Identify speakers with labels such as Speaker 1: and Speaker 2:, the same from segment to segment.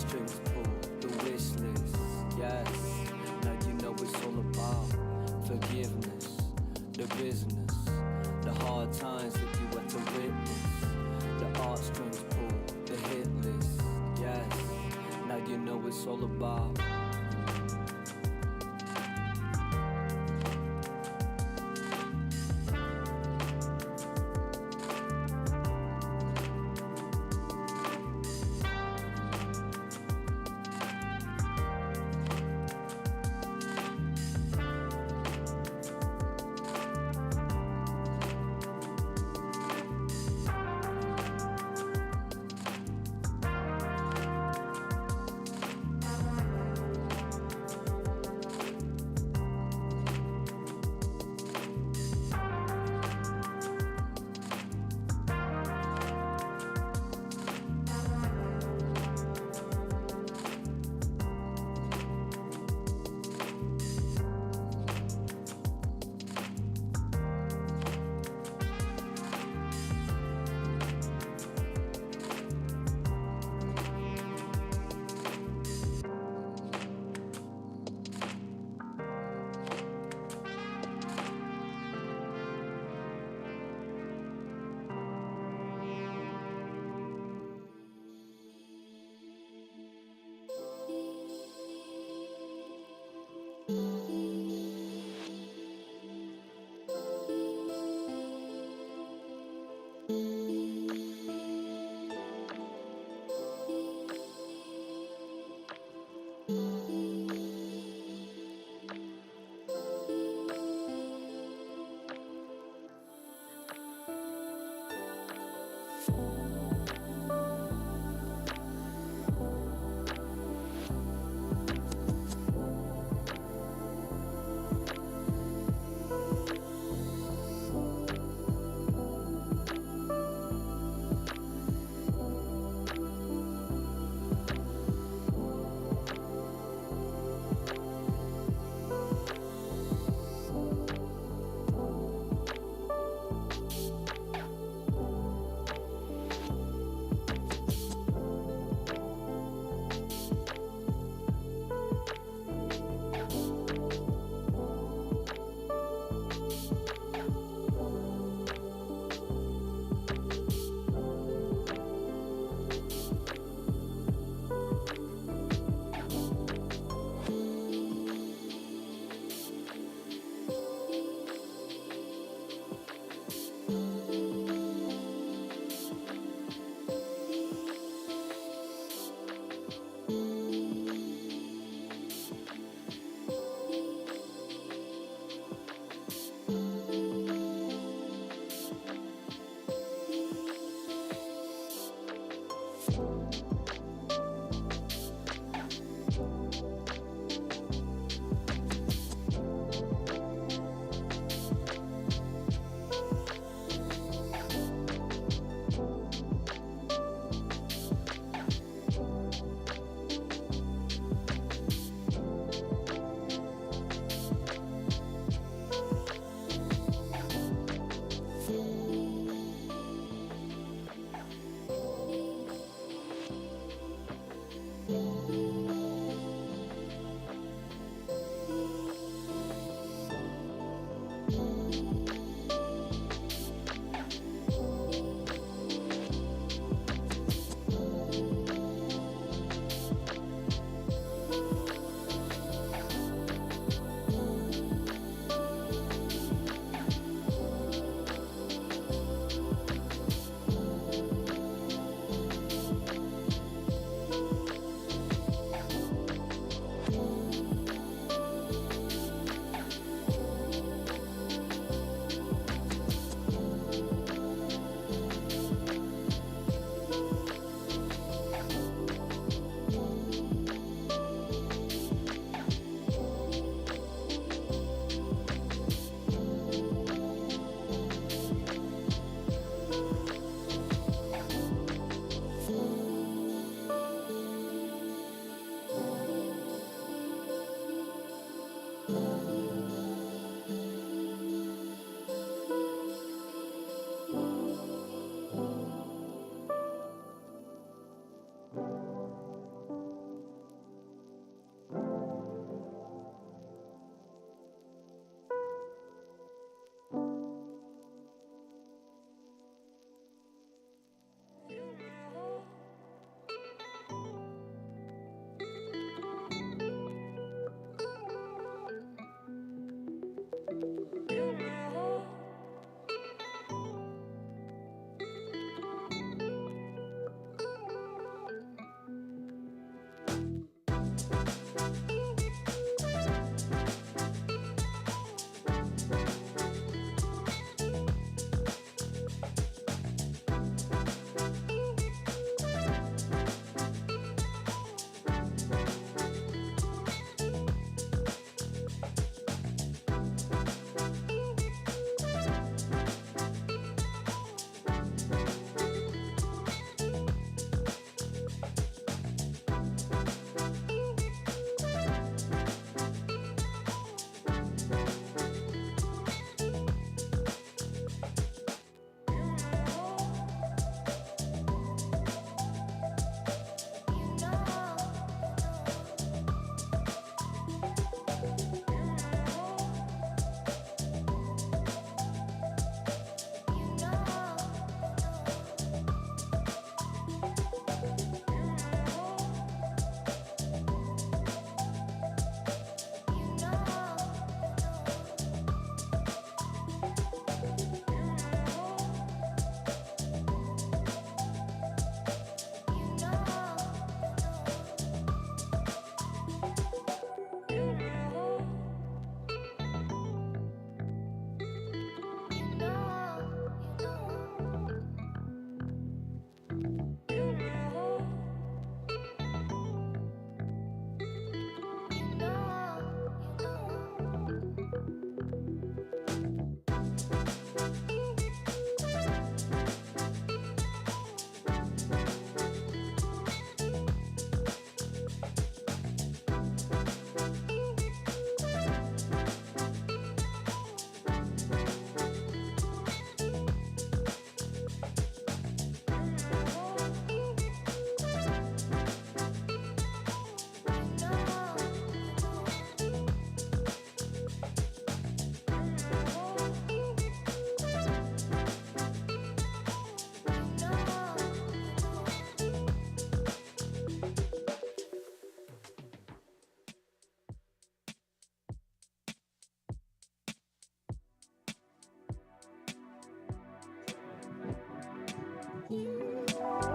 Speaker 1: heartstrings pull, the wish list, yes. Now you know it's all about forgiveness, the business, the hard times that you had to witness. The heartstrings pull, the hit list, yes. Now you know it's all about.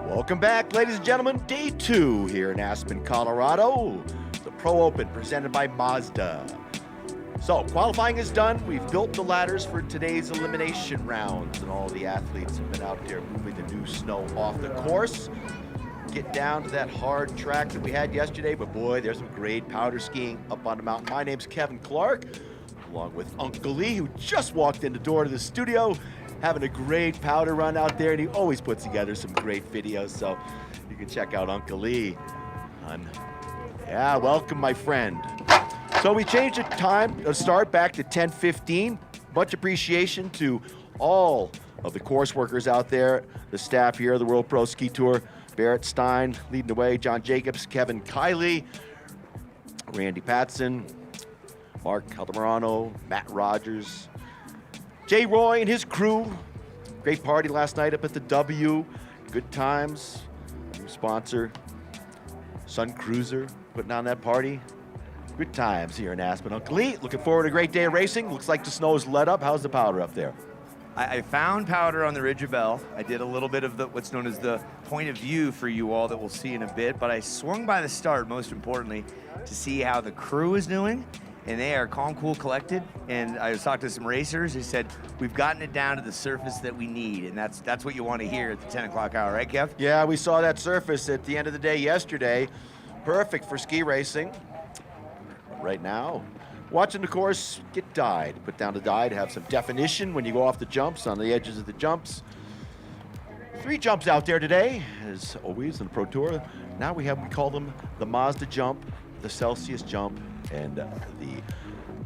Speaker 2: Welcome back, ladies and gentlemen. Day 2 here in Aspen, Colorado. The Pro Open presented by Mazda. So, qualifying is done. We've built the ladders for today's elimination rounds, and all the athletes have been out there moving the new snow off the course. Get down to that hard track that we had yesterday, but boy, there's some great powder skiing up on the mountain. My name's Kevin Clark, along with Uncle Lee, who just walked in the door to the studio, having a great powder run out there, and he always puts together some great videos, so you can check out Uncle Lee. Yeah, welcome, my friend. So we changed the time of start back to 10:15. Much appreciation to all of the course workers out there, the staff here, the World Pro Ski Tour. Barrett Stein leading the way, John Jacobs, Kevin Kiley, Randy Patson, Mark Caldemirano, Matt Rogers, Jay Roy and his crew. Great party last night up at the W. Good times. New sponsor, Sun Cruiser, putting on that party. Good times here in Aspen. Uncle Lee, looking forward to a great day of racing. Looks like the snow is let up. How's the powder up there?
Speaker 3: I found powder on the Ridge of Bell. I did a little bit of what's known as the point of view for you all that we'll see in a bit, but I swung by the start, most importantly, to see how the crew is doing, and they are calm, cool, collected. And I was talking to some racers who said, we've gotten it down to the surface that we need, and that's what you want to hear at the 10 o'clock hour, right, Kev?
Speaker 2: Yeah, we saw that surface at the end of the day yesterday. Perfect for ski racing. Right now, watching the course get dyed. Put down the dye to have some definition when you go off the jumps, on the edges of the jumps. 3 jumps out there today, as always in the Pro Tour. Now we call them the Mazda jump, the Celsius jump, and the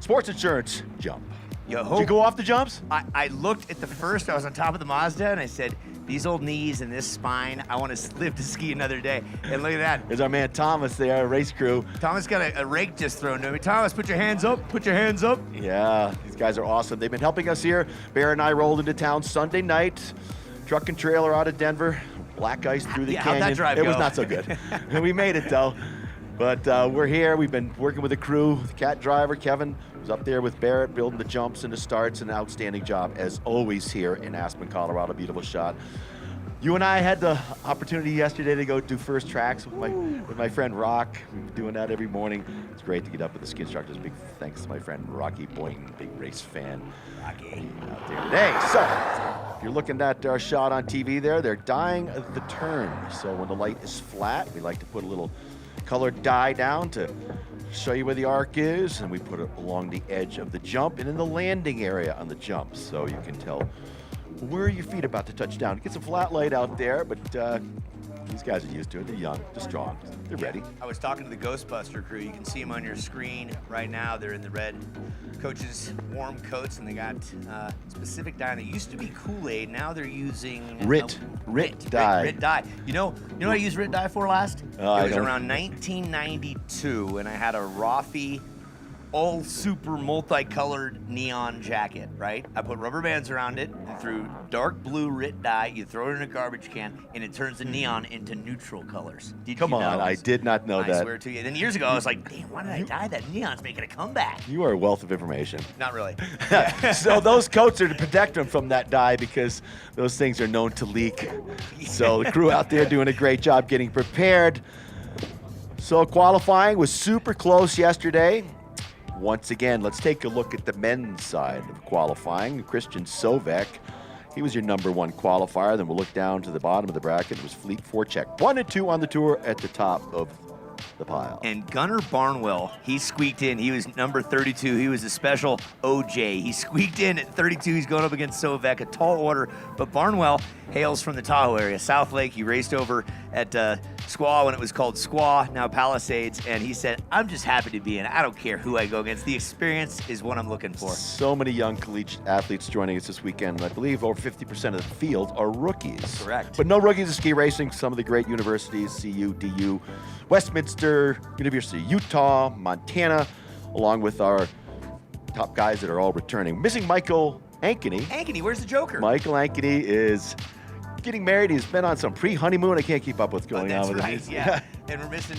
Speaker 2: sports insurance jump. Did you go off the jumps?
Speaker 3: I looked at the first, I was on top of the Mazda, and I said, these old knees and this spine, I want to live to ski another day. And look at that.
Speaker 2: There's our man Thomas there, race crew.
Speaker 3: Thomas got a rake just thrown to me. Thomas, put your hands up, put your hands up.
Speaker 2: Yeah, these guys are awesome. They've been helping us here. Bear and I rolled into town Sunday night. Truck and trailer out of Denver. Black ice through the canyon.
Speaker 3: How'd that drive
Speaker 2: It
Speaker 3: go?
Speaker 2: was not so good. We made it though. But we're here. We've been working with the crew. The cat driver, Kevin, was up there with Barrett, building the jumps and the starts. An outstanding job, as always, here in Aspen, Colorado. Beautiful shot. You and I had the opportunity yesterday to go do first tracks with my friend Rock. We've been doing that every morning. It's great to get up with the ski instructors. Big thanks to my friend Rocky Boynton, big race fan. Rocky out there today. So, if you're looking at our shot on TV there, they're dyeing the turn. So when the light is flat, we like to put a little colored dye down to show you where the arc is, and we put it along the edge of the jump and in the landing area on the jump, so you can tell where are your feet about to touch down. Get some flat light out there, but these guys are used to it. They're young, they're strong, they're ready.
Speaker 3: I was talking to the Ghostbuster crew. You can see them on your screen right now. They're in the red coaches' warm coats, and they got specific dye. They used to be Kool-Aid. Now they're using
Speaker 2: Rit dye.
Speaker 3: Rit dye. You know what I used Rit dye for last? It was
Speaker 2: don't.
Speaker 3: around 1992, and I had a Rafi all super multicolored neon jacket, right? I put rubber bands around it and threw dark blue Rit dye. You throw it in a garbage can, and it turns the neon into neutral colors.
Speaker 2: Come on, I did not know that.
Speaker 3: I swear to you. Then years ago, I was like, damn, why did I dye that? Neon's making a comeback.
Speaker 2: You are a wealth of information.
Speaker 3: Not really.
Speaker 2: So those coats are to protect them from that dye, because those things are known to leak. So the crew out there doing a great job getting prepared. So qualifying was super close yesterday. Once again, let's take a look at the men's side of qualifying. Christian Sovek, he was your number 1 qualifier. Then we'll look down to the bottom of the bracket. It was Fleet Forcheck, 1 and 2 on the tour at the top of the pile.
Speaker 3: And Gunnar Barnwell, he squeaked in. He was number 32. He was a special OJ. He squeaked in at 32. He's going up against Sovek, a tall order. But Barnwell hails from the Tahoe area, South Lake. He raced over at Squaw when it was called Squaw, now Palisades. And he said, I'm just happy to be in. I don't care who I go against. The experience is what I'm looking for.
Speaker 2: So many young collegiate athletes joining us this weekend. I believe over 50% of the field are rookies.
Speaker 3: Correct.
Speaker 2: But no rookies in ski racing. Some of the great universities, CU, DU, Westminster, University of Utah, Montana, along with our top guys that are all returning. Missing Michael Ankeny.
Speaker 3: Ankeny, where's the Joker?
Speaker 2: Michael Ankeny is getting married. He's been on some pre-honeymoon. I can't keep up what's going on with him.
Speaker 3: That's right, yeah. And we're missing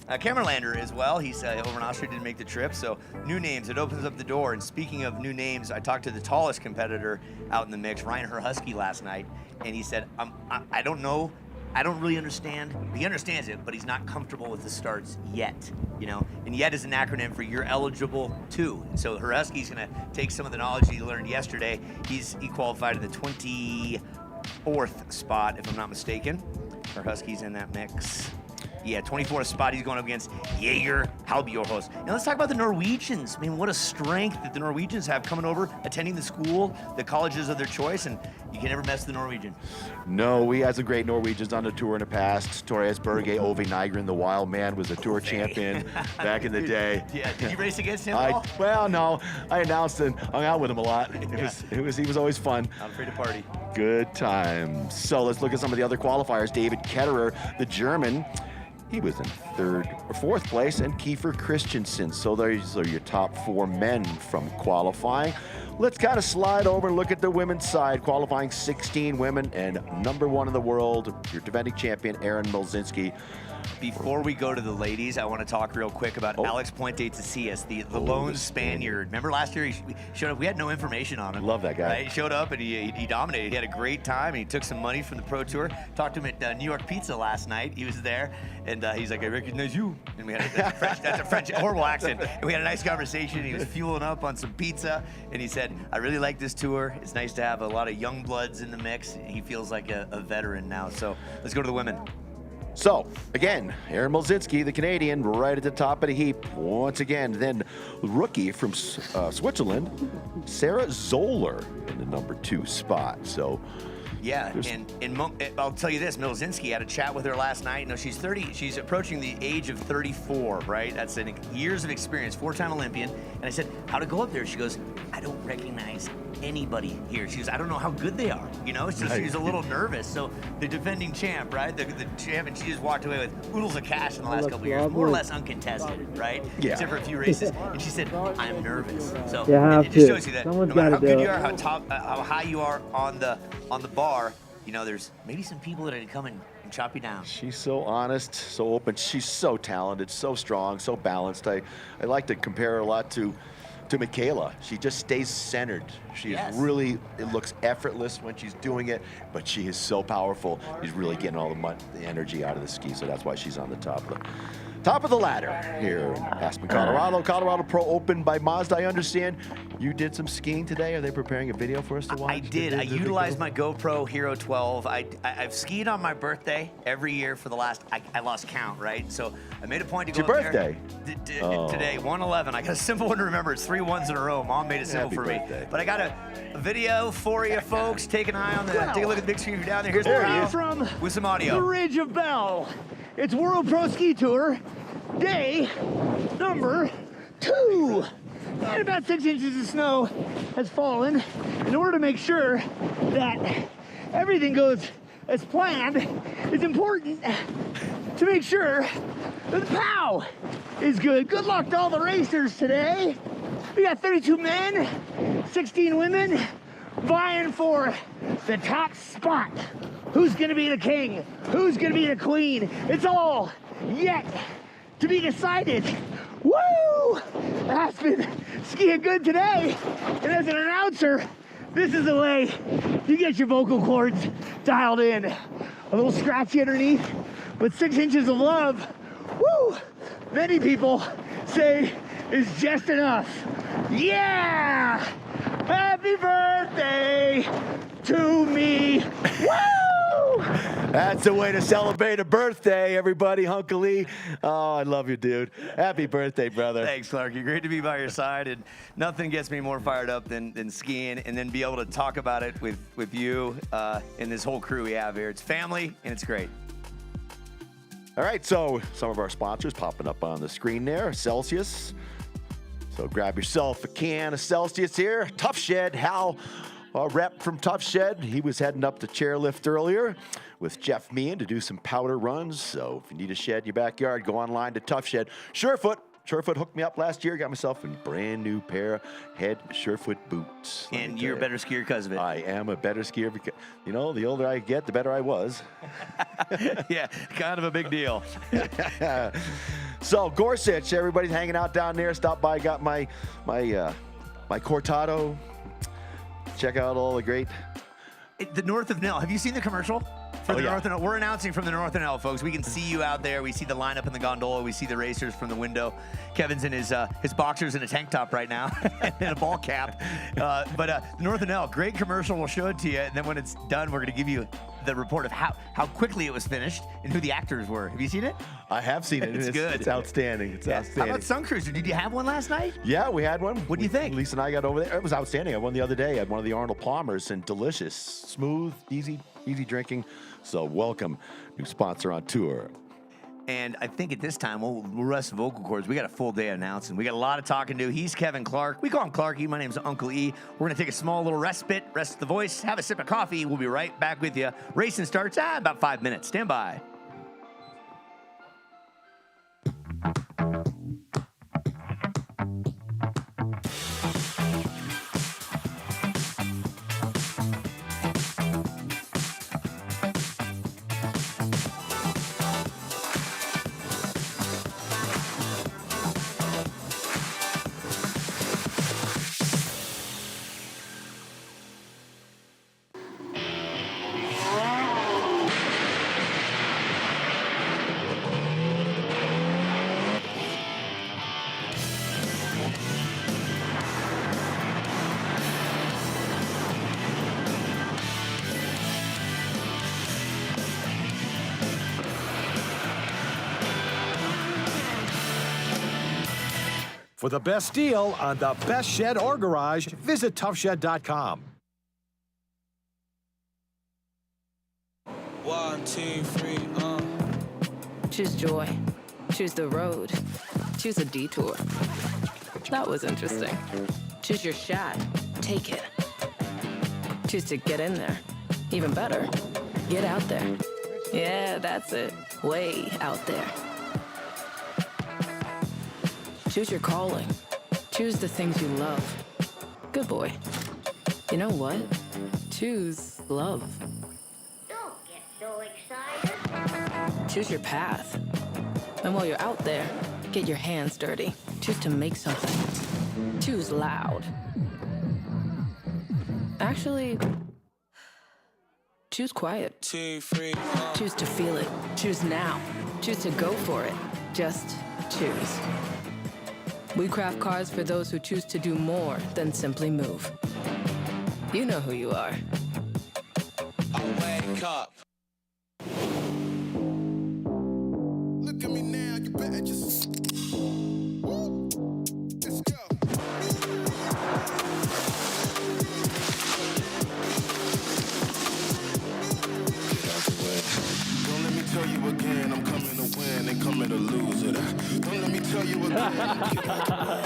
Speaker 3: Camerlander as well. He's over in Austria, didn't make the trip. So new names, it opens up the door. And speaking of new names, I talked to the tallest competitor out in the mix, Ryan Herhusky, last night. And he said, I don't know I don't really understand. He understands it, but he's not comfortable with the starts yet, you know? And yet is an acronym for you're eligible to. And so her Husky's gonna take some of the knowledge he learned yesterday. He qualified in the 24th spot, if I'm not mistaken. Her Husky's in that mix. Yeah, 24th spot. He's going up against Jaeger Halbjorhos. Now let's talk about the Norwegians. I mean, what a strength that the Norwegians have coming over, attending the school, the colleges of their choice, and you can never mess with the Norwegian.
Speaker 2: No, we had some great Norwegians on the tour in the past. Torres Berge, Ove Nygren, the Wild Man, was a tour champion back in the day.
Speaker 3: Yeah, did you race against him at all?
Speaker 2: Well, no. I announced and hung out with him a lot. He was always fun.
Speaker 3: Not afraid to party.
Speaker 2: Good times. So let's look at some of the other qualifiers. David Ketterer, the German, he was in 3rd or 4th place, and Kiefer Christensen. So those are your top 4 men from qualifying. Let's kind of slide over and look at the women's side. Qualifying 16 women, and number 1 in the world, your defending champion, Erin Milzinski.
Speaker 3: Before we go to the ladies, I want to talk real quick about Alex Puente Casillas, the lone Spaniard. Remember last year he showed up? We had no information on him.
Speaker 2: Love that guy.
Speaker 3: Right? He showed up and he dominated. He had a great time, and he took some money from the Pro Tour. Talked to him at New York Pizza last night. He was there, and he's like, I recognize you. And we had that's a French horrible accent. And we had a nice conversation. He was fueling up on some pizza, and he said, I really like this tour. It's nice to have a lot of young bloods in the mix. He feels like a veteran now. So let's go to the women.
Speaker 2: So, again, Erin Milzinski, the Canadian, right at the top of the heap once again. Then rookie from Switzerland, Sarah Zoller in the number 2 spot. So,
Speaker 3: yeah, and I'll tell you this, Milzinski, had a chat with her last night. No, she's 30. She's approaching the age of 34, right? That's years of experience, 4-time Olympian. And I said, how'd it go up there? She goes, I don't recognize anybody here. She goes, I don't know how good they are. You know, so she was a little nervous. So the defending champ, right? The champ, and she just walked away with oodles of cash in the last couple of years, more or less uncontested, right?
Speaker 2: Yeah.
Speaker 3: Except for a few races. And she said, I'm nervous. So
Speaker 4: You
Speaker 3: it just shows you that
Speaker 4: Someone's
Speaker 3: no matter how
Speaker 4: gotta
Speaker 3: good
Speaker 4: do
Speaker 3: you
Speaker 4: it.
Speaker 3: are, how high you are on the bar, you know, there's maybe some people that are coming and chop you down.
Speaker 2: she's so honest, so open. She's so talented, so strong, so balanced. I like to compare her a lot to Michaela. She just stays centered. She is really, it looks effortless when she's doing it, but she is so powerful. She's really getting all the energy out of the ski, so that's why she's on the top of the ladder here in Aspen, Colorado. Colorado Pro Open by Mazda. I understand you did some skiing today. Are they preparing a video for us to watch?
Speaker 3: I did. I utilized my GoPro Hero 12. I've skied on my birthday every year for the last, I lost count, right? So I made a point to go
Speaker 2: It's your
Speaker 3: up there.
Speaker 2: birthday.
Speaker 3: Today, 111. I got a simple one to remember. It's 3 1s in a row. Mom made it simple
Speaker 2: Happy
Speaker 3: for
Speaker 2: birthday.
Speaker 3: me. But I got a video for you folks. Take an eye on take a look at the big screen if you're down there. Here's
Speaker 4: There
Speaker 3: the
Speaker 4: he
Speaker 3: video
Speaker 4: is. From
Speaker 3: with some
Speaker 4: the
Speaker 3: audio.
Speaker 4: Ridge of Bell. It's World Pro Ski Tour, day number 2. And about 6 inches of snow has fallen. In order to make sure that everything goes as planned, it's important to make sure that the POW is good. Good luck to all the racers today. We got 32 men, 16 women, vying for the top spot. Who's gonna be the king? Who's gonna be the queen? It's all yet to be decided. Woo! Aspen skiing good today. And as an announcer, this is the way you get your vocal cords dialed in. A little scratchy underneath, but 6 inches of love. Woo! Many people say is just enough. Yeah! Happy birthday to me. Woo!
Speaker 2: That's the way to celebrate a birthday, everybody. Hunka Lee. Oh, I love you, dude. Happy birthday, brother.
Speaker 3: Thanks, Clarky. Great to be by your side, and nothing gets me more fired up than skiing, and then be able to talk about it with you and this whole crew we have here. It's family, and it's great.
Speaker 2: All right, so some of our sponsors popping up on the screen there. Celsius. So grab yourself a can of Celsius here. Tough Shed, Hal, our rep from Tough Shed. He was heading up to Chairlift earlier with Jeff Meehan to do some powder runs. So if you need a shed in your backyard, go online to Tough Shed. Surefoot hooked me up last year. Got myself a brand new pair of head Surefoot boots.
Speaker 3: And you're a better skier because of it.
Speaker 2: I am a better skier because, you know, the older I get, the better I was.
Speaker 3: Yeah, kind of a big deal.
Speaker 2: So Gorsuch, everybody's hanging out down there. Stop by, got my Cortado. Check out all the great.
Speaker 3: The North of Nell. Have you seen the commercial? For the Northern L. We're announcing from the Northern L, folks. We can see you out there. We see the lineup in the gondola. We see the racers from the window. Kevin's in his boxers and a tank top right now and a ball cap. But the Northern L, great commercial. We'll show it to you. And then when it's done, we're going to give you the report of how quickly it was finished and who the actors were. Have you seen it?
Speaker 2: I have seen it.
Speaker 3: It's good.
Speaker 2: It's outstanding. It's outstanding.
Speaker 3: How about Sun Cruiser? Did you have one last night?
Speaker 2: Yeah, we had one.
Speaker 3: What do you think?
Speaker 2: Lisa and I got over there. It was outstanding. I won the other day. I had one of the Arnold Palmers and delicious, smooth, easy drinking. So welcome, new sponsor on tour.
Speaker 3: And I think at this time, we'll rest the vocal cords. We got a full day of announcing. We got a lot of talking to do. He's Kevin Clark. We call him Clarky. My name's Uncle E. We're going to take a small little respite, rest the voice, have a sip of coffee. We'll be right back with you. Racing starts about 5 minutes. Stand by.
Speaker 5: For the best deal on the best shed or garage, visit toughshed.com.
Speaker 6: 1, 2, 3,
Speaker 7: Choose joy. Choose the road. Choose a detour. That was interesting. Choose your shot. Take it. Choose to get in there. Even better, get out there. Yeah, that's it. Way out there. Choose your calling. Choose the things you love. Good boy. You know what? Choose love.
Speaker 8: Don't get so excited.
Speaker 7: Choose your path. And while you're out there, get your hands dirty. Choose to make something. Choose loud. Actually, choose quiet.
Speaker 6: 2, 3,
Speaker 7: Choose to feel it. Choose now. Choose to go for it. Just choose. We craft cars for those who choose to do more than simply move. You know who you are.
Speaker 6: I wake up. Look at me now, you better just. Woo. Let's go. Get out the way. Don't let me tell you again, I'm coming to win and coming to lose it. Don't let me tell you again. Get out the way.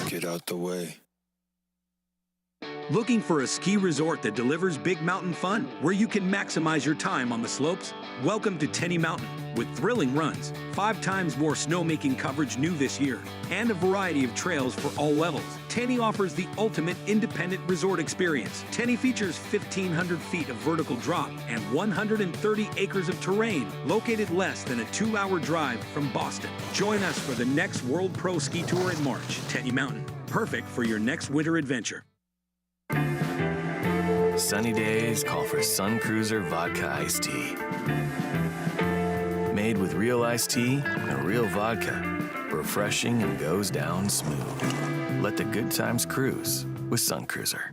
Speaker 6: Get out the way.
Speaker 9: Looking for a ski resort that delivers big mountain fun, where you can maximize your time on the slopes? Welcome to Tenny Mountain, with thrilling runs, 5 times more snowmaking coverage new this year, and a variety of trails for all levels. Tenny offers the ultimate independent resort experience. Tenny features 1,500 feet of vertical drop and 130 acres of terrain, located less than a 2-hour drive from Boston. Join us for the next World Pro Ski Tour in March. Tenny Mountain, perfect for your next winter adventure.
Speaker 10: Sunny days call for Sun Cruiser Vodka Iced Tea. Made with real iced tea and real vodka. Refreshing and goes down smooth. Let the good times cruise with Sun Cruiser.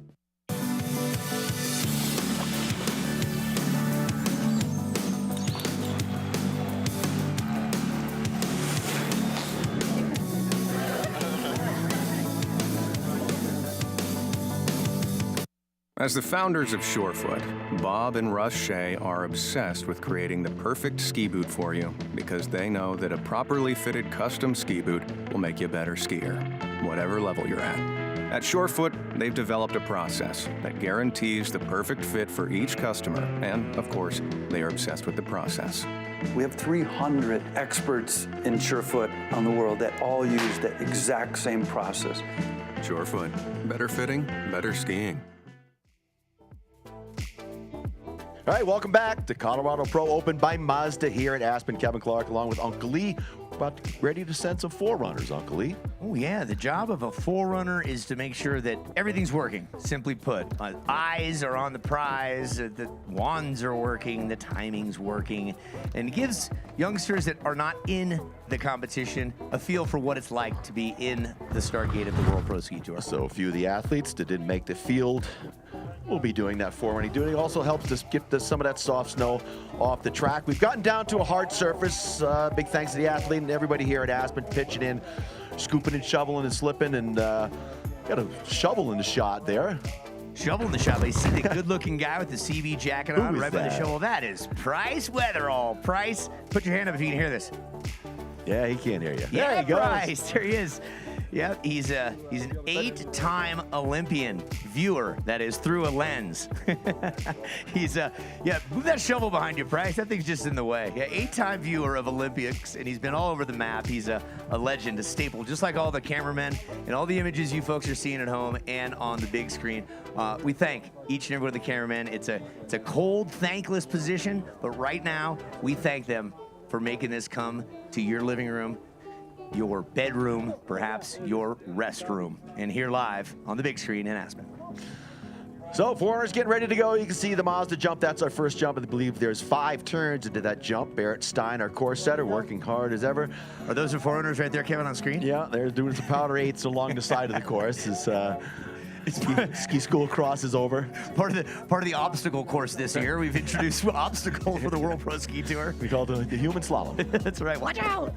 Speaker 11: As the founders of Surefoot, Bob and Russ Shea are obsessed with creating the perfect ski boot for you because they know that a properly fitted custom ski boot will make you a better skier, whatever level you're at. At Surefoot, they've developed a process that guarantees the perfect fit for each customer, and of course, they are obsessed with the process.
Speaker 12: We have 300 experts in Surefoot on the world that all use the exact same process.
Speaker 11: Surefoot, better fitting, better skiing.
Speaker 2: All right, welcome back to Colorado Pro Open by Mazda here at Aspen. Kevin Clark along with Uncle Lee. ready to send some forerunners, Uncle Lee.
Speaker 3: Oh, yeah. The job of a forerunner is to make sure that everything's working. Simply put, eyes are on the prize, the wands are working, the timing's working, and it gives youngsters that are not in the competition a feel for what it's like to be in the start gate of the World Pro Ski Tour.
Speaker 2: So a few of the athletes that didn't make the field will be doing that forerunning duty. It also helps us get some of that soft snow off the track. We've gotten down to a hard surface. Big thanks to the athlete and everybody here at Aspen pitching in, scooping and shoveling and slipping, and got a shovel in the shot there.
Speaker 3: Shovel in the shot. You see the good-looking guy with the CB jacket on right by the
Speaker 2: that?
Speaker 3: shovel. That is Price Weatherall. Price, put your hand up if you can hear this.
Speaker 2: Yeah, he can't hear you.
Speaker 3: Yeah,
Speaker 2: there he goes.
Speaker 3: Price. There he is. Yep, he's an 8-time Olympian viewer, that is, through a lens. He's move that shovel behind you, Price. That thing's just in the way. Yeah, 8-time viewer of Olympics, and he's been all over the map. He's a legend, a staple, just like all the cameramen and all the images you folks are seeing at home and on the big screen. We thank each and every one of the cameramen. It's a cold, thankless position, but right now, we thank them for making this come to your living room, your bedroom, perhaps your restroom, and here live on the big screen in Aspen.
Speaker 2: So, foreigners getting ready to go. You can see the Mazda jump. That's our first jump. I believe there's 5 turns into that jump. Barrett Stein, our course setter, working hard as ever.
Speaker 3: Are those the foreigners right there, Kevin, on screen?
Speaker 2: Yeah, they're doing some powder 8s along the side of the course. Ski school cross is over.
Speaker 3: Part of the obstacle course this year. We've introduced obstacles for the World Pro Ski Tour.
Speaker 2: We call it the human slalom.
Speaker 3: That's right. Watch out!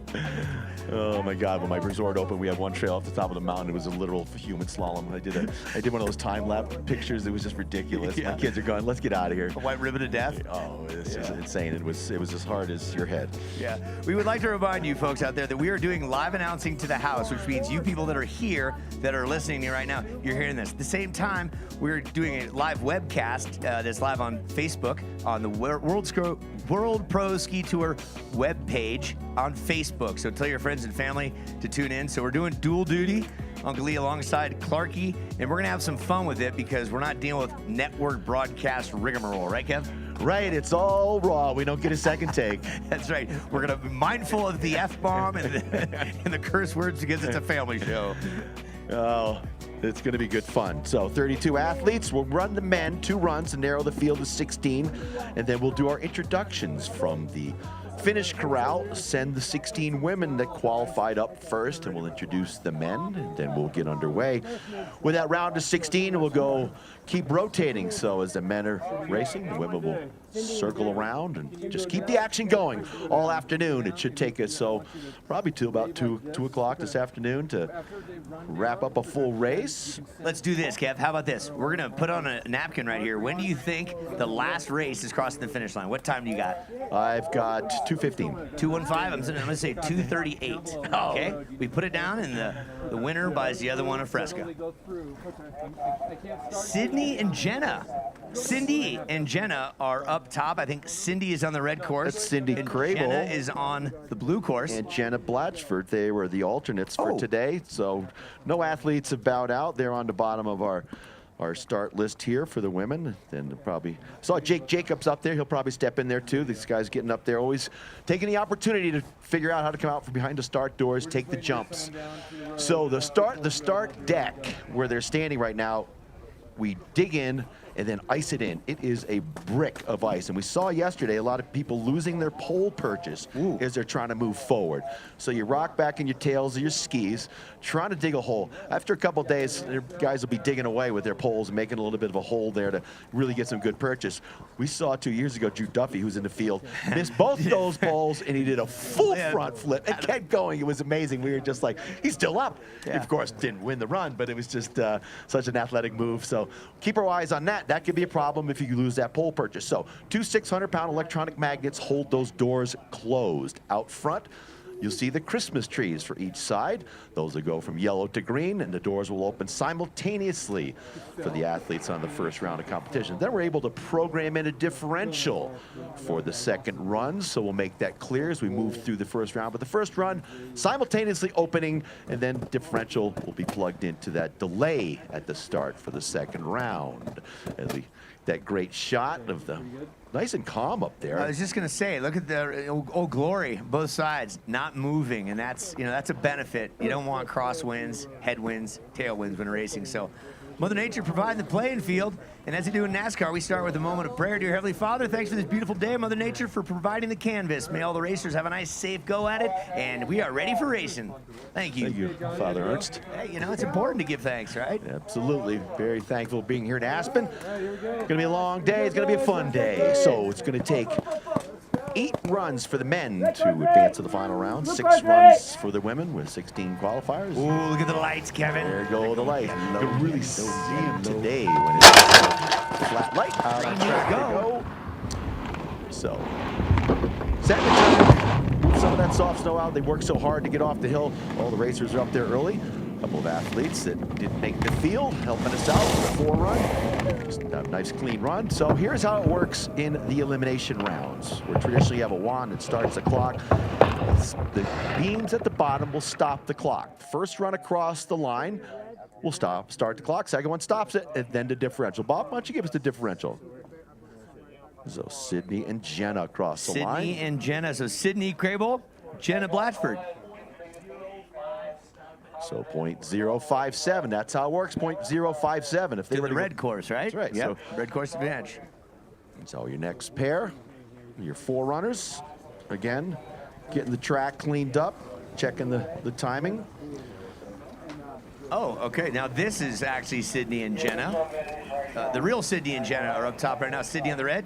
Speaker 2: Oh my God! When my resort opened, we had one trail off the top of the mountain. It was a literal human slalom. I did one of those time lapse pictures. It was just ridiculous.
Speaker 3: Yeah.
Speaker 2: My kids are going, "Let's get out of here."
Speaker 3: A white ribbon of death.
Speaker 2: Oh, it's just insane. It was as hard as your head.
Speaker 3: Yeah. We would like to remind you folks out there that we are doing live announcing to the house, which means you people that are here, that are listening to me right now, you're hearing this. At the same time, we're doing a live webcast that's live on Facebook on the World Pro Ski Tour webpage on Facebook. So tell your friends and family to tune in. So we're doing dual duty, Uncle Lee alongside Clarky, and we're gonna have some fun with it because we're not dealing with network broadcast rigmarole, right, Kev?
Speaker 2: Right, it's all raw. We don't get a second take.
Speaker 3: That's right. We're gonna be mindful of the F-bomb and the curse words because it's a family show.
Speaker 2: Oh, it's going to be good fun. So 32 athletes. We'll run the men 2 runs to narrow the field to 16, and then we'll do our introductions from the finish corral, send the 16 women that qualified up first, and we'll introduce the men, and then we'll get underway. With that round of 16, we'll go keep rotating. So as the men are racing, the women will circle around and just keep the action going all afternoon. It should take us probably to about 2 o'clock this afternoon to wrap up a full race.
Speaker 3: Let's do this, Kev. How about this? We're gonna put on a napkin right here. When do you think the last race is crossing the finish line? What time do you got?
Speaker 2: I've got 2:15.
Speaker 3: 2:15. I'm gonna say 2:38. Okay. We put it down, and the winner buys the other one a Fresca. Sydney and Jenna. Cindy and Jenna are up top. I think Cindy is on the red course.
Speaker 2: That's Cindy
Speaker 3: and
Speaker 2: Crable.
Speaker 3: Jenna is on the blue course.
Speaker 2: And Jenna Blatchford, they were the alternates for today. So no athletes have bowed out. They're on the bottom of our start list here for the women. Then probably saw Jake Jacobs up there. He'll probably step in there too. These guys getting up there, always taking the opportunity to figure out how to come out from behind the start doors, take the jumps. So the start deck where they're standing right now, we dig in and then ice it in. It is a brick of ice. And we saw yesterday a lot of people losing their pole purchase as they're trying to move forward. So you rock back in your tails of your skis, trying to dig a hole. After a couple of days, their guys will be digging away with their poles and making a little bit of a hole there to really get some good purchase. We saw 2 years ago, Drew Duffy, who's in the field, missed both those poles, and he did a full front flip and kept going. It was amazing. We were just like, he's still up. He, of course, didn't win the run, but it was just such an athletic move. So keep our eyes on that. That could be a problem if you lose that pole purchase. So 2 600-pound electronic magnets hold those doors closed. Out front, you'll see the Christmas trees for each side. Those will go from yellow to green, and the doors will open simultaneously for the athletes on the first round of competition. Then we're able to program in a differential for the second run, so we'll make that clear as we move through the first round. But the first run, simultaneously opening, and then differential will be plugged into that delay at the start for the second round. As we that great shot of the nice and calm up there.
Speaker 3: I was just gonna say, look at the Old Glory, both sides not moving, and that's that's a benefit. You don't want crosswinds, headwinds, tailwinds when racing. So Mother Nature providing the playing field, and as they do in NASCAR, we start with a moment of prayer. Dear Heavenly Father, thanks for this beautiful day, Mother Nature, for providing the canvas. May all the racers have a nice, safe go at it, and we are ready for racing. Thank you.
Speaker 2: Thank you, Father Ernst.
Speaker 3: Hey, it's important to give thanks, right?
Speaker 2: Absolutely. Very thankful being here in Aspen. It's going to be a long day. It's going to be a fun day. So it's going to take 8 runs for the men to advance to the final round. 6 runs for the women with 16 qualifiers.
Speaker 3: Ooh, look at the lights, Kevin.
Speaker 2: There go the lights. You can really see them today when it's a flat light out on track to go. So, set the time. Move some of that soft snow out. They worked so hard to get off the hill. All the racers are up there early. A couple of athletes that didn't make the field, helping us out with a 4-run. Just a nice clean run. So here's how it works in the elimination rounds, where traditionally you have a wand that starts the clock. The beams at the bottom will stop the clock. First run across the line will start the clock. Second one stops it, and then the differential. Bob, why don't you give us the differential? So Sydney and Jenna across the line.
Speaker 3: Sydney and Jenna. So Sydney Crable, Jenna Blatchford.
Speaker 2: So .057, that's how it works, .057. If they were
Speaker 3: the red course, right?
Speaker 2: That's right.
Speaker 3: Yep.
Speaker 2: So
Speaker 3: red course advantage.
Speaker 2: So your next pair, your 4 runners. Again, getting the track cleaned up, checking the timing.
Speaker 3: Oh, okay. Now this is actually Sydney and Jenna. The real Sydney and Jenna are up top right now. Sydney on the red,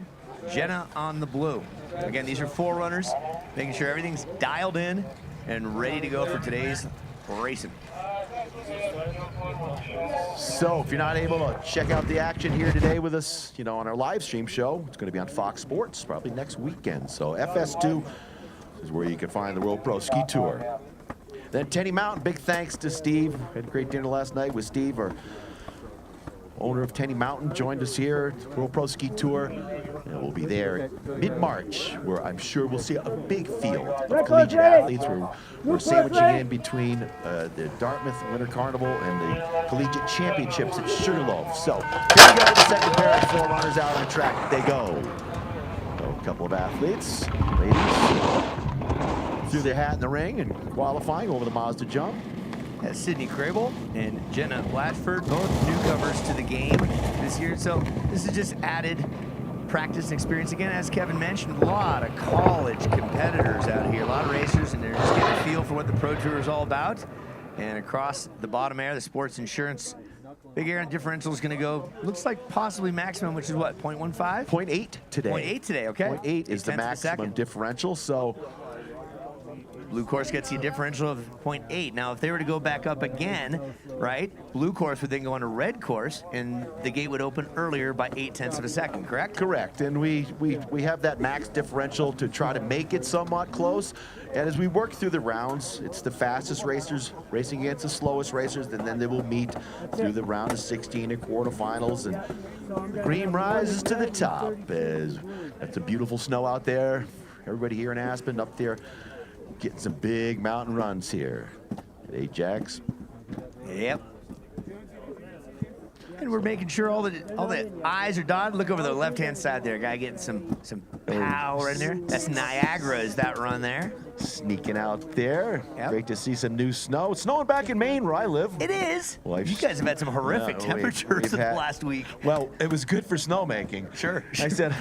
Speaker 3: Jenna on the blue. Again, these are 4 runners, making sure everything's dialed in and ready to go for today's racing.
Speaker 2: So if you're not able to check out the action here today with us, on our live stream show, it's going to be on Fox Sports probably next weekend. So FS2 is where you can find the World Pro Ski Tour. Then Tenny Mountain, big thanks to Steve. Had a great dinner last night with Steve, our owner of Tenny Mountain, joined us here at World Pro Ski Tour. And we'll be there mid-March, where I'm sure we'll see a big field of collegiate athletes. We're sandwiching in between the Dartmouth Winter Carnival and the Collegiate Championships at Sugarloaf. So here we go, the second pair of 4 runners out on track. They go. So a couple of athletes, ladies, threw their hat in the ring and qualifying over the Mazda jump.
Speaker 3: That's Sydney Crable and Jenna Blatchford, both newcomers to the game this year. So this is just added practice and experience. Again, as Kevin mentioned, a lot of college competitors out here, a lot of racers, and they're just getting a feel for what the Pro Tour is all about. And across the bottom air, the sports insurance big air and differential is going to go, looks like possibly maximum, which is what, 0.15?
Speaker 2: 0.8 today.
Speaker 3: 0.8 today, okay.
Speaker 2: 0.8 is the maximum differential. So
Speaker 3: blue course gets you a differential of 0.8. Now, if they were to go back up again, right, blue course would then go on to red course, and the gate would open earlier by 0.8 of a second, correct?
Speaker 2: Correct, and we have that max differential to try to make it somewhat close. And as we work through the rounds, it's the fastest racers racing against the slowest racers, and then they will meet through the round of 16 and quarterfinals, and the cream rises to the top. That's a beautiful snow out there. Everybody here in Aspen up there getting some big mountain runs here at Ajax.
Speaker 3: Yep. And we're making sure all the I's are dotted. Look over the left-hand side there, guy getting some power in there. That's Niagara, is that run there?
Speaker 2: Sneaking out there.
Speaker 3: Yep.
Speaker 2: Great to see some new snow. It's snowing back in Maine where I live.
Speaker 3: It is.
Speaker 2: Well,
Speaker 3: you guys have had some horrific temperatures in the last week.
Speaker 2: Well, it was good for snowmaking.
Speaker 3: Sure.
Speaker 2: I said,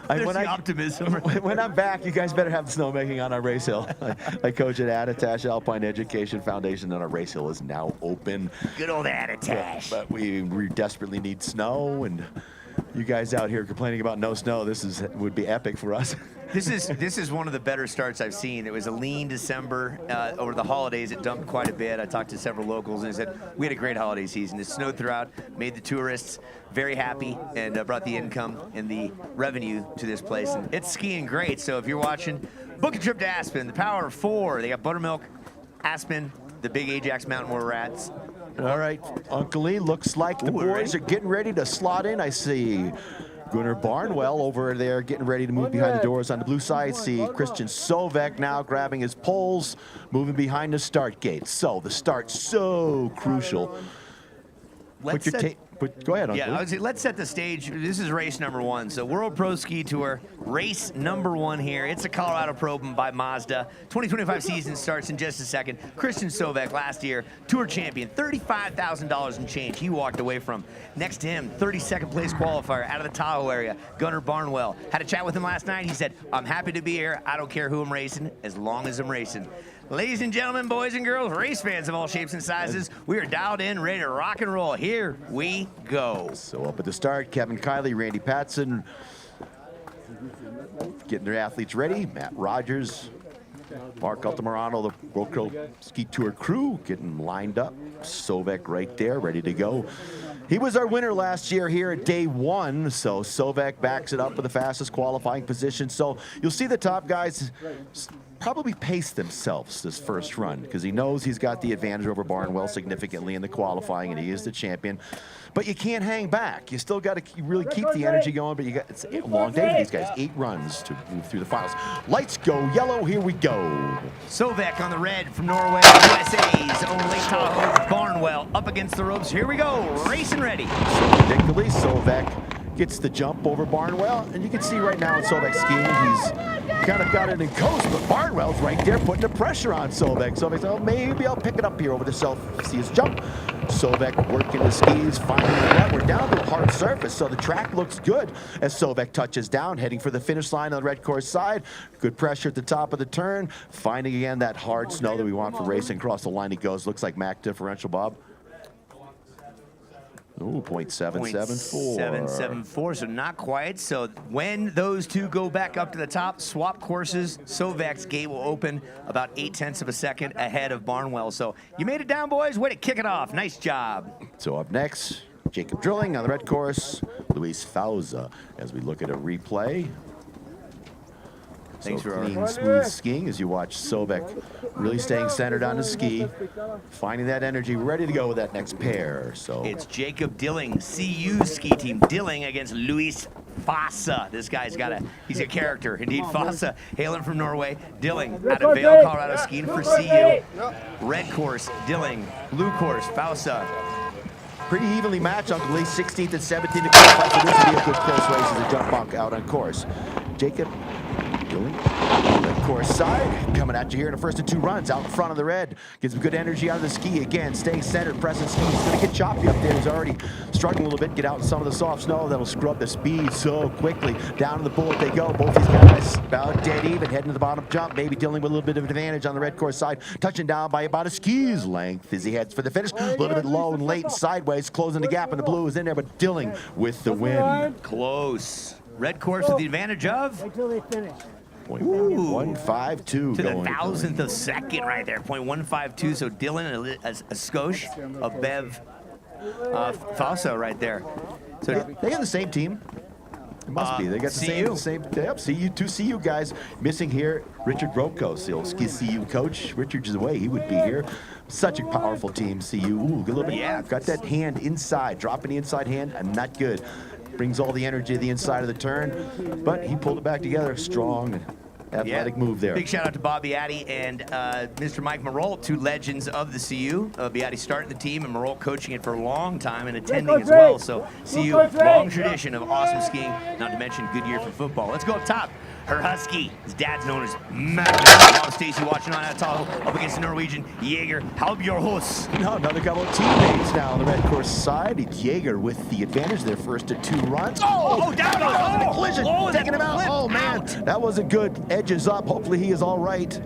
Speaker 3: There's the optimism.
Speaker 2: When I'm back, you guys better have the snowmaking on our race hill. I coach at Attitash Alpine Education Foundation, and our race hill is now open.
Speaker 3: Good old Attitash.
Speaker 2: But we desperately need snow, and you guys out here complaining about no snow, would be epic for us.
Speaker 3: This is one of the better starts I've seen. It was a lean December. Over the holidays, it dumped quite a bit. I talked to several locals, and they said, we had a great holiday season. It snowed throughout, made the tourists very happy, and brought the income and the revenue to this place. And it's skiing great, so if you're watching, book a trip to Aspen. The Power of 4. They got Buttermilk, Aspen, the big Ajax Mountain where we're at.
Speaker 2: All right, Uncle Lee, looks like the boys are getting ready to slot in. I see Gunnar Barnwell over there getting ready to move behind the doors on the blue side. See Christian Sovek now grabbing his poles, moving behind the start gate. So the start so crucial. Put Go ahead, Uncle.
Speaker 3: Yeah, I would say let's set the stage. This is race number 1. So World Pro Ski Tour, race number 1 here. It's a Colorado Probe by Mazda. 2025 season starts in just a second. Christian Sovek, last year, Tour champion, $35,000 in change he walked away from. Next to him, 32nd place qualifier out of the Tahoe area, Gunnar Barnwell. Had a chat with him last night. He said, I'm happy to be here. I don't care who I'm racing, as long as I'm racing. Ladies and gentlemen, boys and girls, race fans of all shapes and sizes, we are dialed in, ready to rock and roll. Here we go.
Speaker 2: So up at the start, Kevin Kiley, Randy Patson, getting their athletes ready. Matt Rogers, Mark Altamirano, the World Pro Ski Tour crew, getting lined up. Sovek right there, ready to go. He was our winner last year here at day 1, so Sovek backs it up with the fastest qualifying position. So you'll see the top guys probably pace themselves this first run because he knows he's got the advantage over Barnwell significantly in the qualifying, and he is the champion. But you can't hang back. You still got to really keep the energy going, but it's a long day for these guys. 8 runs to move through the finals. Lights go yellow. Here we go.
Speaker 3: Sovek on the red from Norway, USA's own Lake Tahoe. Barnwell up against the ropes. Here we go. Racing ready.
Speaker 2: Predictably, Sovek gets the jump over Barnwell, and you can see right now in Sovek skiing, he's kind of got it in coast, but Barnwell's right there putting the pressure on Sovek. Sovek said, oh, maybe I'll pick it up here over the self. See his jump. Sovek working the skis, finding the run. We're down to a hard surface, so the track looks good as Sovek touches down, heading for the finish line on the red course side. Good pressure at the top of the turn, finding again that hard snow that we want for racing. Across the line he goes. Looks like Mac differential, Bob. Ooh, 0.774.
Speaker 3: 0.774, so not quite. So when those two go back up to the top, swap courses, Sovek's gate will open about 0.8 of a second ahead of Barnwell. So you made it down, boys. Way to kick it off. Nice job.
Speaker 2: So up next, Jacob Drilling on the red course, Luis Fauza as we look at a replay.
Speaker 3: Thanks
Speaker 2: so
Speaker 3: for
Speaker 2: clean, smooth skiing as you watch Sovek really staying centered on the ski, finding that energy, ready to go with that next pair. So
Speaker 3: it's Jacob Dilling, CU ski team. Dilling against Luis Fauza. This guy's he's a character. Indeed, Fauza, hailing from Norway. Dilling out of Vail, Colorado, skiing for CU. Red course, Dilling. Blue course, Fauza.
Speaker 2: Pretty evenly matched on the late 16th and 17th to qualify, so this will be a good close race as a jump bunk out on course. Jacob Dilling, red course side, coming at you here in the first of 2 runs, out in front of the red. Gets some good energy out of the ski again, staying centered, pressing ski. He's gonna get choppy up there. He's already struggling a little bit, get out in some of the soft snow. That'll scrub the speed so quickly. Down to the bullet they go. Both these guys about dead even, heading to the bottom jump. Maybe Dilling with a little bit of advantage on the red course side, touching down by about a ski's length as he heads for the finish. A little bit low and late and sideways, closing the gap, and the blue is in there, but Dilling with the win.
Speaker 3: Close. Red course with the advantage of?
Speaker 4: Until they finish.
Speaker 2: 0.152
Speaker 3: to the
Speaker 2: going.
Speaker 3: 1,000th of second right there. 0.152. So Dylan a skosh of Bev Fauza right there. So
Speaker 2: they got the same team. It must be. They got the same. Yep, CU, 2 CU guys missing here. Richard Brokos, the old ski CU coach. Richard's away. He would be here. Such a powerful team, CU. Ooh, a little bit.
Speaker 3: Yeah.
Speaker 2: Got that hand inside, dropping the inside hand, and not good. Brings all the energy to the inside of the turn, but he pulled it back together. Strong, athletic move there.
Speaker 3: Big shout out to Bob Beatty and Mr. Mike Marolt, 2 legends of the CU. Beatty started the team and Marolt coaching it for a long time and attending as well. So CU, long tradition of awesome skiing, not to mention good year for football. Let's go up top. Her husky, his dad's known as Matt. Stacy watching on out of Tahoe, up against the Norwegian Jaeger Halbjorhus.
Speaker 2: No, another couple of teammates now on the red course side. It's Jaeger with the advantage their first of 2 runs.
Speaker 3: Down!
Speaker 2: Collision, taking him out. Oh, man, that wasn't good. Edges up. Hopefully he is all right.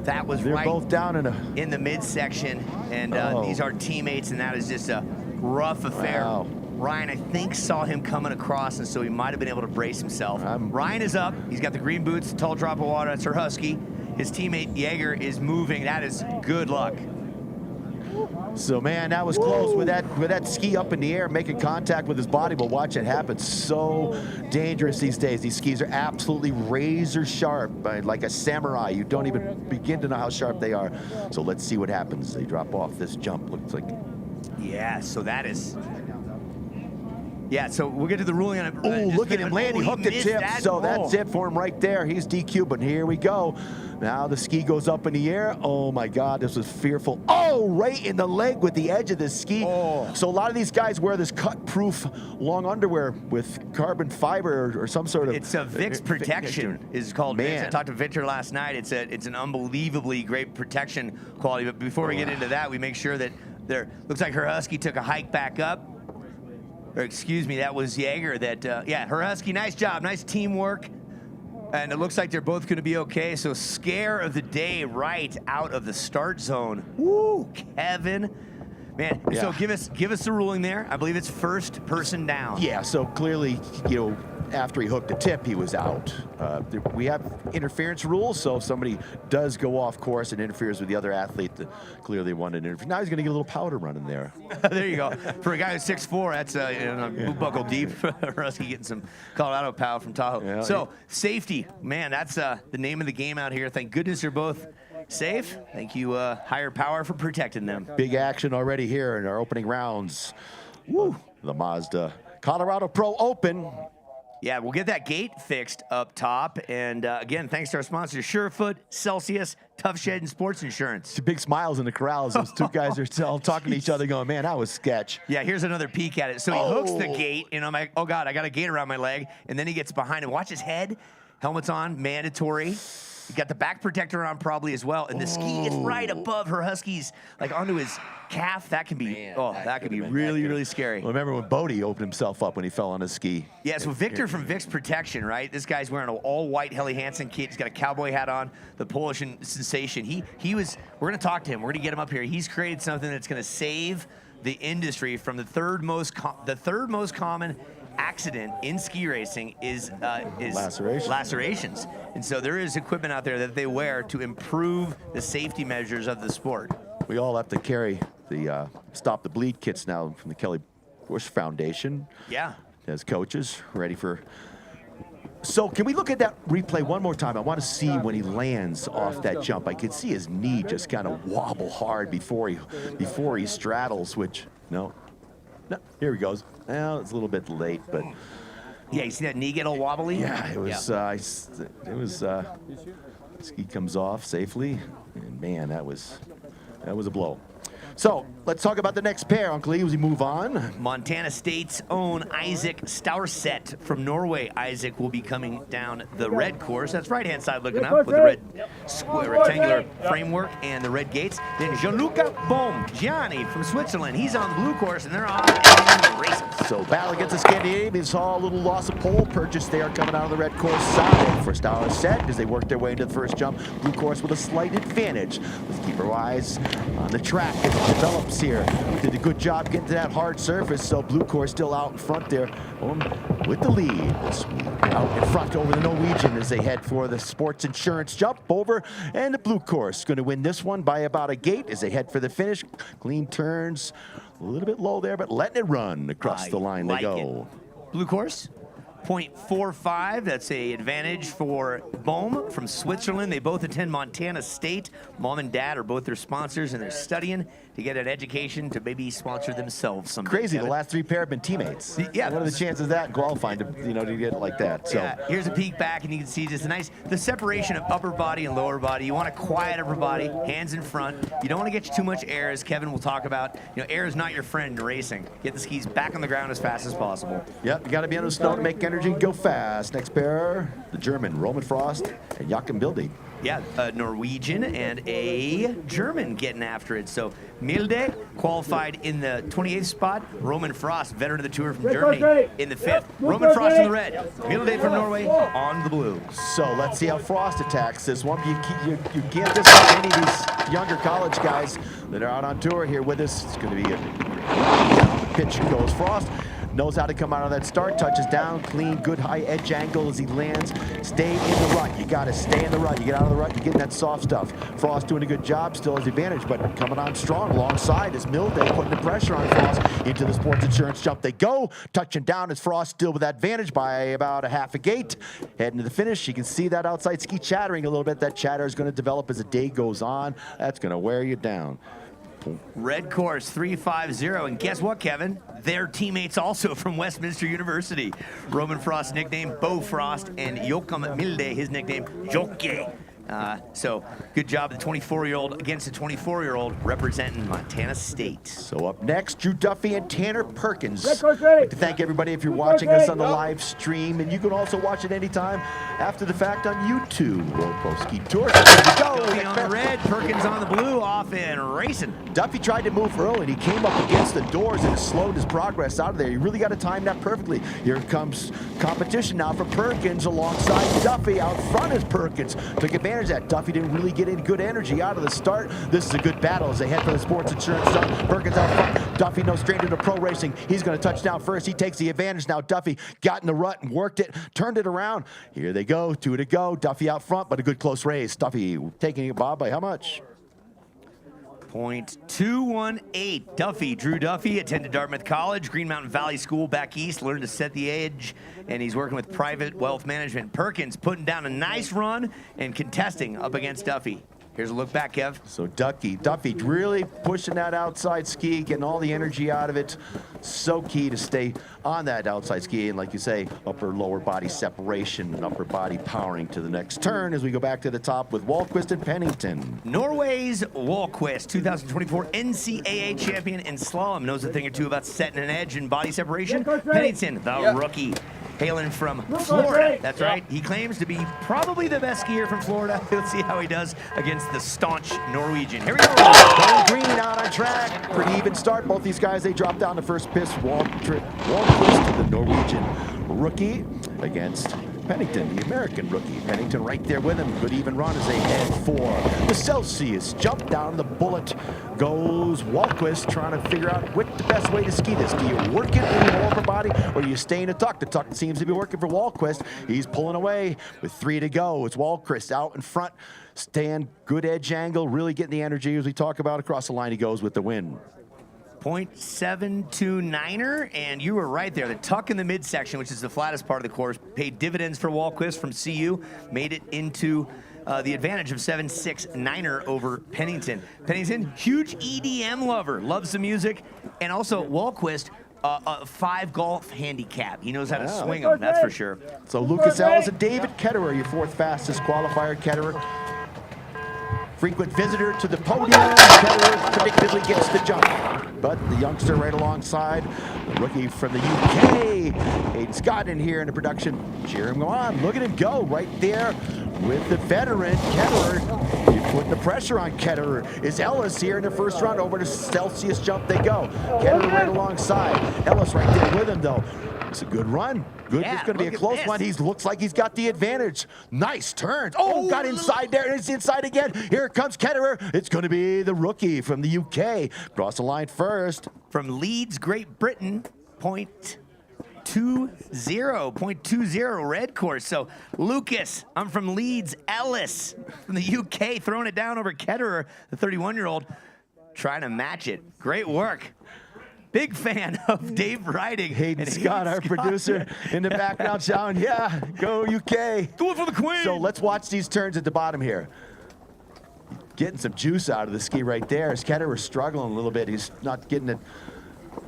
Speaker 3: That was
Speaker 2: They're
Speaker 3: right
Speaker 2: both down
Speaker 3: in the midsection, and these are teammates, and that is just a rough affair.
Speaker 2: Wow.
Speaker 3: Ryan, I think, saw him coming across, and so he might have been able to brace himself. Ryan is up. He's got the green boots, tall drop of water. That's her husky. His teammate, Jaeger, is moving. That is good luck.
Speaker 2: So, man, that was close with that ski up in the air, making contact with his body, but watch it happen. So dangerous these days. These skis are absolutely razor sharp, like a samurai. You don't even begin to know how sharp they are. So let's see what happens. They drop off this jump, looks like.
Speaker 3: Yeah, so that is... Yeah, so we'll get to the ruling on it.
Speaker 2: Oh, look at him land. He hooked the tip. So that's it for him right there. He's DQ, but here we go. Now the ski goes up in the air. Oh, my God, this was fearful. Oh, right in the leg with the edge of the ski.
Speaker 3: Oh.
Speaker 2: So a lot of these guys wear this cut-proof long underwear with carbon fiber or some sort of...
Speaker 3: It's a Vicks protection is called Vicks. I talked to Victor last night. It's an unbelievably great protection quality. But before we get into that, we make sure that looks like her Husky took a hike back up. Or excuse me, that was Jaeger. Yeah, her Husky, nice job, nice teamwork. And it looks like they're both going to be okay. So scare of the day right out of the start zone. Woo, Kevin. Man, so give us the ruling there. I believe it's first person down.
Speaker 2: Yeah, so clearly, after he hooked the tip, he was out. We have interference rules, so if somebody does go off course and interferes with the other athlete, clearly wanted to interfere. Now he's going to get a little powder running there.
Speaker 3: There you go. For a guy who's 6'4", that's boot buckle deep. Rusky getting some Colorado pow from Tahoe. Yeah, so safety, man, that's the name of the game out here. Thank goodness you're both safe. Thank you, higher power, for protecting them.
Speaker 2: Big action already here in our opening rounds. Woo! The Mazda Colorado Pro Open.
Speaker 3: Yeah, we'll get that gate fixed up top. And again, thanks to our sponsors, Surefoot, Celsius, Tough Shed, and Sports Insurance.
Speaker 2: Two big smiles in the corrals. Those two guys are all talking to each other going, man, that was sketch.
Speaker 3: Yeah, here's another peek at it. So he hooks the gate, and I'm like, oh, God, I got a gate around my leg. And then he gets behind him. Watch his head. Helmet's on, mandatory. You got the back protector on probably as well. And the ski is right above her Husky's, like onto his calf. That can be, that could be really, really scary.
Speaker 2: Well, remember when Bodie opened himself up when he fell on his ski?
Speaker 3: Yeah, so Victor from Vicks Protection, right? This guy's wearing an all-white Helly Hansen kit. He's got a cowboy hat on, the Polish sensation. He was, we're going to talk to him. We're going to get him up here. He's created something that's going to save the industry from the third most common accident in ski racing is lacerations. And so there is equipment out there that they wear to improve the safety measures of the sport.
Speaker 2: We all have to carry the Stop the Bleed kits now from the Kelly Bush Foundation.
Speaker 3: Yeah.
Speaker 2: As coaches, ready for... So can we look at that replay one more time? I want to see when he lands off that jump. I could see his knee just kind of wobble hard before he straddles, which, no, here he goes. Well, it's a little bit late, but...
Speaker 3: Yeah, you see that knee get all wobbly?
Speaker 2: Yeah, it was, ski comes off safely, and man, that was a blow. So let's talk about the next pair, Uncle Lee, as we move on.
Speaker 3: Montana State's own Isaac Staurset from Norway. Isaac will be coming down the red course. That's right-hand side looking up with the red rectangular framework and the red gates. Then Gianluca Bohm, Gianni from Switzerland. He's on the blue course, and they're off and racing.
Speaker 2: So battle against the Scandinavians saw a little loss of pole purchase there coming out of the red course side for Staurset as they worked their way into the first jump. Blue course with a slight advantage. Let's keep our eyes on the track as it develops here. Did a good job getting to that hard surface, so blue course still out in front there with the lead. Out in front over the Norwegian as they head for the sports insurance jump over, and the blue course going to win this one by about a gate as they head for the finish. Clean turns, a little bit low there, but letting it run across the line they go.
Speaker 3: Blue course, 0.45. That's a advantage for Bohm from Switzerland. They both attend Montana State. Mom and dad are both their sponsors, and they're studying to get an education to maybe sponsor themselves someday.
Speaker 2: Crazy, the last three pair have been teammates.
Speaker 3: Yeah.
Speaker 2: What are the chances of that qualifying to get it like that? So
Speaker 3: yeah, here's a peek back, and you can see just the separation of upper body and lower body. You want a quiet upper body, hands in front. You don't want to get you too much air, as Kevin will talk about. Air is not your friend in racing. Get the skis back on the ground as fast as possible.
Speaker 2: Yep, you got to be on the snow to make energy and go fast. Next pair, the German, Roman Frost and Joachim Bilde.
Speaker 3: Yeah, a Norwegian and a German getting after it. So Milde qualified in the 28th spot. Roman Frost, veteran of the tour from Germany, in the 5th. Roman Frost in the red. Milde from Norway on the blue.
Speaker 2: So let's see how Frost attacks this one. You can't discount any of these younger college guys that are out on tour here with us. It's going to be a pitch goes Frost. Knows how to come out of that start, touches down, clean, good high edge angle as he lands. Stay in the rut. You got to stay in the rut. You get out of the rut, you're getting that soft stuff. Frost doing a good job, still has the advantage, but coming on strong alongside is Milde putting the pressure on Frost into the sports insurance jump. They go, touching down as Frost still with that advantage by about a half a gate. Heading to the finish, you can see that outside ski chattering a little bit. That chatter is going to develop as the day goes on. That's going to wear you down.
Speaker 3: Red course 350, and guess what, Kevin? Their teammates also from Westminster University. Roman Frost's nickname, Bo Frost, and Joachim Milde, his nickname, Jokke. So good job, the 24-year-old against the 24-year-old representing Montana State.
Speaker 2: So up next, Drew Duffy and Tanner Perkins. I'd like to thank everybody if you're watching us on the live stream, and you can also watch it anytime after the fact on YouTube. World Pro Ski Tour.
Speaker 3: Duffy on the red, Perkins on the blue, off and racing.
Speaker 2: Duffy tried to move early, and he came up against the doors, and it slowed his progress out of there. You really got to time that perfectly. Here comes competition now for Perkins alongside Duffy. Out front is Perkins. Took advantage of that. Duffy didn't really get any good energy out of the start. This is a good battle as they head for the sports insurance stuff. Perkins out front. Duffy no stranger to pro racing. He's going to touch down first. He takes the advantage now. Duffy got in the rut and worked it, turned it around. Here they go. 2 to go. Duffy out front, but a good close race. Duffy taking it, Bob, by how much?
Speaker 3: .218. Duffy, Drew Duffy, attended Dartmouth College, Green Mountain Valley School back east, learned to set the edge, and he's working with private wealth management. Perkins putting down a nice run and contesting up against Duffy. Here's a look back, Kev.
Speaker 2: So Duffy really pushing that outside ski, getting all the energy out of it. So key to stay on that outside ski, and like you say, upper lower body separation and upper body powering to the next turn as we go back to the top with Wahlquist and Pennington.
Speaker 3: Norway's Wahlquist, 2024 NCAA champion in slalom, knows a thing or two about setting an edge and body separation. Pennington, the rookie, hailing from Florida. That's right. He claims to be probably the best skier from Florida. Let's see how he does against the staunch Norwegian. Here we go.
Speaker 2: Going green out on track. Pretty even start. Both these guys, they drop down the first piss. Wahlquist to the Norwegian rookie against Pennington, the American rookie. Pennington right there with him. Good even run as they head for the Celsius. Jump down the bullet goes Wahlquist, trying to figure out what the best way to ski this. Do you work it in your upper body, or do you stay in a tuck? The tuck seems to be working for Wahlquist. He's pulling away with 3 to go. It's Wahlquist out in front. Stand, good edge angle, really getting the energy as we talk about. Across the line he goes with the win.
Speaker 3: .729er, and you were right there. The tuck in the midsection, which is the flattest part of the course, paid dividends for Wahlquist from CU, made it into the advantage of 769er over Pennington. Pennington, huge EDM lover, loves the music, and also Wahlquist, a 5 golf handicap. He knows how to swing them, that's for sure.
Speaker 2: So Lucas Ellis and David Ketterer, your 4th fastest qualifier. Ketterer, frequent visitor to the podium. Ketterer predictably gets the jump. But the youngster right alongside, the rookie from the UK, Hayden Scott in here in the production. Cheer him on. Look at him go right there with the veteran, Ketterer. You put the pressure on Ketterer. Is Ellis here in the first run? Over to Celsius jump they go. Ketterer right alongside. Ellis right there with him though. It's a good run. Good.
Speaker 3: Yeah,
Speaker 2: it's going to be a close one. He looks like he's got the advantage. Nice turns. Oh, got inside there, and it's inside again. Here comes Ketterer. It's going to be the rookie from the UK. Cross the line first.
Speaker 3: From Leeds, Great Britain, .20 red course. So Lucas, I'm from Leeds. Ellis from the UK, throwing it down over Ketterer, the 31-year-old, trying to match it. Great work. Big fan of Dave Riding.
Speaker 2: Hayden Scott, our producer, in the background shouting, yeah, go UK.
Speaker 3: Do it for the Queen.
Speaker 2: So let's watch these turns at the bottom here. Getting some juice out of the ski right there. As Ketterer struggling a little bit. He's not getting it,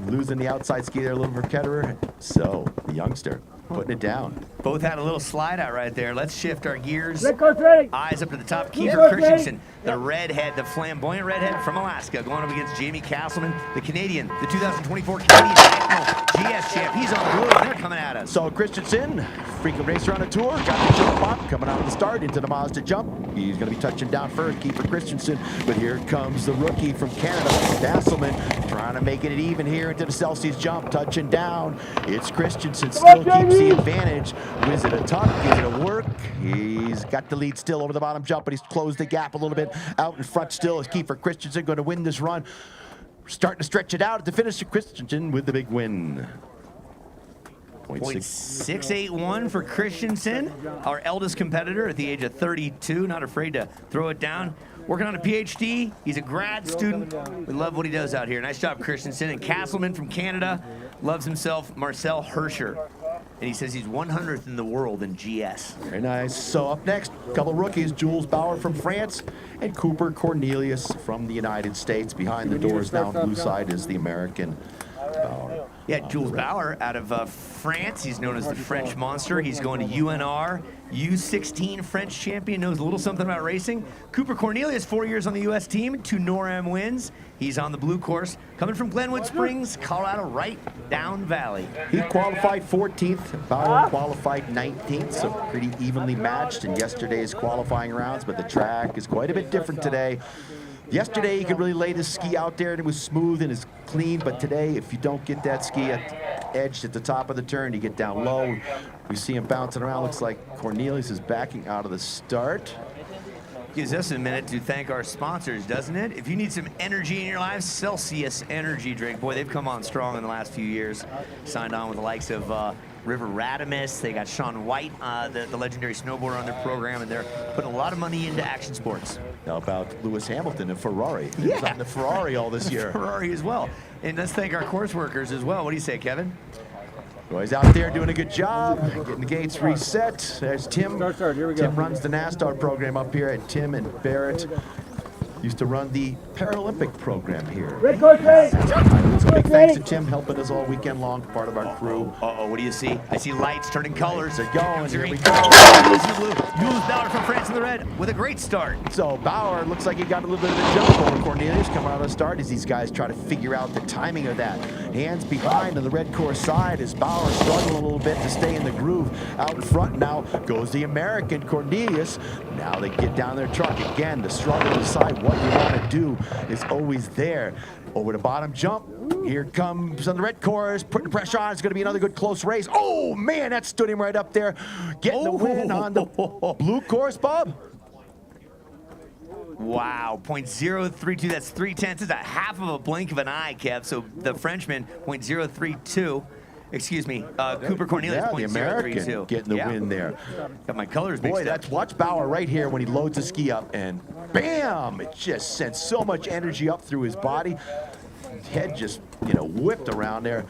Speaker 2: losing the outside ski there a little for Ketterer. So the youngster putting it down.
Speaker 3: Both had a little slide out right there. Let's shift our gears. Eyes up to the top. Kiefer Christensen, the redhead, the flamboyant redhead from Alaska, going up against Jamie Castleman, the Canadian, the 2024 Canadian National GS champ. He's on the blue, and they're coming at us.
Speaker 2: So Christensen, frequent racer on a tour, got the jump up, coming out of the start into the Mazda jump. He's going to be touching down first, Kiefer Christensen, but here comes the rookie from Canada, Castleman, trying to make it even here into the Celsius jump, touching down. It's Christensen, still keeps the advantage. Is it a tuck? Is it a work? He's got the lead still over the bottom jump, but he's closed the gap a little bit. Out in front still is Kiefer Christensen, going to win this run. Starting to stretch it out at the finish. Christensen with the big win.
Speaker 3: .681 for Christensen, our eldest competitor at the age of 32, not afraid to throw it down. Working on a PhD. He's a grad student. We love what he does out here. Nice job, Christensen. And Castleman from Canada loves himself Marcel Hirscher. and he says he's 100th in the world in GS.
Speaker 2: Very nice. So up next, a couple rookies, Jules Bauer from France and Cooper Cornelius from the United States. Behind the doors now on the blue side is the American Bauer.
Speaker 3: Yeah, Jules Bauer out of France. He's known as the French Monster. He's going to UNR, U16 French champion, knows a little something about racing. Cooper Cornelius, 4 years on the U.S. team, 2 NORAM wins. He's on the blue course, coming from Glenwood Springs, Colorado, right down valley.
Speaker 2: He qualified 14th, Bauer qualified 19th, so pretty evenly matched in yesterday's qualifying rounds, but the track is quite a bit different today. Yesterday, he could really lay the ski out there, and it was smooth and it's clean, but today, if you don't get that ski edged at the top of the turn, you get down low. We see him bouncing around. Looks like Cornelius is backing out of the start.
Speaker 3: Gives us a minute to thank our sponsors, doesn't it? If you need some energy in your life, Celsius Energy Drink. Boy, they've come on strong in the last few years. Signed on with the likes of River Radimus. They got Shaun White, the legendary snowboarder, on their program, and they're putting a lot of money into action sports.
Speaker 2: How about Lewis Hamilton and Ferrari? He was on the Ferrari all this year.
Speaker 3: Ferrari as well. And let's thank our course workers as well. What do you say, Kevin?
Speaker 2: Well, he's out there doing a good job, getting the gates reset. There's Tim.
Speaker 13: Here we go.
Speaker 2: Tim runs the NASTAR program up here at Tim and Barrett. Used to run the Paralympic program here.
Speaker 13: Red course ready.
Speaker 2: So big thanks to Tim helping us all weekend long, part of our crew.
Speaker 3: Uh-oh, what do you see? I see lights turning colors.
Speaker 2: They're going. Here we go.
Speaker 3: Jules Bauer from France in the red with a great start.
Speaker 2: So Bauer looks like he got a little bit of a jump over Cornelius coming out of the start as these guys try to figure out the timing of that. Hands behind on the red course side as Bauer struggling a little bit to stay in the groove. Out in front now goes the American Cornelius. Now they get down their truck again. The struggle to decide what you want to do is always there. Over the bottom jump. Here comes on the red course, putting the pressure on. It's going to be another good close race. Oh, man, that stood him right up there. Getting the win on the blue course, Bob.
Speaker 3: Wow, .032, that's 0.3. It's a half of a blink of an eye, Kev. So the Frenchman, .032. Excuse me, Cooper Cornelius,
Speaker 2: yeah, the American getting the win there.
Speaker 3: Got my colors mixed
Speaker 2: Boy,
Speaker 3: up.
Speaker 2: that's watch Bauer right here when he loads the ski up, and bam! It just sent so much energy up through his body. Head just, whipped around there.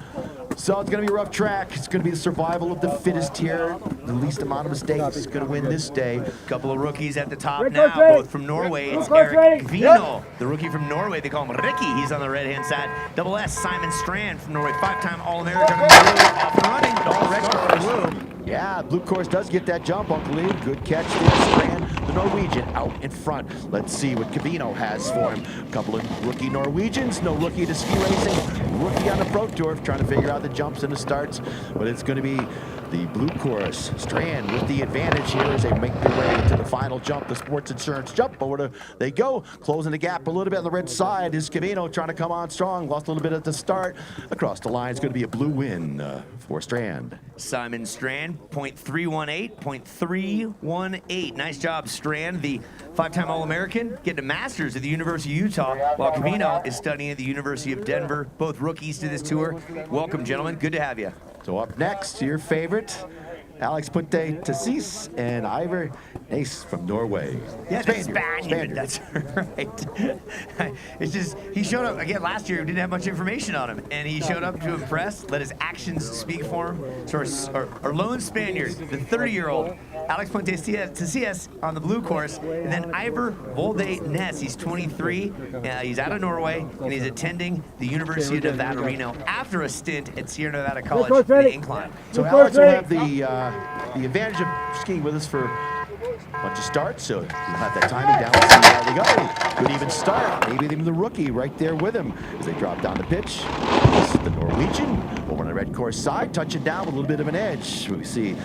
Speaker 2: So it's going to be a rough track. It's going to be the survival of the fittest here. The least amount of mistakes is going to win this day.
Speaker 3: Couple of rookies at the top now, both from Norway. It's Eric Vino, the rookie from Norway. They call him Ricky. He's on the right-hand side. Double S, Simon Strand from Norway, 5-time All-American. Off and running. All red course.
Speaker 2: Yeah, blue course does get that jump, Uncle Lee. Good catch there, Strand, the Norwegian, out in front. Let's see what Cavino has for him. A couple of rookie Norwegians, no rookie to ski racing, rookie on the Pro Tour, trying to figure out the jumps and the starts. But it's going to be the blue course. Strand with the advantage here as they make their way to the final jump, the sports insurance jump. Over they go, closing the gap a little bit on the red side is Cavino trying to come on strong. Lost a little bit at the start. Across the line, it's going to be a blue win for Strand.
Speaker 3: Simon Strand, .318, .318. Nice job, Strand, the 5-time All-American, getting a master's at the University of Utah, while Cavino is studying at the University of Denver. Both rookies to this tour. Welcome, gentlemen. Good to have you.
Speaker 2: So up next, your favorite, Alex Puente Tassis and Ivar Ace from Norway.
Speaker 3: Yeah, Spaniard. That's right. It's just, he showed up, again, last year, we didn't have much information on him, and he showed up to impress, let his actions speak for him. So our lone Spaniard, the 30-year-old, Alex Puente Tassis on the blue course, and then Ivar Volde Ness, he's 23, he's out of Norway, and he's attending the University of Nevada, Reno, after a stint at Sierra Nevada College in the incline.
Speaker 2: So Alex will have the advantage of skiing with us for a bunch of starts, so he'll have that timing down. Let's see how they go. Good even start. Maybe even the rookie right there with him as they drop down the pitch. This is the Norwegian over on the red course side, touching down with a little bit of an edge. We see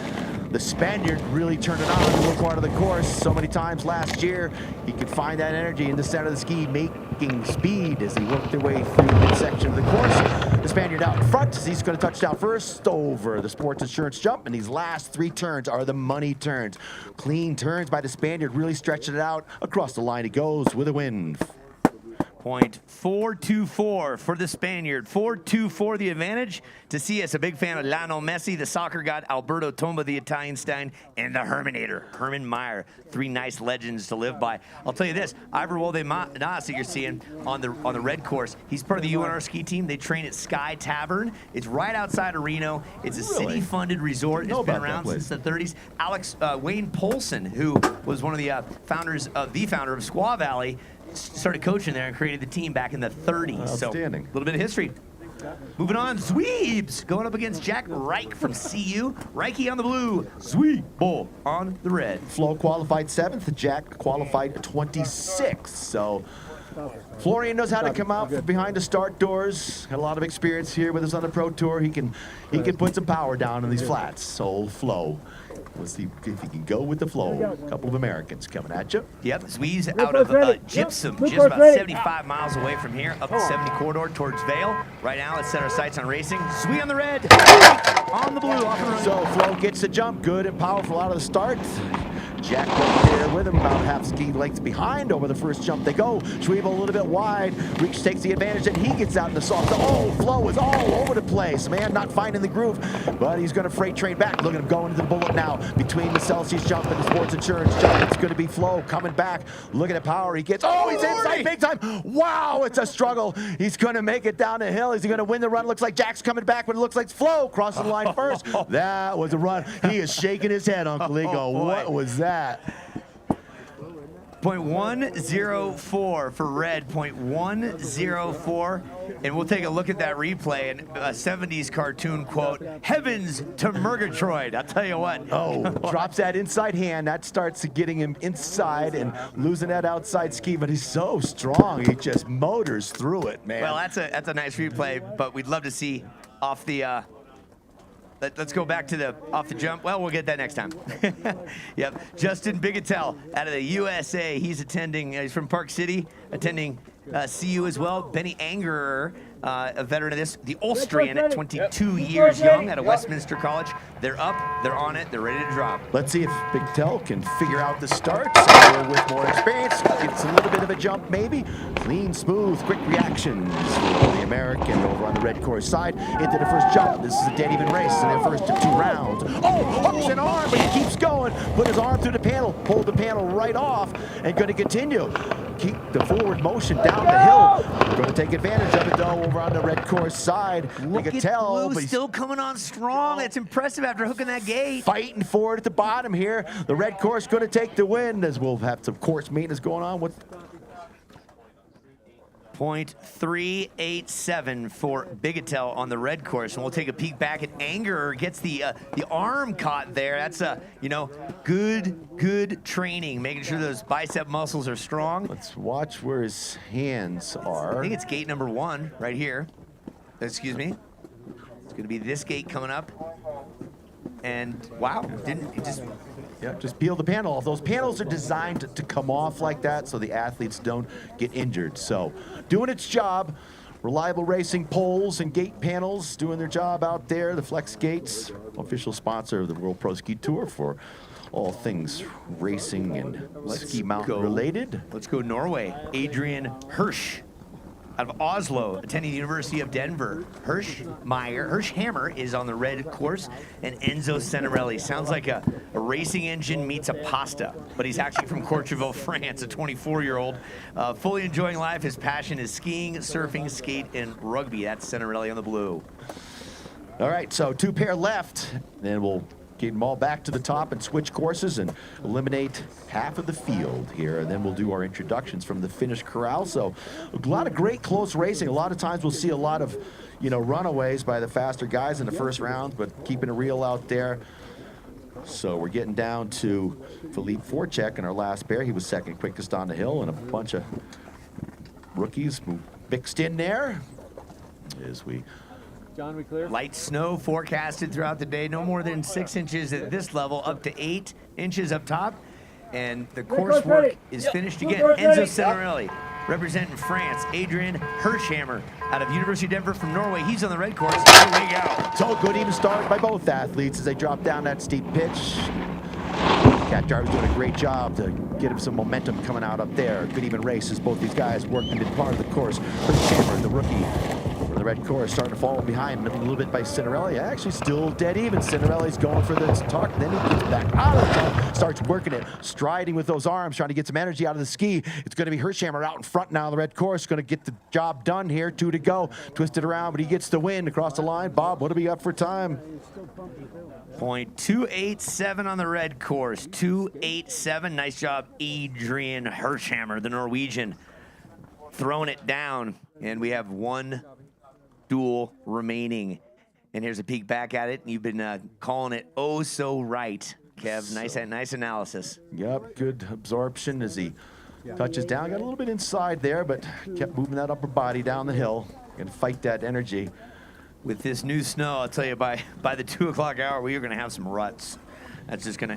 Speaker 2: the Spaniard really turned it on in the middle part of the course so many times last year. He could find that energy in the center of the ski, making speed as he worked their way through the midsection of the course. The Spaniard out in front as he's going to touch down first over the sports insurance jump, and these last 3 turns are the money turns. Clean turns by the Spaniard, really stretching it out. Across the line he goes with a win.
Speaker 3: .424 for the Spaniard. 4.24 the advantage. To see us, a big fan of Lionel Messi, the soccer god, Alberto Tomba, the Italian Stein, and the Herminator, Herman Meyer. 3 nice legends to live by. I'll tell you this, Ivor Wolde-Nas that you're seeing on the red course, he's part of the UNR ski team. They train at Sky Tavern. It's right outside of Reno. It's a city-funded resort. It's been around since the 30s. Wayne Polson, who was one of the founder of Squaw Valley, started coaching there and created the team back in the 30s.
Speaker 2: Outstanding.
Speaker 3: So a little bit of history. Moving on, Zweebs going up against Jack Reich from CU. Reichy on the blue, Zweebo on the red.
Speaker 2: Flo qualified 7th, Jack qualified 26th. So Florian knows how to come out from behind the start doors. Had a lot of experience here with us on the Pro Tour. He can put some power down in these flats. So Flo, let's see if he can go with the flow. A couple of Americans coming at you.
Speaker 3: Yep, Zwee's out of Gypsum, just about 75 miles away from here, up the 70 corridor towards Vail. Right now, let's set our sights on racing. Zwee on the red, on the blue, off and running.
Speaker 2: So Flo gets the jump, good and powerful out of the start. Jack right there with him, about half ski lengths behind over the first jump they go. Schwebel a little bit wide. Reach takes the advantage, and he gets out in the soft. Oh, Flo is all over the place. Man, not finding the groove, but he's going to freight train back. Look at him going to the bullet now. Between the Celsius jump and the Sports Insurance jump, it's going to be Flo coming back. Look at the power he gets. Oh, he's inside big time. Wow, it's a struggle. He's going to make it down the hill. Is he going to win the run? Looks like Jack's coming back, but it looks like Flo crossing the line first. That was a run. He is shaking his head, Uncle Ego. What was that?
Speaker 3: .104 for red, .104, and we'll take a look at that replay and a 70s cartoon quote, heavens to Murgatroyd. I'll tell you what.
Speaker 2: Oh, drops that inside hand. That starts getting him inside and losing that outside ski, but he's so strong. He just motors through it, man.
Speaker 3: Well, that's a nice replay, but we'd love to see off the let's go back to the off the jump. Well, we'll get that next time. Yep. Justin Bigetel out of the USA. He's attending, he's from Park City, attending CU as well. Benny Angerer, a veteran of this. The Austrian at 22 years young out of Westminster College. They're up, they're on it, they're ready to drop.
Speaker 2: Let's see if Bigetel can figure out the start. With more experience, gets a little bit of a jump maybe. Clean, smooth, quick reactions for the American over on the red course side into the first jump. This is a dead even race in their first 2 rounds. Oh, hooks an arm, but he keeps going. Put his arm through the panel, pulled the panel right off, and going to continue. Keep the forward motion down the hill. Going to take advantage of it though over on the red course side.
Speaker 3: Look at Blue still coming on strong. It's impressive after hooking that gate.
Speaker 2: Fighting for it at the bottom here. The red course going to take the win as we'll have some course maintenance going on. What's
Speaker 3: .387 for Bigetel on the red course, and we'll take a peek back at Angerer. Gets the arm caught there. That's good training, making sure those bicep muscles are strong.
Speaker 2: Let's watch where his hands are.
Speaker 3: I think it's gate number 1 right here. Excuse me. It's going to be this gate coming up. And wow,
Speaker 2: just peel the panel off. Those panels are designed to come off like that so the athletes don't get injured. So doing its job. Reliable Racing poles and gate panels doing their job out there. The Flex Gates, official sponsor of the World Pro Ski Tour for all things racing and ski mountain related.
Speaker 3: Let's go Norway. Adrian Hirsch out of Oslo, attending the University of Denver. Hirschhammer is on the red course, and Enzo Senarelli. Sounds like a racing engine meets a pasta, but he's actually from Courchevel, France, a 24-year-old. Fully enjoying life. His passion is skiing, surfing, skate, and rugby. That's Senarelli on the blue.
Speaker 2: All right, so 2 pair left, and we'll get them all back to the top and switch courses and eliminate half of the field here, and then we'll do our introductions from the finish corral. So a lot of great close racing. A lot of times we'll see a lot of runaways by the faster guys in the first round, but keeping it real out there. So we're getting down to Philippe Forchek in our last pair. He was second quickest on the hill, and a bunch of rookies mixed in there as we
Speaker 13: John, we clear?
Speaker 3: Light snow forecasted throughout the day. No more than 6 inches at this level, up to 8 inches up top. And the coursework is finished again. Enzo Senarelli, representing France. Adrian Hirschhammer out of University of Denver from Norway. He's on the red course. Here we go.
Speaker 2: So good even start by both athletes as they drop down that steep pitch. Cat Jarvis doing a great job to get him some momentum coming out up there. Good even race as both these guys working in part of the course. Hammer, the rookie, for the red course, starting to fall behind a little bit by Cinderelli. Actually, still dead even. Cinderelli's going for the tuck, then he gets back out of the tuck, starts working it, striding with those arms, trying to get some energy out of the ski. It's going to be Hirschhammer out in front now on the red course, going to get the job done here. 2 to go. Twisted around, but he gets the win across the line. Bob, what do we got for time?
Speaker 3: .287 on the red course. 287. Nice job, Adrian Hirschhammer, the Norwegian, throwing it down. And we have one duel remaining. And here's a peek back at it. You've been calling it oh so right, Kev. Nice analysis.
Speaker 2: Yep, good absorption as he touches down. Got a little bit inside there, but kept moving that upper body down the hill. Gonna fight that energy.
Speaker 3: With this new snow, I'll tell you, by the 2 o'clock hour, we are gonna have some ruts. It's gonna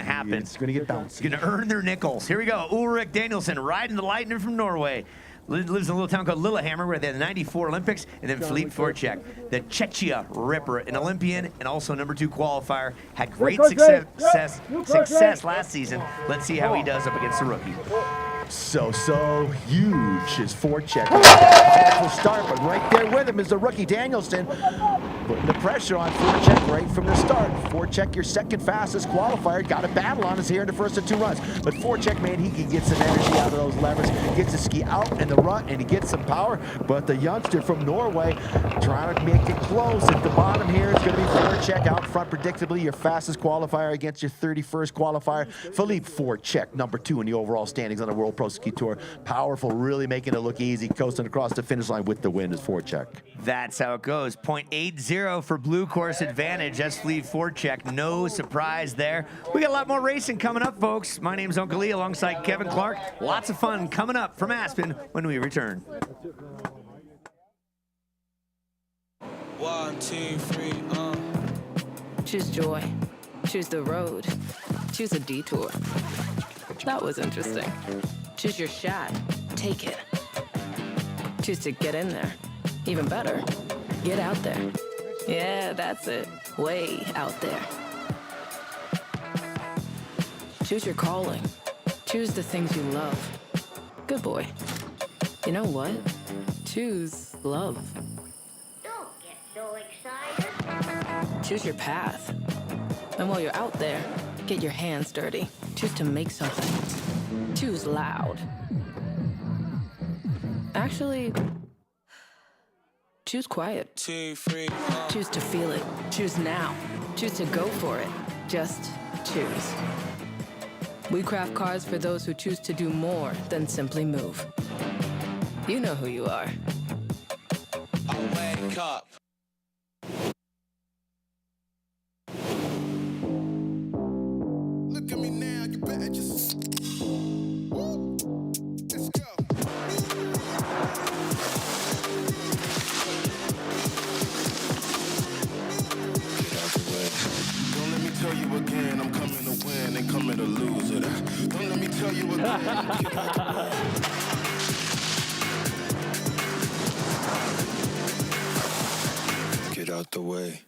Speaker 3: happen.
Speaker 2: It's gonna get bouncy.
Speaker 3: It's gonna earn their nickels. Here we go. Ulrik Danielsen riding the Lightning from Norway. Lives in a little town called Lillehammer, where they had the '94 Olympics, and then Philippe Forchek, the Czechia Ripper, an Olympian and also #2 qualifier, had great success last season. Let's see how he does up against the rookie.
Speaker 2: So huge is Forchek. Powerful start, but right there with him is the rookie Danielson, putting the pressure on Forchek right from the start. Forchek, your second fastest qualifier, got a battle on us here in the first of 2 runs. But Forchek, man, he can get some energy out of those levers, gets the ski out in the rut, and he gets some power. But the youngster from Norway trying to make it close. At the bottom here, it's going to be Forchek out front, predictably your fastest qualifier against your 31st qualifier. Philippe Forchek, #2 in the overall standings on the World Pro Ski Tour. Powerful, really making it look easy, coasting across the finish line with the win is Forchek.
Speaker 3: That's how it goes. .80 for blue course advantage. That's Philippe Forchek. No surprise there. We got a lot more racing coming up, folks. My name's Uncle Lee alongside Kevin Clark. Lots of fun coming up from Aspen when we return.
Speaker 6: 1, 2, 3,
Speaker 7: Choose joy. Choose the road. Choose a detour. That was interesting. Choose your shot. Take it. Choose to get in there. Even better, get out there. Yeah, that's it. Way out there. Choose your calling. Choose the things you love. Good boy. You know what? Choose love.
Speaker 8: Don't get so excited.
Speaker 7: Choose your path. And while you're out there, get your hands dirty. Choose to make something. Choose loud. Actually, choose quiet.
Speaker 6: 2, 3,
Speaker 7: Choose to feel it. Choose now. Choose to go for it. Just choose. We craft cars for those who choose to do more than simply move. You know who you are.
Speaker 6: I wake up. Look at me now, you better just. Woo. Let's go. Don't let me tell you again, I'm coming to win and coming to lose it. Don't let me tell you again. Get out the way.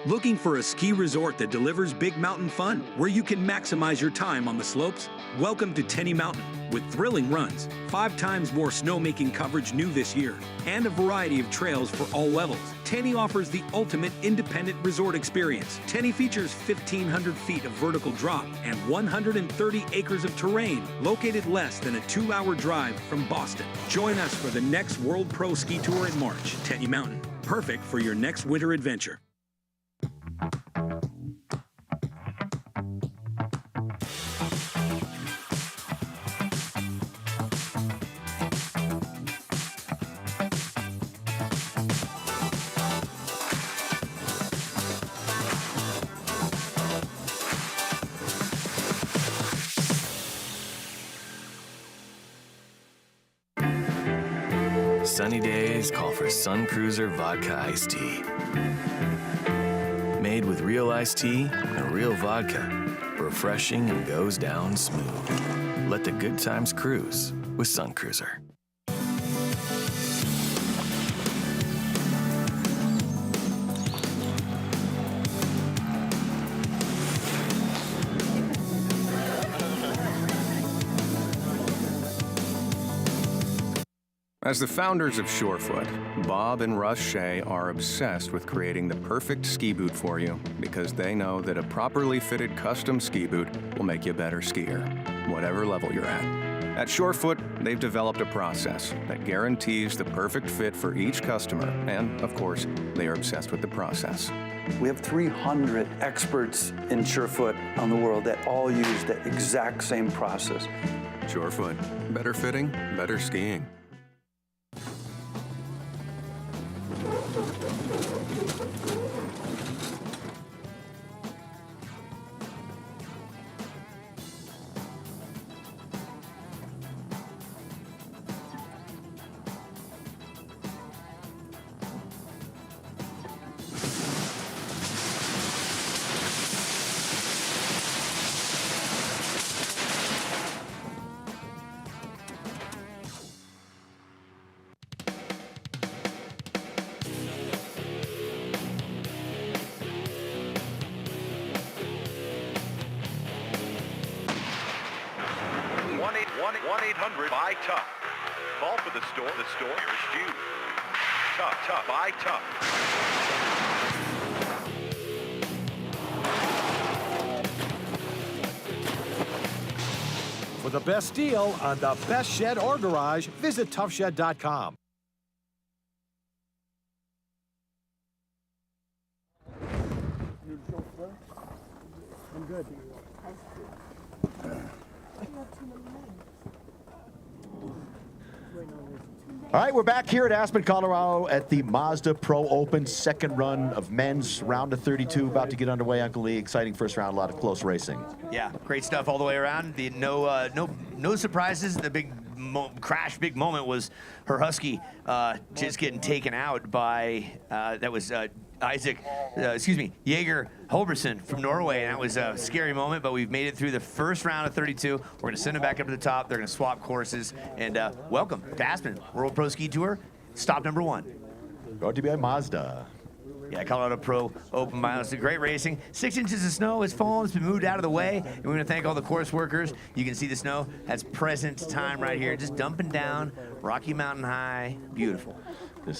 Speaker 9: Looking for a ski resort that delivers big mountain fun, where you can maximize your time on the slopes? Welcome to Tenny Mountain, with thrilling runs, 5 times more snowmaking coverage new this year, and a variety of trails for all levels. Tenny offers the ultimate independent resort experience. Tenny features 1,500 feet of vertical drop and 130 acres of terrain, located less than a 2-hour drive from Boston. Join us for the next World Pro Ski Tour in March. Tenny Mountain, perfect for your next winter adventure.
Speaker 10: Sunny days call for Sun Cruiser Vodka Iced Tea. Made with real iced tea and real vodka. Refreshing and goes down smooth. Let the good times cruise with Sun Cruiser.
Speaker 11: As the founders of Surefoot, Bob and Russ Shea are obsessed with creating the perfect ski boot for you because they know that a properly fitted custom ski boot will make you a better skier, whatever level you're at. At Surefoot, they've developed a process that guarantees the perfect fit for each customer, and of course, they are obsessed with the process.
Speaker 12: We have 300 experts in Surefoot on the world that all use the exact same process.
Speaker 11: Surefoot, better fitting, better skiing.
Speaker 2: Buy Tough. Call for the store. The store is you. Tough. Buy Tough.
Speaker 5: For the best deal on the best shed or garage, visit toughshed.com.
Speaker 4: I'm good.
Speaker 2: All right, we're back here at Aspen, Colorado at the Mazda Pro Open, second run of men's round of 32 about to get underway. Uncle Lee, exciting first round, a lot of close racing.
Speaker 3: Yeah, great stuff all the way around. No surprises. The big big moment was her Husky just getting taken out by Jaeger Holbersen from Norway, and that was a scary moment, but we've made it through the first round of 32. We're going to send them back up to the top. They're going to swap courses, and welcome to Aspen World Pro Ski Tour, stop number 1.
Speaker 2: Brought to you by Mazda.
Speaker 3: Yeah, Colorado Pro Open Miles. Great racing. 6 inches of snow has fallen. It's been moved out of the way. And we're going to thank all the course workers. You can see the snow has present time right here. Just dumping down Rocky Mountain High. Beautiful.
Speaker 2: Those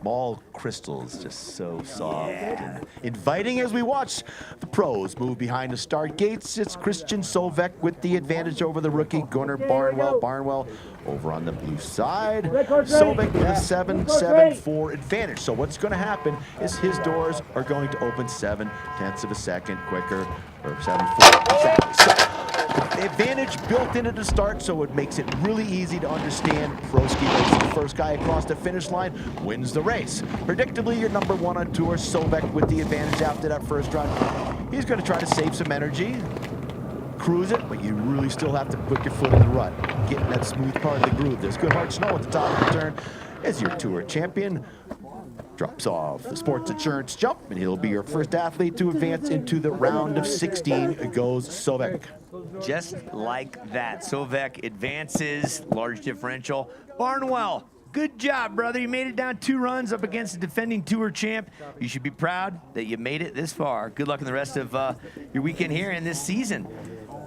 Speaker 2: small crystals, just so soft and inviting as we watch the pros move behind the start gates. It's Christian Solveig with the advantage over the rookie Gunnar Barnwell. Barnwell over on the blue side. Solveig with a 7.74 advantage. So what's going to happen is his doors are going to open 0.7 of a second quicker, or 7.4 exactly. So advantage built into the start, so it makes it really easy to understand pro ski racing. The first guy across the finish line wins the race. Predictably, your number 1 on tour, Solveig, with the advantage after that first run. He's going to try to save some energy, cruise it, but you really still have to put your foot in the rut, get in that smooth part of the groove. There's good hard snow at the top of the turn as your tour champion drops off the sports insurance jump, and he'll be your first athlete to advance into the round of 16. It goes Solveig.
Speaker 3: Just like that, Solveig advances, large differential. Barnwell, good job, brother. You made it down 2 runs up against the defending tour champ. You should be proud that you made it this far. Good luck in the rest of your weekend here and this season.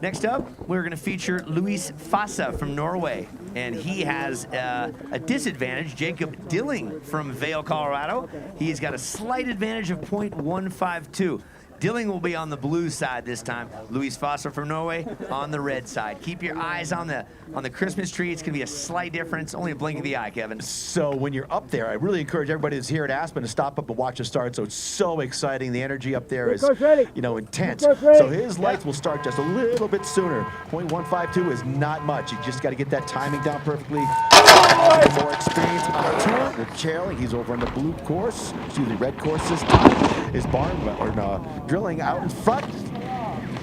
Speaker 3: Next up, we're going to feature Luis Fassa from Norway, and he has a disadvantage. Jacob Dilling from Vail, Colorado. He's got a slight advantage of 0.152. Dilling will be on the blue side this time. Luis Fassa from Norway on the red side. Keep your eyes on the Christmas tree. It's going to be a slight difference, only a blink of the eye, Kevin.
Speaker 2: So when you're up there, I really encourage everybody that's here at Aspen to stop up and watch the start. So it's so exciting. The energy up there is, intense. So his lights will start just a little bit sooner. 0.152 is not much. You just got to get that timing down perfectly. More experience on tour. They're trailing. He's over on the blue course. Excuse me, red course this time. Is Drilling out in front.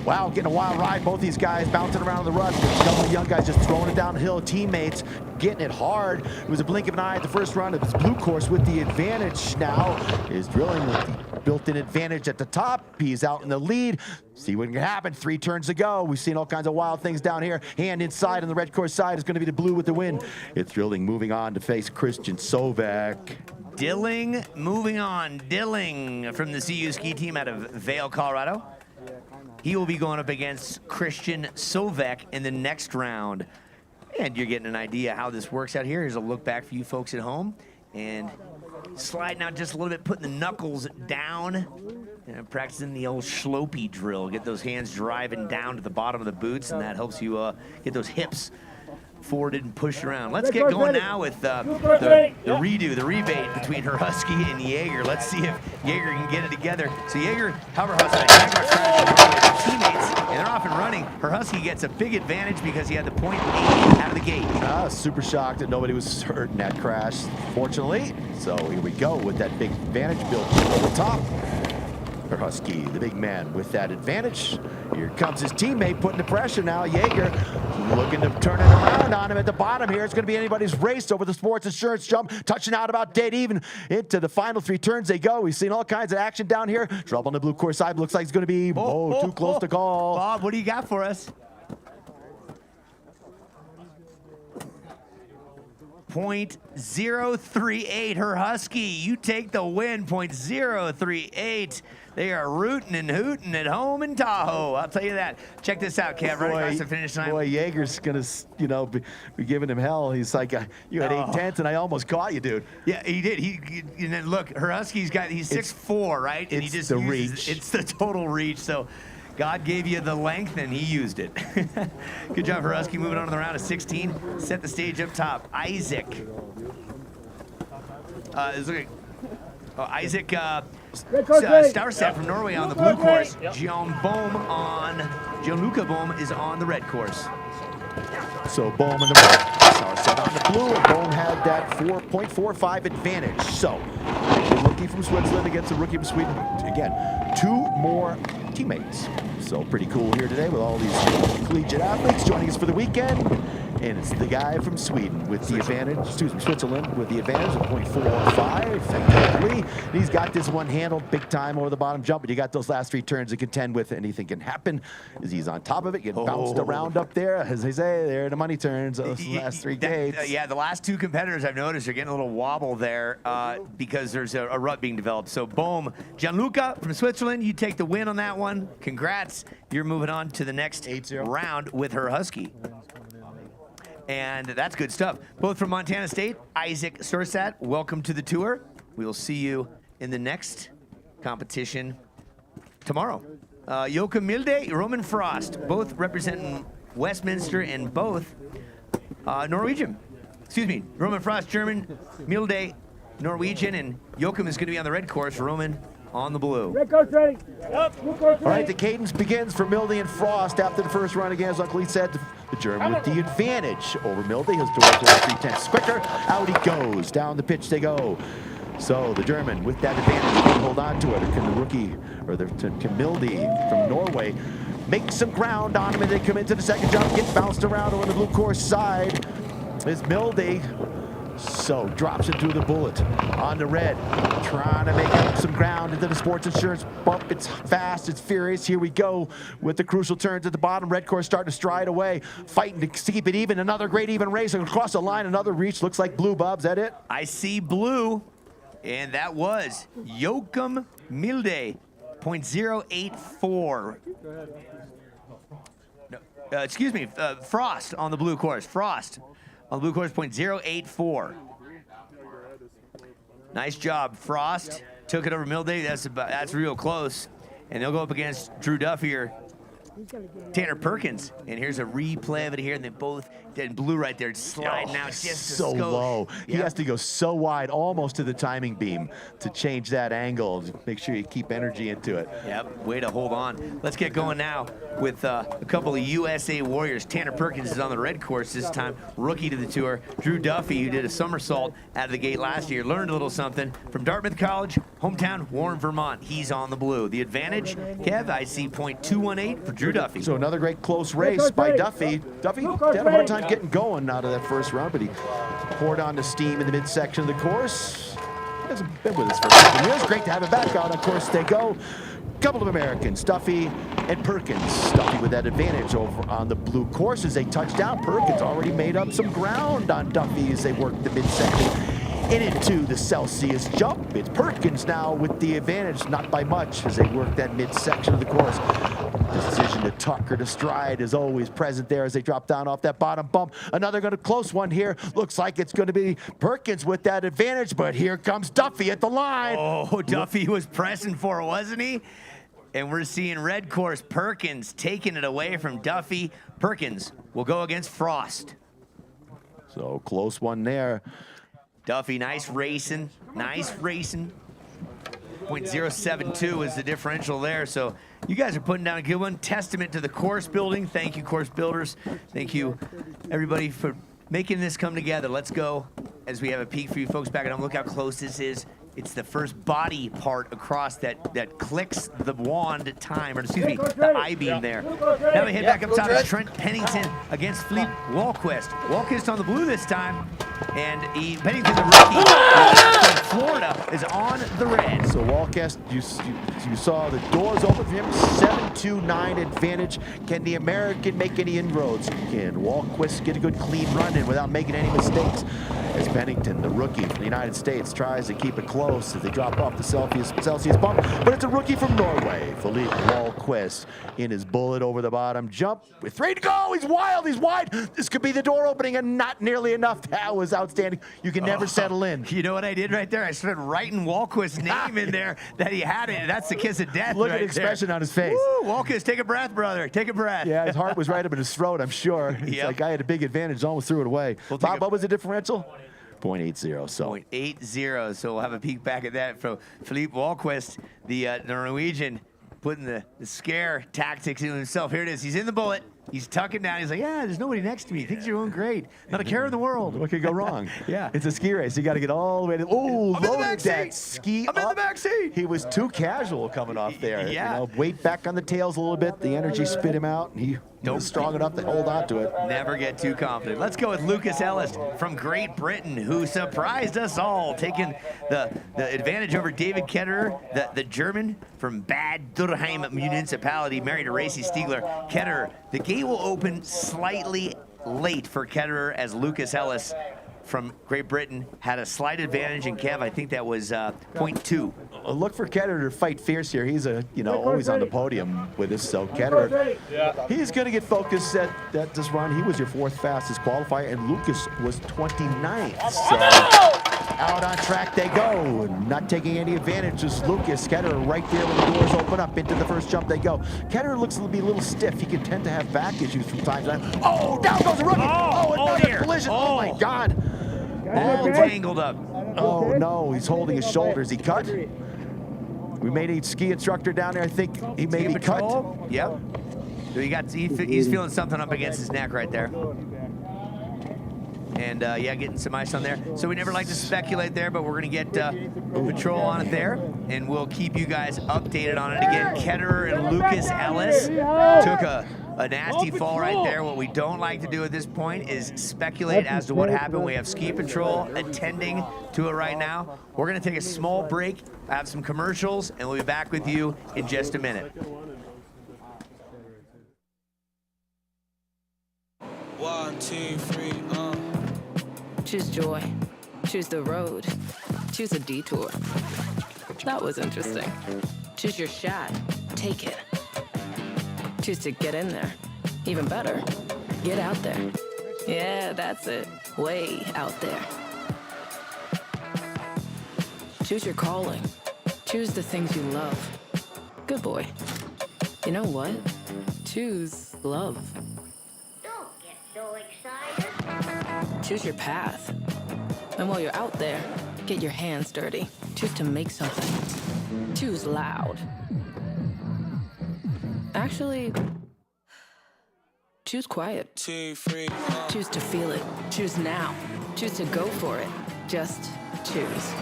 Speaker 2: Wow, getting a wild ride. Both these guys bouncing around the rut. A couple of young guys just throwing it downhill. Teammates getting it hard. It was a blink of an eye at the first round of this blue course with the advantage. Now is Drilling with the built-in advantage at the top. He's out in the lead. See what can happen. 3 turns to go. We've seen all kinds of wild things down here. Hand inside on the red course side is going to be the blue with the win. It's Drilling moving on to face Christian Solveig.
Speaker 3: Dilling moving on. Dilling from the CU ski team out of Vail, Colorado. He will be going up against Christian Solveig in the next round. And you're getting an idea how this works out here. Here's a look back for you folks at home. And sliding out just a little bit, putting the knuckles down. And practicing the old slopey drill. Get those hands driving down to the bottom of the boots, and that helps you get those hips forwarded and pushed around. Let's get going now with the redo, the rebate between her Husky and Jaeger. Let's see if Jaeger can get it together. So Jaeger, however, teammates, and they're off and running. Her Husky gets a big advantage because he had the .8 out of the gate.
Speaker 2: Super shocked that nobody was hurt in that crash, fortunately. So here we go with that big advantage built over the top. Her Husky, the big man, with that advantage. Here comes his teammate putting the pressure now. Jaeger looking to turn it around on him at the bottom here. It's going to be anybody's race over the sports insurance jump. Touching out about dead even into the final 3 turns they go. We've seen all kinds of action down here. Trouble on the blue course side. Looks like it's going to be too close to call.
Speaker 3: Bob, what do you got for us? .038, her Husky. You take the win, .038. They are rooting and hooting at home in Tahoe. I'll tell you that. Check this out, Kev. Right across the finish line.
Speaker 2: Boy, Jaeger's going to, be giving him hell. He's like, you had 8 tenths, and I almost caught you, dude.
Speaker 3: Yeah, he did. And then look, her Husky's he's 6'4", right? And he just
Speaker 2: the reach.
Speaker 3: It's the total reach. So God gave you the length, and he used it. Good job, her Husky. Moving on to the round of 16. Set the stage up top. Isaac. Isaac Starset from Norway on the blue course. Gianluca Bohm is on the red course.
Speaker 2: So Bohm in the red, Starset on the blue, and Bohm had that 4.45 advantage. So the rookie from Switzerland against the rookie from Sweden. Again, 2 more teammates. So pretty cool here today with all these collegiate athletes joining us for the weekend. And it's the guy from Sweden with the advantage, Switzerland with the advantage of .45, effectively. And he's got this one handled big time over the bottom jump, but you got those last 3 turns to contend with. Anything can happen as he's on top of it, getting bounced around up there. As they say, there are the money turns, those last 3 gates.
Speaker 3: Yeah, the last 2 competitors I've noticed are getting a little wobble there because there's a rut being developed. So Bohm, Gianluca from Switzerland, you take the win on that one. Congrats. You're moving on to the next round with her Husky. And that's good stuff. Both from Montana State, Isaac Sursat, welcome to the tour. We will see you in the next competition tomorrow. Joachim Milde, Roman Frost, both representing Westminster and both Norwegian. Excuse me, Roman Frost, German, Milde, Norwegian, and Joachim is going to be on the red course, Roman on the blue.
Speaker 4: Red course ready. Yep.
Speaker 2: All right, the cadence begins for Milde and Frost after the first run again, as Uncle Lee said. The German with the advantage over Milde. He'll do it 3/10 quicker. Out he goes. Down the pitch they go. So the German with that advantage can hold on to it. Or can the rookie, or can Milde from Norway make some ground on him, and they come into the second jump, get bounced around over the blue course side. Is Milde. So drops into the bullet on the red, trying to make up some ground into the sports insurance bump. It's fast, it's furious. Here we go with the crucial turns at the bottom. Red course starting to stride away, fighting to keep it even. Another great even race across the line. Another reach. Looks like blue, Bob. Is that it?
Speaker 3: I see blue, and that was Joachim Milde, .084. No, excuse me, Frost on the blue course. Frost. On the blue course, .084. Nice job, Frost. Took it over Milde. That's real close. And they'll go up against Drew Duffy here. Tanner Perkins. And here's a replay of it here. And they both did blue right there, sliding out just
Speaker 2: so low. He has to go so wide, almost to the timing beam, to change that angle. Make sure you keep energy into it.
Speaker 3: Yep, way to hold on. Let's get going now with a couple of USA Warriors. Tanner Perkins is on the red course this time, rookie to the tour. Drew Duffy, who did a somersault out of the gate last year, learned a little something from Dartmouth College, hometown Warren, Vermont. He's on the blue. The advantage, Kev, I see .218 for Drew Duffy.
Speaker 2: So another great close race by Duffy. Duffy had a hard time getting going out of that first round, but he poured on the steam in the midsection of the course. He hasn't been with us for a couple years. Great to have him back out. Of course, they go. Couple of Americans, Duffy and Perkins. Duffy with that advantage over on the blue course as they touch down. Perkins already made up some ground on Duffy as they work the midsection and into the Celsius jump. It's Perkins now with the advantage, not by much, as they work that midsection of the course. Decision to tuck or to stride is always present there as they drop down off that bottom bump. Another close one here. Looks like it's going to be Perkins with that advantage, but here comes Duffy at the line.
Speaker 3: Oh, Duffy was pressing for it, wasn't he? And we're seeing red course Perkins taking it away from Duffy. Perkins will go against Frost.
Speaker 2: So close one there.
Speaker 3: Duffy, nice racing, nice racing. 0.072 is the differential there. So you guys are putting down a good one. Testament to the course building. Thank you, course builders. Thank you, everybody, for making this come together. Let's go as we have a peek for you folks back at home. Look how close this is. It's the first body part across that clicks the wand time, or excuse me, the I-beam there. Now we head back up top to Trent Pennington against Philippe Walquist. Walquist on the blue this time, and Pennington, the rookie from Florida, is on the red.
Speaker 2: So Walquist, you saw the doors open for him, 7-2-9 advantage. Can the American make any inroads? Can Walquist get a good clean run in without making any mistakes? As Pennington, the rookie from the United States, tries to keep it close as they drop off the Celsius bump, but it's a rookie from Norway, Philippe Walquist, in his bullet over the bottom jump with 3 to go. He's wild, he's wide. This could be the door opening, and not nearly enough. That was outstanding. You can never settle in.
Speaker 3: You know what I did right there? I started writing Walquist's name in there that he had it. That's the kiss of death.
Speaker 2: Look
Speaker 3: right
Speaker 2: at the expression
Speaker 3: there
Speaker 2: on his face.
Speaker 3: Woo, Walquist, take a breath, brother. Take a breath.
Speaker 2: Yeah, his heart was right up in his throat, I'm sure. It's like I had a big advantage, almost threw it away. Bob, what was the differential? 0.80. So
Speaker 3: 0.80. So we'll have a peek back at that from Philippe Walquist, the Norwegian, putting the scare tactics into himself. Here it is. He's in the bullet. He's tucking down. He's like, yeah, there's nobody next to me. Things are going great. Not a care in the world.
Speaker 2: What could go wrong?
Speaker 3: Yeah.
Speaker 2: It's a ski race. You got to get all the way to. Oh,
Speaker 3: I'm in the
Speaker 2: loaded
Speaker 3: back
Speaker 2: that
Speaker 3: seat.
Speaker 2: ski.
Speaker 3: I'm in the back seat.
Speaker 2: He was too casual coming off there.
Speaker 3: Yeah.
Speaker 2: You know, weight back on the tails a little bit. The energy spit him out. He was strong enough to hold on to it.
Speaker 3: Never get too confident. Let's go with Lucas Ellis from Great Britain, who surprised us all, taking the advantage over David Ketterer, the German from Bad Dürkheim Municipality, married to Racy Stiegler. Ketterer, the gate will open slightly late for Ketterer as Lucas Ellis from Great Britain had a slight advantage, and Kev, I think that was 0.2.
Speaker 2: Look for Ketterer to fight fierce here. He's always on the podium with us. So Ketterer, he's going to get focused at this run. He was your 4th fastest qualifier, and Lucas was 29th. So out on track they go. Not taking any advantages. Lucas, Ketterer right there when the doors open up. Into the first jump they go. Ketterer looks to be a little stiff. He can tend to have back issues from time to time. Oh, down goes the rookie. Another collision. Oh, my God.
Speaker 3: All tangled up.
Speaker 2: Oh, no, he's holding his shoulders. He cut? We may need ski instructor down there. I think he may be cut.
Speaker 3: Yep. So he's feeling something up against his neck right there. And yeah, getting some ice on there. So we never like to speculate there, but we're going to get patrol on it there, and we'll keep you guys updated on it. Again, Ketterer and Lucas Ellis took a nasty fall right there. What we don't like to do at this point is speculate as to what happened. We have ski patrol attending to it right now. We're going to take a small break, have some commercials, and we'll be back with you in just a minute.
Speaker 13: 1, 2, 3,
Speaker 7: Choose joy. Choose the road. Choose a detour. That was interesting. Choose your shot. Take it. Choose to get in there. Even better, get out there. Yeah, that's it. Way out there. Choose your calling. Choose the things you love. Good boy. You know what? Choose love.
Speaker 8: Don't get so excited.
Speaker 7: Choose your path. And while you're out there, get your hands dirty. Choose to make something. Choose loud. Actually, choose quiet.
Speaker 13: 2, 3,
Speaker 7: Choose to feel it. Choose now. Choose to go for it. Just choose.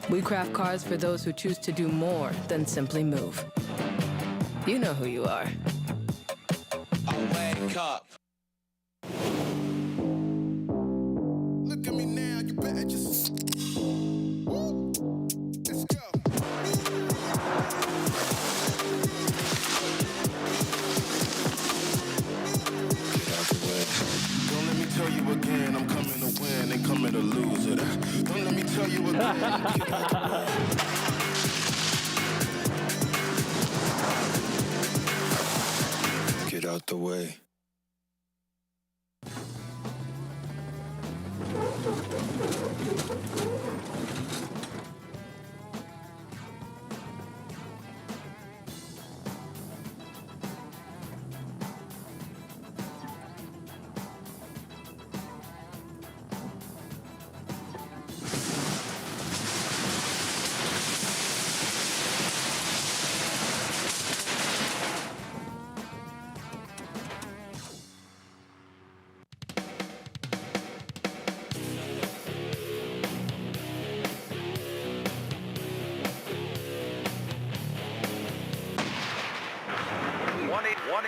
Speaker 7: We craft cars for those who choose to do more than simply move. You know who you are.
Speaker 13: I wake up. Look at me now, you better just. Woo. Let's go. Don't let me tell you again, I'm coming to win and coming to lose it. Don't let me tell you again.
Speaker 6: out the way.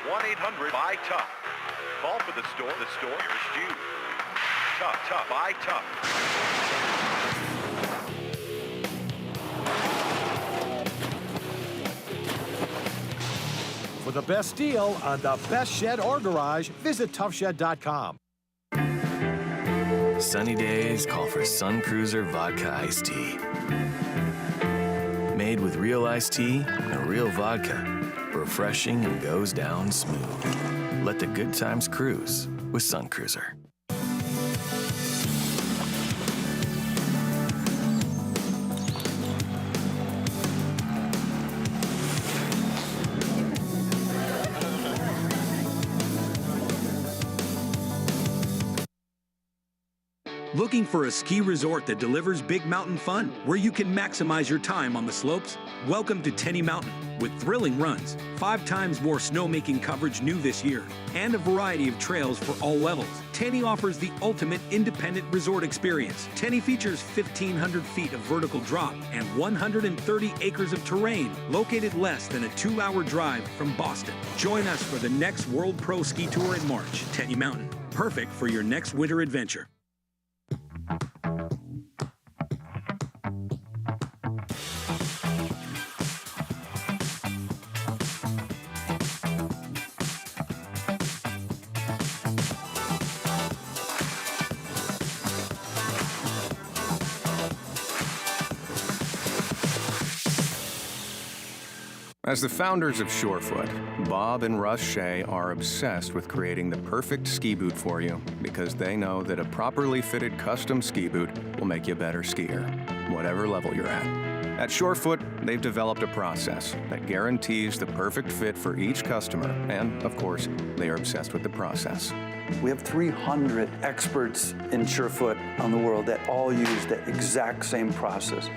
Speaker 14: One 800-BUY-TOUGH. Call for the store. The store is due. Tough. Buy tough.
Speaker 5: For the best deal on the best shed or garage, visit toughshed.com.
Speaker 10: Sunny days call for Sun Cruiser Vodka Iced Tea. Made with real iced tea and real vodka. Refreshing and goes down smooth. Let the good times cruise with Sun Cruiser.
Speaker 9: Looking for a ski resort that delivers big mountain fun, where you can maximize your time on the slopes? Welcome to Tenny Mountain, with thrilling runs, 5 times more snowmaking coverage new this year, and a variety of trails for all levels. Tenny offers the ultimate independent resort experience. Tenny features 1,500 feet of vertical drop and 130 acres of terrain, located less than a 2-hour drive from Boston. Join us for the next World Pro Ski Tour in March. Tenny Mountain, perfect for your next winter adventure.
Speaker 11: As the founders of Surefoot, Bob and Russ Shea are obsessed with creating the perfect ski boot for you because they know that a properly fitted custom ski boot will make you a better skier, whatever level you're at. At Surefoot, they've developed a process that guarantees the perfect fit for each customer, and of course, they are obsessed with the process.
Speaker 12: We have 300 experts in Surefoot on the world that all use the exact same process.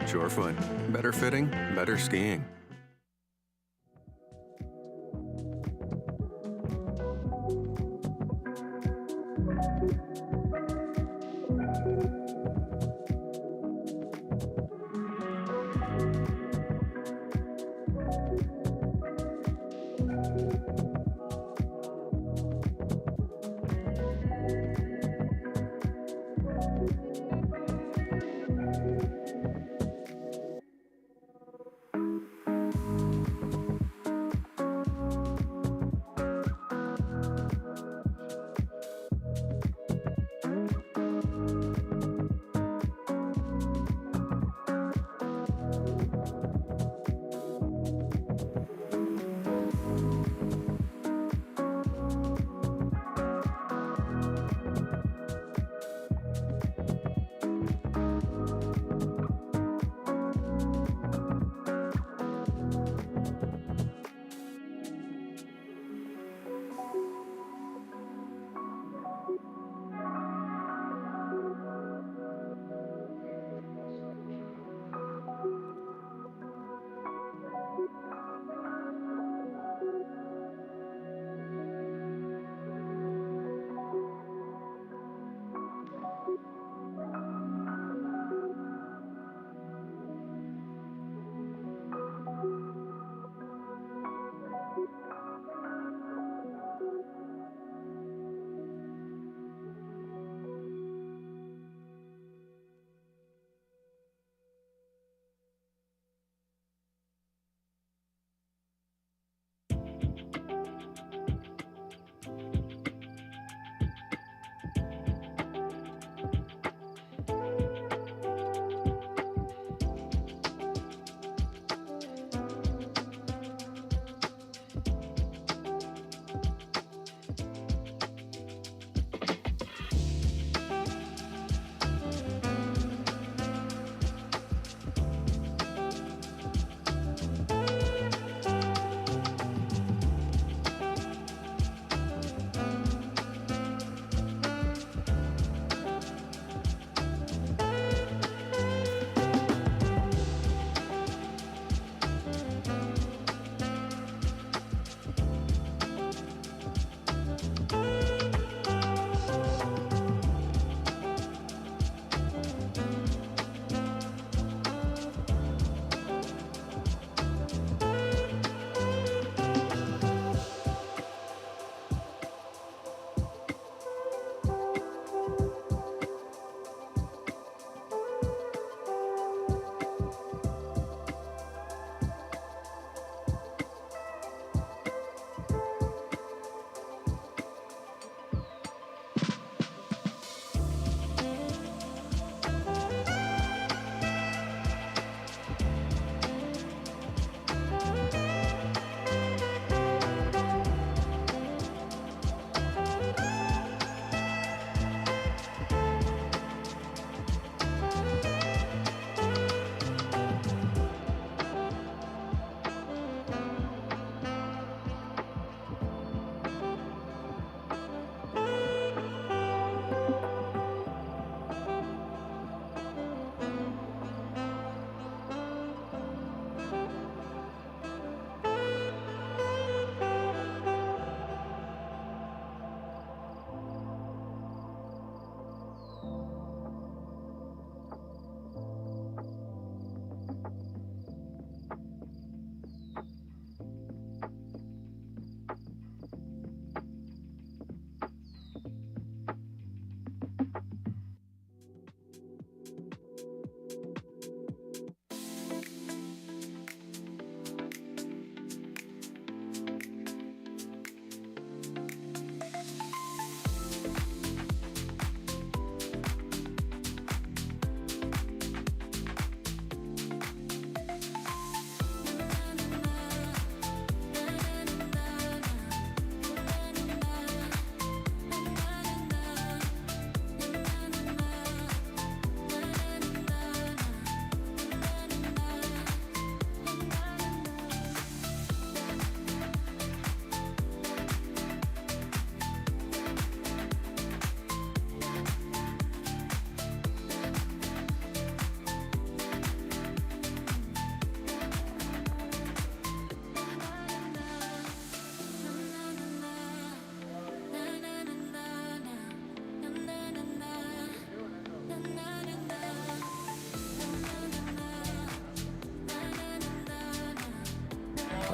Speaker 11: Surefoot, better fitting, better skiing.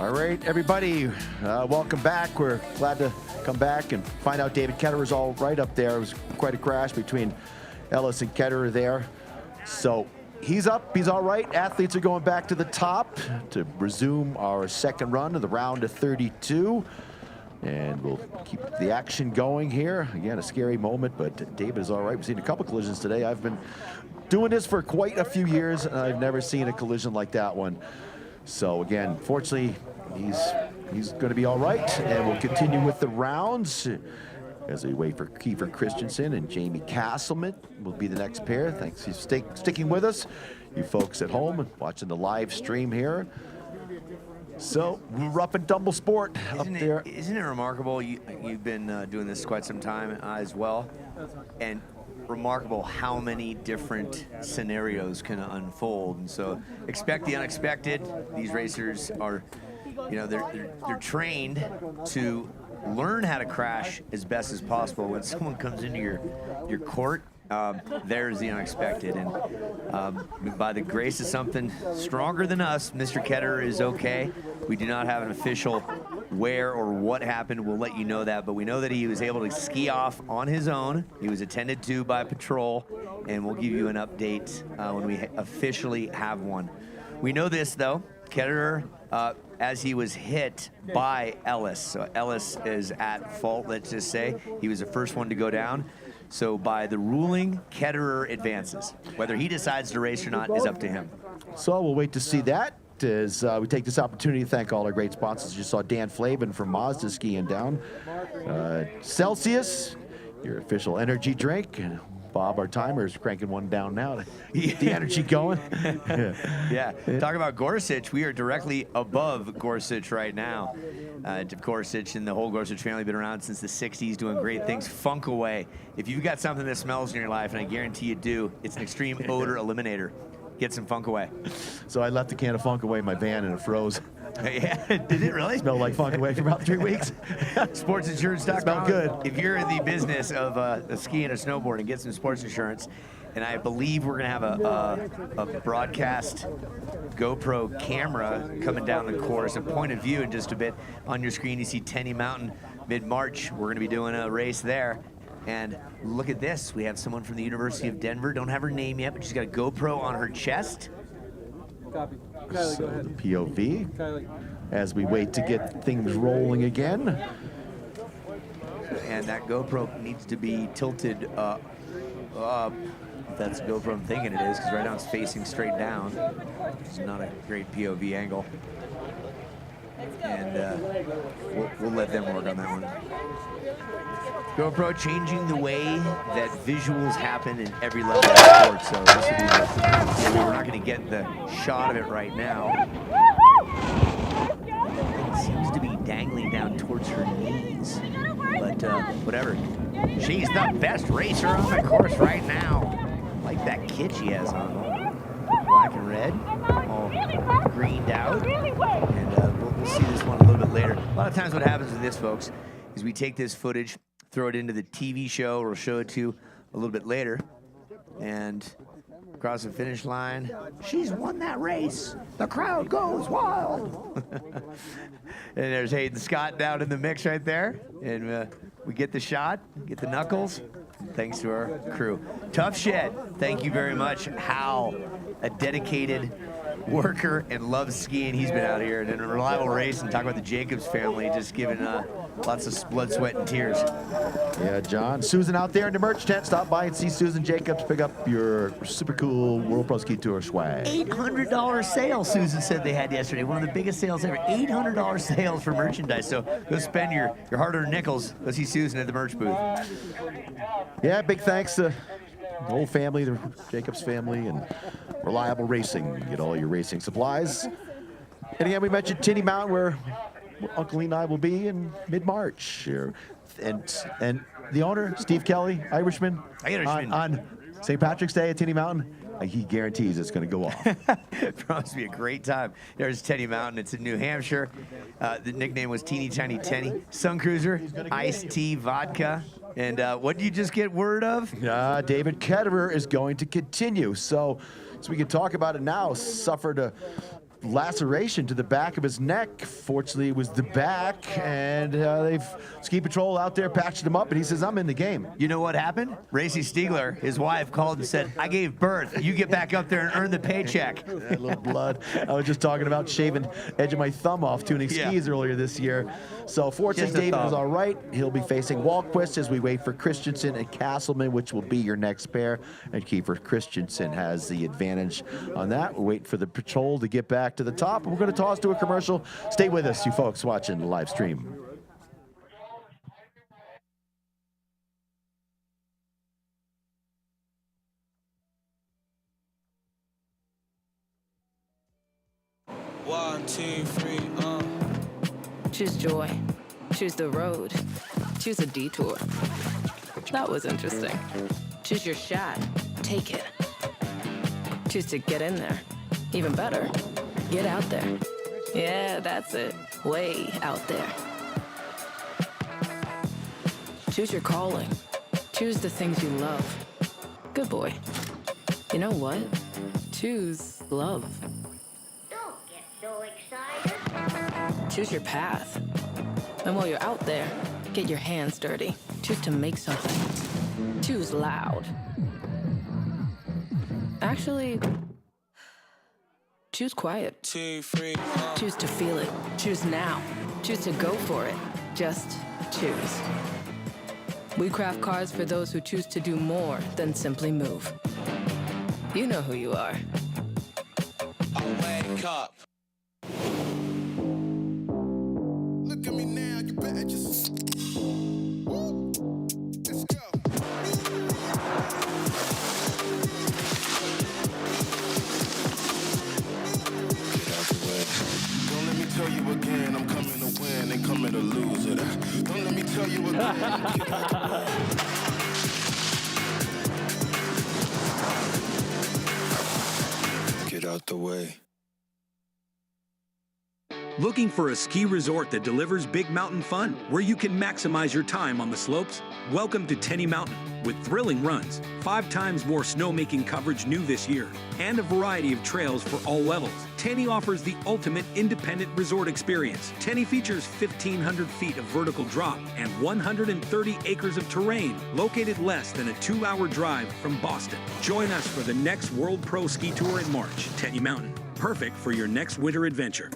Speaker 2: All right, everybody, welcome back. We're glad to come back and find out David Ketterer's all right up there. It was quite a crash between Ellis and Ketterer there. So he's up, he's all right. Athletes are going back to the top to resume our second run of the round of 32. And we'll keep the action going here. Again, a scary moment, but David is all right. We've seen a couple collisions today. I've been doing this for quite a few years, and I've never seen a collision like that one. So again, fortunately, he's going to be all right, and we'll continue with the rounds as we wait for Kiefer Christensen and Jamie Castleman will be the next pair. Thanks for sticking with us, you folks at home and watching the live stream here. So, rough and tumble sport up there.
Speaker 3: Isn't it remarkable? You've been doing this quite some time as well, and remarkable how many different scenarios can unfold. And so, expect the unexpected. These racers are, they're trained to learn how to crash as best as possible. When someone comes into your court, there's the unexpected, and by the grace of something stronger than us, Mr. Ketterer is okay. We do not have an official where or what happened. We'll let you know that, but we know that he was able to ski off on his own. He was attended to by patrol, and we'll give you an update when we officially have one. We know this, though. Ketterer, as he was hit by Ellis, so Ellis is at fault, let's just say. He was the first one to go down. So by the ruling, Ketterer advances. Whether he decides to race or not is up to him.
Speaker 2: So we'll wait to see that as we take this opportunity to thank all our great sponsors. You saw Dan Flavin from Mazda skiing down. Celsius, your official energy drink. And Bob, our timer, is cranking one down now to get the energy going.
Speaker 3: Yeah. Talk about Gorsuch. We are directly above Gorsuch right now. Gorsuch and the whole Gorsuch family have been around since the 60s, doing great things. Funk Away. If you've got something that smells in your life, and I guarantee you do, it's an extreme odor eliminator. Get some Funk Away.
Speaker 2: So I left a can of Funk Away in my van and it froze.
Speaker 3: Yeah, did it really?
Speaker 2: Smelled like Funk Away for about 3 weeks.
Speaker 3: Sportsinsurance.com.
Speaker 2: Smelled good.
Speaker 3: If you're in the business of skiing or snowboarding, get some sports insurance. And I believe we're going to have a broadcast GoPro camera coming down the course, a point of view in just a bit. On your screen, you see Tenny Mountain mid-March. We're going to be doing a race there. And look at this. We have someone from the University of Denver. Don't have her name yet, but she's got a GoPro on her chest.
Speaker 15: Copy. Kylie, go ahead.
Speaker 2: The POV,
Speaker 15: Kylie.
Speaker 2: as we wait to get things rolling again.
Speaker 3: And that GoPro needs to be tilted up. That's the GoPro I'm thinking it is, because right now it's facing straight down. It's not a great POV angle. And we'll let them work on that one. GoPro changing the way that visuals happen in every level of sport. So this will be we're not going to get the shot of it right now. It seems to be dangling down towards her knees. But whatever. She's the best racer on the course right now. I like that kit she has on. Black and red, all greened out. And we'll see this one a little bit later. A lot of times what happens with this, folks, is we take this footage, throw it into the TV show, or we'll show it to you a little bit later. And across the finish line, she's won that race. The crowd goes wild. And there's Hayden Scott down in the mix right there. And we get the shot, get the knuckles. Thanks to our crew. Tough Shed, thank you very much. Hal, a dedicated worker and loves skiing. He's been out here and in a reliable race, and talk about the Jacobs family, just giving lots of blood, sweat, and tears.
Speaker 2: Yeah, John. Susan out there in the merch tent. Stop by and see Susan Jacobs. Pick up your super cool World Pro Ski Tour swag.
Speaker 3: $800 sale, Susan said they had yesterday. One of the biggest sales ever. $800 sales for merchandise. So go spend your hard-earned nickels. Go see Susan at the merch booth.
Speaker 2: Yeah, big thanks to the whole family, the Jacobs family, and Reliable Racing. You get all your racing supplies. And again, we mentioned Tenny Mountain, where Uncle Lee and I will be in mid-March here. And the owner, Steve Kelly, Irishman, on St. Patrick's Day at Tenny Mountain, he guarantees it's going to go off.
Speaker 3: It promised to be a great time. There's Tenny Mountain. It's in New Hampshire. The nickname was Teeny Tiny Tenny. Sun Cruiser, iced tea, vodka. And what did you just get word of?
Speaker 2: David Ketterer is going to continue. So we can talk about it now. Suffered a laceration to the back of his neck. Fortunately, it was the back, and they've ski patrol out there patched him up, and he says, I'm in the game.
Speaker 3: You know what happened? Racy Stiegler, his wife, called and said, I gave birth. You get back up there and earn the paycheck.
Speaker 2: That little blood. I was just talking about shaving edge of my thumb off tuning skis earlier this year. So fortunately, David is all right. He'll be facing Walquist as we wait for Christensen and Castleman, which will be your next pair. And Kiefer Christensen has the advantage on that. We're waiting for the patrol to get back to the top. We're going to toss to a commercial. Stay with us, you folks watching the live stream.
Speaker 16: One, two, three,
Speaker 7: Choose joy. Choose the road. Choose a detour. That was interesting. Choose your shot. Take it. Choose to get in there. Even better, get out there. Yeah, that's it. Way out there. Choose your calling. Choose the things you love. Good boy. You know what? Choose love.
Speaker 8: Don't get so excited.
Speaker 7: Choose your path. And while you're out there, get your hands dirty. Choose to make something. Choose loud. Actually, choose quiet.
Speaker 16: 2, 3,
Speaker 7: Choose to feel it. Choose now. Choose to go for it. Just choose. We craft cars for those who choose to do more than simply move. You know who you are.
Speaker 16: I wake up.
Speaker 13: Look at me now, you better just. Woo. Let's go.
Speaker 6: Get out the way. Don't let me tell you again, I'm coming to win and coming to lose it. Don't let me tell you again. Get out the way. Get out the way.
Speaker 9: Looking for a ski resort that delivers big mountain fun, where you can maximize your time on the slopes? Welcome to Tenny Mountain, with thrilling runs, 5 times more snowmaking coverage new this year, and a variety of trails for all levels. Tenny offers the ultimate independent resort experience. Tenny features 1,500 feet of vertical drop and 130 acres of terrain, located less than a 2-hour drive from Boston. Join us for the next World Pro Ski Tour in March. Tenny Mountain, perfect for your next winter adventure.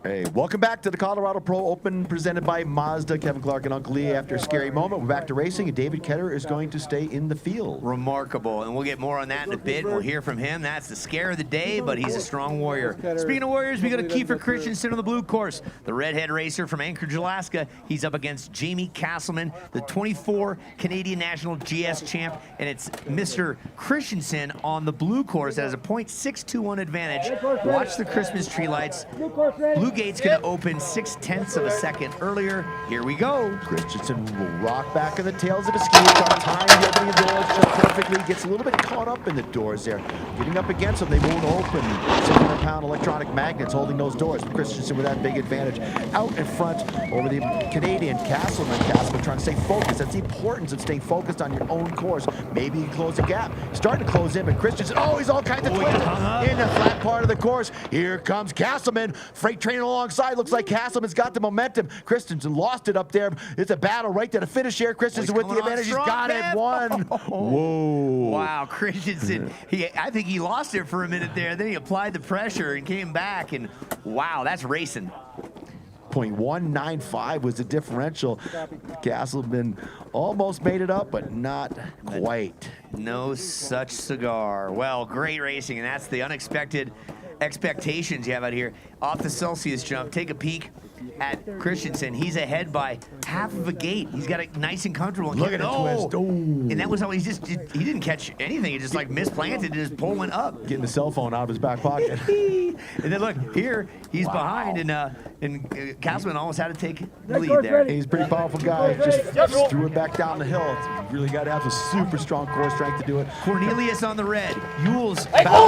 Speaker 2: Hey, welcome back to the Colorado Pro Open presented by Mazda. Kevin Clark and Uncle Lee. After a scary moment, we're back to racing, and David Ketter is going to stay in the field.
Speaker 3: Remarkable, and we'll get more on that in a bit. We'll hear from him. That's the scare of the day, but he's a strong warrior. Speaking of warriors, we got a Kiefer Christensen on the blue course. The redhead racer from Anchorage, Alaska. He's up against Jamie Castleman, the 24 Canadian National GS champ, and it's Mr. Christensen on the blue course that has a .621 advantage. Watch the Christmas tree lights. Blue gate's going to open 0.6 of a second earlier. Here we go.
Speaker 2: Christensen will rock back in the tails of his skis, trying to time the opening of the doors just perfectly. Gets a little bit caught up in the doors there. Getting up against them, they won't open. 600-pound electronic magnets holding those doors. Christensen with that big advantage. Out in front over the Canadian Castleman. Castleman trying to stay focused. That's the importance of staying focused on your own course. Maybe you can close the gap. Starting to close in, but Christensen, he's all kinds of twisted in the flat part of the course. Here comes Castleman. Freight train alongside. Looks like Castleman's got the momentum. Christensen lost it up there. It's a battle right to the finish here. Christensen with the advantage. He's got it. One. Whoa.
Speaker 3: Wow, Christensen. I think he lost it for a minute there. Then he applied the pressure and came back. And wow, that's racing.
Speaker 2: 0.195 was the differential. Castleman almost made it up, but not quite.
Speaker 3: No such cigar. Well, great racing, and that's the unexpected expectations you have out here. Off the Celsius jump, take a peek at Christensen. He's ahead by half of a gate. He's got it nice and comfortable.
Speaker 2: Look at the twist.
Speaker 3: And that was how he didn't catch anything. He just like misplanted and his pole went up.
Speaker 2: Getting the cell phone out of his back pocket.
Speaker 3: And then look, here he's behind, and Castleman almost had to take the lead there.
Speaker 2: He's a pretty powerful guy. Just threw it back down the hill. It's really got to have some super strong core strength to do it.
Speaker 3: Cornelius on the red. Jules from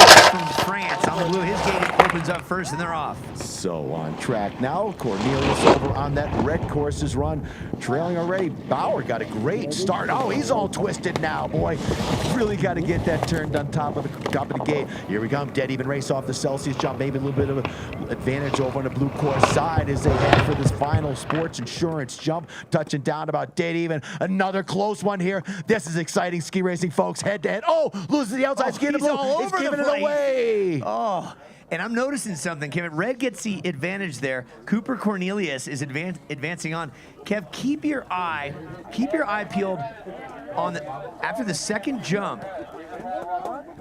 Speaker 3: France on the blue. His gate opens up first, and they're off.
Speaker 2: So on track now, Cornelius over on that red course's run, trailing already. Bauer got a great start. Oh, he's all twisted now, boy. Really got to get that turned on top of the gate. Here we come, dead even race off the Celsius jump. Maybe a little bit of an advantage over on the blue course side as they head for this final sports insurance jump. Touching down about dead even. Another close one here. This is exciting ski racing, folks. Head to head. Oh, loses the outside ski in the blue. It's giving it away.
Speaker 3: Oh. And I'm noticing something, Kevin. Red gets the advantage there. Cooper Cornelius is advancing on. Kev, keep your eye peeled on after the second jump.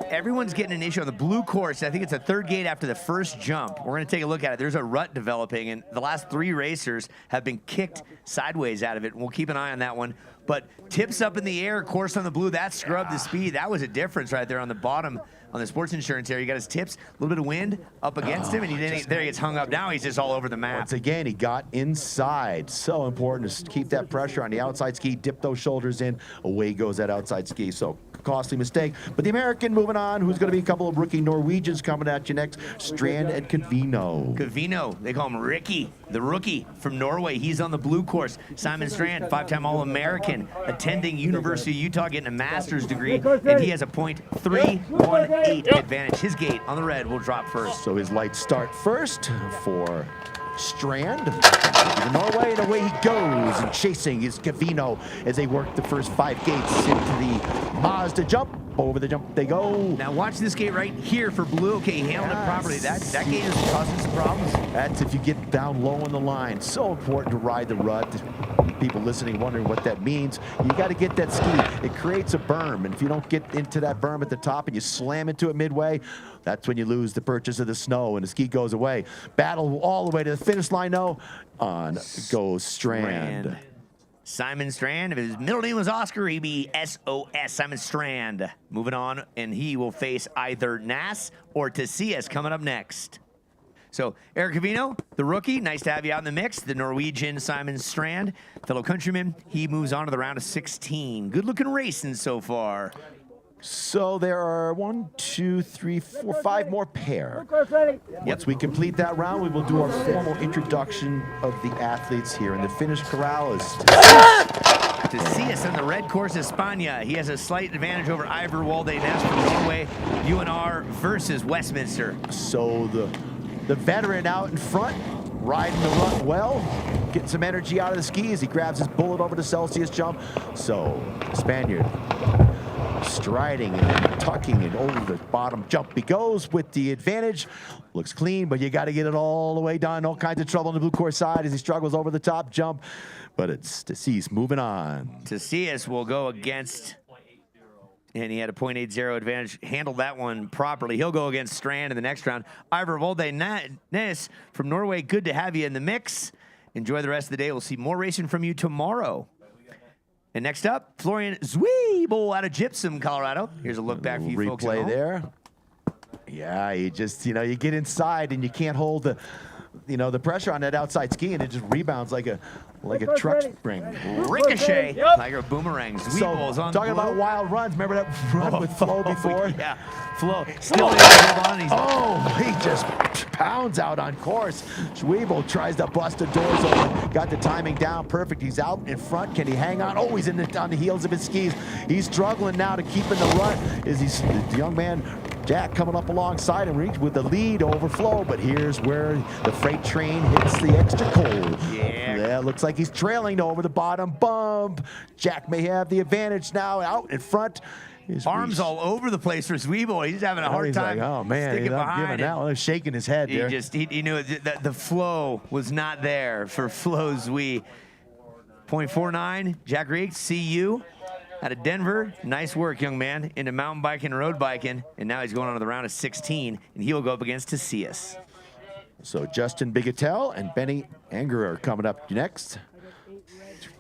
Speaker 3: Everyone's getting an issue on the blue course. I think it's the third gate after the first jump. We're going to take a look at it. There's a rut developing, and the last 3 racers have been kicked sideways out of it. We'll keep an eye on that one. But tips up in the air, course on the blue, that scrubbed the speed. That was a difference right there on the bottom. On the sports insurance area, he got his tips, a little bit of wind up against him, and there he gets hung up. Now he's just all over the map.
Speaker 2: Once again, he got inside. So important to keep that pressure on the outside ski, dip those shoulders in, away goes that outside ski. So costly mistake. But the American moving on, who's going to be a couple of rookie Norwegians coming at you next, Strand and Cavino.
Speaker 3: Cavino, they call him Ricky, the rookie from Norway. He's on the blue course. Simon Strand, 5-time All-American, attending University of Utah, getting a master's degree, and he has a .318 advantage. His gate on the red will drop first.
Speaker 2: So his lights start first for Strand. To Norway, and away he goes. And chasing is Cavino as they work the first 5 gates into the Mazda jump. Over the jump they go.
Speaker 3: Now watch this gate right here for blue. Okay, he handled it properly. That gate is causing some problems.
Speaker 2: That's if you get down low on the line. So important to ride the rut. People listening wondering what that means. You got to get that ski. It creates a berm, and if you don't get into that berm at the top and you slam into it midway, that's when you lose the purchase of the snow and the ski goes away. Battle all the way to the finish line, though. On goes Strand.
Speaker 3: Simon Strand. If his middle name was Oscar, he'd be SOS, Simon Strand. Moving on, and he will face either Nass or Tassias coming up next. So, Eric Cavino, the rookie, nice to have you out in the mix. The Norwegian Simon Strand, fellow countryman, he moves on to the round of 16. Good-looking racing so far.
Speaker 2: So there are 1, 2, 3, 4, 5 more pair. Once we complete that round, we will do our formal introduction of the athletes here. And the finish corral is
Speaker 3: Tassias on the red course, España. He has a slight advantage over Ivor Walde-Ness from Norway. UNR versus Westminster.
Speaker 2: So the veteran out in front, riding the rut well, getting some energy out of the ski as he grabs his bullet over the Celsius jump. So Spaniard striding and tucking and over the bottom jump he goes with the advantage. Looks clean, but you got to get it all the way done. All kinds of trouble on the blue course side as he struggles over the top jump. But it's Tassias moving on.
Speaker 3: Tassias will go against, and he had a .80 advantage. Handled that one properly. He'll go against Strand in the next round. Ivor Walde-Ness from Norway, good to have you in the mix. Enjoy the rest of the day. We'll see more racing from you tomorrow. And next up, Florian Zwiebel out of Gypsum, Colorado. Here's a look back for you folks at home.
Speaker 2: Replay there. Yeah, you just, you get inside and you can't hold the pressure on that outside ski, and it just rebounds like a truck spring.
Speaker 3: Ricochet, like a boomerang. Zwiebel is on
Speaker 2: talking about wild runs. Remember that run with Flo before?
Speaker 3: Yeah, Flo still able to hold on.
Speaker 2: He just pounds out on course. Zwiebel tries to bust the doors open. Got the timing down perfect. He's out in front. Can he hang on? Oh, he's on the heels of his skis. He's struggling now to keep in the rut. The young man Jack coming up alongside him with the lead over Flo, but here's where the freight train hits the extra cold. Yeah, looks like he's trailing over the bottom bump. Jack may have the advantage now out in front.
Speaker 3: His arms all over the place for Zwiebel. He's having a hard time.
Speaker 2: Like, oh man,
Speaker 3: sticking behind
Speaker 2: that one. Shaking his head there.
Speaker 3: He knew that the flow was not there for Flo Zwie. .49, Jack Reek, see you. Out of Denver, nice work, young man, into mountain biking and road biking, and now he's going on to the round of 16, and he will go up against Tassias.
Speaker 2: So Justin Bigatel and Benny Anger are coming up next.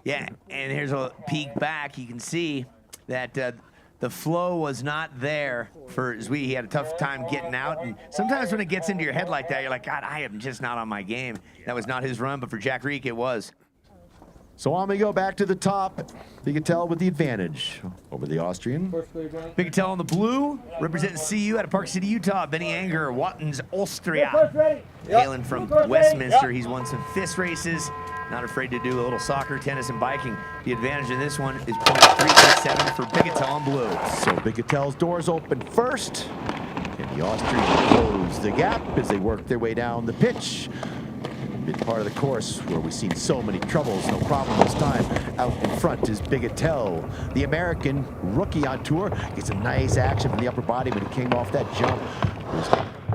Speaker 3: Yeah, and here's a peek back. You can see that the flow was not there for Zwie. He had a tough time getting out, and sometimes when it gets into your head like that, you're like, God, I am just not on my game. That was not his run, but for Jack Reek, it was.
Speaker 2: So on we go back to the top. Bigetel with the advantage over the Austrian.
Speaker 3: Bigetel on the blue, representing CU out of Park City, Utah. Benny Anger, Wattens, Austria. Hailing from Westminster. He's won some FIS races. Not afraid to do a little soccer, tennis, and biking. The advantage of this one is .367 for Bigetel on blue.
Speaker 2: So Bigetel's doors open first. And the Austrians close the gap as they work their way down the pitch. Mid part of the course where we've seen so many troubles, no problem this time. Out in front is Bigetel, the American rookie on tour. Gets some nice action from the upper body when he came off that jump. Was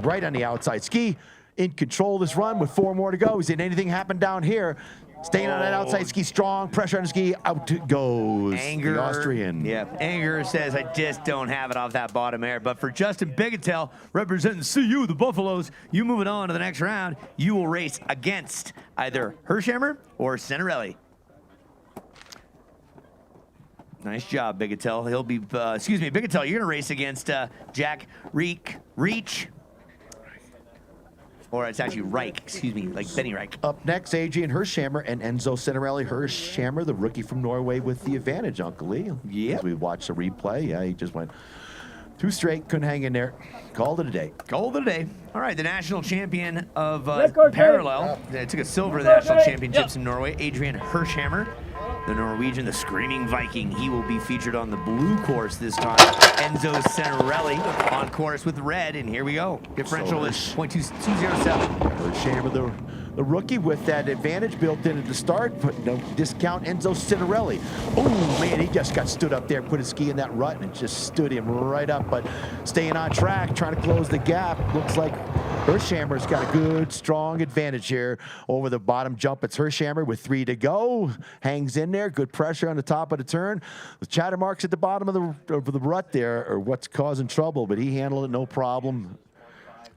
Speaker 2: right on the outside ski. In control of this run with 4 more to go. He's in anything happen down here. Staying on that outside ski, strong pressure on the ski, out it goes.
Speaker 3: Anger,
Speaker 2: the Austrian.
Speaker 3: Yeah, Anger says, I just don't have it off that bottom air. But for Justin Bigetel, representing CU, the Buffaloes, you moving on to the next round, you will race against either Hersheimer or Cinerelli. Nice job, Bigetel. He'll be, Bigetel, you're going to race against Jack Reach. Or it's actually Reich, excuse me, like Benny Reich.
Speaker 2: Up next, Adrian Hersheimer and Enzo Cinerelli. Hersheimer, the rookie from Norway, with the advantage, Uncle Lee.
Speaker 3: Yeah.
Speaker 2: As we watched the replay, yeah, he just went 2 straight, couldn't hang in there. Called it a day.
Speaker 3: Called it a day. All right, the national champion of parallel. Took a silver in the national championships in Norway, Adrian Hersheimer. The Norwegian, the Screaming Viking. He will be featured on the blue course this time. Enzo Cinerelli on course with red, and here we go. Differential is .207.
Speaker 2: Hersheimer, the rookie with that advantage built in at the start, but no discount Enzo Cinerelli. Oh, man, he just got stood up there, put his ski in that rut, and it just stood him right up, but staying on track, trying to close the gap. Looks like Hersheimer's got a good, strong advantage here over the bottom jump. It's Hersheimer with 3 to go. Hangs in there, good pressure on the top of the turn. The chatter marks at the bottom of the rut there are what's causing trouble, but he handled it no problem.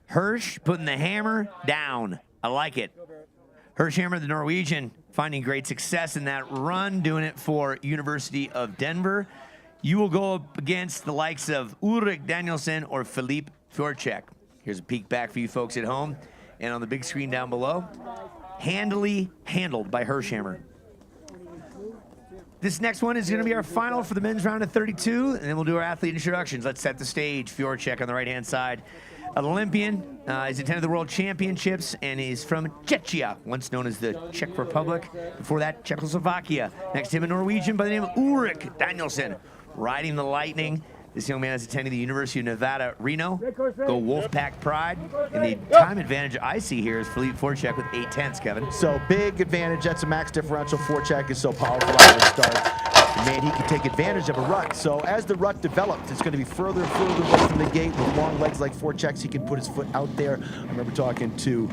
Speaker 3: Hirsch putting the hammer down. I like it. Hersheimer, the Norwegian, finding great success in that run, doing it for University of Denver. You will go up against the likes of Ulrich Danielsen or Philippe Fjorchek. Here's a peek back for you folks at home. And on the big screen down below, handily handled by Hersheimer. This next one is going to be our final for the men's round of 32, and then we'll do our athlete introductions. Let's set the stage. Fjorchek on the right-hand side. An Olympian. He's attended the World Championships, and he's from Czechia, once known as the Czech Republic. Before that, Czechoslovakia. Next to him, a Norwegian by the name of Ulrich Danielsen, riding the Lightning. This young man is attending the University of Nevada, Reno. Go Wolfpack Pride. And the time advantage I see here is Philippe Fjorchek with 8/10, Kevin.
Speaker 2: So big advantage. That's a max differential. Fjorchek is so powerful out of the start. Man, he can take advantage of a rut. So as the rut develops, it's going to be further and further away from the gate. With long legs like Fjorchek's, he can put his foot out there. I remember talking to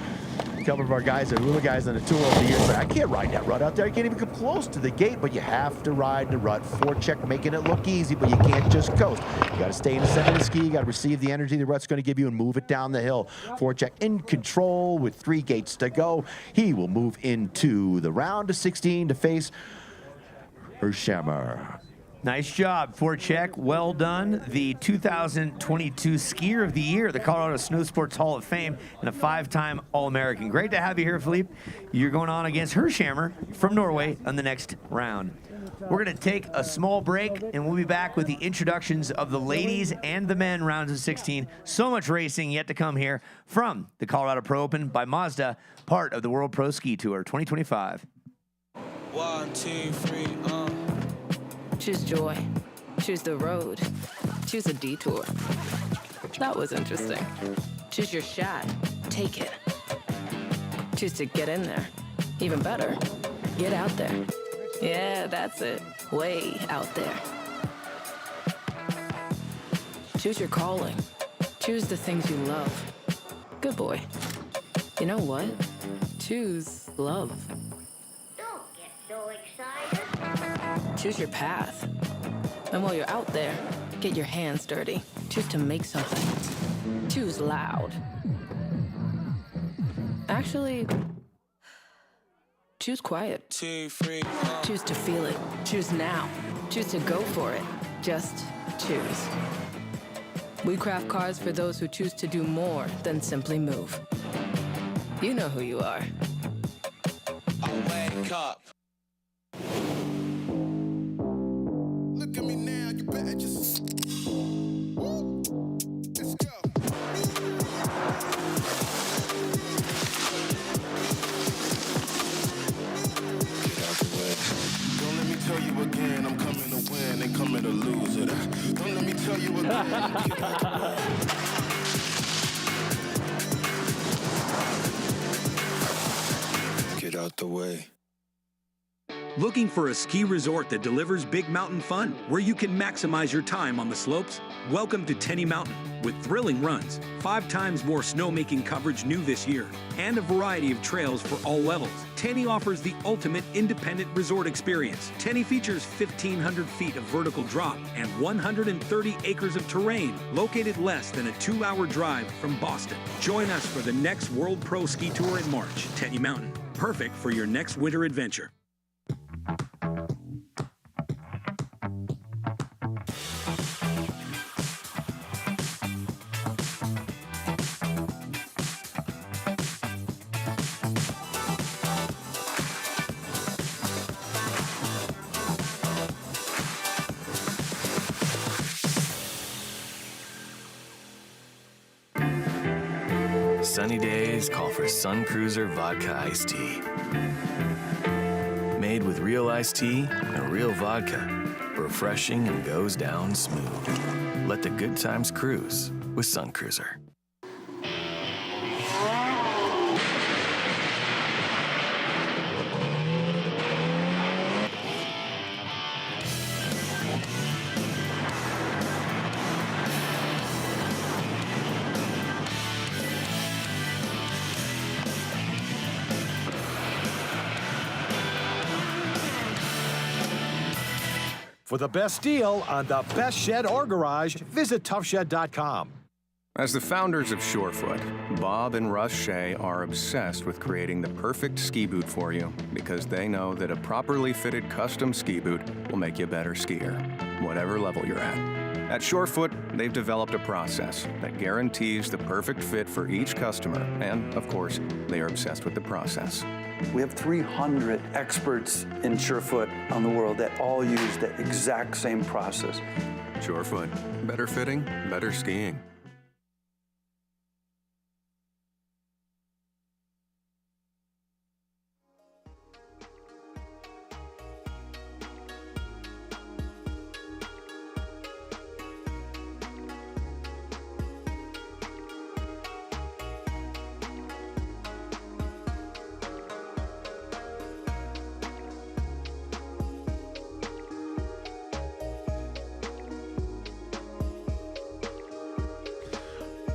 Speaker 2: a couple of our guys, the little guys on the tour over the years, but I can't ride that rut out there. I can't even come close to the gate, but you have to ride the rut. Fjorchek making it look easy, but you can't just coast. You got to stay in the center of the ski. You got to receive the energy the rut's going to give you and move it down the hill. Fjorchek in control with 3 gates to go. He will move into the round of 16 to face Hersheimer.
Speaker 3: Nice job, Fjorchek. Well done. The 2022 Skier of the Year, the Colorado Snow Sports Hall of Fame, and a 5-time All-American. Great to have you here, Philippe. You're going on against Hersheimer from Norway on the next round. We're going to take a small break, and we'll be back with the introductions of the ladies and the men rounds of 16. So much racing yet to come here from the Colorado Pro Open by Mazda, part of the World Pro Ski Tour 2025.
Speaker 16: 1, 2, 3,
Speaker 7: Choose joy. Choose the road. Choose a detour. That was interesting. Choose your shot. Take it. Choose to get in there. Even better, get out there. Yeah, that's it. Way out there. Choose your calling. Choose the things you love. Good boy. You know what? Choose love.
Speaker 8: Don't get so excited.
Speaker 7: Choose your path. And while you're out there, get your hands dirty. Choose to make something. Choose loud. Actually, choose quiet.
Speaker 16: 2, 3,
Speaker 7: Choose to feel it. Choose now. Choose to go for it. Just choose. We craft cars for those who choose to do more than simply move. You know who you are.
Speaker 16: I wake up.
Speaker 13: better just. Woo! Let's go. Get out the way. Don't let me tell you again, I'm coming to win and coming to lose it. Don't let me tell you again. Get out the way. Get out the way.
Speaker 9: Looking for a ski resort that delivers big mountain fun, where you can maximize your time on the slopes? Welcome to Tenny Mountain, with thrilling runs, 5 times more snowmaking coverage new this year, and a variety of trails for all levels. Tenny offers the ultimate independent resort experience. Tenny features 1,500 feet of vertical drop and 130 acres of terrain, located less than a 2-hour drive from Boston. Join us for the next World Pro Ski Tour in March. Tenny Mountain, perfect for your next winter adventure.
Speaker 10: Sunny days call for Sun Cruiser Vodka Iced Tea. Made with real iced tea and real vodka. Refreshing and goes down smooth. Let the good times cruise with Sun Cruiser.
Speaker 5: For the best deal on the best shed or garage, visit toughshed.com.
Speaker 11: As the founders of Surefoot, Bob and Russ Shea are obsessed with creating the perfect ski boot for you because they know that a properly fitted custom ski boot will make you a better skier, whatever level you're at. At Surefoot, they've developed a process that guarantees the perfect fit for each customer, and of course, they are obsessed with the process.
Speaker 12: We have 300 experts in Surefoot on the world that all use the exact same process.
Speaker 11: Surefoot, better fitting, better skiing.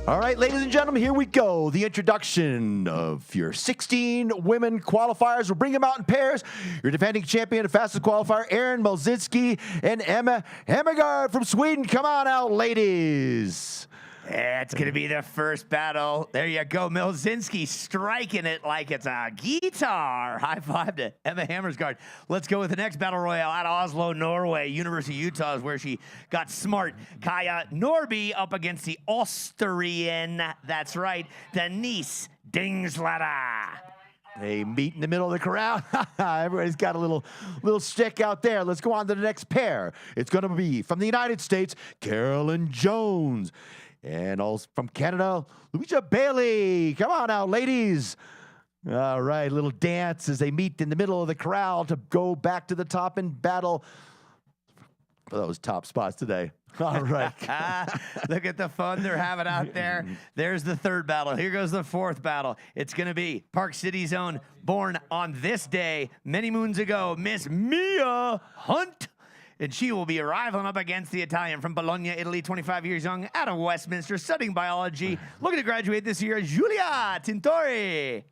Speaker 2: All right, ladies and gentlemen, here we go. The introduction of your 16 women qualifiers. We'll bring them out in pairs. Your defending champion and fastest qualifier, Erin Malzinski and Emma Hemmergaard from Sweden. Come on out, ladies.
Speaker 3: Yeah, it's going to be the first battle. There you go. Milzinski striking it like it's a guitar. High five to Emma Hammersgaard. Let's go with the next battle royale out of Oslo, Norway. University of Utah is where she got smart. Kaja Norby up against the Austrian, that's right, Denise Dingslader.
Speaker 2: They meet in the middle of the crowd. Everybody's got a little stick out there. Let's go on to the next pair. It's going to be from the United States, Carolyn Jones. And also from Canada, Louisa Bailey. Come on out, ladies. All right, little dance as they meet in the middle of the crowd to go back to the top and battle for those top spots today. All right.
Speaker 3: Look at the fun they're having out there. There's the third battle. Here goes the fourth battle. It's going to be Park City's own, born on this day many moons ago, Miss Mia Hunt. And she will be arriving up against the Italian from Bologna, Italy, 25 years young, out of Westminster, studying biology, looking to graduate this year, Giulia Tintori.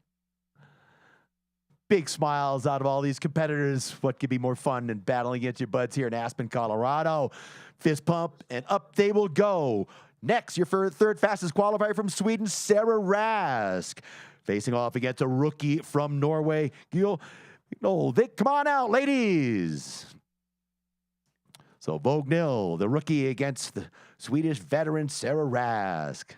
Speaker 2: Big smiles out of all these competitors. What could be more fun than battling against your buds here in Aspen, Colorado? Fist pump, and up they will go. Next, your third fastest qualifier from Sweden, Sarah Rask. Facing off against a rookie from Norway, Gil. Oh, come on out, ladies. So Vognil, the rookie, against the Swedish veteran Sarah Rask.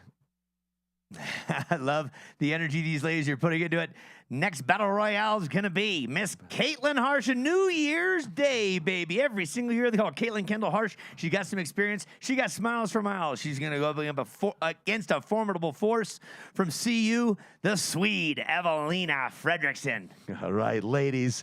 Speaker 3: I love the energy these ladies are putting into it. Next battle royale is going to be Miss Caitlin Harsh, a New Year's Day, baby. Every single year they call Caitlin Kendall Harsh. She got some experience. She got smiles for miles. She's going to go up against a formidable force from CU, the Swede, Evelina Fredriksson.
Speaker 2: All right, ladies.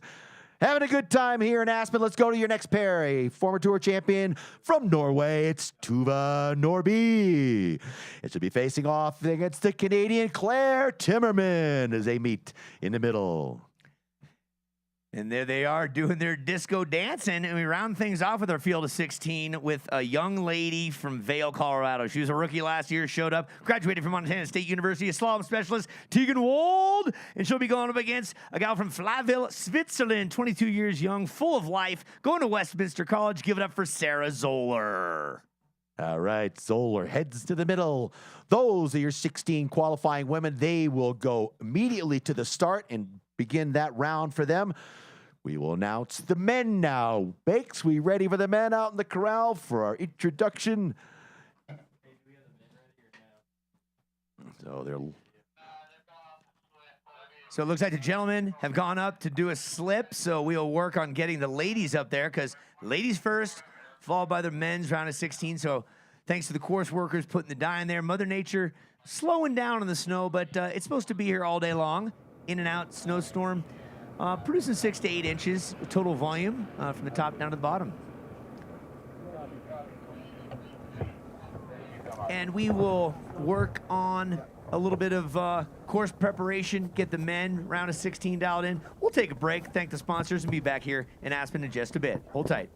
Speaker 2: Having a good time here in Aspen. Let's go to your next pair. A former tour champion from Norway. It's Tuva Norby. It should be facing off against the Canadian Claire Timmerman as they meet in the middle.
Speaker 3: And there they are doing their disco dancing, and we round things off with our field of 16 with a young lady from Vail, Colorado. She was a rookie last year, showed up, graduated from Montana State University, a slalom specialist, Tegan Wold, and she'll be going up against a gal from Flaville, Switzerland, 22 years young, full of life, going to Westminster College. Give it up for Sarah Zoller.
Speaker 2: All right, Zoller heads to the middle. Those are your 16 qualifying women. They will go immediately to the start and begin that round for them. We will announce the men now. Bakes, we ready for the men out in the corral for our introduction? So
Speaker 3: it looks like the gentlemen have gone up to do a slip, so we'll work on getting the ladies up there, because ladies first, followed by the men's round of 16. So thanks to the course workers putting the dye in there. Mother Nature slowing down in the snow, but it's supposed to be here all day long. In and out snowstorm, producing 6 to 8 inches total volume from the top down to the bottom. And we will work on a little bit of course preparation, get the men round of 16 dialed in. We'll take a break, thank the sponsors, and be back here in Aspen in just a bit. Hold tight.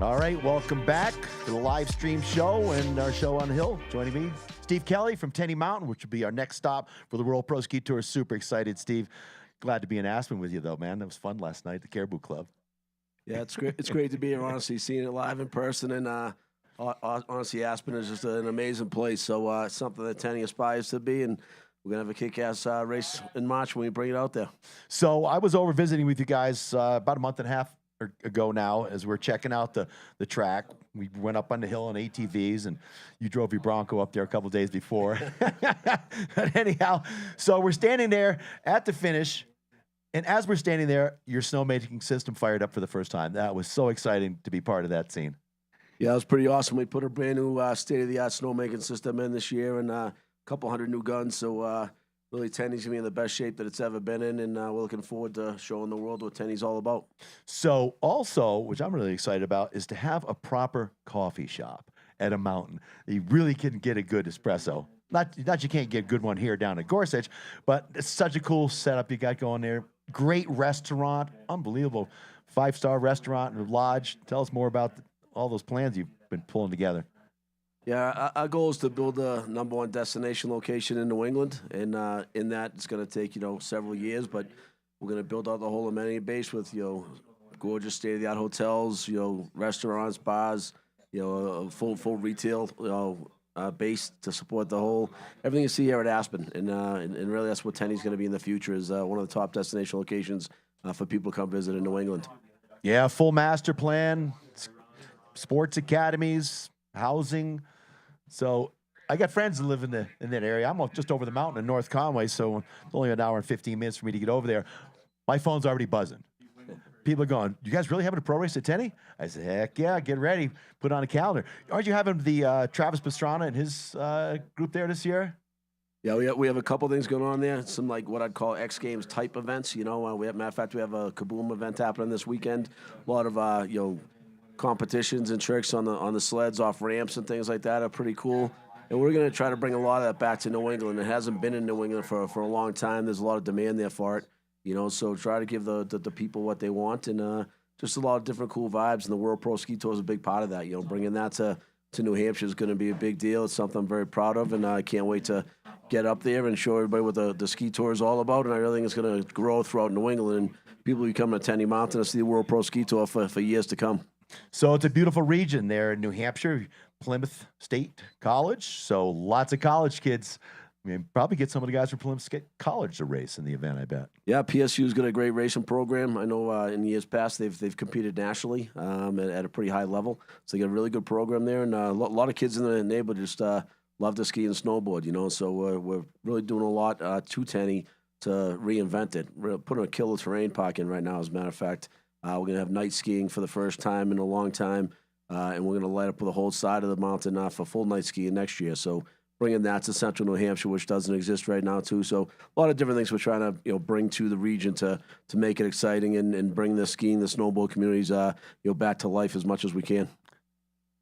Speaker 2: All right, welcome back to the live stream show and our show on the hill. Joining me, Steve Kelly from Tenny Mountain, which will be our next stop for the World Pro Ski Tour. Super excited, Steve. Glad to be in Aspen with you, though, man. That was fun last night at the Caribou Club.
Speaker 17: Yeah, it's great. It's great to be here, honestly, seeing it live in person. And honestly, Aspen is just an amazing place. So it's something that Tenny aspires to be. And we're going to have a kick-ass race in March when we bring it out there.
Speaker 2: So I was over visiting with you guys about a month and a half ago now as we're checking out the track. We went up on the hill on ATVs, and you drove your Bronco up there a couple days before. But anyhow, so we're standing there at the finish, and as we're standing there, your snowmaking system fired up for the first time. That was so exciting to be part of that scene.
Speaker 17: Yeah, it was pretty awesome. We put a brand new state-of-the-art snowmaking system in this year, and a couple hundred new guns. So really, Tenny's going to be in the best shape that it's ever been in, and we're looking forward to showing the world what Tenny's all about.
Speaker 2: So also, which I'm really excited about, is to have a proper coffee shop at a mountain. You really can get a good espresso. Not you can't get a good one here down at Gorsuch, but it's such a cool setup you got going there. Great restaurant, unbelievable 5-star restaurant and lodge. Tell us more about all those plans you've been pulling together.
Speaker 17: Yeah, our goal is to build a #1 destination location in New England, and in that it's going to take several years, but we're going to build out the whole amenity base with gorgeous state-of-the-art hotels, restaurants, bars, a full retail base to support the whole everything you see here at Aspen, and really that's what Tenny's going to be in the future, is one of the top destination locations for people to come visit in New England.
Speaker 2: Yeah, full master plan, sports academies, housing. So I got friends that live in that area. I'm just over the mountain in North Conway, so it's only an hour and 15 minutes for me to get over there. My phone's already buzzing. People are going, you guys really having a pro race at Tenny? I said, heck yeah, get ready. Put on a calendar. Aren't you having the Travis Pastrana and his group there this year?
Speaker 17: Yeah, we have a couple things going on there. Some like what I'd call X Games type events. Matter of fact, we have a Kaboom event happening this weekend. A lot of competitions and tricks on the sleds, off ramps and things like that are pretty cool. And we're going to try to bring a lot of that back to New England. It hasn't been in New England for a long time. There's a lot of demand there for it. So try to give the people what they want, and just a lot of different cool vibes. And the World Pro Ski Tour is a big part of that. Bringing that to New Hampshire is going to be a big deal. It's something I'm very proud of, and I can't wait to get up there and show everybody what the ski tour is all about. And I really think it's going to grow throughout New England, and people will be coming to Tenny Mountain to see the World Pro Ski Tour for years to come.
Speaker 2: So it's a beautiful region there in New Hampshire, Plymouth State College. So lots of college kids. I mean, probably get some of the guys from Plymouth College to race in the event, I bet.
Speaker 17: Yeah, PSU's got a great racing program. I know in years past they've competed nationally at a pretty high level. So they got a really good program there, and a lot of kids in the neighborhood just love to ski and snowboard, So we're really doing a lot to Tenny to reinvent it. We're putting a killer terrain park in right now, as a matter of fact. We're going to have night skiing for the first time in a long time, and we're going to light up the whole side of the mountain for full night skiing next year. So bringing that to central New Hampshire, which doesn't exist right now, too. So a lot of different things we're trying to bring to the region to make it exciting and bring the skiing, the snowboard communities back to life as much as we can.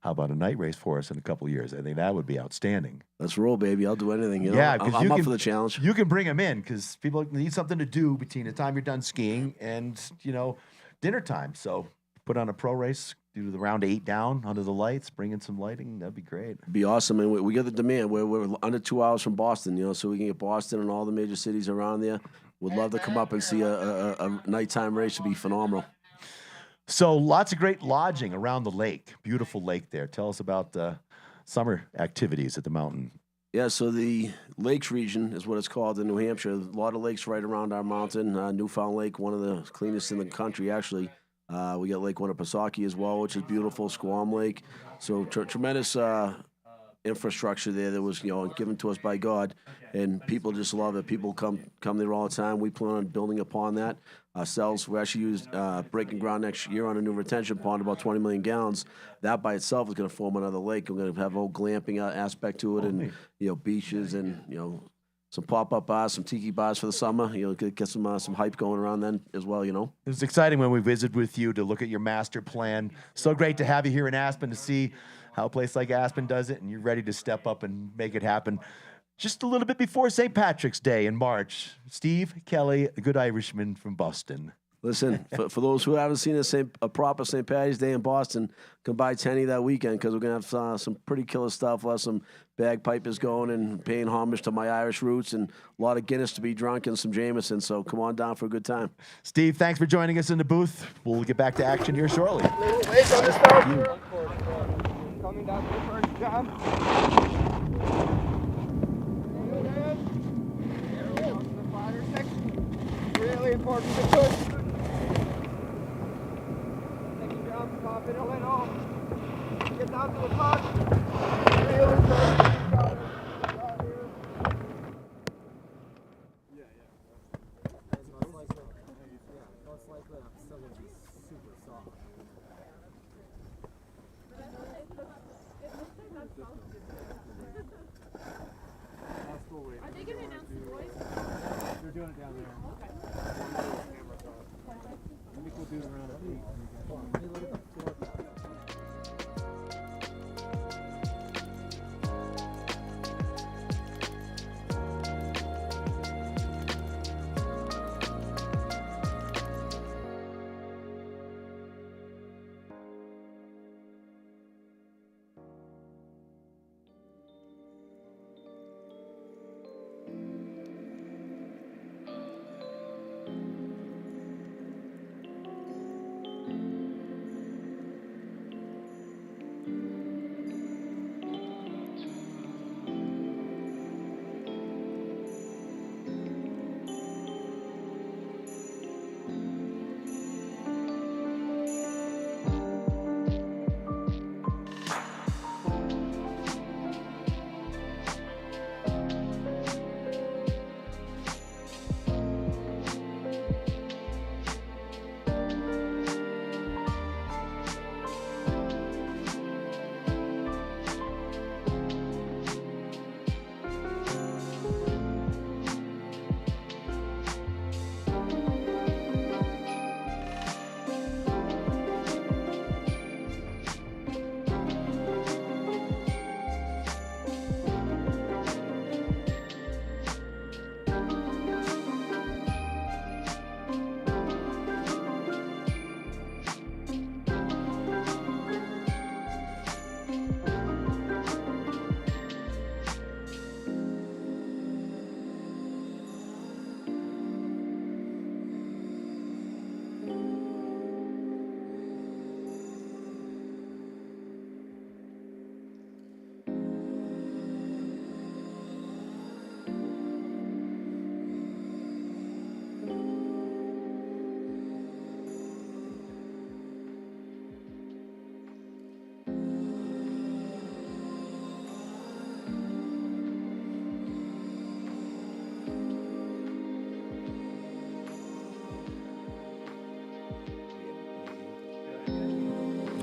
Speaker 2: How about a night race for us in a couple of years? I think that would be outstanding.
Speaker 17: Let's roll, baby. I'll do anything.
Speaker 2: Yeah,
Speaker 17: I'm up for the challenge.
Speaker 2: You can bring them in because people need something to do between the time you're done skiing and, dinner time. So put on a pro race, do the round 8 down under the lights, bring in some lighting. That'd be great.
Speaker 17: Be awesome. And we got the demand. We're under 2 hours from Boston, so we can get Boston and all the major cities around there. Would love to come up and see a nighttime race. Would be phenomenal.
Speaker 2: So lots of great lodging around the lake. Beautiful lake there. Tell us about summer activities at the mountain.
Speaker 17: Yeah, so the Lakes region is what it's called in New Hampshire. A lot of lakes right around our mountain. Newfound Lake, one of the cleanest in the country, actually. We got Lake Winnipesaukee as well, which is beautiful. Squam Lake. So tremendous infrastructure there that was given to us by God, and people just love it. People come there all the time. We plan on building upon that ourselves. We actually used breaking ground next year on a new retention pond, about 20 million gallons. That by itself is going to form another lake. We're going to have a whole glamping aspect to it, and beaches, and some pop-up bars, some tiki bars for the summer. Get some hype going around then as well. It
Speaker 2: was exciting when we visited with you to look at your master plan. So great to have you here in Aspen to see how a place like Aspen does it, and you're ready to step up and make it happen. Just a little bit before St. Patrick's Day in March, Steve Kelly, a good Irishman from Boston.
Speaker 17: Listen, for those who haven't seen a proper St. Patty's Day in Boston, come by Tenny that weekend because we're going to have some pretty killer stuff. We'll have some bagpipers going and paying homage to my Irish roots and a lot of Guinness to be drunk and some Jameson. So come on down for a good time.
Speaker 2: Steve, thanks for joining us in the booth. We'll get back to action here shortly.
Speaker 15: Wait on the start. Coming down to the first jump. Really important to push. Second jump, pop it a little. Get down to the top. Really important. Most likely I'm still going to be super soft. Are they going to announce the boys? They're doing it down there. I think we'll do it around a week.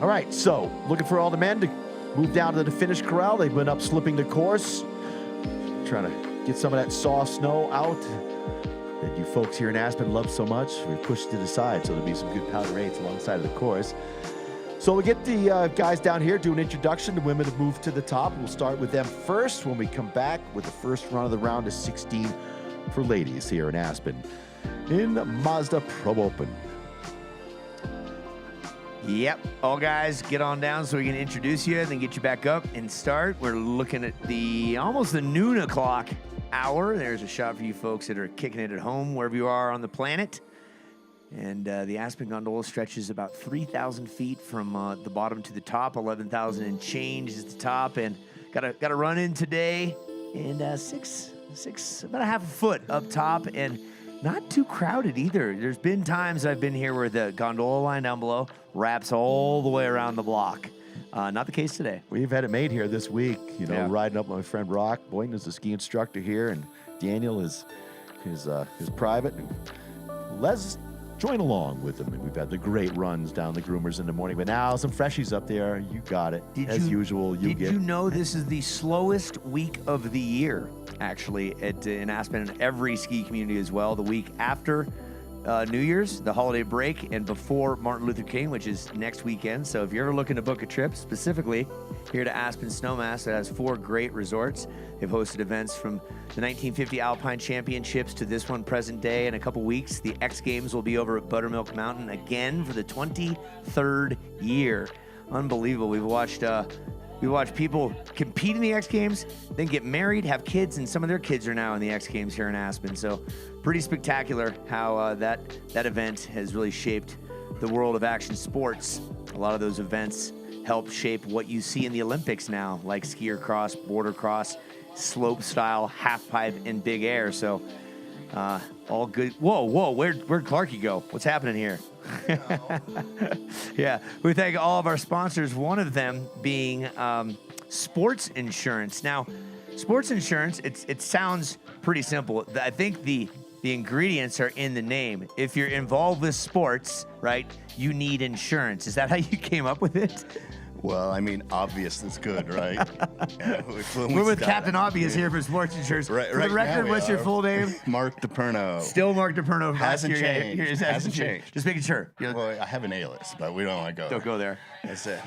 Speaker 2: All right, so looking for all the men to move down to the finish corral. They've been up slipping the course, trying to get some of that soft snow out that you folks here in Aspen love so much. We pushed it to the side so there'll be some good powder eights alongside of the course. So we'll get the guys down here, do an introduction. The women have moved to the top. We'll start with them first when we come back with the first run of the round of 16 for ladies here in Aspen in Mazda Pro Open.
Speaker 3: Yep. All guys, get on down so we can introduce you and then get you back up and start. We're looking at almost the noon o'clock hour. There's a shot for you folks that are kicking it at home, wherever you are on the planet. And the Aspen gondola stretches about 3,000 feet from the bottom to the top. 11,000 and change is the top. And got a run in today. And about a half a foot up top. And not too crowded either. There's been times I've been here where the gondola line down below wraps all the way around the block. Not the case today.
Speaker 2: We've had it made here this week, riding up with my friend Rock. Boynton is the ski instructor here, and Daniel is his private. And let's join along with him. And we've had the great runs down the groomers in the morning. But now some freshies up there. You got it. As usual,
Speaker 3: Did you know this is the slowest week of the year, actually, in Aspen and every ski community as well? The week after New Year's, the holiday break, and before Martin Luther King, which is next weekend. So if you're ever looking to book a trip, specifically here to Aspen Snowmass, it has 4 great resorts. They've hosted events from the 1950 Alpine Championships to this one present day. In a couple weeks, the X Games will be over at Buttermilk Mountain again for the 23rd year. Unbelievable. We've watched people compete in the X Games, then get married, have kids, and some of their kids are now in the X Games here in Aspen. So pretty spectacular how that event has really shaped the world of action sports. A lot of those events help shape what you see in the Olympics now, like skier cross, border cross, slope style, half pipe, and big air. So all good. Whoa, where'd Clarky go? What's happening here? Yeah, we thank all of our sponsors, one of them being sports insurance. Now, sports insurance, it sounds pretty simple. I think the ingredients are in the name. If you're involved with sports, right, you need insurance. Is that how you came up with it?
Speaker 18: Well, I mean, obvious is good, right? Yeah,
Speaker 3: We're with Captain Obvious here for Sports Insurance.
Speaker 18: Right,
Speaker 3: for the record, what's your full name?
Speaker 18: Mark DePerno.
Speaker 3: Still Mark DePerno.
Speaker 18: Hasn't changed.
Speaker 3: Hasn't changed. Just making sure.
Speaker 18: Well, I have an alias, but we don't want to go
Speaker 3: Don't
Speaker 18: there.
Speaker 3: go there.
Speaker 18: That's it.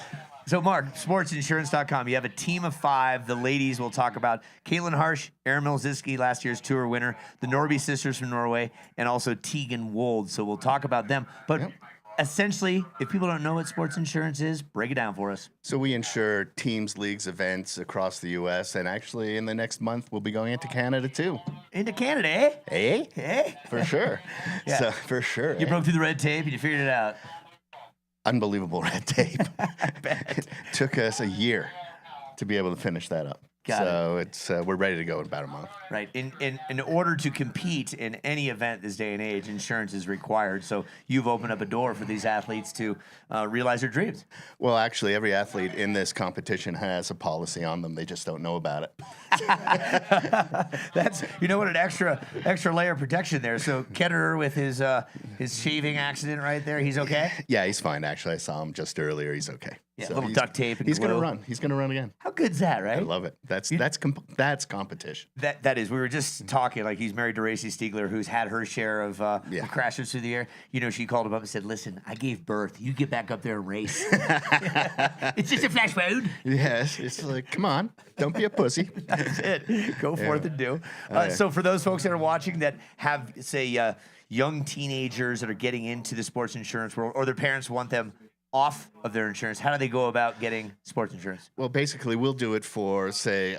Speaker 3: So, Mark, sportsinsurance.com. You have a team of 5. The ladies we'll talk about. Caitlin Harsh, Erin Milziski, last year's tour winner. The Norby sisters from Norway, and also Tegan Wold. So we'll talk about them. But essentially, if people don't know what sports insurance is, break it down for us.
Speaker 18: So we insure teams, leagues, events across the U.S., and actually in the next month, we'll be going into Canada, too.
Speaker 3: Into Canada, eh?
Speaker 18: Eh?
Speaker 3: Eh?
Speaker 18: For sure.
Speaker 3: Yeah.
Speaker 18: So, for sure.
Speaker 3: You broke through the red tape and you figured it out.
Speaker 18: Unbelievable red tape. It took us a year to be able to finish that up.
Speaker 3: Got
Speaker 18: It's we're ready to go in about a month.
Speaker 3: Right. In order to compete in any event this day and age, insurance is required. So you've opened up a door for these athletes to realize their dreams.
Speaker 18: Well, actually, every athlete in this competition has a policy on them. They just don't know about it.
Speaker 3: That's an extra layer of protection there. So Ketterer with his shaving accident right there, he's okay?
Speaker 18: Yeah, he's fine. Actually, I saw him just earlier. He's okay.
Speaker 3: Yeah,
Speaker 18: So
Speaker 3: a little
Speaker 18: he's-
Speaker 3: duct tape and
Speaker 18: He's
Speaker 3: glue.
Speaker 18: gonna run. He's gonna run again.
Speaker 3: How good's that, right?
Speaker 18: I love it. That's competition.
Speaker 3: That is. We were just talking, like he's married to Racy Stiegler, who's had her share of crashes through the air. She called him up and said, "Listen, I gave birth. You get back up there and race." It's just a flash road.
Speaker 18: Yes, it's like, come on, don't be a pussy.
Speaker 3: That's it. Go forth and do. So for those folks that are watching that have, say, young teenagers that are getting into the sports insurance world, or their parents want them off of their insurance, how do they go about getting sports insurance?
Speaker 18: Well, basically, we'll do it for, say,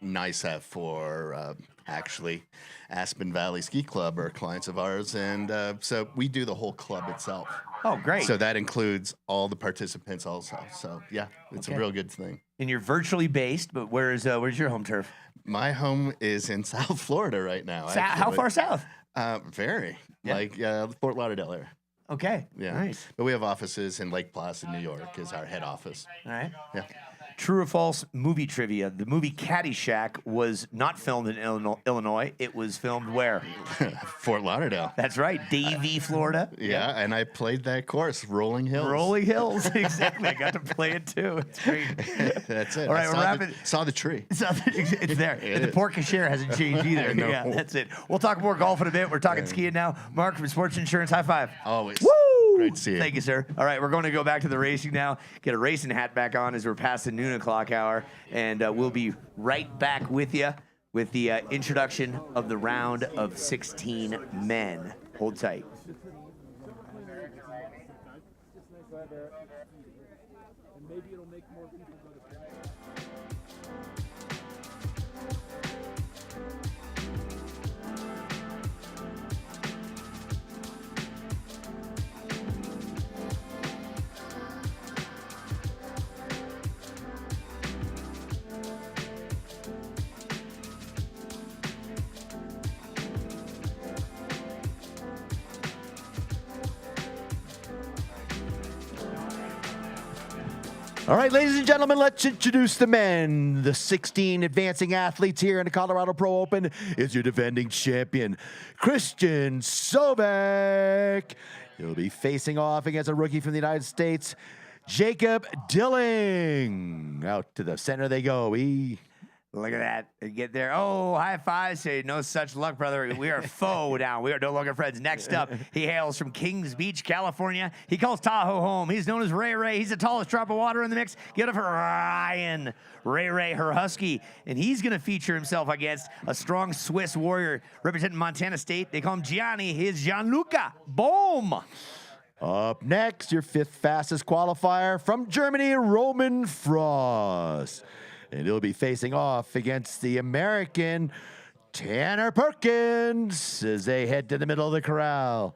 Speaker 18: NISA for actually Aspen Valley Ski Club are clients of ours, and so we do the whole club itself.
Speaker 3: Oh, great.
Speaker 18: So that includes all the participants also. So, yeah, it's
Speaker 3: Okay.
Speaker 18: a real good thing.
Speaker 3: And you're virtually based, but where's your home turf?
Speaker 18: My home is in South Florida right now.
Speaker 3: How far south?
Speaker 18: Very.
Speaker 3: Yeah.
Speaker 18: Like Fort Lauderdale area.
Speaker 3: Okay.
Speaker 18: Yeah.
Speaker 3: Nice.
Speaker 18: But we have offices in Lake Placid, New York, is our head office.
Speaker 3: All right.
Speaker 18: Yeah.
Speaker 3: True or false movie trivia. The movie Caddyshack was not filmed in Illinois. It was filmed where?
Speaker 18: Fort Lauderdale.
Speaker 3: That's right. Davie, Florida.
Speaker 18: Yeah, and I played that course, Rolling Hills.
Speaker 3: Rolling Hills. Exactly. I got to play it too. It's great.
Speaker 18: That's it.
Speaker 3: All right,
Speaker 18: I
Speaker 3: we're wrapping.
Speaker 18: saw the tree.
Speaker 3: It's there.
Speaker 18: It
Speaker 3: And the
Speaker 18: is.
Speaker 3: port cachere hasn't changed either.
Speaker 18: No.
Speaker 3: Yeah, that's it. We'll talk more golf in a bit. We're talking skiing now. Mark from Sports Insurance. High five.
Speaker 18: Always.
Speaker 3: Woo!
Speaker 18: Great to see you.
Speaker 3: Thank you, sir. All right, we're going to go back to the racing now. Get a racing hat back on as we're past the noon o'clock hour, and we'll be right back with you with the introduction of the round of 16 men. Hold tight.
Speaker 2: All right, ladies and gentlemen, let's introduce the men. The 16 advancing athletes here in the Colorado Pro Open is your defending champion, Christian Sobek. He'll be facing off against a rookie from the United States, Jacob Dilling. Out to the center they go.
Speaker 3: Look at that. They get there. Oh, high five. Say, no such luck, brother. We are foe now. We are no longer friends. Next up, he hails from Kings Beach, California. He calls Tahoe home. He's known as Ray Ray. He's the tallest drop of water in the mix. Give it up for Ryan. Ray Ray, her husky. And he's going to feature himself against a strong Swiss warrior representing Montana State. They call him Gianni. He's Gianluca. Boom.
Speaker 2: Up next, your 5th fastest qualifier from Germany, Roman Frost. And he'll be facing off against the American Tanner Perkins as they head to the middle of the corral.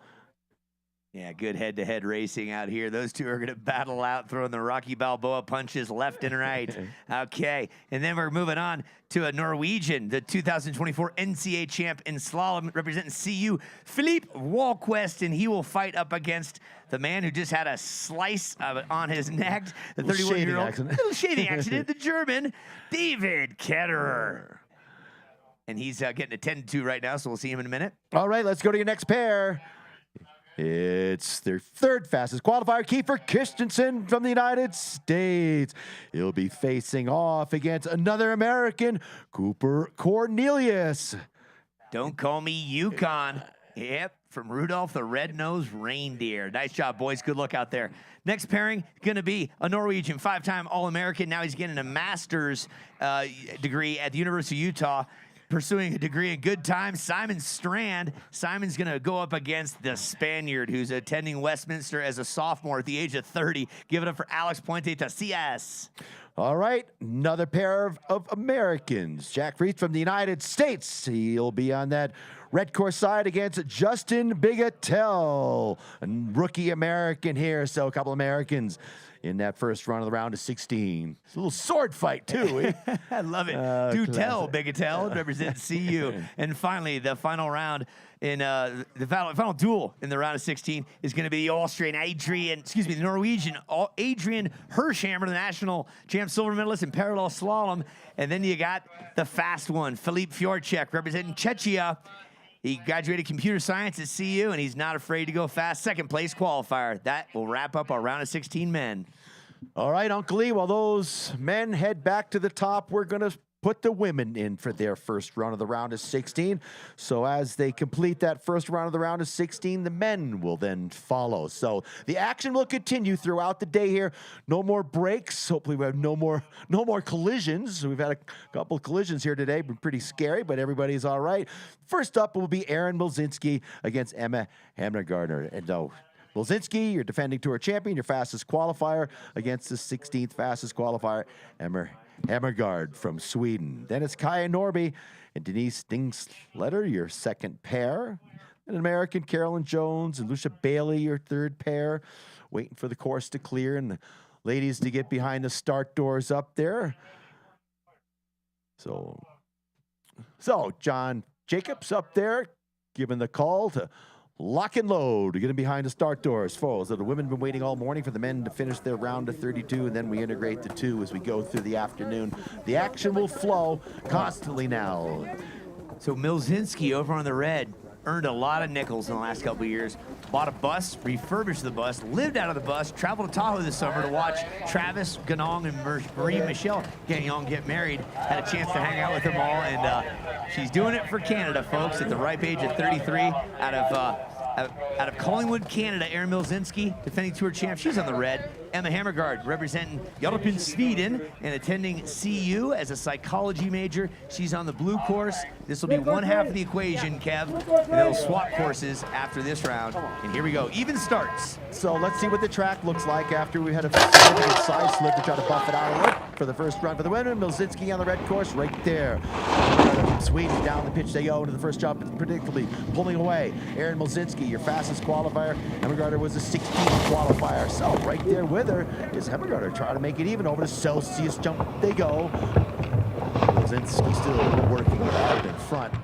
Speaker 3: Yeah, good head-to-head racing out here. Those two are going to battle out, throwing the Rocky Balboa punches left and right. Okay, and then we're moving on to a Norwegian, the 2024 NCAA champ in slalom, representing CU, Philippe Walquist, and he will fight up against the man who just had a slice on his neck, the 31-year-old. Little shaving accident, the German, David Ketterer. And he's getting a 10-2 right now, so we'll see him in a minute.
Speaker 2: All right, let's go to your next pair. It's their 3rd fastest qualifier, Kiefer Christensen from the United States. He'll be facing off against another American, Cooper Cornelius.
Speaker 3: Don't call me Yukon. Yep, from Rudolph the Red-Nosed Reindeer. Nice job, boys. Good luck out there. Next pairing, going to be a Norwegian, 5-time All-American. Now he's getting a master's degree at the University of Utah, pursuing a degree in good time, Simon Strand. Simon's going to go up against the Spaniard who's attending Westminster as a sophomore at the age of 30. Give it up for Alex Puente Tacias.
Speaker 2: All right, another pair of Americans. Jack Reith from the United States. He'll be on that red course side against Justin Bigetel, a rookie American here. So a couple Americans in that first run of the round of 16. It's a little sword fight, too. Eh?
Speaker 3: I love it. Do tell, Bigetel, represents CU. And finally, the final round in the final duel in the round of 16 is going to be the Austrian the Norwegian Adrian Hirschhammer, the national champ silver medalist in parallel slalom. And then you got the fast one, Filip Fjorček, representing Czechia. He graduated computer science at CU, and he's not afraid to go fast. 2nd place qualifier. That will wrap up our round of 16 men.
Speaker 2: All right, Uncle Lee, while those men head back to the top, we're going to put the women in for their first run of the round of 16. So as they complete that first round of the round of 16, the men will then follow. So the action will continue throughout the day here. No more breaks. Hopefully we have no more collisions. We've had a couple collisions here today. Been pretty scary, but everybody's all right. First up will be Erin Milzinski against Emma Hamner-Gardner. And Milzinski, your defending tour champion, your fastest qualifier against the 16th fastest qualifier, Emma Hammergaard from Sweden. Then it's Kaya Norby and Denise Dingsletter, your 2nd pair. An American, Carolyn Jones and Lucia Bailey, your 3rd pair. Waiting for the course to clear and the ladies to get behind the start doors up there. So John Jacobs up there giving the call to lock and load to get them behind the start doors. So the women have been waiting all morning for the men to finish their round of 32, and then we integrate the 2 as we go through the afternoon. The action will flow constantly now.
Speaker 3: So Milzinski over on the red earned a lot of nickels in the last couple of years. Bought a bus, refurbished the bus, lived out of the bus, traveled to Tahoe this summer to watch Travis Ganong and Marie Michelle Gagnon get married. Had a chance to hang out with them all, and she's doing it for Canada, folks, at the ripe age of 33, out of Collingwood, Canada. Erin Milzinski, defending tour champ, she's on the red. Emma Hammergaard, representing Jörpen, Sweden, and attending CU as a psychology major. She's on the blue course. This will be one half of the equation, Kev. And they'll swap courses after this round. And here we go, even starts.
Speaker 2: So let's see what the track looks like after we had a side slip to try to buff it out of it for the first run for the women. Milzinski on the red course right there. Sweden down the pitch they go into the first jump, predictably pulling away. Erin Milzinski, your fastest qualifier. Hammergaard was a 16th qualifier. So right there with her is Hammergaard trying to make it even over the Celsius jump they go. Milzinski still working it out in front.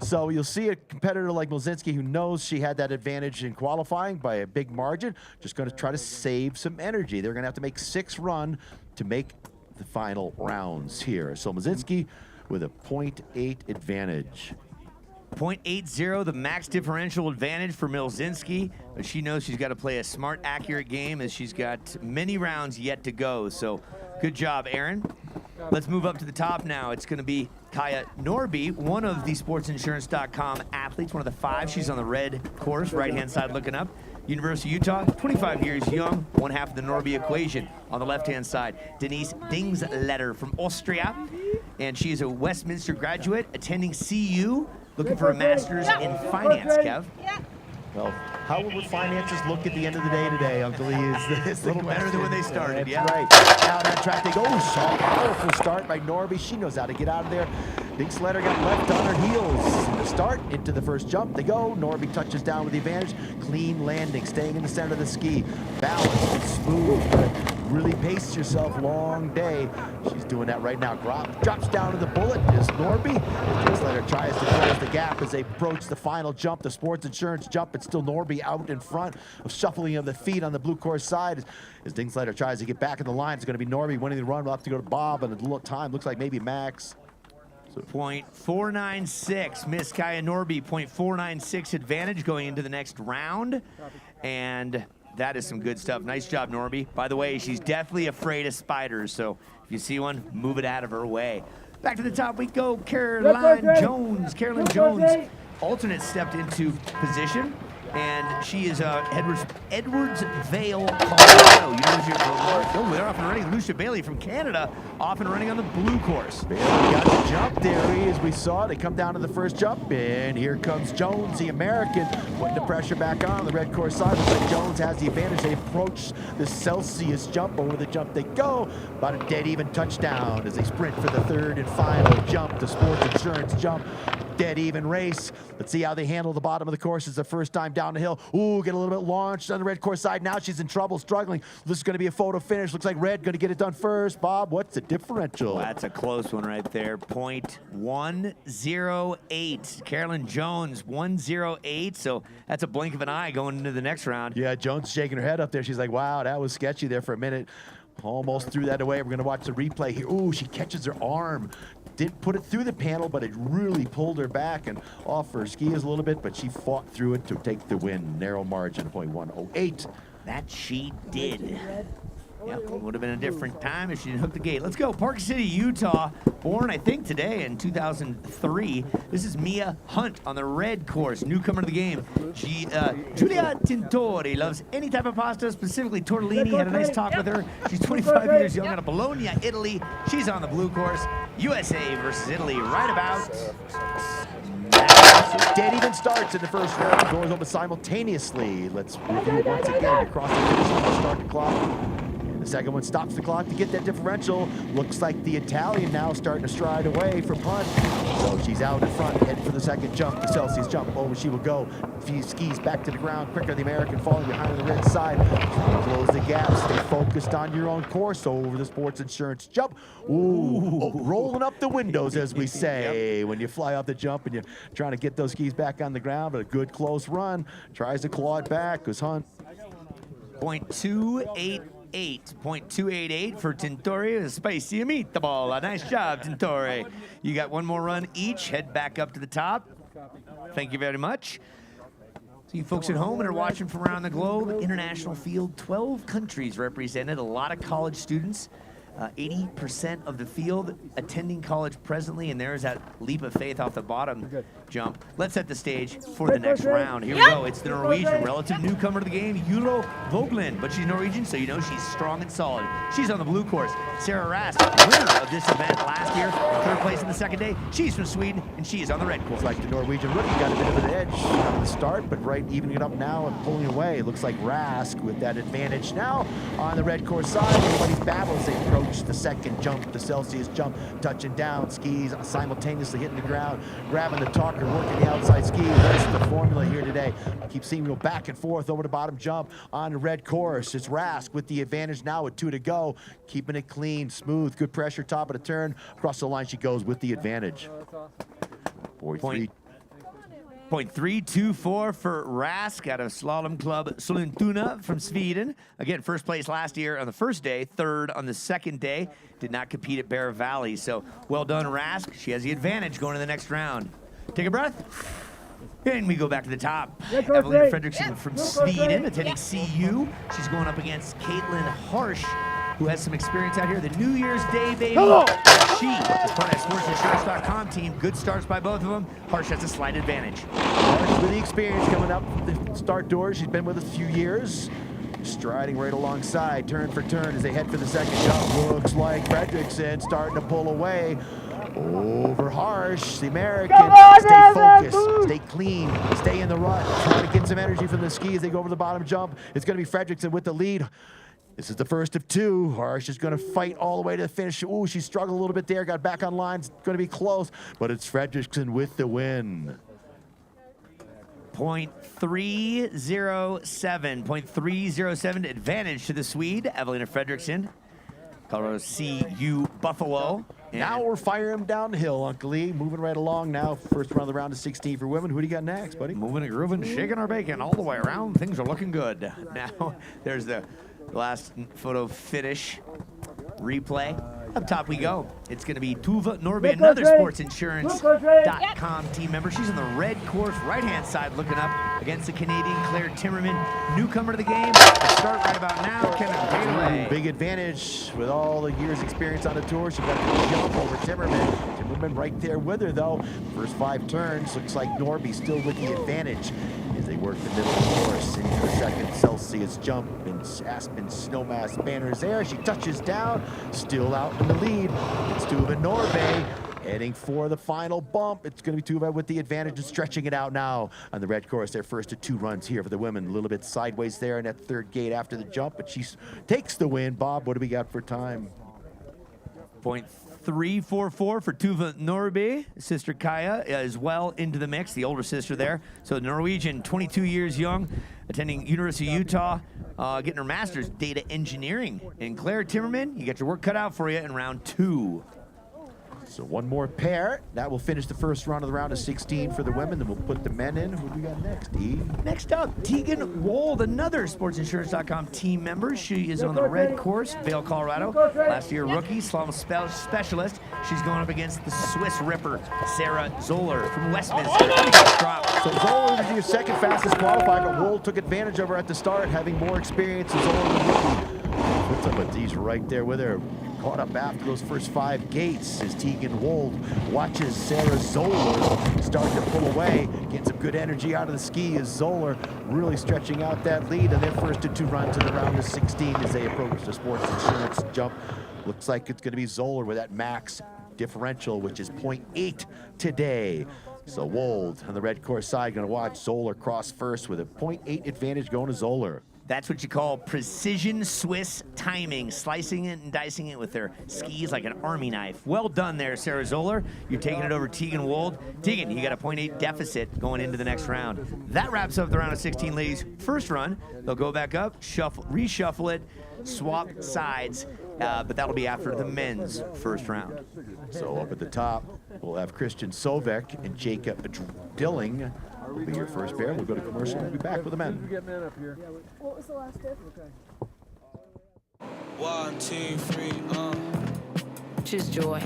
Speaker 2: So you'll see a competitor like Milzinski who knows she had that advantage in qualifying by a big margin, just going to try to save some energy. They're going to have to make 6 run to make the final rounds here. So Milzinski with a 0.8 advantage.
Speaker 3: 0.80, the max differential advantage for Milzinski, but she knows she's got to play a smart, accurate game as she's got many rounds yet to go. So good job, Erin. Let's move up to the top now. It's going to be Kaya Norby, one of the sportsinsurance.com athletes, one of the 5. She's on the red course, right-hand side looking up. University of Utah, 25 years young, one half of the Norby equation. On the left-hand side, Denise Dingsletter from Austria, and she is a Westminster graduate attending CU, looking for a master's in finance, Kev.
Speaker 2: Well, how will finances look at the end of the day today, Uncle Lee? Is
Speaker 3: a little better than when they started,
Speaker 2: That's right. Down that track they go. So powerful start by Norby. She knows how to get out of there. Dingsletter got left on her heels. In the start, into the first jump they go. Norby touches down with the advantage. Clean landing, staying in the center of the ski. Balance, smooth, but really pace yourself. Long day. She's doing that right now. Drops down to the bullet is Norby. Dingsletter tries to close the gap as they approach the final jump, the sports insurance jump. It's still Norby out in front of shuffling of the feet on the blue course side. As Dingsletter tries to get back in the line, it's going to be Norby winning the run. We'll have to go to Bob, and the time looks like maybe max.
Speaker 3: So .496, Miss Kaya Norby, .496 advantage going into the next round. And that is some good stuff. Nice job, Norby. By the way, she's definitely afraid of spiders, so if you see one, move it out of her way. Back to the top we go, Caroline Jones. Caroline Jones, alternate, stepped into position, and she is Edwardsvale, Colorado. University of Vermont. Oh, they're off and running. Lucia Bailey from Canada, off and running on the blue course.
Speaker 2: Bailey got the jump there, as we saw. They come down to the first jump, and here comes Jones, the American, putting the pressure back on the red course side. Looks like Jones has the advantage. They approach the Celsius jump. Over the jump they go. About a dead even touchdown as they sprint for the third and final jump, the sports insurance jump. Dead even race. Let's see how they handle the bottom of the course. It's the first time down the hill. Ooh, get a little bit launched on the red course side. Now she's in trouble, struggling. This is going to be a photo finish. Looks like red going to get it done first. Bob, what's the differential?
Speaker 3: Well, that's a close one right there. .108. Carolyn Jones, 108. So that's a blink of an eye going into the next round.
Speaker 2: Yeah, Jones shaking her head up there. She's like, wow, that was sketchy there for a minute. Almost threw that away. We're going to watch the replay here. Ooh, she catches her arm. Did put it through the panel, but it really pulled her back and off her skis a little bit, but she fought through it to take the win. Narrow margin, .108.
Speaker 3: That she did. Yep, would have been a different time if she didn't hook the gate. Let's go. Park City, Utah. Born, I think, today in 2003. This is Mia Hunt on the red course, newcomer to the game. She, Giulia Tintori, loves any type of pasta, specifically tortellini. Had a nice talk with her. She's 25 years young, out of Bologna, Italy. She's on the blue course. USA versus Italy, right about.
Speaker 2: Dead even starts in the first round. Doors open simultaneously. Let's review it once again. Across the finish line, start the clock. The second one stops the clock to get that differential. Looks like the Italian now starting to stride away from Hunt. So she's out in front, heading for the second jump, the Celsius jump. Over she will go. Few skis back to the ground quicker. The American falling behind on the red side. Close the gap. Stay focused on your own course. Over the sports insurance jump. Ooh, rolling up the windows, as we say, when you fly off the jump and you're trying to get those skis back on the ground. But a good close run. Tries to claw it back because Hunt.
Speaker 3: .288 for Tintori, a spicy meatball. Nice job, Tintori. You got one more run each. Head back up to the top. Thank you very much. So you folks at home that are watching from around the globe, international field, 12 countries represented, a lot of college students. 80% of the field attending college presently, and there's that leap of faith off the bottom jump. Let's set the stage for the next round. Here we go. It's the Norwegian relative newcomer to the game, Julo Voglund, but she's Norwegian, so you know she's strong and solid. She's on the blue course. Sarah Rask, winner of this event last year, third place in the second day. She's from Sweden, and she is on the red course.
Speaker 2: Like the Norwegian rookie got a bit of an edge on the start, but right evening it up now and pulling away. Looks like Rask with that advantage now on the red course side. Everybody's battles. They approach the second jump, the Celsius jump, touching down, skis simultaneously hitting the ground, grabbing the talker, working the outside ski. That's the formula here today. Keep seeing go back and forth over the bottom jump on the red course. It's Rask with the advantage now with 2 to go, keeping it clean, smooth, good pressure, top of the turn. Across the line she goes with the advantage.
Speaker 3: .324 for Rask out of Slalom Club Sollentuna from Sweden. Again, first place last year on the first day, third on the second day. Did not compete at Bear Valley. So well done, Rask. She has the advantage going to the next round. Take a breath. And we go back to the top. Evelyn Fredriksson from Sweden attending CU. She's going up against Caitlin Harsh, who has some experience out here. The New Year's Day baby.
Speaker 17: Hello.
Speaker 3: She is part of SportsInsurance.com team. Good starts by both of them. Harsh has a slight advantage.
Speaker 2: Harsh with the experience coming up the start door. She's been with us a few years. Striding right alongside, turn for turn as they head for the second jump. Looks like Fredrickson starting to pull away. Over Harsh, the American. Stay focused, stay clean, stay in the rut. Trying to get some energy from the ski as they go over the bottom jump. It's going to be Fredrickson with the lead. This is the first of two. Harsh is going to fight all the way to the finish. Ooh, she struggled a little bit there, got back on line. It's going to be close, but it's Fredrickson with the win.
Speaker 3: 0.307 advantage to the Swede, Evelina Fredrickson. Colorado CU Buffalo.
Speaker 2: Now we're firing them down the hill, Uncle Lee. Moving right along now. First round of the round of 16 for women. Who do you got next, buddy?
Speaker 3: Moving and grooving, shaking our bacon all the way around. Things are looking good. Now there's the last photo finish replay. Up top we go. It's going to be Tuva Norby, another SportsInsurance.com team member. She's on the red course, right-hand side, looking up against the Canadian Claire Timmerman, newcomer to the game. We'll start right about now. Kevin Taylor.
Speaker 2: Big advantage with all the years' experience on the tour. She got the jump over Timmerman. Timmerman right there with her, though. First 5 turns, looks like Norby still with the advantage as they work the middle of the course. Into the second Celsius jump, and Aspen Snowmass banners there. She touches down, still out in the lead. It's Tuva Norby heading for the final bump. It's going to be Tuva with the advantage and stretching it out now on the red course. Their first of 2 runs here for the women. A little bit sideways there in that third gate after the jump, but she takes the win. Bob, what do we got for time?
Speaker 3: 0.344 for Tuva Norby. Sister Kaya is well into the mix, the older sister there. So Norwegian, 22 years young, attending University of Utah, getting her master's data engineering. And Claire Timmerman, you got your work cut out for you in round 2.
Speaker 2: So one more pair. That will finish the first round of the round of 16 for the women. Then we'll put the men in. Who do we got next, E?
Speaker 3: Next up, Tegan Wold, another SportsInsurance.com team member. She is on the red course, Vail, Colorado. Last year rookie, slalom specialist. She's going up against the Swiss Ripper, Sarah Zoller from Westminster.
Speaker 2: So Zoller was your second fastest qualifier, but Wold took advantage of her at the start, having more experience than Zoller. Puts up a D's right there with her. Caught up after those first 5 gates as Tegan Wold watches Sarah Zoller start to pull away. Getting some good energy out of the ski as Zoller really stretching out that lead. And their first of 2 runs in the round of 16 as they approach the Sports Insurance jump. Looks like it's going to be Zoller with that max differential, which is 0.8 today. So Wold on the red course side going to watch Zoller cross first with a 0.8 advantage going to Zoller.
Speaker 3: That's what you call precision Swiss timing, slicing it and dicing it with their skis like an army knife. Well done there, Sarah Zoller. You're taking it over Tegan Wold. Tegan, you got a 0.8 deficit going into the next round. That wraps up the round of 16 ladies' first run. They'll go back up, reshuffle it, swap sides, but that'll be after the men's first round.
Speaker 2: So up at the top, we'll have Christian Sovek and Jacob Dilling. Will be your first pair. We'll go to commercial. We'll be back with the men.
Speaker 15: Get men up here. What was the last step? Okay.
Speaker 16: 1, 2, 3,
Speaker 7: Choose joy.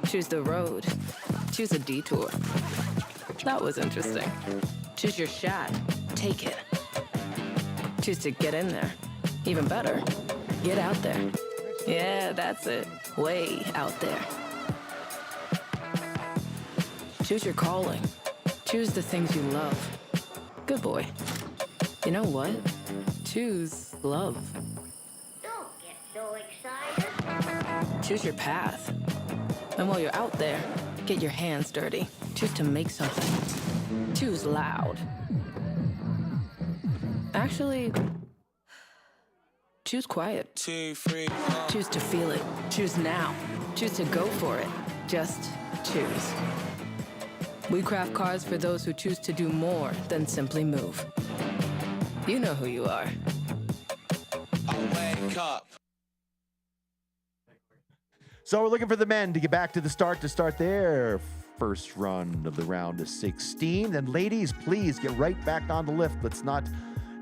Speaker 7: Choose the road. Choose a detour. That was interesting. Choose your shot. Take it. Choose to get in there. Even better, get out there. Yeah, that's it. Way out there. Choose your calling. Choose the things you love. Good boy. You know what? Choose love.
Speaker 8: Don't get so excited.
Speaker 7: Choose your path. And while you're out there, get your hands dirty. Choose to make something. Choose loud. Actually, choose quiet.
Speaker 16: 2, 3,
Speaker 7: Choose to feel it. Choose now. Choose to go for it. Just choose. We craft cars for those who choose to do more than simply move. You know who you are.
Speaker 16: wake up.
Speaker 2: So we're looking for the men to get back to the start their first run of the round of 16. And ladies, please get right back on the lift. Let's not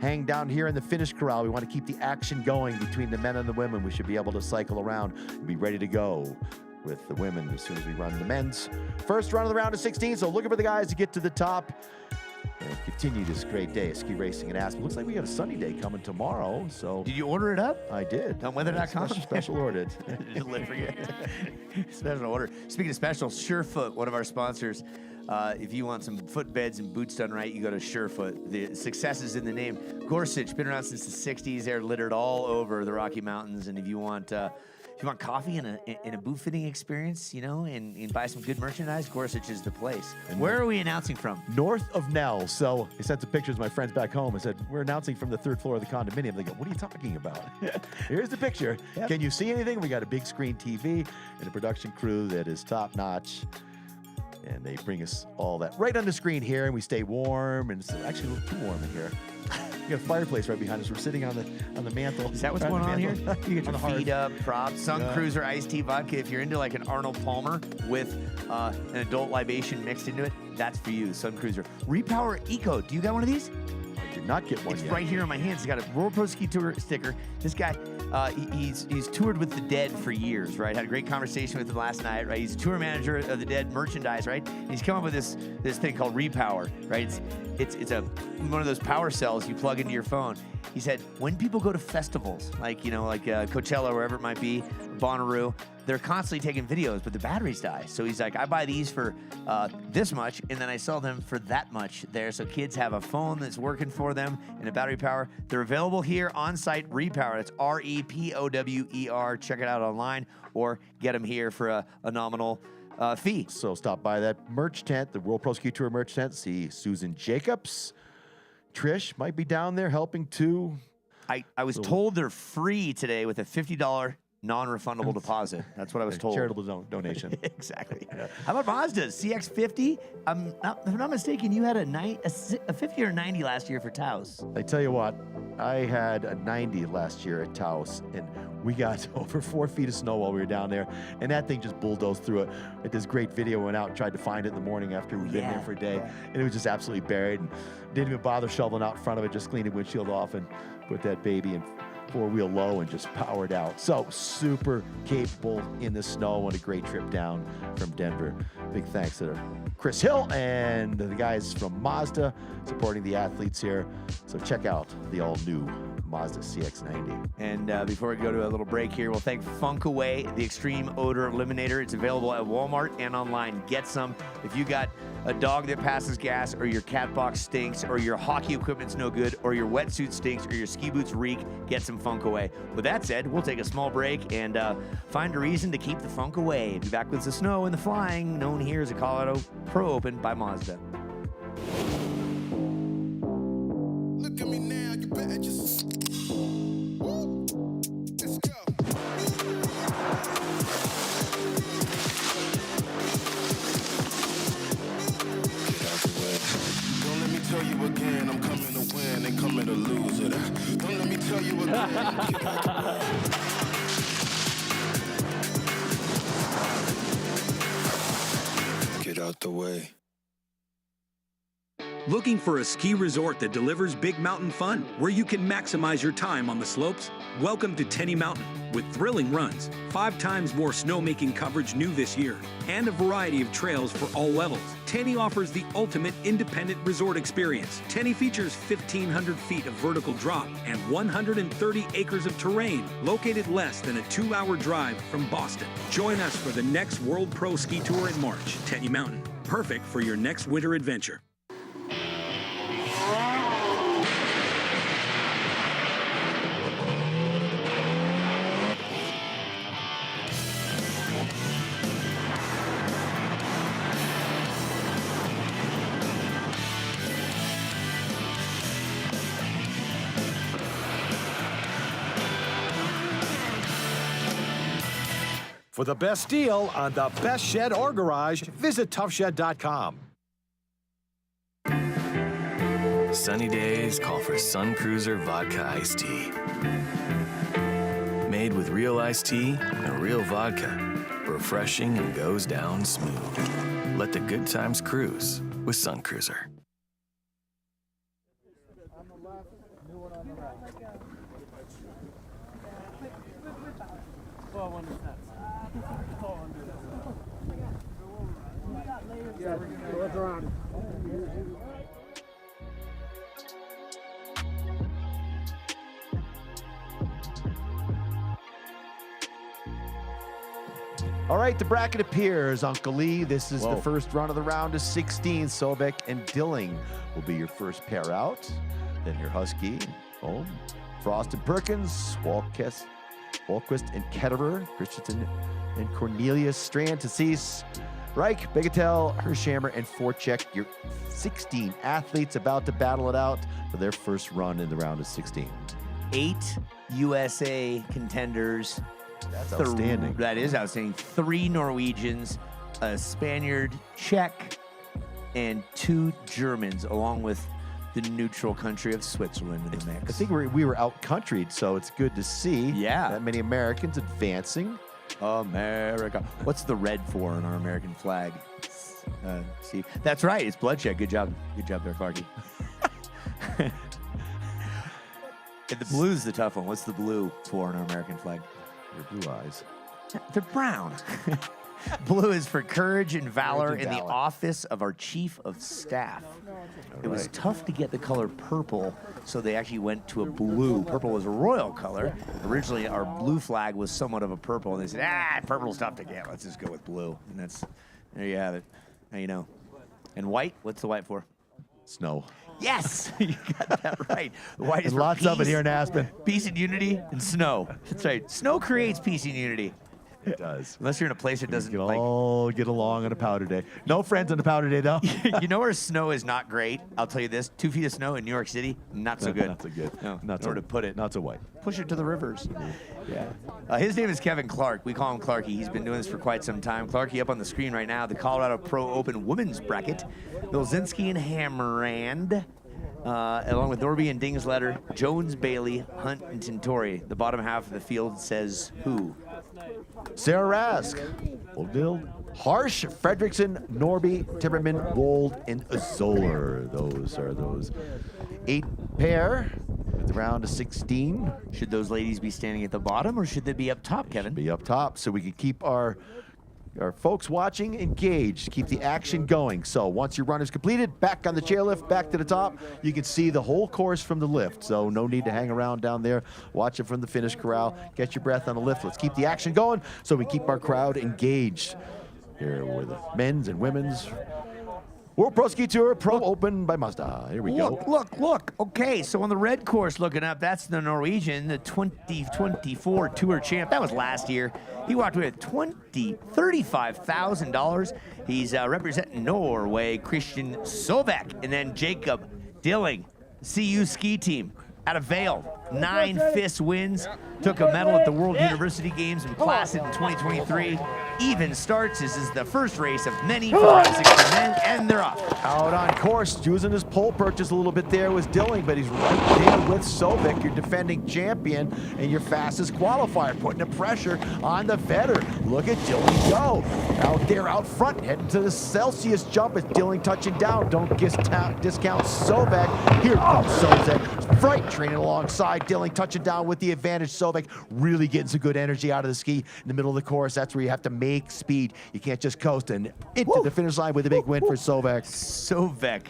Speaker 2: hang down here in the finish corral. We want to keep the action going between the men and the women. We should be able to cycle around and be ready to go with the women as soon as we run the men's first run of the round of 16. So looking for the guys to get to the top. and continue this great day of ski racing in Aspen. Looks like we got a sunny day coming tomorrow. So
Speaker 3: did you order it up?
Speaker 2: I did.
Speaker 3: On weather.com?
Speaker 2: Special ordered.
Speaker 3: Special order. Speaking of special, Surefoot, one of our sponsors. If you want some footbeds and boots done right, you go to Surefoot. The success is in the name. Gorsuch, been around since the 60s. They're littered all over the Rocky Mountains. And if you want coffee and a boot fitting experience, and buy some good merchandise, Gorsuch is the place. And where are we announcing from?
Speaker 2: North of Nell. So I sent some pictures to my friends back home and said, we're announcing from the 3rd floor of the condominium. They go, what are you talking about? Here's the picture. Yep. Can you see anything? We got a big screen TV and a production crew that is top notch. And they bring us all that right on the screen here, and we stay warm, and it's actually a little too warm in here. We got a fireplace right behind us. We're sitting on the mantle.
Speaker 3: Is that what's going on here? You get your feet up, props, Sun Cruiser iced tea vodka. If you're into like an Arnold Palmer with an adult libation mixed into it, that's for you, Sun Cruiser. Repower Eco. Do you got one of these?
Speaker 2: I did not get one
Speaker 3: It's
Speaker 2: yet.
Speaker 3: right here on my hands. It's got a World Pro Ski Tour sticker. This guy, he's toured with the Dead for years, right? Had a great conversation with him last night, right? He's a tour manager of the Dead merchandise, right? And he's come up with this thing called Repower, right? It's one of those power cells you plug into your phone. He said when people go to festivals, like Coachella, wherever it might be, Bonnaroo, they're constantly taking videos, but the batteries die. So he's like, I buy these for this much, and then I sell them for that much there. So kids have a phone that's working for them and a battery power. They're available here on site. Repower. That's REPOWER. Check it out online or get them here for a nominal fee.
Speaker 2: So stop by that merch tent, the World Pro Ski Tour merch tent. See Susan Jacobs. Trish might be down there helping too.
Speaker 3: I was told they're free today with a $50 non-refundable deposit. That's what I was told.
Speaker 2: Charitable donation.
Speaker 3: Exactly. Yeah. How about Mazda's CX-50? If I'm not mistaken, you had a 50 or 90 last year for Taos.
Speaker 2: I tell you what, I had a 90 last year at Taos, and we got over 4 feet of snow while we were down there, and that thing just bulldozed through it. It this great video. Went out and tried to find it in the morning after we'd been there for a day, and it was just absolutely buried. And didn't even bother shoveling out in front of it, just cleaned the windshield off and put that baby in 4-wheel low and just powered out. So super capable in the snow and a great trip down from Denver. Big thanks to Chris Hill and the guys from Mazda supporting the athletes here. So check out the all-new Mazda CX-90.
Speaker 3: And before we go to a little break here, we'll thank Funk Away, the Extreme Odor Eliminator. It's available at Walmart and online. Get some. If you got a dog that passes gas, or your cat box stinks, or your hockey equipment's no good, or your wetsuit stinks, or your ski boots reek, get some Funk Away. With that said, we'll take a small break and find a reason to keep the funk away. Be back with the snow and the flying, known here as the Colorado Pro Open by Mazda.
Speaker 6: Look at me now, you better just. Woo. Let's go. Get out the way. Don't let me tell you again, I'm coming to win and coming to lose it. Don't let me tell you again. Get out the way. Get out the way.
Speaker 9: Looking for a ski resort that delivers big mountain fun, where you can maximize your time on the slopes? Welcome to Tenny Mountain, with thrilling runs, 5 times more snowmaking coverage new this year, and a variety of trails for all levels. Tenny offers the ultimate independent resort experience. Tenny features 1,500 feet of vertical drop and 130 acres of terrain, located less than a 2-hour drive from Boston. Join us for the next World Pro Ski Tour in March. Tenny Mountain, perfect for your next winter adventure.
Speaker 5: For the best deal on the best shed or garage, visit toughshed.com.
Speaker 10: Sunny days call for Sun Cruiser Vodka Iced Tea. Made with real iced tea and real vodka. Refreshing and goes down smooth. Let the good times cruise with Sun Cruiser.
Speaker 2: All right, the bracket appears, Uncle Lee. This is
Speaker 17: Whoa.
Speaker 2: the first run of the round of 16. Sobek and Dilling will be your first pair out. Then your Husky, Bohm, Frost and Perkins, Walquist and Ketterer, Christensen and Cornelius, Strand, Tassis, Reich, Begatel, Hershammer, and Forchek. Your 16 athletes about to battle it out for their first run in the round of 16.
Speaker 3: 8 USA contenders.
Speaker 2: That's outstanding.
Speaker 3: That is outstanding. 3 Norwegians, a Spaniard, Czech, and 2 Germans, along with the neutral country of Switzerland in the mix.
Speaker 2: I think we were out-countryed, so it's good to see that many Americans advancing.
Speaker 3: America. What's the red for on our American flag? Steve. That's right. It's bloodshed. Good job. Good job there, Clarky. The blue's the tough one. What's the blue for on our American flag?
Speaker 2: Your blue eyes.
Speaker 3: They're brown. Blue is for courage and valor in the
Speaker 2: valor.
Speaker 3: office of our chief of staff. It was tough to get the color purple, so they actually went to a blue. Purple was a royal color. Originally, our blue flag was somewhat of a purple, and they said, purple's tough to get. Let's just go with blue. And there you have it. Now you know. And white, what's the white for?
Speaker 2: Snow.
Speaker 3: Yes, you got that right. The white is
Speaker 2: There's
Speaker 3: for
Speaker 2: lots of it
Speaker 3: peace,
Speaker 2: here in Aspen.
Speaker 3: Peace and unity, and snow. That's right. Snow creates peace and unity.
Speaker 2: It does.
Speaker 3: Unless you're in a place that doesn't
Speaker 2: We can all get along on a powder day. No friends on a powder day, though.
Speaker 3: You know where snow is not great? I'll tell you this: 2 feet of snow in New York City, not so good.
Speaker 2: Not so good.
Speaker 3: No,
Speaker 2: Not
Speaker 3: nowhere to put it.
Speaker 2: Not so white.
Speaker 3: Push it to the rivers. Yeah. His name is Kevin Clark. We call him Clarky. He's been doing this for quite some time. Clarky up on the screen right now. The Colorado Pro Open Women's Bracket. Milzinski and Hammerand. Along with Norby and Dingsletter, Jones, Bailey, Hunt, and Tintori. The bottom half of the field says who?
Speaker 2: Sarah Rask, Oldil, Harsh, Fredrickson, Norby, Timmerman, Wold, and Zoller. Those are those 8 pair at the round of 16.
Speaker 3: Should those ladies be standing at the bottom, or should they be up top, Kevin?
Speaker 2: Be up top so we can keep our folks watching engaged, keep the action going. So once your run is completed, back on the chairlift, back to the top, you can see the whole course from the lift. So no need to hang around down there. Watch it from the finish corral. Catch your breath on the lift. Let's keep the action going so we keep our crowd engaged. Here with the men's and women's World Pro Ski Tour Pro Open by Mazda. Here we go.
Speaker 3: Look. Okay, so on the red course looking up, that's the Norwegian, the 2024 Tour champ. That was last year. He walked away with $35,000. He's representing Norway, Christian Sovek, and then Jacob Dilling, CU ski team out of Vail. 9 FIS wins, took a medal at the World University Games in Placid in 2023. Even starts. This is the first race of many for the 60 men, and they're off.
Speaker 2: Out on course, using his pole purchase a little bit there was Dilling, but he's right there with Sobek, your defending champion and your fastest qualifier, putting the pressure on the vetter. Look at Dilling go. Out there, out front, heading to the Celsius jump as Dilling touching down. Don't discount Sobek. Here comes Sobek. Fright training alongside Dilling, touching down with the advantage. Sobek really getting some good energy out of the ski in the middle of the course. That's where you have to make speed. You can't just coast and into the finish line with a big win for Sobek.
Speaker 3: Sobek,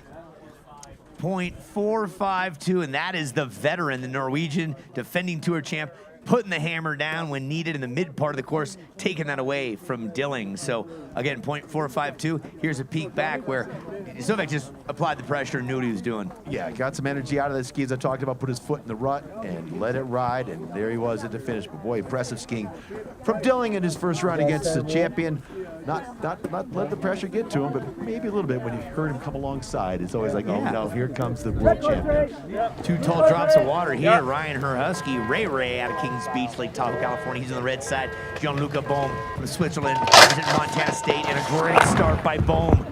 Speaker 3: 0.452, and that is the veteran, the Norwegian defending tour champ, putting the hammer down when needed in the mid part of the course, taking that away from Dilling. So again, 0.452. Here's a peek back where Sobek just applied the pressure and knew what he was doing.
Speaker 2: Yeah, got some energy out of the skis. I talked about, put his foot in the rut and let it ride, and there he was at the finish. But boy, impressive skiing from Dilling in his first run against the champion. Not let the pressure get to him, but maybe a little bit when you heard him come alongside. It's always like, oh no, here comes the world champion.
Speaker 3: 2 tall drops of water here. Ryan Herhusky, Ray out of Kings Beach, Lake Tahoe, California. He's on the red side. Gianluca Bohm from Switzerland, representing Montana State, and a great start by Bohm.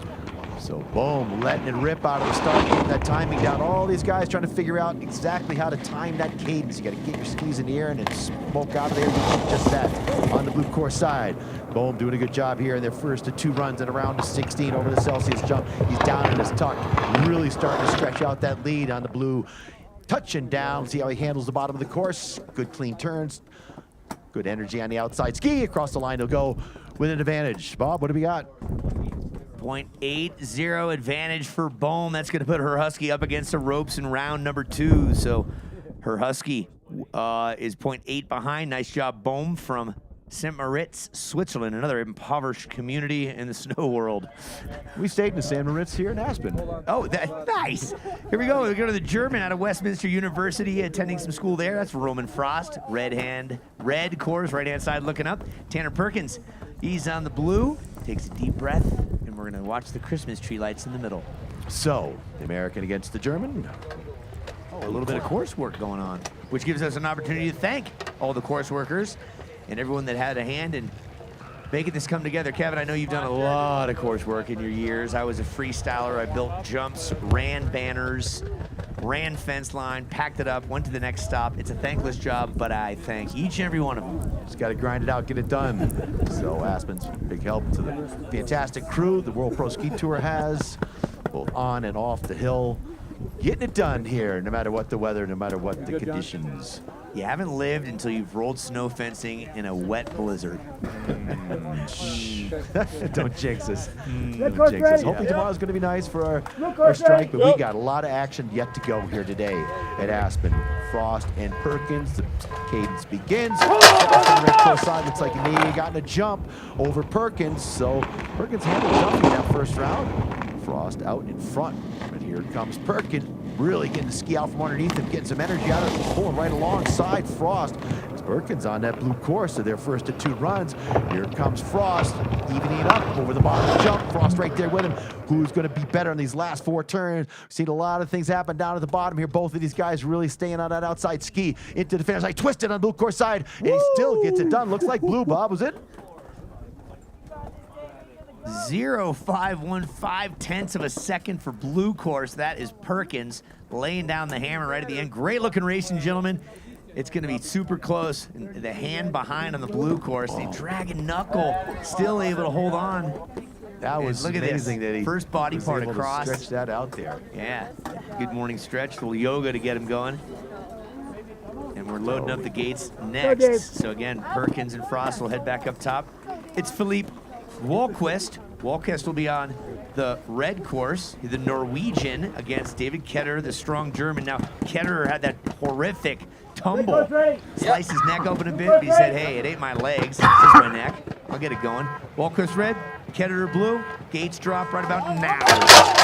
Speaker 2: So Bohm letting it rip out of the start, getting that timing down. All these guys trying to figure out exactly how to time that cadence. You got to get your skis in the air and then smoke out of there. Just that on the blue course side. Bohm doing a good job here in their first of 2 runs and around to 16 over the Celsius jump. He's down in his tuck, really starting to stretch out that lead on the blue. Touching down, see how he handles the bottom of the course. Good clean turns, good energy on the outside ski. Across the line he'll go with an advantage. Bob, what do we got?
Speaker 3: 0.80 advantage for Bohm. That's going to put Herhusky up against the ropes in round number 2. So Herhusky is 0.8 behind. Nice job, Bohm, from St. Moritz, Switzerland, another impoverished community in the snow world.
Speaker 2: We stayed in the St. Moritz here in Aspen.
Speaker 3: Oh, nice. Here we go. We go to the German out of Westminster University, attending some school there. That's Roman Frost, red course, right-hand side looking up. Tanner Perkins, he's on the blue, takes a deep breath, and we're going to watch the Christmas tree lights in the middle.
Speaker 2: So, the American against the German.
Speaker 3: Oh, a little bit of coursework going on, which gives us an opportunity to thank all the course workers and everyone that had a hand in making this come together. Kevin, I know you've done a lot of coursework in your years. I was a freestyler. I built jumps, ran banners, ran fence line, packed it up, went to the next stop. It's a thankless job, but I thank each and every one of them.
Speaker 2: Just got to grind it out, get it done. So Aspen's big help to the fantastic crew the World Pro Ski Tour has, both on and off the hill. Getting it done here, no matter what the weather, no matter what the conditions.
Speaker 3: You haven't lived until you've rolled snow fencing in a wet blizzard.
Speaker 2: Don't jinx us. Don't jinx us. Hopefully tomorrow's going to be nice for our strike, but we got a lot of action yet to go here today at Aspen. Frost and Perkins. The cadence begins. On the red course side, looks like he got in a jump over Perkins, so Perkins handled jumping in that first round. Frost out in front, and here comes Perkins, really getting the ski out from underneath him, getting some energy out of it, pulling right alongside Frost. It's Perkins on that blue course, so their first of two runs. Here comes Frost, evening up over the bottom jump. Frost right there with him. Who's going to be better in these last four turns? We've seen a lot of things happen down at the bottom here. Both of these guys really staying on that outside ski into the finish line, twisted on the blue course side, and he still gets it done. Looks like blue, Bob, was it?
Speaker 3: 0.515 of a second for blue course. That is Perkins laying down the hammer right at the end. Great looking racing, gentlemen. It's going to be super close. And the hand behind on the blue course, the dragon knuckle still able to hold on.
Speaker 2: That was
Speaker 3: look
Speaker 2: amazing
Speaker 3: at this.
Speaker 2: that he
Speaker 3: First body
Speaker 2: was
Speaker 3: part
Speaker 2: able
Speaker 3: across.
Speaker 2: to stretch that out there.
Speaker 3: Yeah, good morning stretch, a little yoga to get him going. And we're loading up the gates next. So again, Perkins and Frost will head back up top. It's Philippe Wahlquist. Wahlquist will be on the red course, the Norwegian, against David Ketterer, the strong German. Now, Ketterer had that horrific tumble. Sliced his neck open a bit, but he said, hey, it ain't my legs, it's just my neck. I'll get it going. Wahlquist red, Ketterer blue. Gates drop right about now.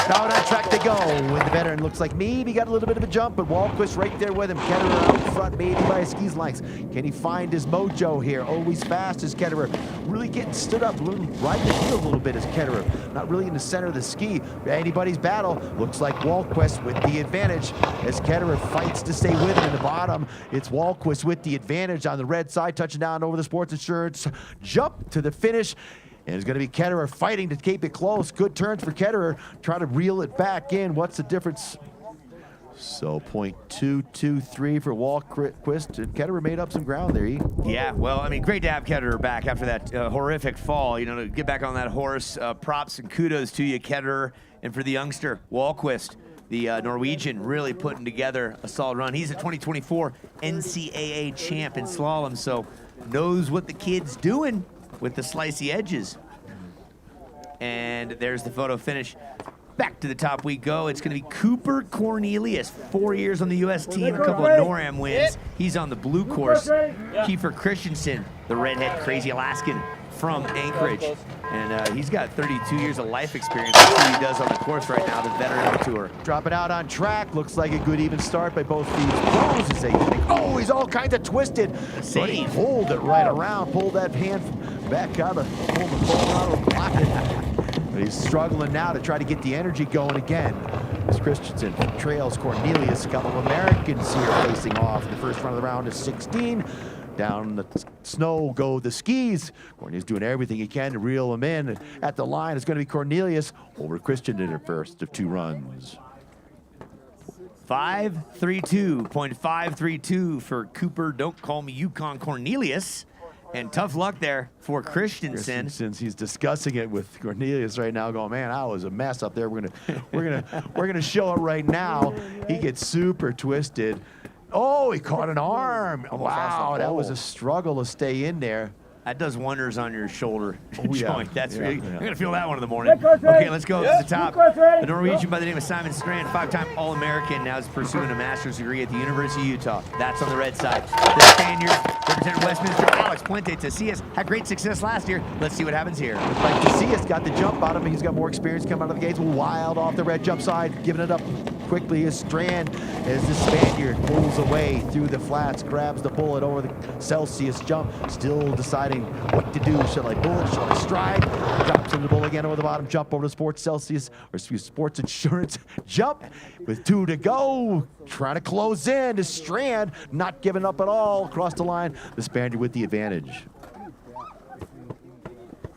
Speaker 2: Down on track they go. With the veteran, looks like maybe got a little bit of a jump, but Wahlquist right there with him. Ketterer out in front, maybe by his skis lengths. Can he find his mojo here? Always fast as Ketterer. Really getting stood up, riding the field a little bit as Ketterer. Not really in the center of the ski. Anybody's battle. Looks like Wahlquist with the advantage as Ketterer fights to stay with him in the bottom. It's Wahlquist with the advantage on the red side, touching down over the sports insurance. Jump to the finish. And it's going to be Ketterer fighting to keep it close. Good turns for Ketterer. Try to reel it back in. What's the difference? So 0.223 for Wahlquist. And Ketterer made up some ground there.
Speaker 3: Yeah, well, I mean, great to have Ketterer back after that horrific fall. You know, to get back on that horse. Props and kudos to you, Ketterer. And for the youngster, Wahlquist, the Norwegian, really putting together a solid run. He's a 2024 NCAA champ in slalom, so knows what the kid's doing with the slicey edges. And there's the photo finish. Back to the top we go. It's going to be Cooper Cornelius, 4 years on the U.S. team, a couple of NORAM wins. He's on the blue course. Kiefer Christensen, the redhead crazy Alaskan from Anchorage. And he's got 32 years of life experience. That's what he does on the course right now, the veteran tour.
Speaker 2: Dropping out on track. Looks like a good even start by both these pros as they think, oh, he's all kinds of twisted. But he pulled it right around, pulled that hand back out of the phone out of the pocket. But he's struggling now to try to get the energy going again. As Christensen trails Cornelius, a couple of Americans here facing off. The first run of the round is 16. Down the snow go the skis. Cornelius doing everything he can to reel them in. And at the line, it's going to be Cornelius over Christian in the first of two runs.
Speaker 3: 5.32 for Cooper, don't call me Yukon Cornelius. And tough luck there for Christensen.
Speaker 2: Since he's discussing it with Cornelius right now, going, man, I was a mess up there. We're gonna show it right now. He gets super twisted. Oh, he caught an arm. Wow, that was a struggle to stay in there.
Speaker 3: That does wonders on your shoulder joint.
Speaker 2: Yeah.
Speaker 3: That's really,
Speaker 2: Yeah.
Speaker 3: you're going to feel that one in the morning. Okay, let's go to the top. The Norwegian by the name of Simon Strand, 5-time All-American, now is pursuing a master's degree at the University of Utah. That's on the red side. The Spaniard, Representing Westminster, Alex Puente Tacias had great success last year. Let's see what happens here.
Speaker 2: Like Tacias got the jump out of him. He's got more experience coming out of the gates. Wild off the red jump side, giving it up quickly as Strand, as the Spaniard pulls away through the flats, grabs the bullet over the Celsius jump, still deciding what to do. Should I bullet? Should I stride? Drops in the bullet again over the bottom, jump over to Sports Celsius, or excuse Sports Insurance jump with 2 to go. Trying to close in to Strand, not giving up at all across the line. The Spaniard with the advantage.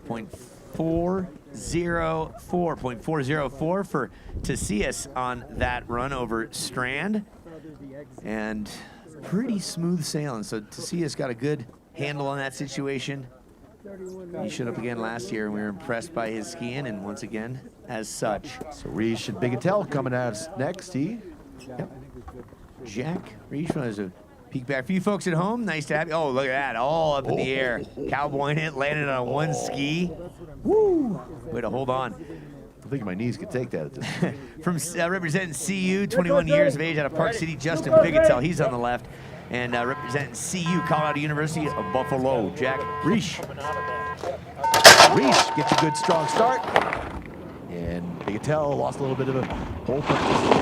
Speaker 3: 0.404 for Tacias on that run over Strand. And pretty smooth sailing. So Tacias got a good handle on that situation. He showed up again last year, and we were impressed by his skiing, and once again, as such.
Speaker 2: So Reish and Bigatel coming at us next, Yep.
Speaker 3: Jack Reish has a peek back for you folks at home. Nice to have you. Oh, look at that, all up in the air. Cowboy hit, landed on one ski. Woo! Way to hold on.
Speaker 2: I think my knees could take that at this point.
Speaker 3: From representing CU, 21 years of age out of Park City, Justin Bigatel. He's on the left. And representing CU, Colorado University of Buffalo, Jack Reish.
Speaker 2: Reish gets a good strong start. And Bigatel lost a little bit of a hold to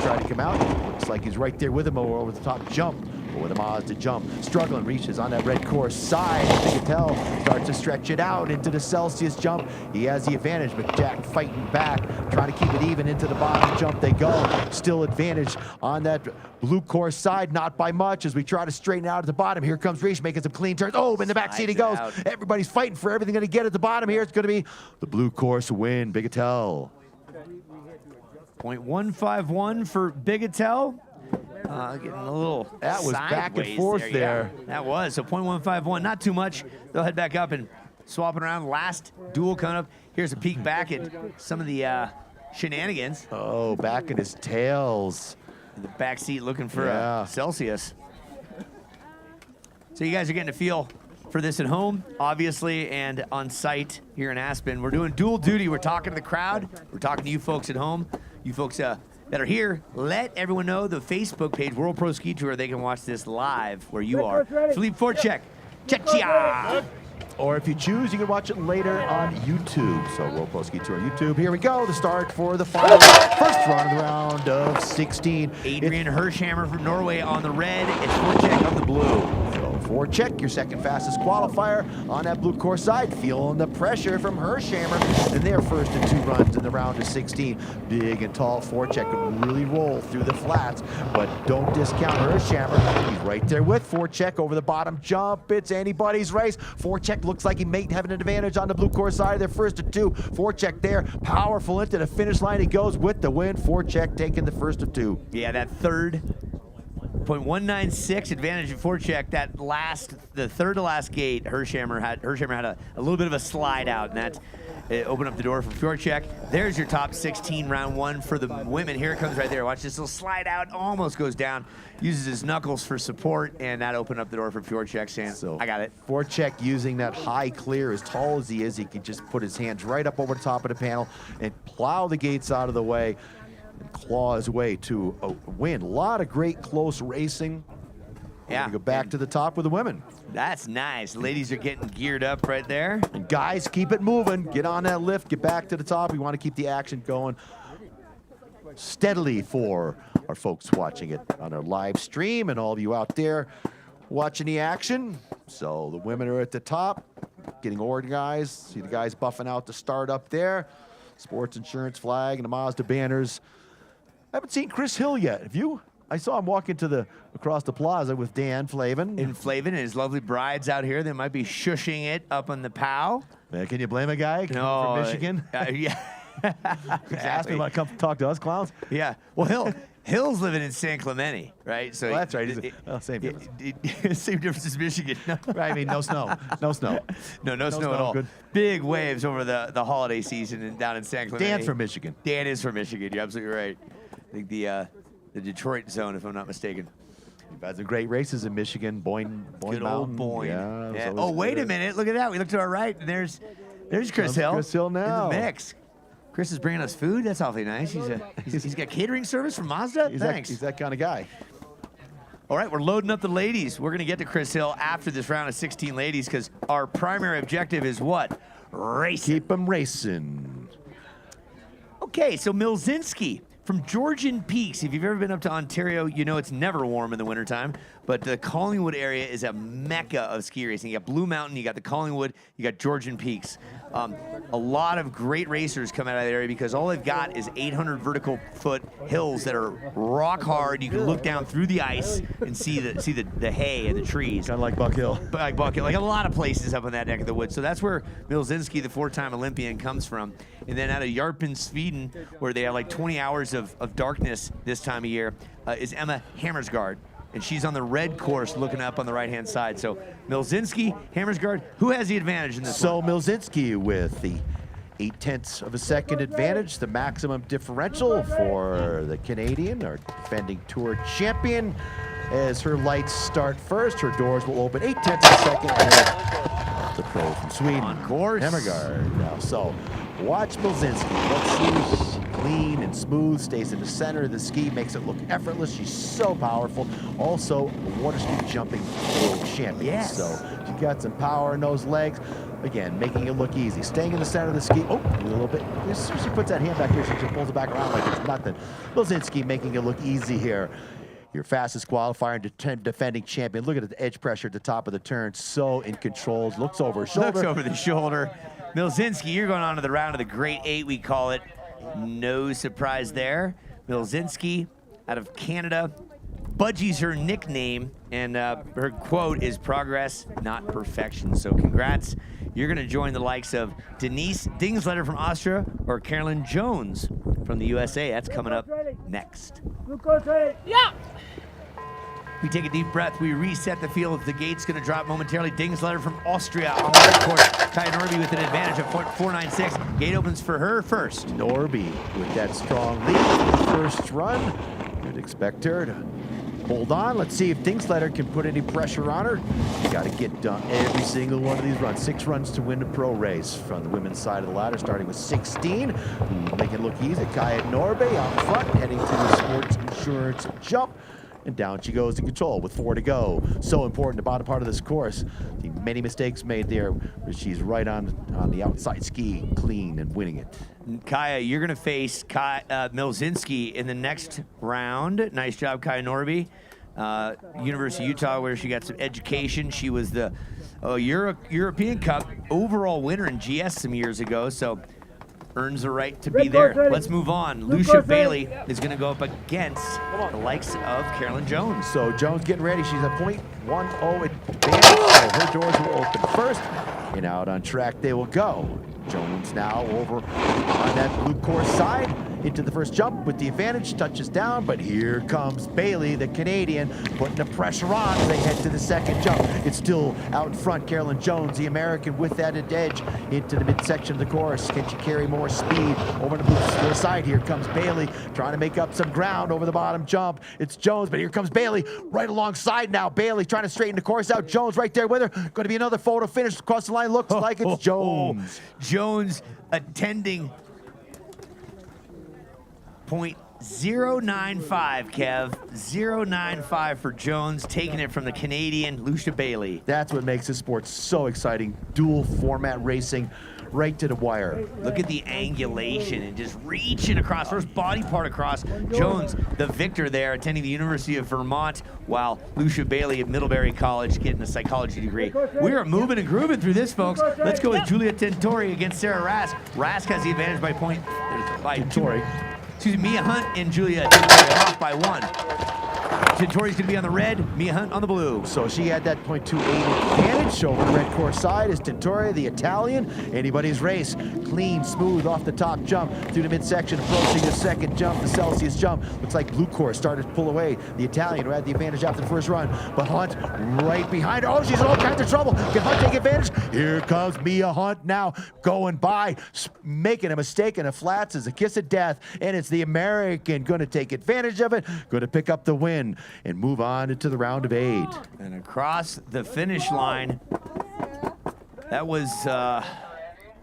Speaker 2: try to come out. Looks like he's right there with him over the top jump. Over the Mazda jump. Struggling, reaches on that red course side. Bigatel starts to stretch it out into the Celsius jump. He has the advantage, but Jack fighting back, trying to keep it even into the bottom jump they go. Still advantage on that blue course side, not by much as we try to straighten out at the bottom. Here comes Reish making some clean turns. Oh, in the back seat he goes. Everybody's fighting for everything to get at the bottom here. It's going to be the blue course win, Bigatel.
Speaker 3: 0.151 for Bigatel. Getting a little
Speaker 2: that was back and forth there.
Speaker 3: Yeah, that was. So 0.151, not too much. They'll head back up and swapping around. Last duel coming up. Here's a peek back at some of the shenanigans.
Speaker 2: Oh, back in his tails.
Speaker 3: In the back seat looking for Celsius. So you guys are getting a feel for this at home, obviously, and on site here in Aspen. We're doing dual duty. We're talking to the crowd. We're talking to you folks at home. You folks that are here, let everyone know the Facebook page, World Pro Ski Tour. They can watch this live where you are. Philippe Forchek, Chechia.
Speaker 2: Or if you choose, you can watch it later on YouTube. So World Pro Ski Tour YouTube. Here we go. The start for the final first run of the round of 16.
Speaker 3: Adrian Hirschhammer from Norway on the red. It's Forchek on the blue.
Speaker 2: So Forchek, your second fastest qualifier on that blue course side. Feeling the pressure from Hirschhammer in their first and 2 runs in the round of 16. Big and tall Forchek can really roll through the flats, but don't discount Hirschhammer. He's right there with Forchek over the bottom jump. It's anybody's race. Forchek looks like he may have an advantage on the blue course side of their first of 2. Forchek there, powerful into the finish line. He goes with the win. Forchek taking the first of 2.
Speaker 3: Yeah, that third 0.196 advantage of Forchek. The third to last gate, Hirschhammer had a little bit of a slide out, and that opened up the door for Forchek. There's your top 16 round 1 for the women. Here it comes right there. Watch this little slide out, almost goes down. Uses his knuckles for support, and that opened up the door for Forchek, saying, so, I got it.
Speaker 2: Forchek using that high clear, as tall as he is, he can just put his hands right up over the top of the panel and plow the gates out of the way and claw his way to a win. A lot of great close racing.
Speaker 3: Yeah.
Speaker 2: Go back to the top with the women.
Speaker 3: That's nice. Ladies are getting geared up right there.
Speaker 2: And guys, keep it moving. Get on that lift. Get back to the top. We want to keep the action going steadily for our folks watching it on our live stream and all of you out there watching the action. So the women are at the top, getting organized. See the guys buffing out the start up there. Sports Insurance flag and the Mazda banners. I haven't seen Chris Hill yet. Have you? I saw him walk into across the plaza with Dan Flavin.
Speaker 3: And Flavin and his lovely brides out here. They might be shushing it up on the POW.
Speaker 2: Can you blame a guy from Michigan?
Speaker 3: Yeah.
Speaker 2: Exactly. Ask me about to come talk to us clowns.
Speaker 3: Yeah. Well, Hill's living in San Clemente, right? So
Speaker 2: that's right. Same difference.
Speaker 3: Same difference as Michigan.
Speaker 2: Right. I mean, no snow. No snow.
Speaker 3: No snow at all. Good. Big waves over the holiday season down in San Clemente.
Speaker 2: Dan's from Michigan.
Speaker 3: Dan is from Michigan. You're absolutely right. I think the Detroit zone, if I'm not mistaken.
Speaker 2: You've had some great races in Michigan. Boyne
Speaker 3: Good
Speaker 2: Mountain.
Speaker 3: Old Boyne.
Speaker 2: Yeah.
Speaker 3: Oh, wait a minute. Look at that. We look to our right, and there's Chris Hill.
Speaker 2: Chris Hill now.
Speaker 3: In the mix. Chris is bringing us food. That's awfully nice. He's got catering service from Mazda. Thanks.
Speaker 2: He's that kind of guy.
Speaker 3: All right, we're loading up the ladies. We're going to get to Chris Hill after this round of 16 ladies because our primary objective is what? Racing.
Speaker 2: Keep them racing.
Speaker 3: Okay, so Milzinski from Georgian Peaks. If you've ever been up to Ontario, you know it's never warm in the wintertime, but the Collingwood area is a mecca of ski racing. You got Blue Mountain, you got the Collingwood, you got Georgian Peaks. A lot of great racers come out of that area because all they've got is 800 vertical foot hills that are rock hard. You can look down through the ice and see the hay and the trees.
Speaker 2: Kind of like Buck Hill.
Speaker 3: Like Buck Hill, like a lot of places up in that neck of the woods. So that's where Milzinski, the 4-time Olympian, comes from. And then out of Yarpen, Sweden, where they have like 20 hours of darkness this time of year, is Emma Hammersgaard. And she's on the red course looking up on the right-hand side. So Milzinski, Hammersgaard, who has the advantage in this one?
Speaker 2: So Milzinski with the 0.8 of a second advantage, the maximum differential for the Canadian, our defending Tour champion. As her lights start first, her doors will open 0.8 of a second. And the pro from Sweden,
Speaker 3: on course,
Speaker 2: Hammersgaard. Now, so watch Milzinski. Let's see. Clean and smooth, stays in the center of the ski, makes it look effortless. She's so powerful. Also, a water ski jumping world champion.
Speaker 3: Yes.
Speaker 2: So she got some power in those legs. Again, making it look easy. Staying in the center of the ski. Oh, a little bit. She puts that hand back here. She just pulls it back around like it's nothing. Milzinski making it look easy here. Your fastest qualifier and defending champion. Look at the edge pressure at the top of the turn. So in control. Looks over her shoulder.
Speaker 3: Looks over the shoulder. Milzinski, you're going on to the round of the Great 8, we call it. No surprise there. Milzinski out of Canada. Budgie's her nickname, and her quote is progress, not perfection. So congrats. You're going to join the likes of Denise Dingsletter from Austria or Carolyn Jones from the USA. That's coming up next.
Speaker 15: Yeah.
Speaker 3: We take a deep breath. We reset the field. The gate's going to drop momentarily. Dingsletter from Austria on the right course. Kaya Norby with an advantage of 4.96. Gate opens for her first.
Speaker 2: Norby with that strong lead. First run. You'd expect her to hold on. Let's see if Dingsletter can put any pressure on her. You got to get done every single one of these runs. 6 runs to win the pro race from the women's side of the ladder, starting with 16. Make it look easy. Kaya Norby out front, heading to the sports insurance jump. And down she goes to control with 4 to go. So important, the bottom part of this course. The many mistakes made there, but she's right on the outside ski, clean and winning it.
Speaker 3: Kaya, you're going to face Milzinski in the next round. Nice job, Kaya Norby. University of Utah, where she got some education. She was the European Cup overall winner in GS some years ago, so earns the right to be there. Let's move on. Lucia Bailey is going to go up against the likes of Carolyn Jones.
Speaker 2: So Jones getting ready. She's a .10 advantage. So her doors will open first, and out on track they will go. Jones now over on that blue course side into the first jump with the advantage, touches down, but here comes Bailey, the Canadian, putting the pressure on as they head to the second jump. It's still out in front, Carolyn Jones, the American, with that edge into the midsection of the course. Can she carry more speed over the blue side? Here comes Bailey trying to make up some ground over the bottom jump. It's Jones, but here comes Bailey right alongside now. Bailey trying to straighten the course out. Jones right there with her. Going to be another photo finish across the line. Looks like it's Jones.
Speaker 3: Jones attending .095, Kev. 0.95 for Jones, taking it from the Canadian Lucia Bailey.
Speaker 2: That's what makes this sport so exciting. Dual format racing, right to the wire.
Speaker 3: Look at the angulation and just reaching across, first body part across. Jones, the victor there, attending the University of Vermont, while Lucia Bailey at Middlebury College getting a psychology degree. We are moving and grooving through this, folks. Let's go with Julia Tintori against Sarah Rask. Rask has the advantage by
Speaker 2: Tintori.
Speaker 3: Excuse me, Mia Hunt and Julia Tintori off by 1. Tintori's going to be on the red, Mia Hunt on the blue.
Speaker 2: So she had that .28 advantage over the red course side is Tintori, the Italian. Anybody's race. Clean, smooth off the top jump through the midsection, approaching the second jump, the Celsius jump. Looks like blue course started to pull away. The Italian who had the advantage after the first run, but Hunt right behind her. Oh, she's in all kinds of trouble. Can Hunt take advantage? Here comes Mia Hunt now going by, making a mistake in the flats is a kiss of death, and it's the American going to take advantage of it, going to pick up the win and move on into the round of 8.
Speaker 3: And across the finish line, that was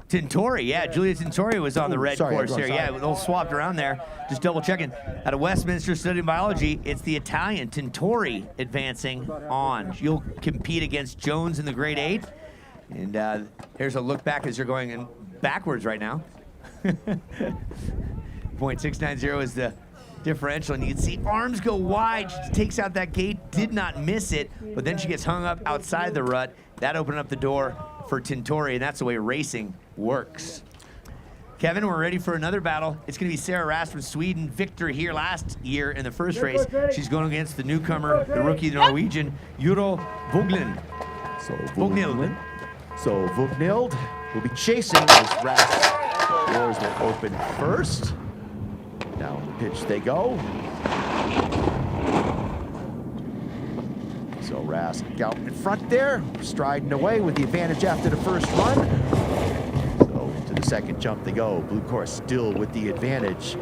Speaker 3: Tintori, yeah, Julia Tintori was on the red course here. Yeah, they'll swapped around there. Just double checking. Out of Westminster studying biology, it's the Italian Tintori advancing on. You'll compete against Jones in the grade 8. And here's a look back as you're going in backwards right now. .690 is the differential, and you can see arms go wide. She takes out that gate, did not miss it, but then she gets hung up outside the rut. That opened up the door for Tintori, and that's the way racing works. Kevin, we're ready for another battle. It's going to be Sarah Rast from Sweden. Victor here last year in the first race. She's going against the newcomer, the rookie Norwegian, Juro Vognlild.
Speaker 2: So Vognlild will be chasing as Rast doors will open first. Down the pitch they go. So Rast out in front there, striding away with the advantage after the first run. So into the second jump they go. Blue course still with the advantage.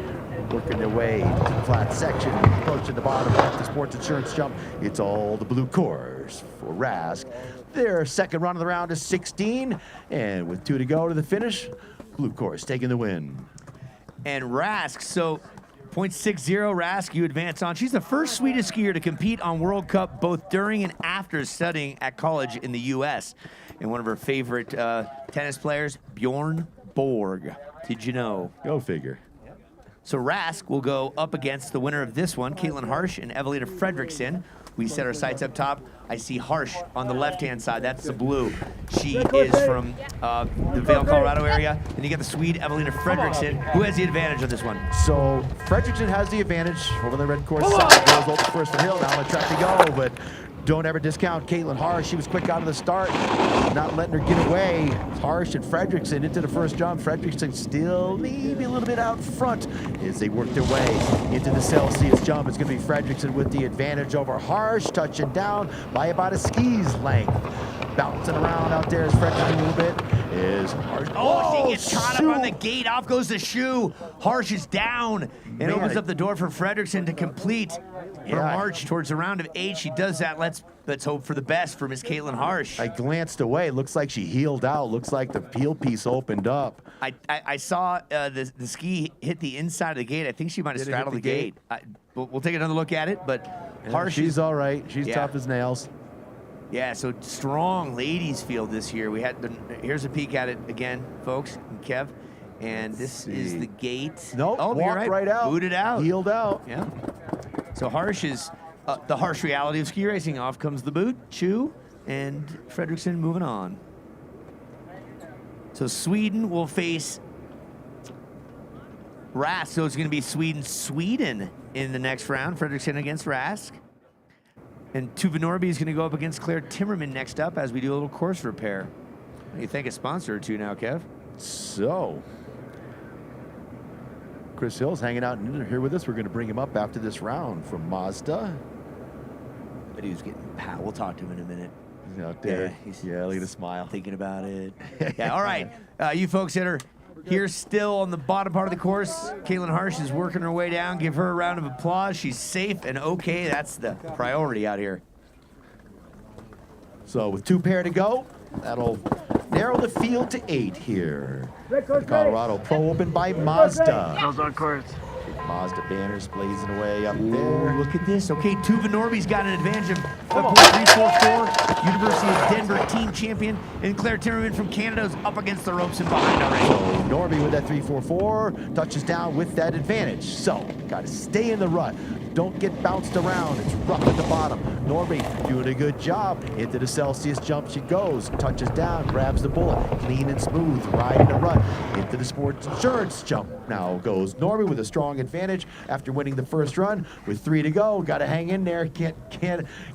Speaker 2: Working their way to the flat section, approaching the bottom of the sports insurance jump. It's all the blue course for Rask. Their second run of the round is 16, and with 2 to go to the finish, blue course taking the win.
Speaker 3: And Rask, so .60 Rask, you advance on. She's the first Swedish skier to compete on World Cup both during and after studying at college in the U.S. And one of her favorite tennis players, Bjorn Borg. Did you know?
Speaker 2: Go figure.
Speaker 3: So Rask will go up against the winner of this one, Caitlin Harsh and Evelina Fredriksson. We set our sights up top. I see Harsh on the left-hand side. That's the blue. She is from the Vail, Colorado area. And you get the Swede, Evelina Fredriksson. Who has the advantage on this one?
Speaker 2: So Fredriksson has the advantage over the red course side. Goes over first for hill, down the track to go, but don't ever discount Caitlin Harsh. She was quick out of the start, not letting her get away. Harsh and Fredriksson into the first jump. Fredriksson still maybe a little bit out front as they work their way into the Celsius jump. It's going to be Fredriksson with the advantage over Harsh, touching down by about a ski's length. Bouncing around out there is Fredriksson a little bit. Is Harsh.
Speaker 3: Oh, she gets caught up on the gate. Off goes the shoe. Harsh is down. It opens up the door for Fredriksson to complete her march towards the round of 8. She does that. Let's hope for the best for Miss Caitlin Harsh.
Speaker 2: I glanced away. Looks like she heeled out. Looks like the heel piece opened up.
Speaker 3: I saw the ski hit the inside of the gate. I think she might have straddled the gate. We'll take another look at it, but Harsh.
Speaker 2: She's all right. She's tough as nails.
Speaker 3: Yeah, so strong ladies field this year. Here's a peek at it again, folks, and Kev. And this is the gate.
Speaker 2: Nope, walked right out.
Speaker 3: Booted out.
Speaker 2: Heeled out.
Speaker 3: Yeah. So Harsh is the harsh reality of ski racing. Off comes the boot, Chu, and Fredriksson moving on. So Sweden will face Rask. So it's going to be Sweden in the next round. Fredriksson against Rask. And Tuva Norby is going to go up against Claire Timmerman next up as we do a little course repair. You thank a sponsor or two now, Kev.
Speaker 2: So, Chris Hill's hanging out here with us. We're going to bring him up after this round from Mazda.
Speaker 3: But he was getting pat. We'll talk to him in a minute.
Speaker 2: He's out there. Yeah, look at the smile.
Speaker 3: Thinking about it. Yeah, all right. You folks that are here still on the bottom part of the course, Caitlin Harsh is working her way down. Give her a round of applause. She's safe and okay. That's the priority out here.
Speaker 2: So with 2 pair to go, that'll narrow the field to 8 here. The Colorado Pro Open by Mazda.
Speaker 4: Those are course.
Speaker 2: Mazda banners blazing away up there.
Speaker 3: Look at this. Okay, Tuva Norby's got an advantage of 344. University of Denver team champion. And Claire Timmerman from Canada is up against the ropes and behind already.
Speaker 2: So Norby with that 344 touches down with that advantage. So got to stay in the rut. Don't get bounced around. It's rough at the bottom. Norby doing a good job. Into the Celsius jump she goes. Touches down, grabs the bullet. Clean and smooth, riding the rut. Into the sports insurance jump. Now goes Norby with a strong advantage after winning the first run. With 3 to go, got to hang in there. Can't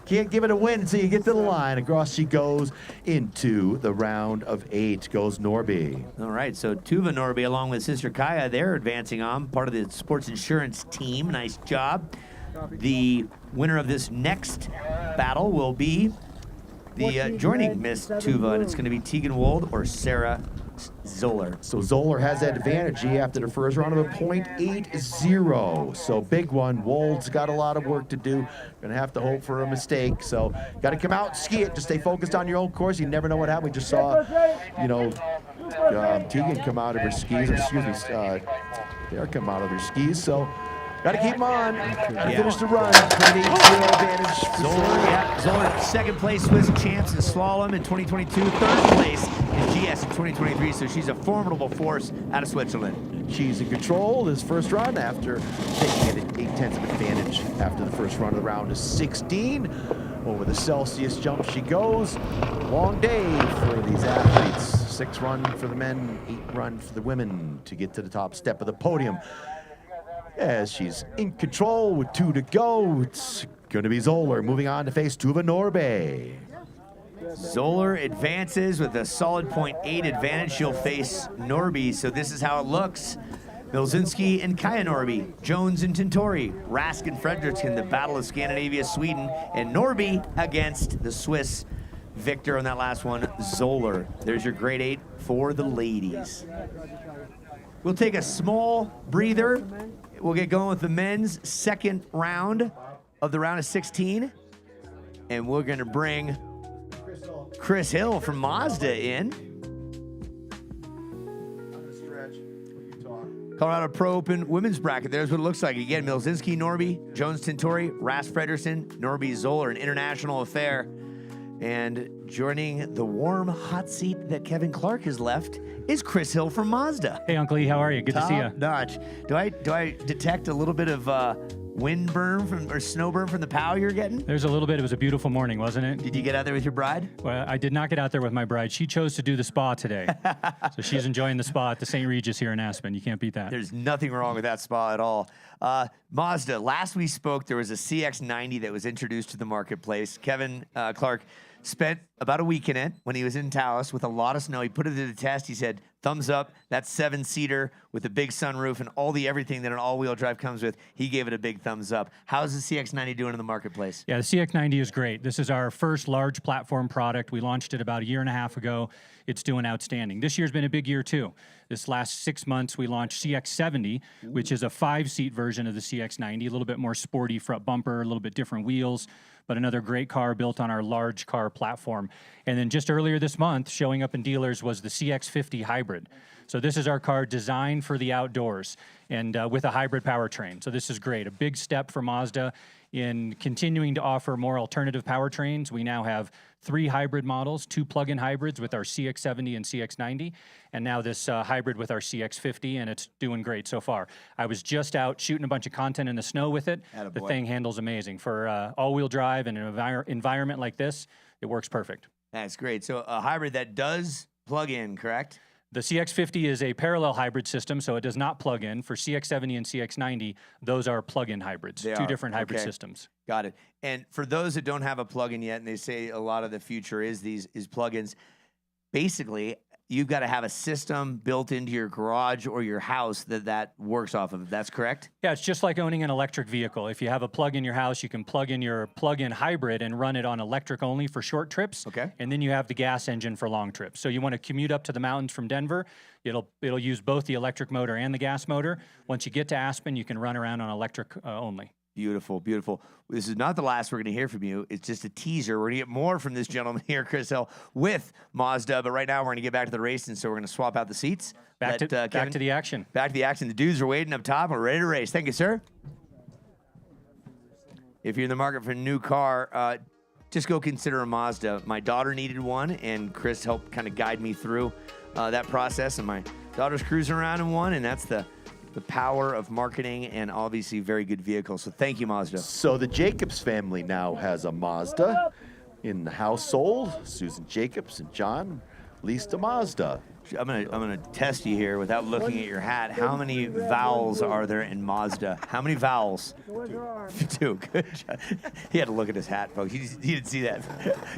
Speaker 2: give it a win until you get to the line. Across she goes into the round of 8. Goes Norby.
Speaker 3: All right, so Tuva Norby along with sister Kaya, they're advancing on, part of the sports insurance team. Nice job. The winner of this next battle will be the joining Miss Tuva, and it's going to be Tegan Wold or Sarah Zoller.
Speaker 2: So Zoller has that advantage after the first round of a .80. So big one. Wold's got a lot of work to do. Going to have to hope for a mistake. So got to come out, ski it. Just stay focused on your own course. You never know what happened. We just saw, Tegan come out of her skis. Excuse me, Derek come out of her skis. So got to keep them on. Got to finish the run. 28-0 advantage.
Speaker 3: Zoller, second place Swiss champs in slalom in 2022. Third place in GS in 2023. So she's a formidable force out of Switzerland.
Speaker 2: She's in control this first run after taking it 8/10 of advantage after the first run of the round is 16. Over the Celsius jump she goes. Long day for these athletes. 6 run for the men, 8 run for the women to get to the top step of the podium. As she's in control with 2 to go, it's going to be Zoller moving on to face Tuva Norbe.
Speaker 3: Zoller advances with a solid 0.8 advantage. She'll face Norby, so this is how it looks. Milzinski and Kaja Norby, Jones and Tintori, Rask and Fredriksson, the Battle of Scandinavia, Sweden, and Norby against the Swiss victor on that last one, Zoller. There's your grade 8 for the ladies. We'll take a small breather. We'll get going with the men's second round of the round of 16. And we're going to bring Chris Hill from Mazda in. Colorado Pro Open women's bracket. There's what it looks like. Again, Milzinski, Norby, Jones, Tintori, Ras Fredersen, Norby, Zoller, an international affair. And joining the warm hot seat that Kevin Clark has left is Chris Hill from Mazda.
Speaker 19: Hey, Uncle E, how are you? Good to see you.
Speaker 3: Top notch. Do I detect a little bit of wind burn or snow burn from the pow you're getting?
Speaker 19: There's a little bit. It was a beautiful morning, wasn't it?
Speaker 3: Did you get out there with your bride?
Speaker 19: Well, I did not get out there with my bride. She chose to do the spa today. So she's enjoying the spa at the St. Regis here in Aspen. You can't beat that.
Speaker 3: There's nothing wrong with that spa at all. Mazda, last we spoke, there was a CX-90 that was introduced to the marketplace. Kevin Clark spent about a week in it when he was in Taos with a lot of snow. He put it to the test. He said, thumbs up. That's 7-seater with a big sunroof and all the everything that an all-wheel drive comes with. He gave it a big thumbs up. How's the CX-90 doing in the marketplace?
Speaker 19: Yeah, the CX-90 is great. This is our first large platform product. We launched it about a year and a half ago. It's doing outstanding. This year's been a big year, too. This last 6 months, we launched CX-70, which is a 5-seat version of the CX-90, a little bit more sporty front bumper, a little bit different wheels, but another great car built on our large car platform. And then just earlier this month, showing up in dealers was the CX-50 Hybrid. So this is our car designed for the outdoors and with a hybrid powertrain. So this is great, a big step for Mazda in continuing to offer more alternative powertrains. We now have 3 hybrid models, 2 plug-in hybrids with our CX-70 and CX-90, and now this hybrid with our CX-50, and it's doing great so far. I was just out shooting a bunch of content in the snow with it.
Speaker 3: Attaboy.
Speaker 19: The thing handles amazing. For all-wheel drive and an environment like this, it works perfect.
Speaker 3: That's great. So a hybrid that does plug in, correct?
Speaker 19: The CX-50 is a parallel hybrid system, so it does not plug in. For CX-70 and CX-90, those are plug-in hybrids,
Speaker 3: They
Speaker 19: two
Speaker 3: are.
Speaker 19: different hybrid
Speaker 3: Okay.
Speaker 19: systems.
Speaker 3: Got it. And for those that don't have a plug-in yet, and they say a lot of the future is plug-ins, basically, you've got to have a system built into your garage or your house that works off of. That's correct?
Speaker 19: Yeah, it's just like owning an electric vehicle. If you have a plug in your house, you can plug in your plug-in hybrid and run it on electric only for short trips.
Speaker 3: Okay.
Speaker 19: And then you have the gas engine for long trips. So you want to commute up to the mountains from Denver, it'll use both the electric motor and the gas motor. Once you get to Aspen, you can run around on electric only.
Speaker 3: Beautiful, beautiful. This is not the last we're going to hear from you. It's just a teaser. We're going to get more from this gentleman here, Chris Hill, with Mazda. But right now, we're going to get back to the racing, so we're going to swap out the seats.
Speaker 19: Back to the action.
Speaker 3: Back to the action. The dudes are waiting up top. We're ready to race. Thank you, sir. If you're in the market for a new car, just go consider a Mazda. My daughter needed one, and Chris helped kind of guide me through that process. And my daughter's cruising around in one, and that's the power of marketing and obviously very good vehicles. So thank you, Mazda.
Speaker 2: So the Jacobs family now has a Mazda in the household. Susan Jacobs and John leased a Mazda.
Speaker 3: I'm gonna test you here without looking at your hat. How many vowels are there in Mazda? How many vowels? 2. Good job. He had to look at his hat, folks. He didn't see that.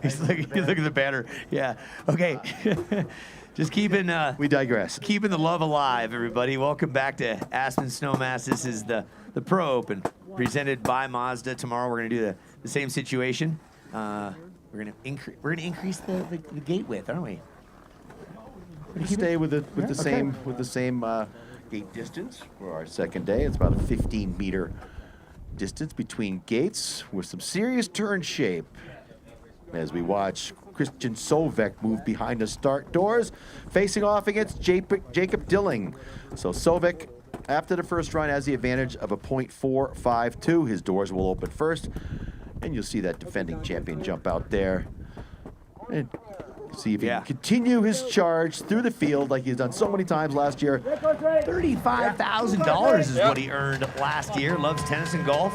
Speaker 3: He's looking at the banner. Yeah. Okay. Just keeping
Speaker 2: we digress.
Speaker 3: Keeping the love alive, everybody. Welcome back to Aspen Snowmass. This is the Pro Open presented by Mazda. Tomorrow we're gonna do the same situation. We're gonna increase the gate width, aren't we?
Speaker 2: We stay with the same gate distance for our second day. It's about a 15-meter distance between gates with some serious turn shape as we watch Christian Sovek moved behind the start doors, facing off against Jacob Dilling. So Sovek, after the first run, has the advantage of a .452. His doors will open first, and you'll see that defending champion jump out there. And see if he can continue his charge through the field like he's done so many times last year.
Speaker 3: $35,000 is what he earned last year. Loves tennis and golf,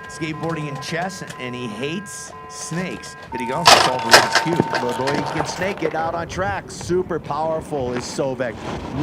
Speaker 3: skateboarding and chess, and he hates snakes. Did he go? That's all Rubik's Cube.
Speaker 2: But boy, he can snake it out on track. Super powerful is Sovek.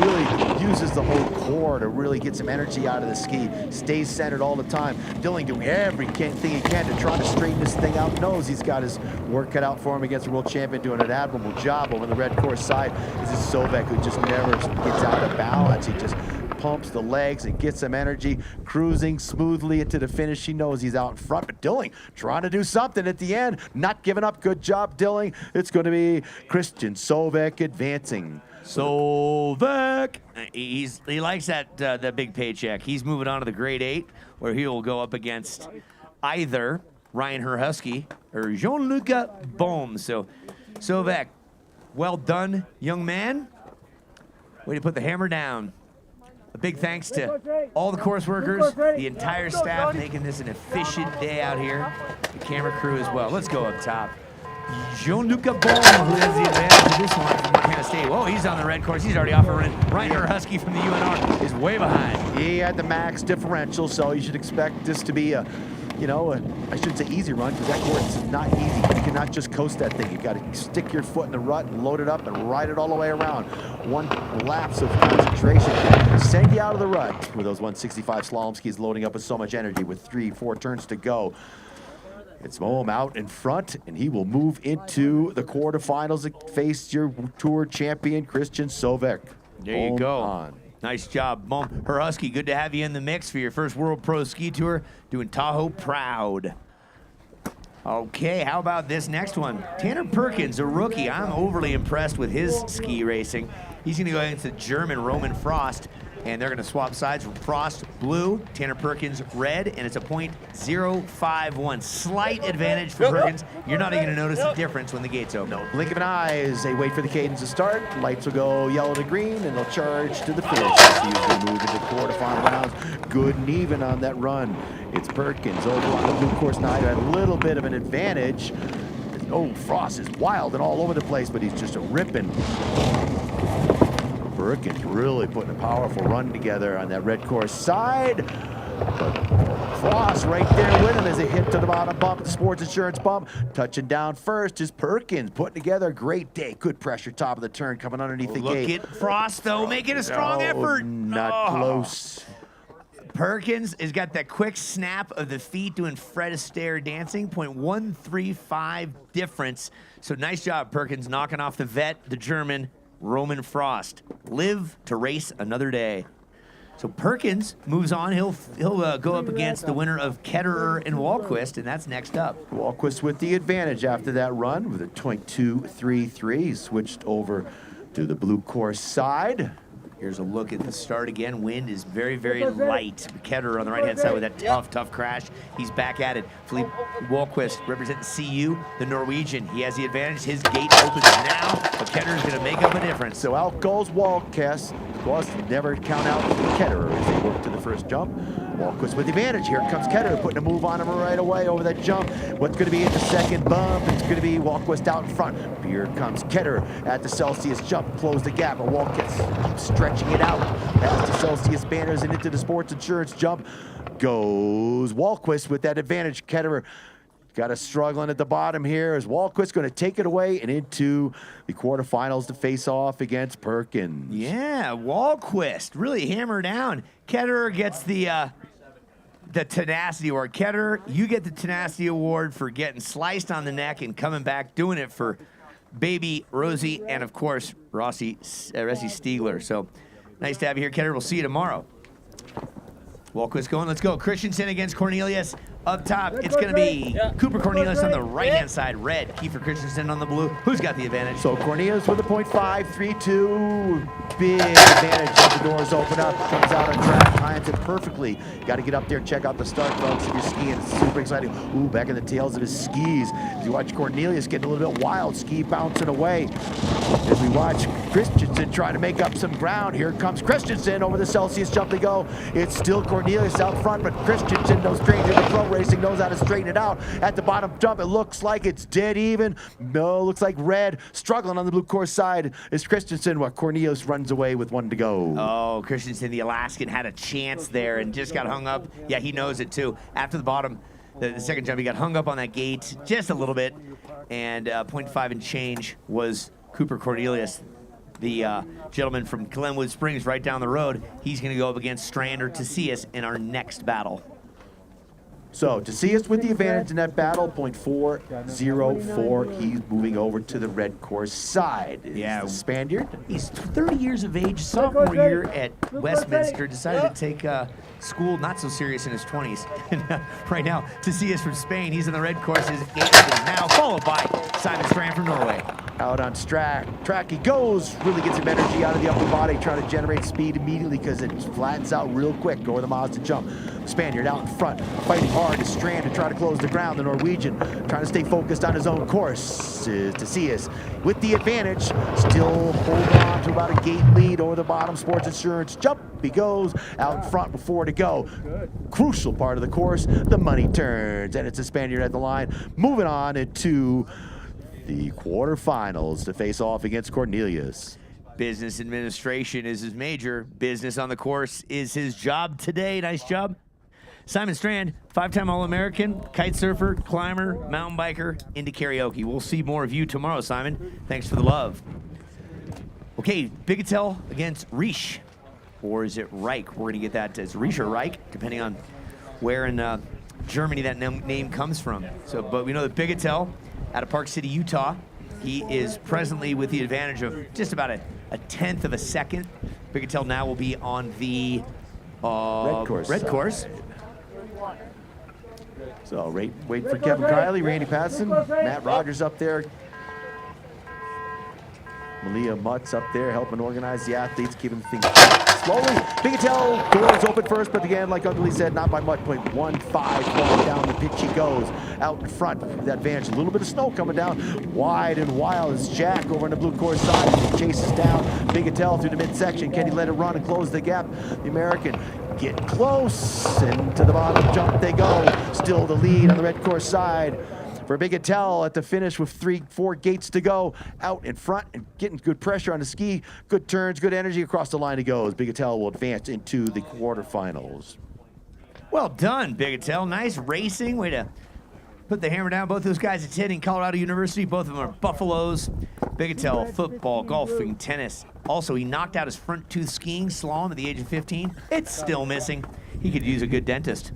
Speaker 2: Really uses the whole core to really get some energy out of the ski. Stays centered all the time. Dilling doing everything he can to try to straighten this thing out. Knows he's got his work cut out for him against the world champion, doing an admirable job over the red course side. This is Sovek, who just never gets out of balance. He just pumps the legs and gets some energy, cruising smoothly into the finish. He knows he's out in front, but Dilling trying to do something at the end, not giving up. Good job, Dilling. It's going to be Christian Sovek advancing.
Speaker 3: Sovek, he likes that big paycheck. He's moving on to the grade 8, where he will go up against either Ryan Herhusky or Jean-Luc Baum. So Sovek, well done, young man. Way to put the hammer down. A big thanks to all the course workers, the entire staff making this an efficient day out here. The camera crew as well. Let's go up top. Jean-Luc Baum, who has the advantage of this one from Montana State. Whoa, he's on the red course. He's already off a run. Ryan Herhusky from the UNR is way behind.
Speaker 2: He had the max differential, so you should expect this to be I shouldn't say easy run, because that course is not easy. You cannot just coast that thing. You got to stick your foot in the rut and load it up and ride it all the way around. One lapse of concentration can send you out of the rut with those 165 slalom skis loading up with so much energy with 3-4 turns to go. It's Moem out in front, and he will move into the quarterfinals and face your tour champion, Christian Sovek.
Speaker 3: There you go. Nice job, Mom. Herhusky, good to have you in the mix for your first World Pro Ski Tour, doing Tahoe proud. Okay, how about this next one? Tanner Perkins, a rookie. I'm overly impressed with his ski racing. He's going to go against the German Roman Frost, and they're going to swap sides. Frost blue, Tanner Perkins red, and it's a .051. Slight advantage for Perkins. You're not even going to notice the difference when the gates open.
Speaker 2: No blink of an eye as they wait for the cadence to start. Lights will go yellow to green, and they'll charge to the finish. As they move into quarterfinal rounds. Good and even on that run. It's Perkins over on the blue course now. Had a little bit of an advantage. Oh, Frost is wild and all over the place, but he's just a ripping. Perkins really putting a powerful run together on that red course side. But Frost right there with him as they hit to the bottom bump, the sports insurance bump. Touching down first is Perkins, putting together a great day. Good pressure, top of the turn, coming underneath the gate.
Speaker 3: Look at Frost, though, making a strong effort.
Speaker 2: Not close.
Speaker 3: Perkins has got that quick snap of the feet doing Fred Astaire dancing, .135 difference. So nice job, Perkins, knocking off the vet, the German, Roman Frost. Live to race another day. So Perkins moves on. He'll go up against the winner of Ketterer and Wahlquist, and that's next up.
Speaker 2: Wahlquist with the advantage after that run with a .233. He switched over to the blue course side.
Speaker 3: Here's a look at the start again. Wind is very, very light. Ketterer on the right-hand side with that tough crash. He's back at it. Philippe Wahlquist representing CU, the Norwegian. He has the advantage. His gate opens now, but Ketterer's going to make up a difference.
Speaker 2: So out goes Wahlquist. Never count out Ketterer as they work to the first jump. Wahlquist with the advantage. Here comes Ketterer, putting a move on him right away over that jump. What's going to be at the second bump? It's going to be Wahlquist out in front. Here comes Ketterer at the Celsius jump. Close the gap, but Wahlquist keeps stretching it out. Past the Celsius banners and into the sports insurance jump. Goes Wahlquist with that advantage. Ketterer got us struggling at the bottom here as Wahlquist going to take it away and into the quarterfinals to face off against Perkins.
Speaker 3: Yeah, Wahlquist really hammer down. Ketterer gets the tenacity award. Ketterer, you get the tenacity award for getting sliced on the neck and coming back, doing it for baby Rosie and, of course, Rossi Stiegler. So nice to have you here, Ketterer. We'll see you tomorrow. Wahlquist going. Let's go. Christensen against Cornelius. Up top, it's going to be Cooper Cornelius on the right-hand side. Red, Kiefer Christensen on the blue. Who's got the advantage?
Speaker 2: So Cornelius with a .5, 3-2. Big advantage as the doors open up. Comes out on track, times it perfectly. Got to get up there and check out the start, folks, if you're skiing. It's super exciting. Ooh, back in the tails of his skis. As you watch Cornelius getting a little bit wild, ski bouncing away. As we watch Christensen trying to make up some ground. Here comes Christensen over the Celsius jump they go. It's still Cornelius out front, but Christensen, no stranger to pro racing, knows how to straighten it out. At the bottom jump, it looks like it's dead even. No, looks like Red struggling on the blue course side is Christensen, while Cornelius runs away with one to go.
Speaker 3: Oh, Christensen, the Alaskan, had a chance there and just got hung up. Yeah, he knows it too. After the bottom, the second jump, he got hung up on that gate just a little bit, and 0.5 and change was Cooper Cornelius, the gentleman from Glenwood Springs right down the road. He's going to go up against Strand or Tacius in our next battle.
Speaker 2: So Tacius with the advantage in that battle, .404. He's moving over to the red course side. Yeah, Spaniard.
Speaker 3: He's 30 years of age, sophomore year at Westminster. Decided to take school not so serious in his 20s. And right now, Tacius from Spain. He's in the red course. His gate is now followed by Simon Strand from Norway.
Speaker 2: Out on track he goes. Really gets some energy out of the upper body, trying to generate speed immediately because it flattens out real quick over the Mazda jump. Spaniard out in front, fighting hard to Strand to try to close the ground. The Norwegian trying to stay focused on his own course. Tacius with the advantage, still holding on to about a gate lead over the bottom. Sports Insurance jump. He goes out in front with 4 to go. Crucial part of the course, the money turns, and it's a Spaniard at the line. Moving on into the quarterfinals to face off against Cornelius.
Speaker 3: Business administration is his major. Business on the course is his job today. Nice job. Simon Strand, 5-time All-American, kite surfer, climber, mountain biker, into karaoke. We'll see more of you tomorrow, Simon. Thanks for the love. Okay, Bigetel against Riesch. Or is it Reich? We're going to get that as Riesch or Reich, depending on where in Germany that name comes from. So, but we know that Bigetel out of Park City, Utah. He is presently with the advantage of just about a tenth of a second. Bigetel now will be on the red course.
Speaker 2: So wait for Kevin Kiley, Randy Patterson, Matt Rogers up there. Malia Mutz up there helping organize the athletes, keeping things slowly. Bigetel, doors open first, but again, like Ugly said, not by much. 0.15 down the pitch he goes. Out in front, that advantage. A little bit of snow coming down. Wide and wild is Jack over on the blue course side. He chases down Bigetel through the midsection. Can he let it run and close the gap? The American get close, and to the bottom jump they go. Still the lead on the red course side for Bigetel at the finish with 3-4 gates to go. Out in front and getting good pressure on the ski. Good turns, good energy across the line he goes. Bigetel will advance into the quarterfinals.
Speaker 3: Well done, Bigetel. Nice racing. Way to put the hammer down. Both those guys attending Colorado University. Both of them are Buffaloes. Bigetel, football, golfing, tennis. Also, he knocked out his front tooth skiing slalom at the age of 15. It's still missing. He could use a good dentist.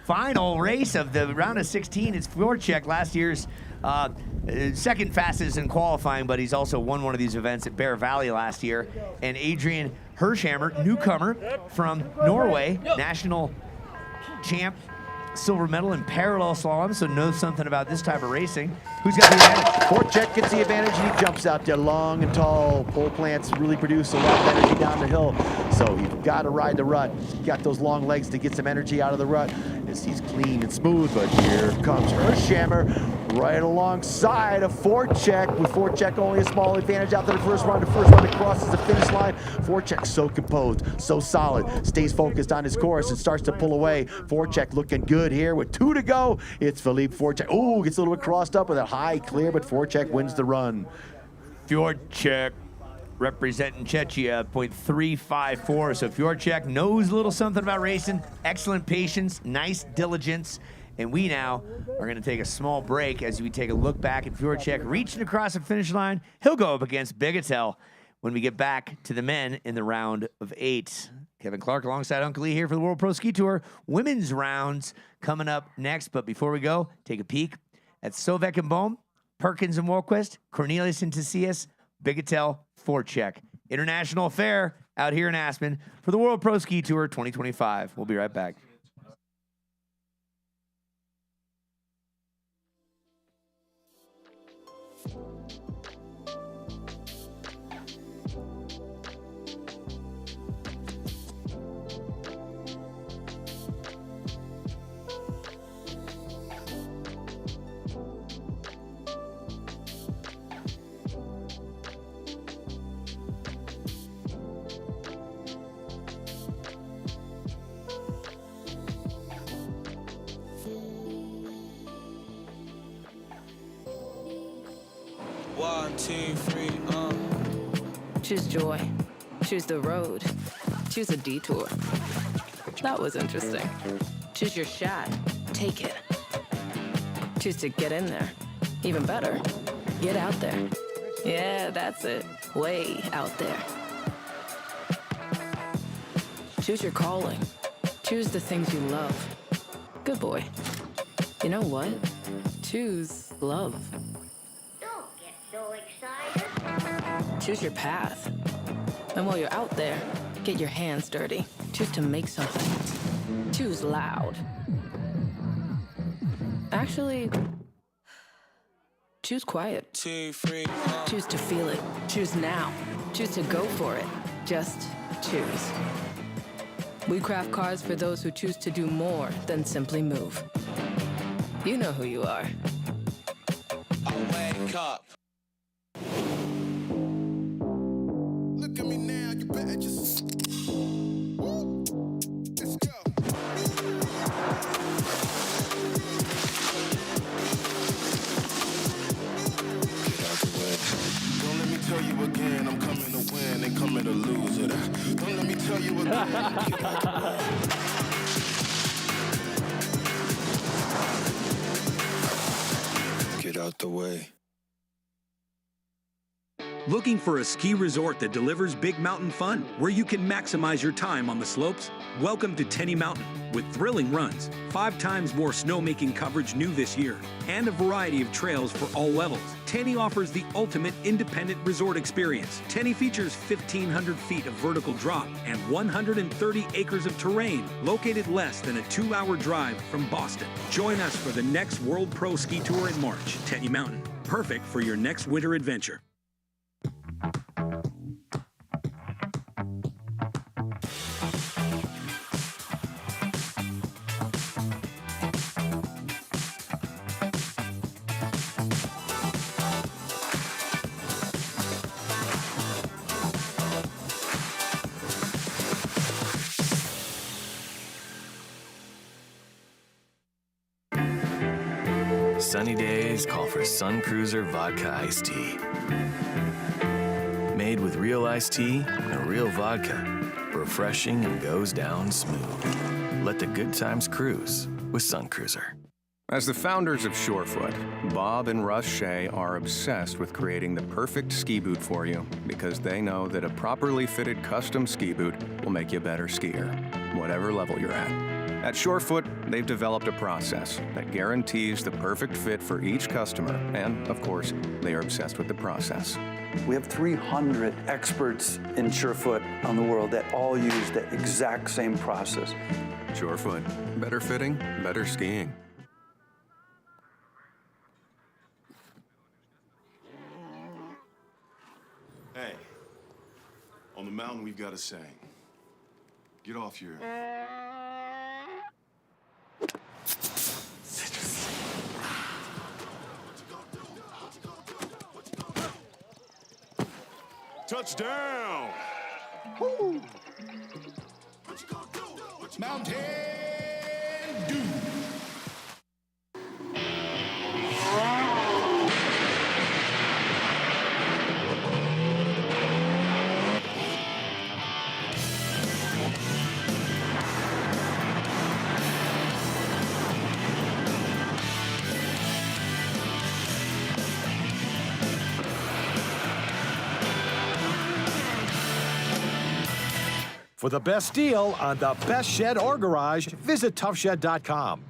Speaker 3: Final race of the round of 16. It's Fjordcheck, last year's second fastest in qualifying, but he's also won one of these events at Bear Valley last year. And Adrian Hirschhammer, newcomer from Norway, national champ, silver medal in parallel slalom, so knows something about this type of racing. Who's got the advantage?
Speaker 2: Fjordcheck gets the advantage, and he jumps out there long and tall. Pole plants really produce a lot of energy down the hill, so you've got to ride the rut. He's got those long legs to get some energy out of the rut. As he's clean and smooth, but here comes Hirschhammer right alongside of Fjordcheck, with Fjordcheck only a small advantage after the first run. The first run crosses the finish line. Fjordcheck so composed, so solid, stays focused on his course and starts to pull away. Fjordcheck looking good here with 2 to go. It's Philippe Fjordcheck. Oh, gets a little bit crossed up with a high clear, but Fjordcheck wins the run.
Speaker 3: Fjordcheck representing Czechia, 0.354. So Fjordcheck knows a little something about racing. Excellent patience, nice diligence. And we now are going to take a small break as we take a look back at Fjordcheck reaching across the finish line. He'll go up against Bigetel when we get back to the men in the round of 8. Kevin Clark alongside Uncle Lee here for the World Pro Ski Tour. Women's rounds coming up next. But before we go, take a peek at Sovek and Bohm, Perkins and Walquist, Cornelius and Tacius, Bigetel, Fjordcheck. International affair out here in Aspen for the World Pro Ski Tour 2025. We'll be right back.
Speaker 16: 1, 2, 3,
Speaker 7: Choose joy. Choose the road. Choose a detour. That was interesting. Choose your shot. Take it. Choose to get in there. Even better, get out there. Yeah, that's it. Way out there. Choose your calling. Choose the things you love. Good boy. You know what? Choose love.
Speaker 8: Don't get so excited.
Speaker 7: Choose your path. And while you're out there, get your hands dirty. Choose to make something. Choose loud. Actually, choose quiet.
Speaker 16: 2, 3,
Speaker 7: Choose to feel it. Choose now. Choose to go for it. Just choose. We craft cars for those who choose to do more than simply move. You know who you are.
Speaker 16: I wake up.
Speaker 6: Look at me now, you better just. Woo. Let's go. Get out the way. Don't let me tell you again, I'm coming to win and coming to lose it. Don't let me tell you again. Get out the way. Get out the way.
Speaker 9: Looking for a ski resort that delivers big mountain fun, where you can maximize your time on the slopes? Welcome to Tenny Mountain, with thrilling runs, 5 times more snowmaking coverage new this year, and a variety of trails for all levels. Tenny offers the ultimate independent resort experience. Tenny features 1,500 feet of vertical drop and 130 acres of terrain, located less than a 2-hour drive from Boston. Join us for the next World Pro Ski Tour in March. Tenny Mountain, perfect for your next winter adventure.
Speaker 10: Sunny days call for Sun Cruiser Vodka Iced Tea. Made with real iced tea and real vodka. Refreshing and goes down smooth. Let the good times cruise with Sun Cruiser.
Speaker 11: As the founders of Surefoot, Bob and Russ Shea are obsessed with creating the perfect ski boot for you because they know that a properly fitted custom ski boot will make you a better skier, whatever level you're at. At Surefoot, they've developed a process that guarantees the perfect fit for each customer, and of course, they are obsessed with the process.
Speaker 12: We have 300 experts in Surefoot on the world that all use the exact same process.
Speaker 11: Surefoot, better fitting, better skiing.
Speaker 13: Hey, on the mountain we've got a saying. Get off your... Touchdown! Woo! Mountain Dew!
Speaker 5: For the best deal on the best shed or garage, visit toughshed.com.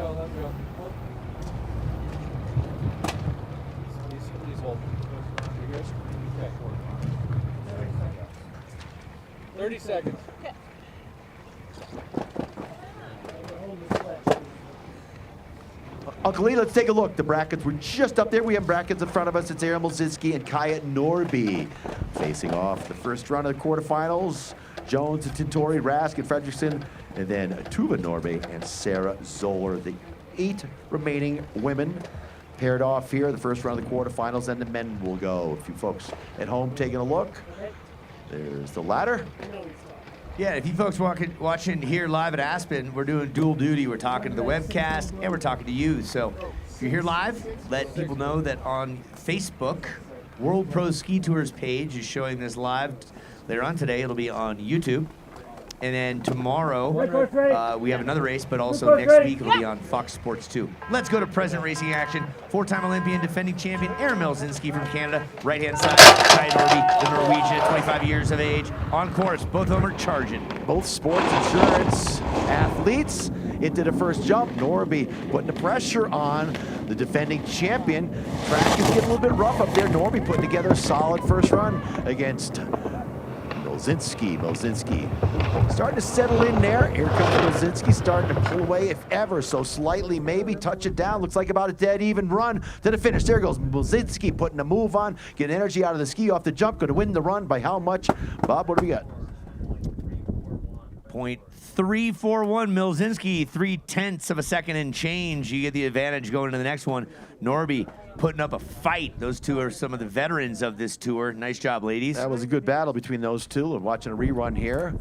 Speaker 15: Please hold. You good? Okay. 30 seconds.
Speaker 2: Uncle Lee, let's take a look. The brackets were just up there. We have brackets in front of us. It's Aaron Milzinski and Kaya Norby facing off the first round of the quarterfinals. Jones and Tintori, Rask and Fredrickson, and then Tuva Norby and Sarah Zoller. The 8 remaining women paired off here. The first round of the quarterfinals, and the men will go. If you folks at home taking a look, there's the ladder.
Speaker 3: Yeah, if you folks watching here live at Aspen, we're doing dual duty. We're talking to the webcast and we're talking to you. So if you're here live, let people know that on Facebook, World Pro Ski Tours page is showing this live. Later on today, it'll be on YouTube. And then tomorrow, we have another race, but also next week it'll be on Fox Sports 2. Let's go to present racing action. 4-time Olympian, defending champion, Aaron Milzinski from Canada. Right-hand side, Kaya Norby, the Norwegian at 25 years of age. On course, both of them are charging.
Speaker 2: Both sports insurance athletes into the first jump. Norby putting the pressure on the defending champion. Track is getting a little bit rough up there. Norby putting together a solid first run against Milzinski starting to settle in there. Here comes Milzinski, starting to pull away, if ever so slightly, maybe touch it down. Looks like about a dead even run to the finish. There goes Milzinski putting a move on, getting energy out of the ski off the jump. Going to win the run by how much? Bob, what do we got?
Speaker 3: 0.341 Milzinski, 0.3 of a second and change. You get the advantage going to the next one. Norby putting up a fight. Those two are some of the veterans of this tour. Nice job, ladies.
Speaker 2: That was a good battle between those two. And watching a rerun here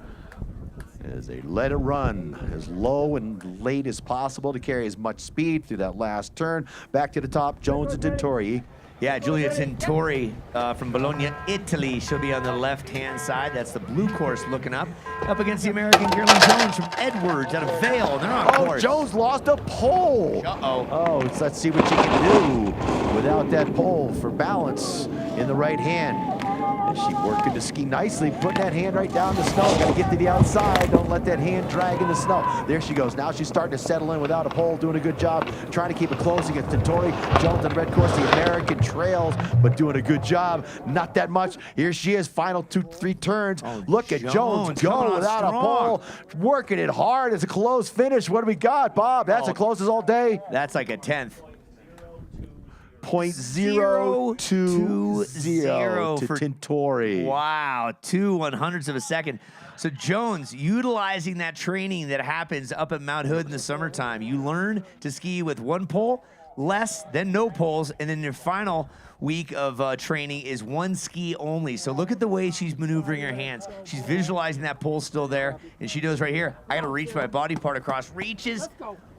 Speaker 2: as they let it run as low and late as possible to carry as much speed through that last turn. Back to the top, Jones and Tintori.
Speaker 3: Yeah, Giulia Tintori from Bologna, Italy. She'll be on the left-hand side. That's the blue course looking up. Up against the American Carolyn Jones from Edwards out of Vail. They're on course.
Speaker 2: Jones lost a pole.
Speaker 3: Uh-oh.
Speaker 2: Oh, let's see what she can do without that pole for balance in the right hand. And she working the ski nicely, putting that hand right down the snow. Got to get to the outside. Don't let that hand drag in the snow. There she goes. Now she's starting to settle in without a pole, doing a good job, trying to keep it close against Tintori. Jones on the red course, the American trails, but doing a good job. Not that much. Here she is, final 2-3 turns. Look at Jones go without a pole, working it hard. It's a close finish. What do we got, Bob? That's the closest all day.
Speaker 3: That's like a 10th.
Speaker 2: 0.020 to Tintori.
Speaker 3: Wow, 2/100ths of a second. So Jones, utilizing that training that happens up at Mount Hood in the summertime, you learn to ski with one pole, less than no poles, and then your final week of training is one ski only. So look at the way she's maneuvering her hands. She's visualizing that pole still there, and she knows right here, I gotta reach my body part across, reaches,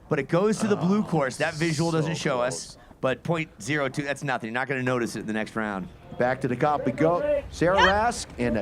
Speaker 3: but it goes to the blue course. That visual doesn't show us. But 0.02, that's nothing. You're not going to notice it in the next round.
Speaker 2: Back to the cop we go. Sarah Rask and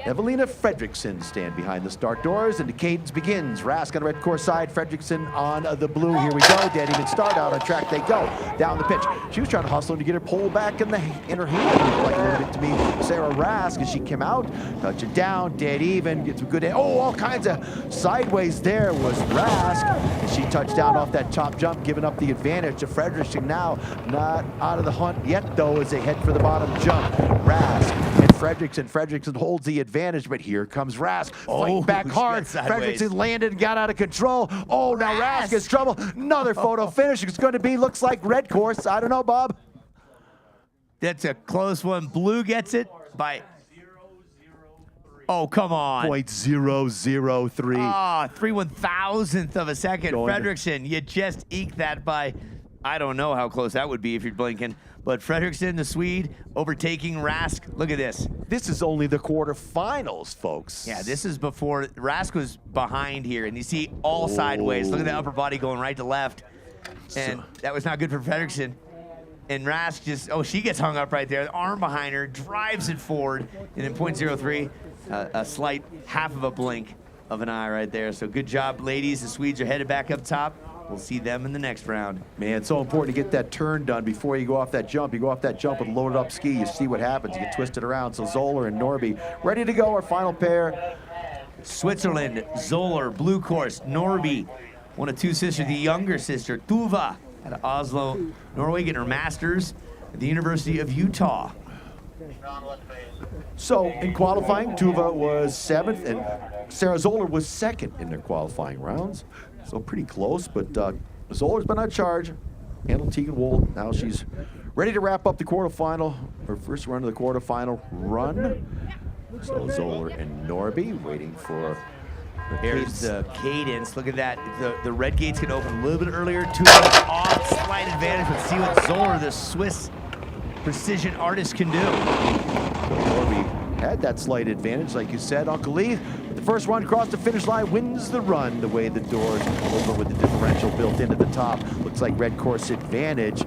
Speaker 2: Evelina Fredrickson stand behind the start doors, and the cadence begins. Rask on the red course side, Fredrickson on the blue. Here we go. Dead even start. Out on track they go. Down the pitch. She was trying to hustle to get her pole back in her hand. Like a little bit to me. Sarah Rask, as she came out, touch it down, dead even, gets a good. Oh, all kinds of sideways there was Rask. And she touched down off that top jump, giving up the advantage to Fredrickson. Now not out of the hunt yet, though, as they head for the bottom jump. Rask and Fredrickson. Fredrickson holds the advantage, but here comes Rask. Fighting back hard. Fredrickson landed and got out of control. Oh, now Rask is trouble. Another photo finish. It's going to be, looks like red course. I don't know, Bob.
Speaker 3: That's a close one. Blue gets it by... Oh, come on.
Speaker 2: 0.003.
Speaker 3: Ah, 3/1000th of a second. Fredrickson, you just eked that by... I don't know how close that would be if you're blinking. But Fredrickson, the Swede, overtaking Rask. Look at this.
Speaker 2: This is only the quarterfinals, folks.
Speaker 3: Yeah, this is before Rask was behind here. And you see all sideways. Look at the upper body going right to left. And that was not good for Fredrickson. And Rask just, she gets hung up right there. The arm behind her, drives it forward. And then 0.03, a slight half of a blink of an eye right there. So good job, ladies. The Swedes are headed back up top. We'll see them in the next round.
Speaker 2: Man, it's so important to get that turn done before you go off that jump. You go off that jump with a loaded up ski, you see what happens. You get twisted around. So Zoller and Norby ready to go, our final pair.
Speaker 3: Switzerland, Zoller, blue course, Norby One of two sisters, the younger sister, Tuva, out of Oslo, Norway, getting her master's at the University of Utah.
Speaker 2: So in qualifying, Tuva was 7th and Sarah Zoller was 2nd in their qualifying rounds. So pretty close, but Zoller's been on charge. Handled Tegan Wold. Now she's ready to wrap up the quarterfinal, her first run of the quarterfinal run. So Zoller and Norby waiting for the
Speaker 3: Here's the cadence. Look at that. The red gates can open a little bit earlier. Tuva off, slight advantage. Let's see what Zoller, the Swiss precision artist, can do.
Speaker 2: Norby had that slight advantage, like you said, Uncle Lee. The first run across the finish line wins the run the way the doors open with the differential built into the top. Looks like red course advantage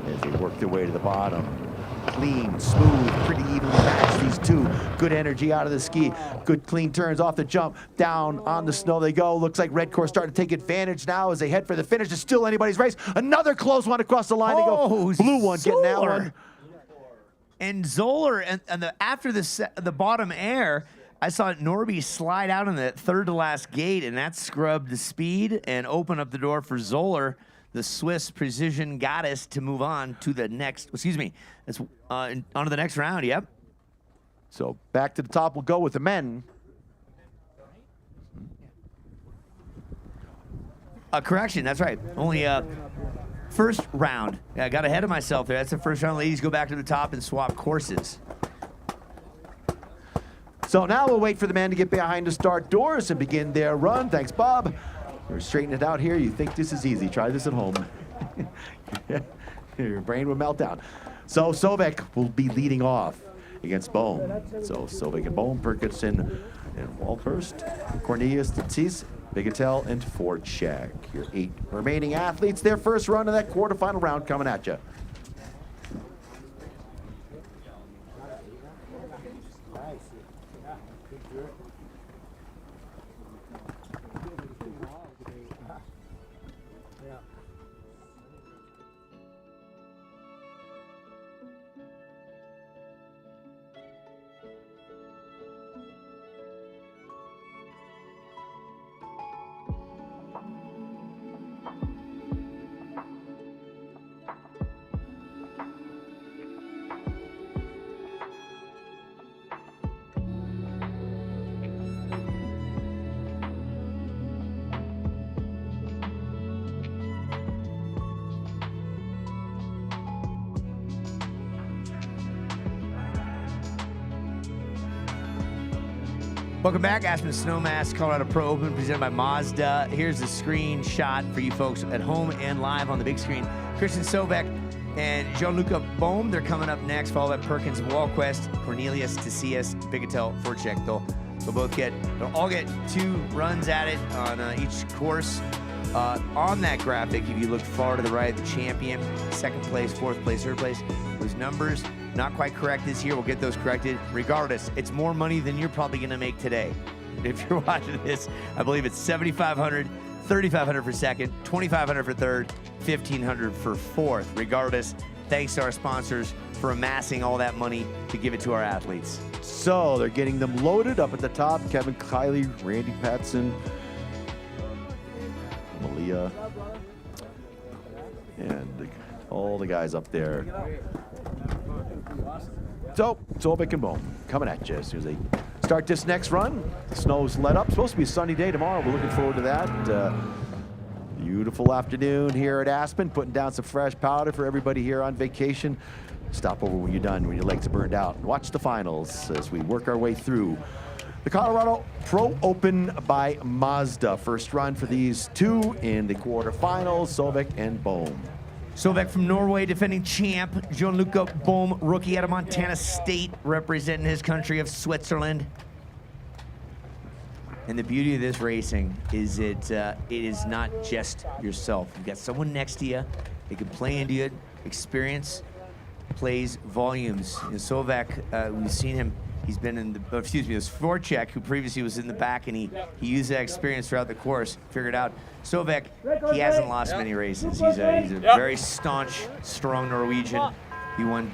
Speaker 2: as they work their way to the bottom. Clean, smooth, pretty evenly matched, these two. Good energy out of the ski. Good clean turns off the jump. Down on the snow they go. Looks like red course starting to take advantage now as they head for the finish. It's still anybody's race. Another close one across the line. They go. Blue one getting that one.
Speaker 3: And Zoller, and after the bottom air, I saw Norby slide out on the third to last gate, and that scrubbed the speed and opened up the door for Zoller, the Swiss precision goddess, to move on to the next, onto the next round, yep.
Speaker 2: So back to the top we'll go with the men.
Speaker 3: Correction, that's right. Only first round. Yeah, I got ahead of myself there. That's the first round. Ladies, go back to the top and swap courses.
Speaker 2: So now we'll wait for the men to get behind the start doors and begin their run. Thanks, Bob. We're straightening it out here. You think this is easy. Try this at home. Your brain will melt down. So Sovek will be leading off against Bohm. So Sovek and Bohm, Perkinson and Walhurst, Cornelius, Tatis, Bigetel, and Forchek. Your 8 remaining athletes, their first run of that quarterfinal round coming at you.
Speaker 3: Welcome back, Aspen Snowmass Colorado Pro Open presented by Mazda. Here's a screenshot for you folks at home and live on the big screen. Christian Sovek and Jean-Luc Bohm, they're coming up next, followed by Perkins, Walquist, Cornelius, Tacius, Bigetel, Forchek. They'll all get 2 runs at it on each course. On that graphic, if you look far to the right, the champion, 2nd place, 4th place, 3rd place, those numbers not quite correct this year. We'll get those corrected. Regardless, it's more money than you're probably going to make today. If you're watching this, I believe it's $7,500, $3,500 for 2nd, $2,500 for 3rd, $1,500 for 4th. Regardless, thanks to our sponsors for amassing all that money to give it to our athletes.
Speaker 2: So they're getting them loaded up at the top. Kevin Kiley, Randy Patson, Malia, and all the guys up there. So, Sovek and Bohm coming at you as soon as they start this next run. The snow's let up. Supposed to be a sunny day tomorrow. We're looking forward to that. Beautiful afternoon here at Aspen, putting down some fresh powder for everybody here on vacation. Stop over when you're done, when your legs are burned out. Watch the finals as we work our way through the Colorado Pro Open by Mazda. First run for these 2 in the quarterfinals, Sovek and Bohm.
Speaker 3: Sovek from Norway, defending champ. Jean-Luc Bohm, rookie out of Montana State, representing his country of Switzerland. And the beauty of this racing is it is not just yourself. You've got someone next to you. They can play into it. Experience plays volumes. And Sovek, we've seen him. He's been in the, there's Forchek, who previously was in the back, and he used that experience throughout the course, figured out. Sovek, he hasn't lost many races. He's a very staunch, strong Norwegian. He won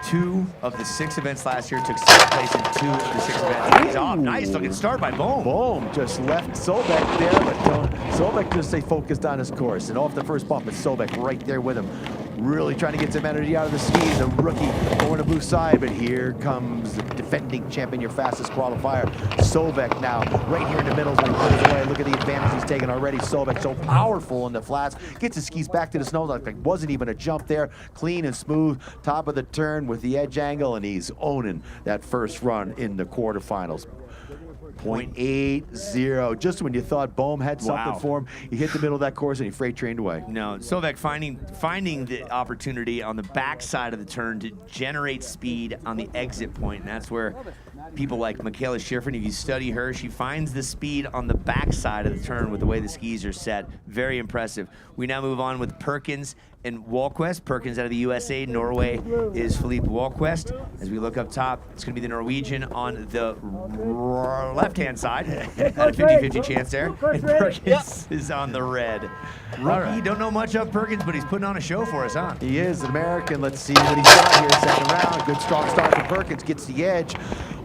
Speaker 3: 2 of the 6 events last year, took 6th place in 2 of the 6 events. He's off. Nice looking start by Bohm.
Speaker 2: Bohm just left Sovek there, but know, Sobek just stay focused on his course. And off the first bump, it's Sobek right there with him. Really trying to get some energy out of the skis. The rookie going to blue side, but here comes the defending champion, your fastest qualifier, Sobek now. Right here in the middle when he pulls away. Look at the advantage he's taken already. Sobek so powerful in the flats. Gets his skis back to the snow like wasn't even a jump there. Clean and smooth. Top of the turn with the edge angle, and he's owning that first run in the quarterfinals. 0.80. Just when you thought Bohm had something for him, he hit the middle of that course and he freight trained away.
Speaker 3: No, Sobek finding the opportunity on the backside of the turn to generate speed on the exit point, and that's where people like Michaela Schifrin, if you study her, she finds the speed on the backside of the turn with the way the skis are set. Very impressive. We now move on with Perkins and Wahlquist. Perkins out of the USA. Norway is Philippe Wahlquist. As we look up top, it's going to be the Norwegian on the left-hand side. At a 50-50 chance there. And Perkins is on the red. Rookie, don't know much of Perkins, but he's putting on a show for us, huh?
Speaker 2: He is an American. Let's see what he's got here. Second round. Good strong start for Perkins. Gets the edge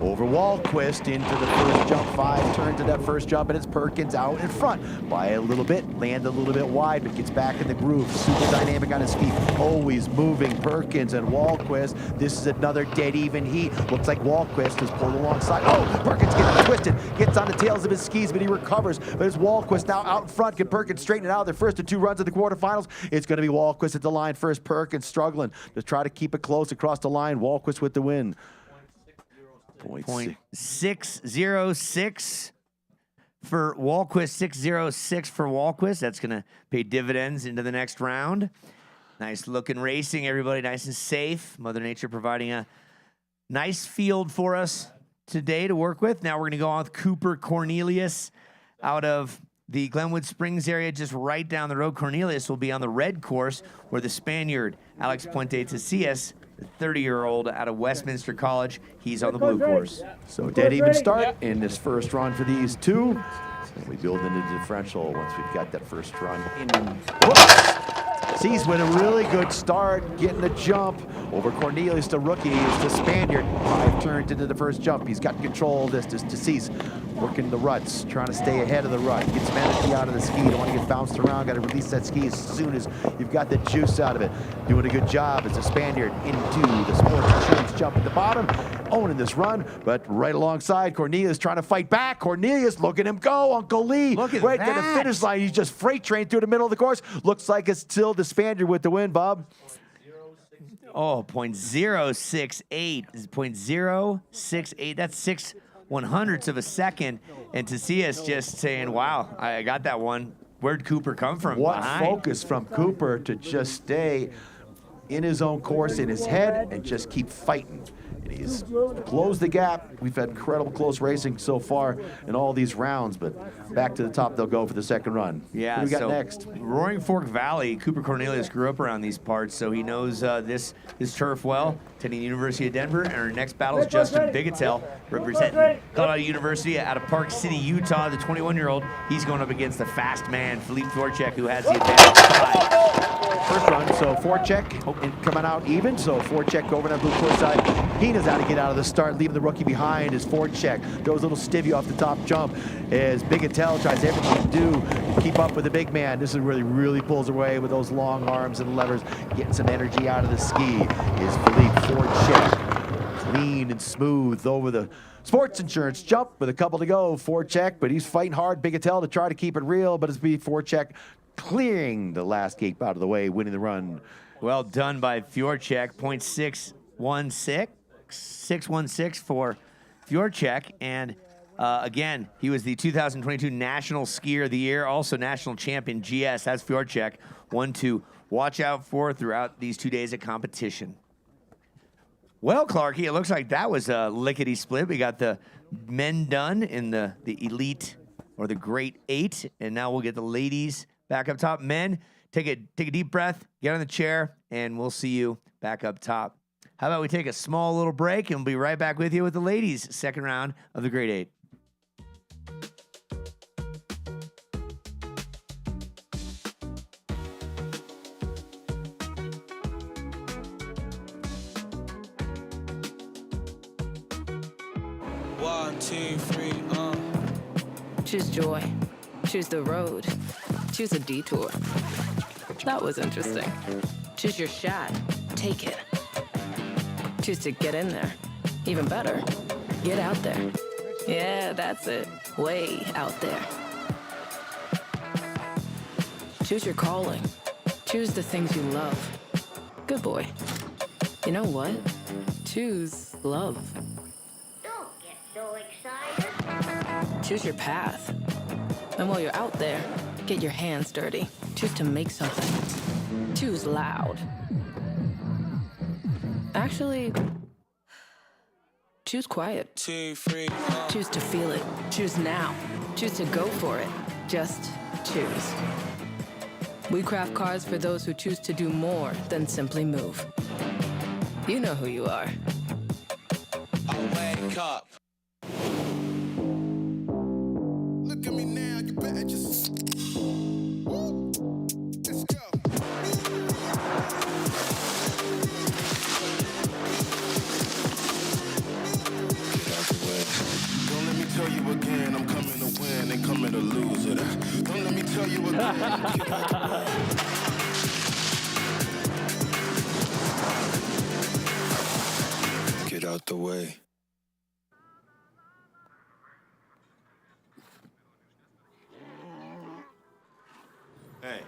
Speaker 2: over Wahlquist into the first jump. 5 turns to that first jump, and it's Perkins out in front by a little bit. Land a little bit wide, but gets back in the groove. Super dynamic on his feet. Always moving. Perkins and Wahlquist. This is another dead even heat. Looks like Wahlquist is pulled alongside. Oh, Perkins gets twisted. Gets on the tails of his skis, but he recovers. But it's Wahlquist now out in front. Can Perkins straighten it out? Their first 2 runs of the quarterfinals. It's going to be Wahlquist at the line first. Perkins struggling to try to keep it close across the line. Wahlquist with the win.
Speaker 3: 0.606 for Wahlquist. 606 for Wahlquist. That's going to pay dividends into the next round. Nice looking racing, everybody. Nice and safe. Mother Nature providing a nice field for us today to work with. Now we're going to go on with Cooper Cornelius out of the Glenwood Springs area, just right down the road. Cornelius will be on the red course, where the Spaniard, Alex Puente Tacias, the 30-year-old out of Westminster College, he's on the blue course.
Speaker 2: So dead even start in this first run for these two. We build into the differential once we've got that first run in. Whoops! Sees with a really good start, getting the jump over Cornelius, the rookie, is the Spaniard. 5 turns into the first jump. He's got control of this. Cease working the ruts, trying to stay ahead of the rut. Gets some energy out of the ski. Don't want to get bounced around. Got to release that ski as soon as you've got the juice out of it. Doing a good job as the Spaniard into the sports insurance jump at the bottom. Owning this run, but right alongside Cornelius trying to fight back. Cornelius, look at him go. Uncle Lee, right to the finish line. He's just freight trained through the middle of the course. Looks like it's still the Spaniard with the win, Bob.
Speaker 3: Oh, 0.068. 0.068. That's 6/100ths of a second. And Tacias just saying, wow, I got that one. Where'd Cooper come from?
Speaker 2: What
Speaker 3: behind?
Speaker 2: focus from Cooper to just stay in his own course, in his head, and just keep fighting. And he's closed the gap. We've had incredible close racing so far in all these rounds, but back to the top they'll go for the second run.
Speaker 3: Yeah,
Speaker 2: Who we got
Speaker 3: so
Speaker 2: next?
Speaker 3: Roaring Fork Valley. Cooper Cornelius grew up around these parts, so he knows this turf well. Attending the University of Denver, and our next battle is Justin Bigetel, representing Colorado University out of Park City, Utah. The 21-year-old, he's going up against the fast man, Philippe Vorchek, who has the advantage.
Speaker 2: First run, so Vorchek coming out even, so Vorchek over on the blue course side. He knows how to get out of the start, leaving the rookie behind as Vorchek throws a little stivvy off the top jump as Bigetel tries everything to do to keep up with the big man. This is where he really pulls away with those long arms and levers, getting some energy out of the ski is Philippe Vorchek. Clean and smooth over the sports insurance jump with a couple to go. Vorchek, but he's fighting hard. Bigetel to try to keep it real, but it's Vorchek clearing the last gate out of the way, winning the run.
Speaker 3: Well done by Vorchek. 616 for Vorchek. And again, he was the 2022 National Skier of the Year, also National Champion GS. That's Vorchek. One to watch out for throughout these 2 days of competition. Well, Clarky, it looks like that was a lickety-split. We got the men done in the elite or the great 8, and now we'll get the ladies back up top. Men, take a deep breath, get on the chair, and we'll see you back up top. How about we take a small little break, and we'll be right back with you with the ladies' second round of the grade 8.
Speaker 16: One, two, three,
Speaker 7: Choose joy. Choose the road. Choose a detour. That was interesting. Choose your shot. Take it. Choose to get in there. Even better, get out there. Yeah, that's it. Way out there. Choose your calling. Choose the things you love. Good boy. You know what? Choose love.
Speaker 8: Don't get so excited.
Speaker 7: Choose your path. And while you're out there, get your hands dirty. Choose to make something. Choose loud. Actually, choose quiet.
Speaker 16: 2, 3,
Speaker 7: Choose to feel it. Choose now. Choose to go for it. Just choose. We craft cars for those who choose to do more than simply move. You know who you are.
Speaker 16: I wake up.
Speaker 6: Look at me now, you better just. Woo. Let's go. Get out the way. Don't let me tell you again, I'm coming to win and coming to lose it. Don't let me tell you again. Get out the way. Get out the way.
Speaker 20: Hey,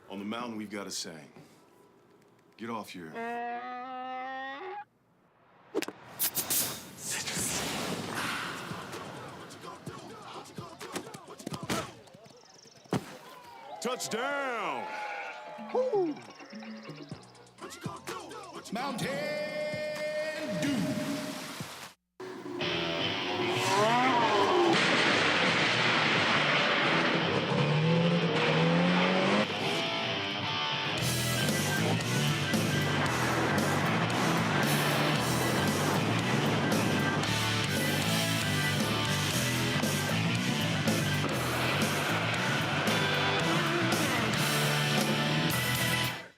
Speaker 20: on the mountain we've got a saying. Get off your... Touchdown! Woo! Mountain Dew!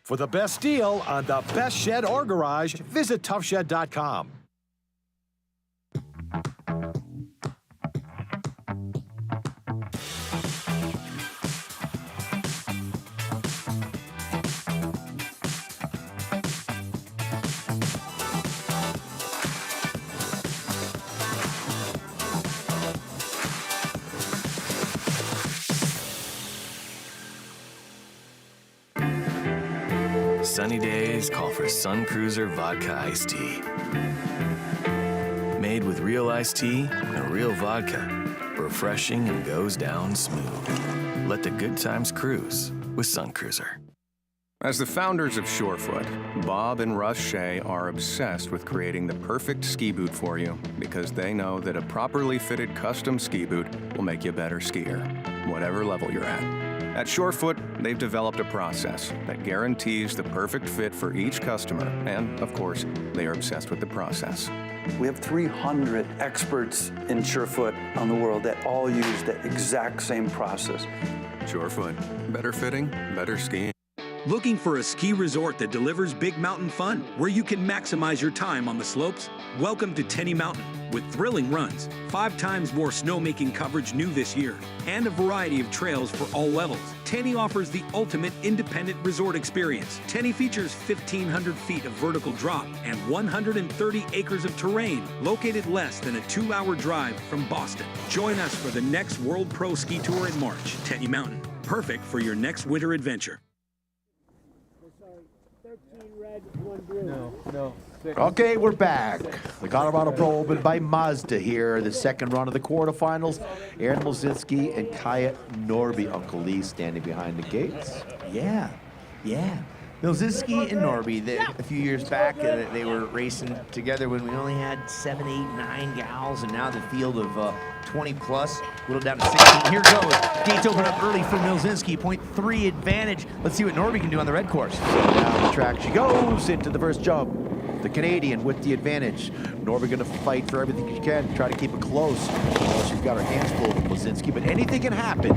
Speaker 5: For the best deal on the best shed or garage, visit toughshed.com.
Speaker 10: Sunny days call for Sun Cruiser Vodka Iced Tea. Made with real iced tea and real vodka. Refreshing and goes down smooth. Let the good times cruise with Sun Cruiser.
Speaker 11: As the founders of Surefoot, Bob and Russ Shea are obsessed with creating the perfect ski boot for you because they know that a properly fitted custom ski boot will make you a better skier, whatever level you're at. At Surefoot, they've developed a process that guarantees the perfect fit for each customer, and of course, they are obsessed with the process.
Speaker 12: We have 300 experts in Surefoot on the world that all use the exact same process.
Speaker 11: Surefoot, better fitting, better skiing.
Speaker 9: Looking for a ski resort that delivers big mountain fun, where you can maximize your time on the slopes? Welcome to Tenny Mountain, with thrilling runs, 5 times more snowmaking coverage new this year, and a variety of trails for all levels. Tenny offers the ultimate independent resort experience. Tenny features 1,500 feet of vertical drop and 130 acres of terrain, located less than a 2-hour drive from Boston. Join us for the next World Pro Ski Tour in March. Tenny Mountain, perfect for your next winter adventure.
Speaker 2: No. Okay, we're back. The Colorado Pro Open by Mazda here. The second round of the quarterfinals. Aaron Milzinski and Kaya Norby. Uncle Lee standing behind the gates.
Speaker 3: Yeah. Milzinski and Norby, a few years back, they were racing together when we only had 7, 8, 9 gals, and now the field of 20 plus, whittled down to 16. Here goes. Gates open up early for Milzinski, 0.3 advantage. Let's see what Norby can do on the red course.
Speaker 2: So down the track she goes into the first jump. The Canadian with the advantage. Norby going to fight for everything she can, try to keep it close. Well, she's got her hands full with Milzinski, but anything can happen.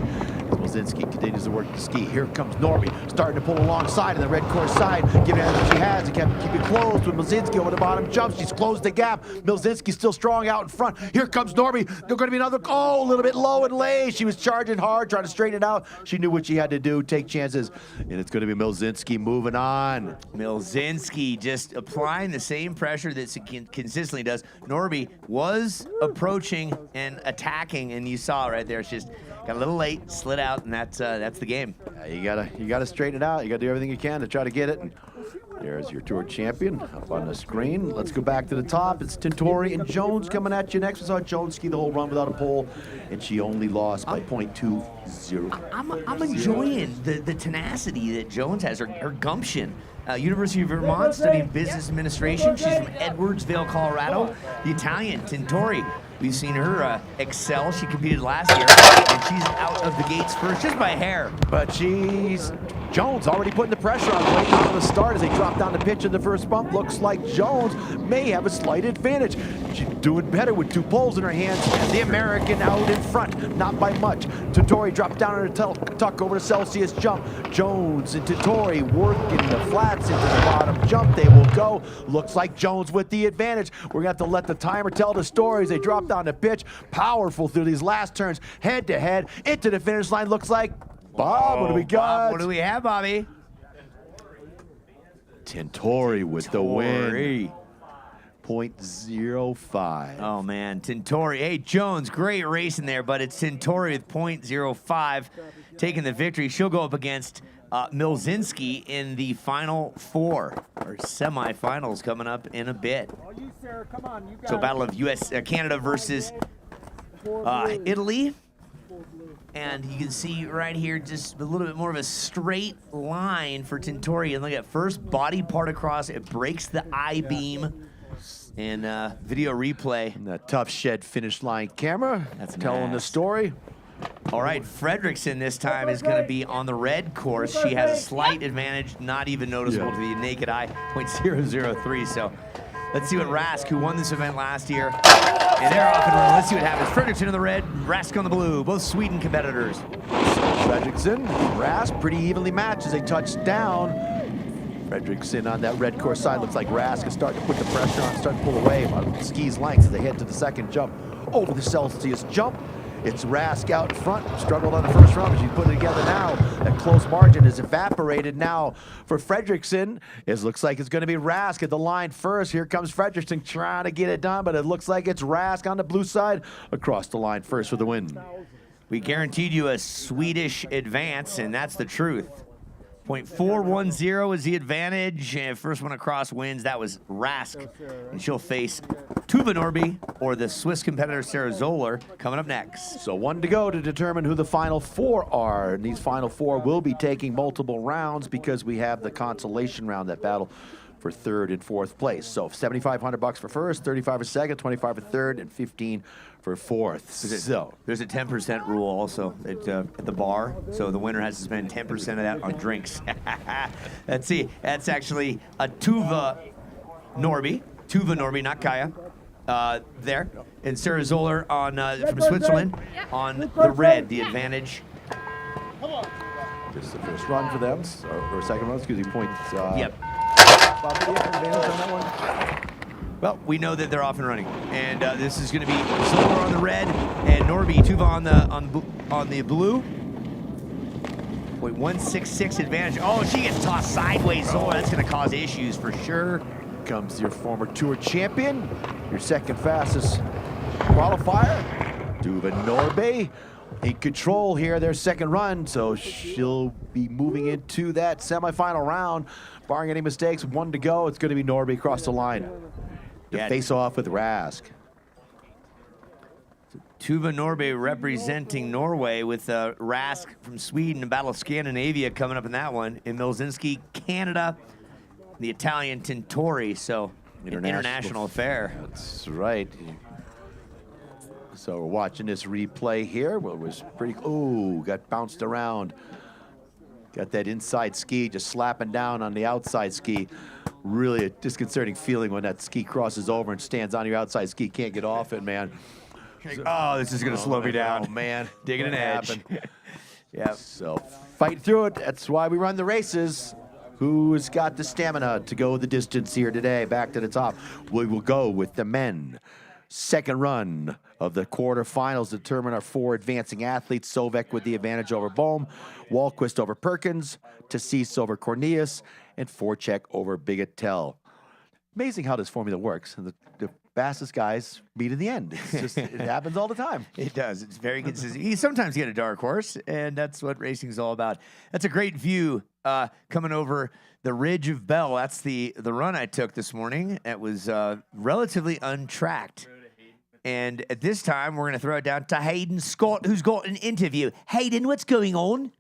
Speaker 2: Milzinski continues to work the ski. Here comes Norby, starting to pull alongside on the red course side, giving everything she has. He kept keep it closed with Milzinski over the bottom jump. She's closed the gap. Milzinski still strong out in front. Here comes Norby. There's going to be another, a little bit low and lay. She was charging hard, trying to straighten it out. She knew what she had to do, take chances. And it's going to be Milzinski moving on.
Speaker 3: Milzinski just applying the same pressure that she consistently does. Norby was approaching and attacking, and you saw right there, she just got a little late, slid out, and that's the game.
Speaker 2: Yeah, you gotta straighten it out. You gotta do everything you can to try to get it. And there's your tour champion up on the screen. Let's go back to the top. It's Tintori and Jones coming at you next. We saw Jones ski the whole run without a pole, and she only lost by .20.
Speaker 3: I'm enjoying the tenacity that Jones has, her gumption. University of Vermont studying business administration. She's from Edwardsville, Colorado. The Italian, Tintori. We've seen her excel. She competed last year, and she's out of the gates first, just by a hair.
Speaker 2: But Jones already putting the pressure on right out of the start as they drop down the pitch in the first bump. Looks like Jones may have a slight advantage. She's doing better with 2 poles in her hands. The American out in front, not by much. Tintori dropped down on her tuck over the Celsius jump. Jones and Tintori working the flats into the bottom jump. They will go. Looks like Jones with the advantage. We're going to have to let the timer tell the story as they drop down the pitch. Powerful through these last turns, head to head, into the finish line. Looks like Bob, what do we got?
Speaker 3: Bob, what do we have, Bobby?
Speaker 2: Tintori with the win. .05.
Speaker 3: Oh, man. Tintori. Hey, Jones, great racing there, but it's Tintori with .05 taking the victory. She'll go up against Milzinski in the final 4, or semifinals coming up in a bit. So battle of Canada versus Italy. And you can see right here just a little bit more of a straight line for Tintori. And look at first body part across. It breaks the I-beam. And video replay.
Speaker 2: And that Tough Shed finish line camera. That's telling the story.
Speaker 3: All right, Fredrickson this time is going to be on the red course. She has a slight advantage, not even noticeable to the naked eye, .003. So let's see what Rask, who won this event last year, and they're off and running. Let's see what happens. Fredrickson in the red, Rask on the blue, both Sweden competitors.
Speaker 2: Fredrickson, Rask, pretty evenly matched as they touch down. Fredrickson on that red course side. Looks like Rask is starting to put the pressure on, starting to pull away on ski's length as they head to the second jump. Over the Celsius jump. It's Rask out in front, struggled on the first run, but she's putting it together now. That close margin is evaporated now for Fredrickson. It looks like it's going to be Rask at the line first. Here comes Fredrickson trying to get it done, but it looks like it's Rask on the blue side across the line first for the win.
Speaker 3: We guaranteed you a Swedish advance, and that's the truth. .410 is the advantage, and first one across wins. That was Rask, and she'll face Tuva Norby or the Swiss competitor Sarah Zoller coming up next.
Speaker 2: So 1 to go to determine who the final 4 are, and these final 4 will be taking multiple rounds because we have the consolation round, that battle for 3rd and 4th place. So $7,500 for first, 35 for second, 25 for third, and 15 for 4th. So
Speaker 3: there's a 10% rule also at the bar, so the winner has to spend 10% of that on drinks. Let's see, that's actually a Tuva Norby, not Kaya, there, and Sarah Zoller on from Switzerland on the red, the advantage.
Speaker 2: This is the first run for them, or second run, excuse me, point.
Speaker 3: Yep. Well, we know that they're off and running, and this is going to be Zoller on the red and Norby Tuva on the blue. .166 advantage. Oh, she gets tossed sideways. Zoller, that's going to cause issues for sure.
Speaker 2: Comes your former tour champion, your second fastest qualifier, Tuva Norby. In control here, their second run, so she'll be moving into that semifinal round. Barring any mistakes, 1 to go, it's going to be Norby across the line to face off with Rask.
Speaker 3: Tuva Norby representing Norway with Rask from Sweden, and Battle of Scandinavia coming up in that one. And Milzinski, Canada, the Italian Tintori, so international affair.
Speaker 2: That's right. So we're watching this replay here. Well, it was pretty, got bounced around. Got that inside ski just slapping down on the outside ski. Really a disconcerting feeling when that ski crosses over and stands on your outside ski. Can't get off it, man.
Speaker 3: Oh, this is going to slow me down.
Speaker 2: Oh, man.
Speaker 3: Digging an edge. Yeah.
Speaker 2: So fight through it. That's why we run the races. Who's got the stamina to go the distance here today? Back to the top. We will go with the men. Second run of the quarterfinals determine our 4 advancing athletes. Sovek with the advantage over Bohm, Wahlquist over Perkins, Tassis over Cornelius, and Forchek over Bigotel. Amazing how this formula works. And the fastest guys meet in the end. It's just, it happens all the time.
Speaker 3: It does. It's very consistent. You sometimes get a dark horse, and that's what racing is all about. That's a great view coming over the Ridge of Bell. That's the run I took this morning. It was relatively untracked. And at this time, we're going to throw it down to Hayden Scott, who's got an interview. Hayden, what's going on?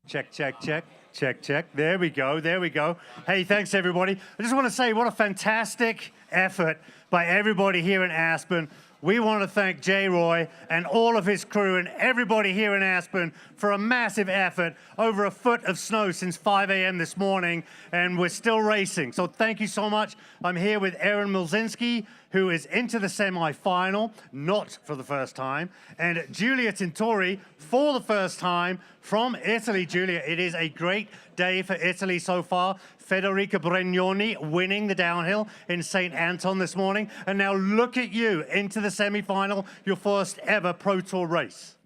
Speaker 21: Check, check, check, check, check. There we go, there we go. Hey, thanks, everybody. I just want to say what a fantastic effort by everybody here in Aspen. We want to thank Jay Roy and all of his crew and everybody here in Aspen for a massive effort. Over a foot of snow since 5 a.m. this morning, and we're still racing. So thank you so much. I'm here with Aaron Milzinski, who is into the semifinal, not for the first time, and Giulia Tintori for the first time from Italy. Giulia, it is a great day for Italy so far. Federica Brignoni winning the downhill in St. Anton this morning. And now look at you into the semifinal, your first ever Pro Tour race.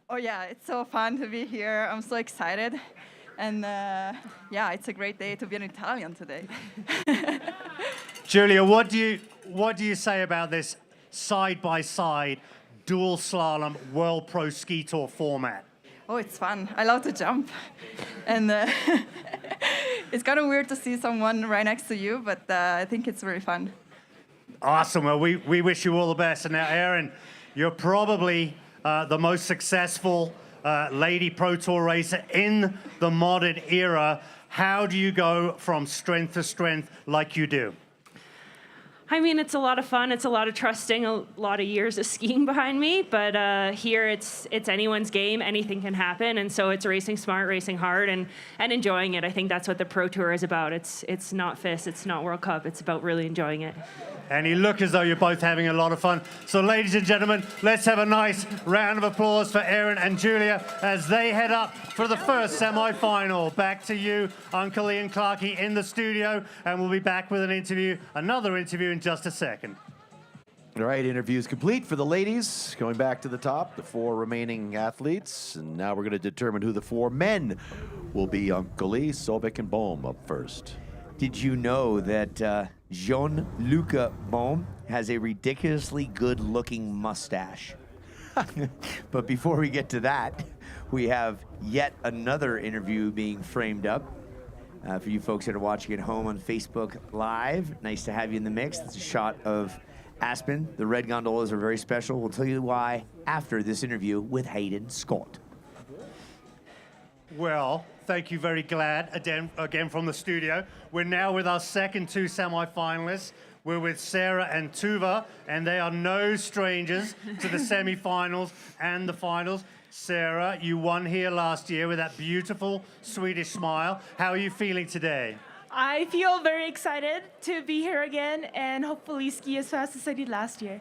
Speaker 22: Oh yeah, it's so fun to be here. I'm so excited. And yeah, it's a great day to be an Italian today.
Speaker 21: Giulia, what do you say about this side-by-side dual slalom World Pro Ski Tour format?
Speaker 22: Oh, it's fun. I love to jump. And it's kind of weird to see someone right next to you, but I think it's very fun.
Speaker 21: Awesome. Well, we wish you all the best. And now, Aaron, you're probably the most successful lady Pro Tour racer in the modern era. How do you go from strength to strength like you do?
Speaker 23: I mean, it's a lot of fun. It's a lot of trusting, a lot of years of skiing behind me. But here, it's anyone's game. Anything can happen. And so it's racing smart, racing hard, and enjoying it. I think that's what the Pro Tour is about. It's not FIS. It's not World Cup. It's about really enjoying it.
Speaker 21: And you look as though you're both having a lot of fun. So, ladies and gentlemen, let's have a nice round of applause for Aaron and Giulia as they head up for the first semi-final. Back to you, Uncle Ian Clarkey in the studio, and we'll be back with another interview in just a second.
Speaker 2: All right, interviews complete for the ladies. Going back to the top, the 4 remaining athletes. And now we're going to determine who the 4 men will be. Uncle Lee, Sovek, and Bohm up first.
Speaker 3: Did you know that Jean-Luc Bohm has a ridiculously good-looking mustache? But before we get to that, we have yet another interview being framed up. For you folks that are watching at home on Facebook Live, nice to have you in the mix. It's a shot of Aspen. The red gondolas are very special. We'll tell you why after this interview with Hayden Scott.
Speaker 21: Well, thank you, very glad, again from the studio. We're now with our second 2 semi-finalists. We're with Sarah and Tuva, and they are no strangers to the semi-finals and the finals. Sarah, you won here last year with that beautiful Swedish smile. How are you feeling today?
Speaker 24: I feel very excited to be here again and hopefully ski as fast as I did last year.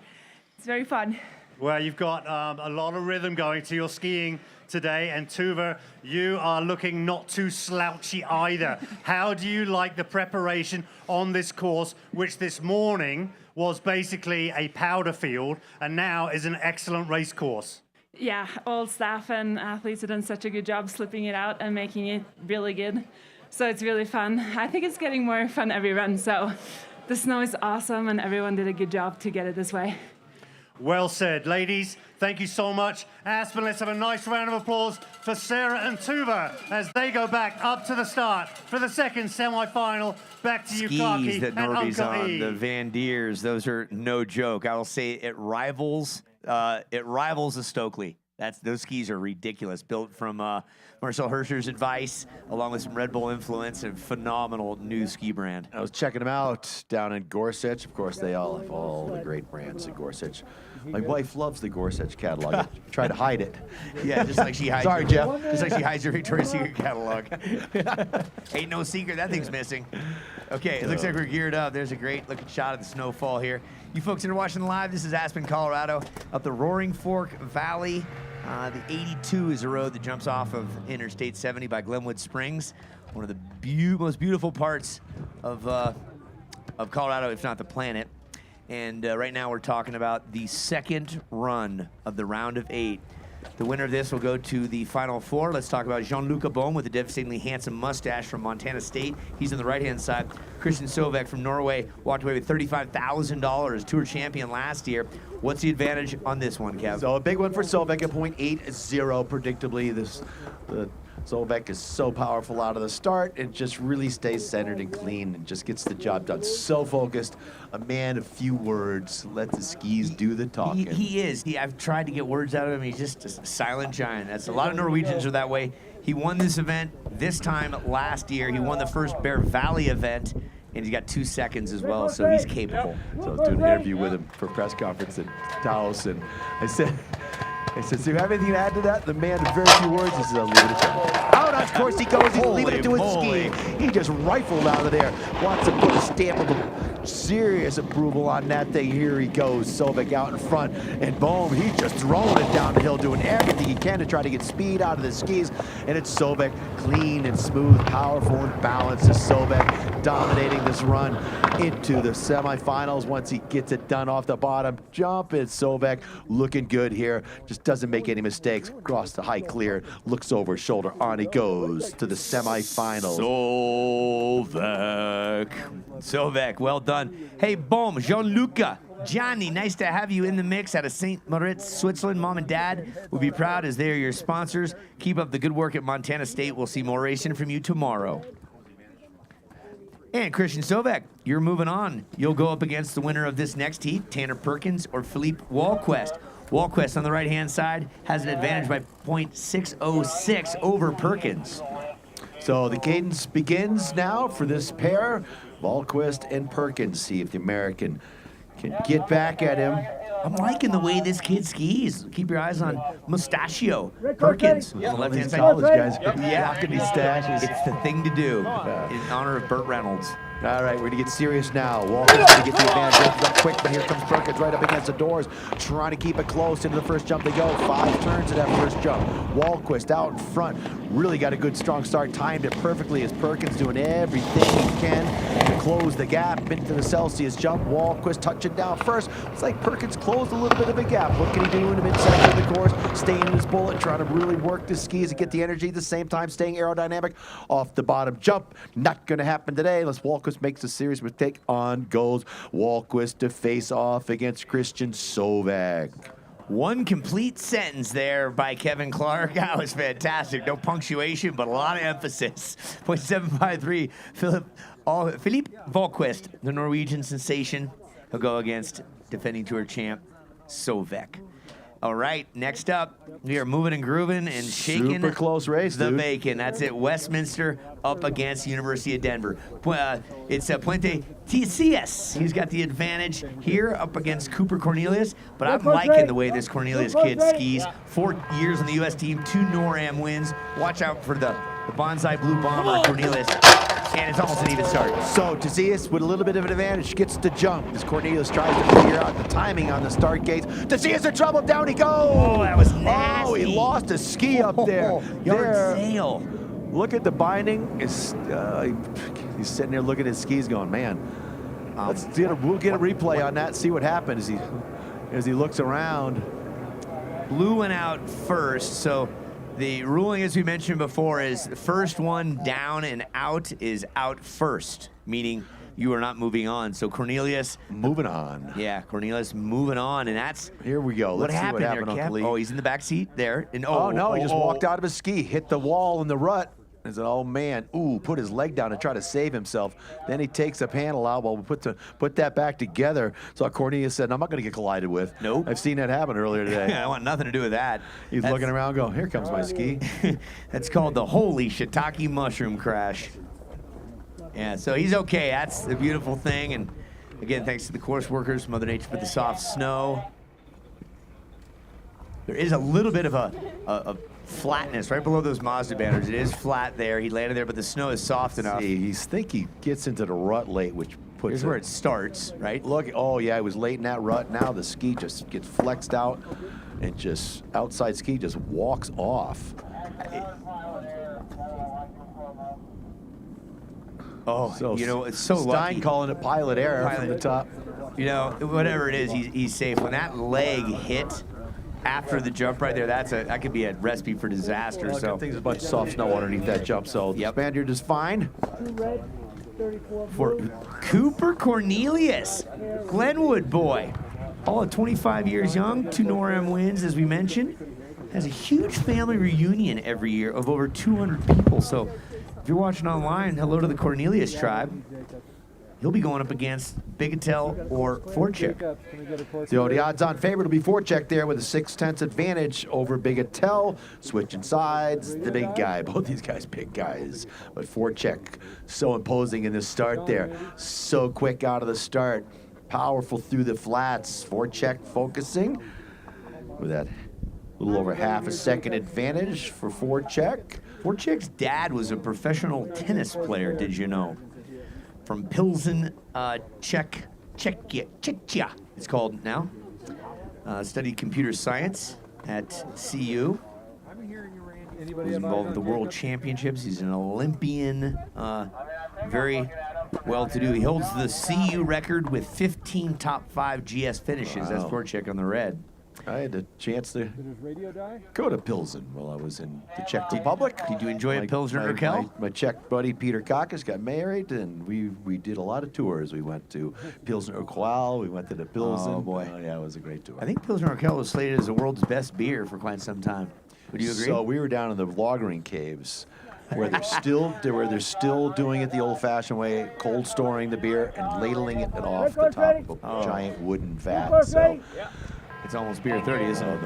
Speaker 24: It's very fun.
Speaker 21: Well, you've got a lot of rhythm going to your skiing today, and Tuva, you are looking not too slouchy either. How do you like the preparation on this course, which this morning was basically a powder field and now is an excellent race course?
Speaker 24: Yeah, all staff and athletes have done such a good job slipping it out and making it really good. So it's really fun. I think it's getting more fun every run. So the snow is awesome and everyone did a good job to get it this way.
Speaker 21: Well said. Ladies, thank you so much. Aspen, let's have a nice round of applause for Sarah and Tuva as they go back up to the start for the second semi-final. Back to you, Clarky,
Speaker 3: Skis that
Speaker 21: and
Speaker 3: Norby's
Speaker 21: Uncle
Speaker 3: on,
Speaker 21: E.
Speaker 3: the Van Deers, those are no joke. I will say it rivals the Stokely. Those skis are ridiculous. Built from Marcel Hirscher's advice, along with some Red Bull influence, and phenomenal new ski brand.
Speaker 2: I was checking them out down in Gorsuch. Of course, they all have all the great brands in Gorsuch. My wife loves the Gorsuch catalog. I try to hide it.
Speaker 3: Yeah, just like she hides.
Speaker 2: Sorry, Jeff.
Speaker 3: Just like she hides her Victoria's Secret catalog. Ain't no secret that thing's missing. Okay, it looks like we're geared up. There's a great looking shot of the snowfall here. You folks that are watching live, this is Aspen, Colorado, up the Roaring Fork Valley. The 82 is a road that jumps off of Interstate 70 by Glenwood Springs. One of the most beautiful parts of Colorado, if not the planet. And right now we're talking about the second run of the round of 8. The winner of this will go to the Final Four. Let's talk about Jean-Luc Bohm with a devastatingly handsome mustache from Montana State. He's on the right-hand side. Christian Sovek from Norway walked away with $35,000, tour champion last year. What's the advantage on this one, Kev?
Speaker 2: So a big one for Sovek at .80. Predictably, the Sovek is so powerful out of the start. It just really stays centered and clean and just gets the job done. So focused, a man of few words. Let the skis do the talking.
Speaker 3: He is. I've tried to get words out of him. He's just a silent giant. That's a lot of Norwegians are that way. He won this event this time last year. He won the first Bear Valley event, and he's got 2 seconds as well, so he's capable.
Speaker 2: So I was doing an interview with him for a press conference at Taos, and I said, so you have anything to add to that? The man of very few words, he said, I'll leave it at that. Out, of course he goes, he's leaving it to his ski. He just rifled out of there. Wants to put a stamp of serious approval on that thing. Here he goes, Sovek out in front, and boom, he's just throwing it down the hill, doing everything he can to try to get speed out of the skis. And it's Sovek, clean and smooth, powerful and balanced. It's Sovek dominating this run into the semifinals. Once he gets it done off the bottom jump, it's Sovek looking good here. Just doesn't make any mistakes. Across the high clear, looks over his shoulder, on he goes to the semifinals.
Speaker 3: Sovek, well done. Hey, Bohm, Jean-Luc, Johnny, nice to have you in the mix out of St. Moritz, Switzerland. Mom and Dad will be proud as they are your sponsors. Keep up the good work at Montana State. We'll see more racing from you tomorrow. And Christian Sovek, you're moving on. You'll go up against the winner of this next heat, Tanner Perkins or Philippe Walquist. Walquist on the right-hand side has an advantage by .606 over Perkins.
Speaker 2: So the cadence begins now for this pair, Walquist and Perkins. See if the American can get back at him.
Speaker 3: I'm liking the way this kid skis. Keep your eyes on Mustachio Perkins on the left-hand side.
Speaker 2: All these guys
Speaker 3: Yeah,
Speaker 2: rocking these stashes.
Speaker 3: it's the thing to do in honor of Burt Reynolds.
Speaker 2: All right, we're gonna get serious now. Walquist gonna get the advantage. Opens up quick, but here comes Perkins right up against the doors, trying to keep it close. Into the first jump they go. 5 turns at that first jump. Walquist out in front. Really got a good strong start. Timed it perfectly as Perkins doing everything he can to close the gap into the Celsius jump. Walquist touching down first. It's like Perkins closed a little bit of a gap. What can he do in the midsection of the course? Staying in his bullet, trying to really work the skis and get the energy at the same time, staying aerodynamic off the bottom jump. Not gonna happen today unless Walquist makes a serious mistake. On goes Walquist to face off against Christian Sovek.
Speaker 3: One complete sentence there by Kevin Clark. That was fantastic. No punctuation, but a lot of emphasis. .753, Philippe Walquist, the Norwegian sensation. He'll go against defending tour champ Sovek. All right, next up, we are moving and grooving and shaking.
Speaker 2: Super close race,
Speaker 3: the
Speaker 2: dude.
Speaker 3: bacon. That's it. Westminster up against University of Denver. It's Puente Ticias. He's got the advantage here up against Cooper Cornelius, but I'm liking the way this Cornelius kid skis. 4 years on the U.S. team, 2 NORAM wins. Watch out for the Bonsai Blue Bomber, Cornelius. And it's almost an even start.
Speaker 2: So Ticias with a little bit of an advantage gets the jump as Cornelius tries to figure out the timing on the start gates. Ticias in trouble, down he goes.
Speaker 3: Oh, that was nasty.
Speaker 2: Oh, he lost a ski up there.
Speaker 3: Yard sale.
Speaker 2: Look at the binding. He's sitting there looking at his skis going, man, we'll get a replay on that, see what happens as he looks around.
Speaker 3: Blue went out first, so the ruling, as we mentioned before, is the first one down and out is out first, meaning you are not moving on. So Cornelius
Speaker 2: moving on.
Speaker 3: Yeah, Cornelius moving on, and that's
Speaker 2: here we go.
Speaker 3: What
Speaker 2: Let's see what happened,
Speaker 3: there,
Speaker 2: Uncle Lee.
Speaker 3: Oh, he's in the back seat there. And
Speaker 2: oh no, he just walked out of his ski, hit the wall in the rut. I said, oh man, put his leg down to try to save himself. Then he takes a panel out while we put that back together. So Cornelius said, I'm not going to get collided with.
Speaker 3: Nope.
Speaker 2: I've seen that happen earlier today.
Speaker 3: I want nothing to do with that.
Speaker 2: He's looking around going, here comes my ski.
Speaker 3: That's called the holy shiitake mushroom crash. Yeah, so he's okay. That's the beautiful thing. And again, thanks to the course workers, Mother Nature for the soft snow. There is a little bit of a flatness right below those Mazda banners. It is flat there. He landed there, but the snow is soft enough.
Speaker 2: See, think he gets into the rut late, which puts
Speaker 3: Here's where it starts, right?
Speaker 2: Look, oh yeah, it was late in that rut. Now the ski just gets flexed out and just outside ski just walks off.
Speaker 3: Oh, you know, it's so
Speaker 2: Stein
Speaker 3: lucky.
Speaker 2: calling it pilot error from the top.
Speaker 3: You know, whatever it is, he's safe. When that leg hit after the jump right there, that could be a recipe for disaster.
Speaker 2: Well,
Speaker 3: so
Speaker 2: I think there's a bunch of soft snow underneath that jump, so the Spaniard is fine.
Speaker 3: For Cooper Cornelius, Glenwood boy, all at 25 years young, 2 NORAM wins, as we mentioned, has a huge family reunion every year of over 200 people. So if you're watching online, hello to the Cornelius tribe. He'll be going up against Bigatel or Forchek.
Speaker 2: So the odds-on favorite will be Forchek there with a 6/10 advantage over Bigatel. Switching sides, the big guy. Both these guys big guys. But Forchek so imposing in the start there. So quick out of the start. Powerful through the flats. Forchek focusing with that little over half a second advantage for Forchek.
Speaker 3: Forchek's dad was a professional tennis player, did you know? From Pilsen, Czechia, it's called now. Studied computer science at CU. Was involved with the World Championships. He's an Olympian, very well-to-do. He holds the CU record with 15 top 5 GS finishes. That's Forchek on the red.
Speaker 2: I had a chance to go to Pilsen while I was in the Czech Republic.
Speaker 3: Did you enjoy a Pilsner Urquell?
Speaker 2: My Czech buddy Peter Kakas got married, and we did a lot of tours. We went to Pilsner Urquell. We went to the Pilsen.
Speaker 3: Oh boy,
Speaker 2: yeah, it was a great tour.
Speaker 3: I think Pilsner Urquell was slated as the world's best beer for quite some time. Would you agree?
Speaker 2: So we were down in the lagering caves, where they're still doing it the old-fashioned way, cold storing the beer and ladling it off the top of a giant wooden vat. So.
Speaker 3: It's almost beer 30, isn't it?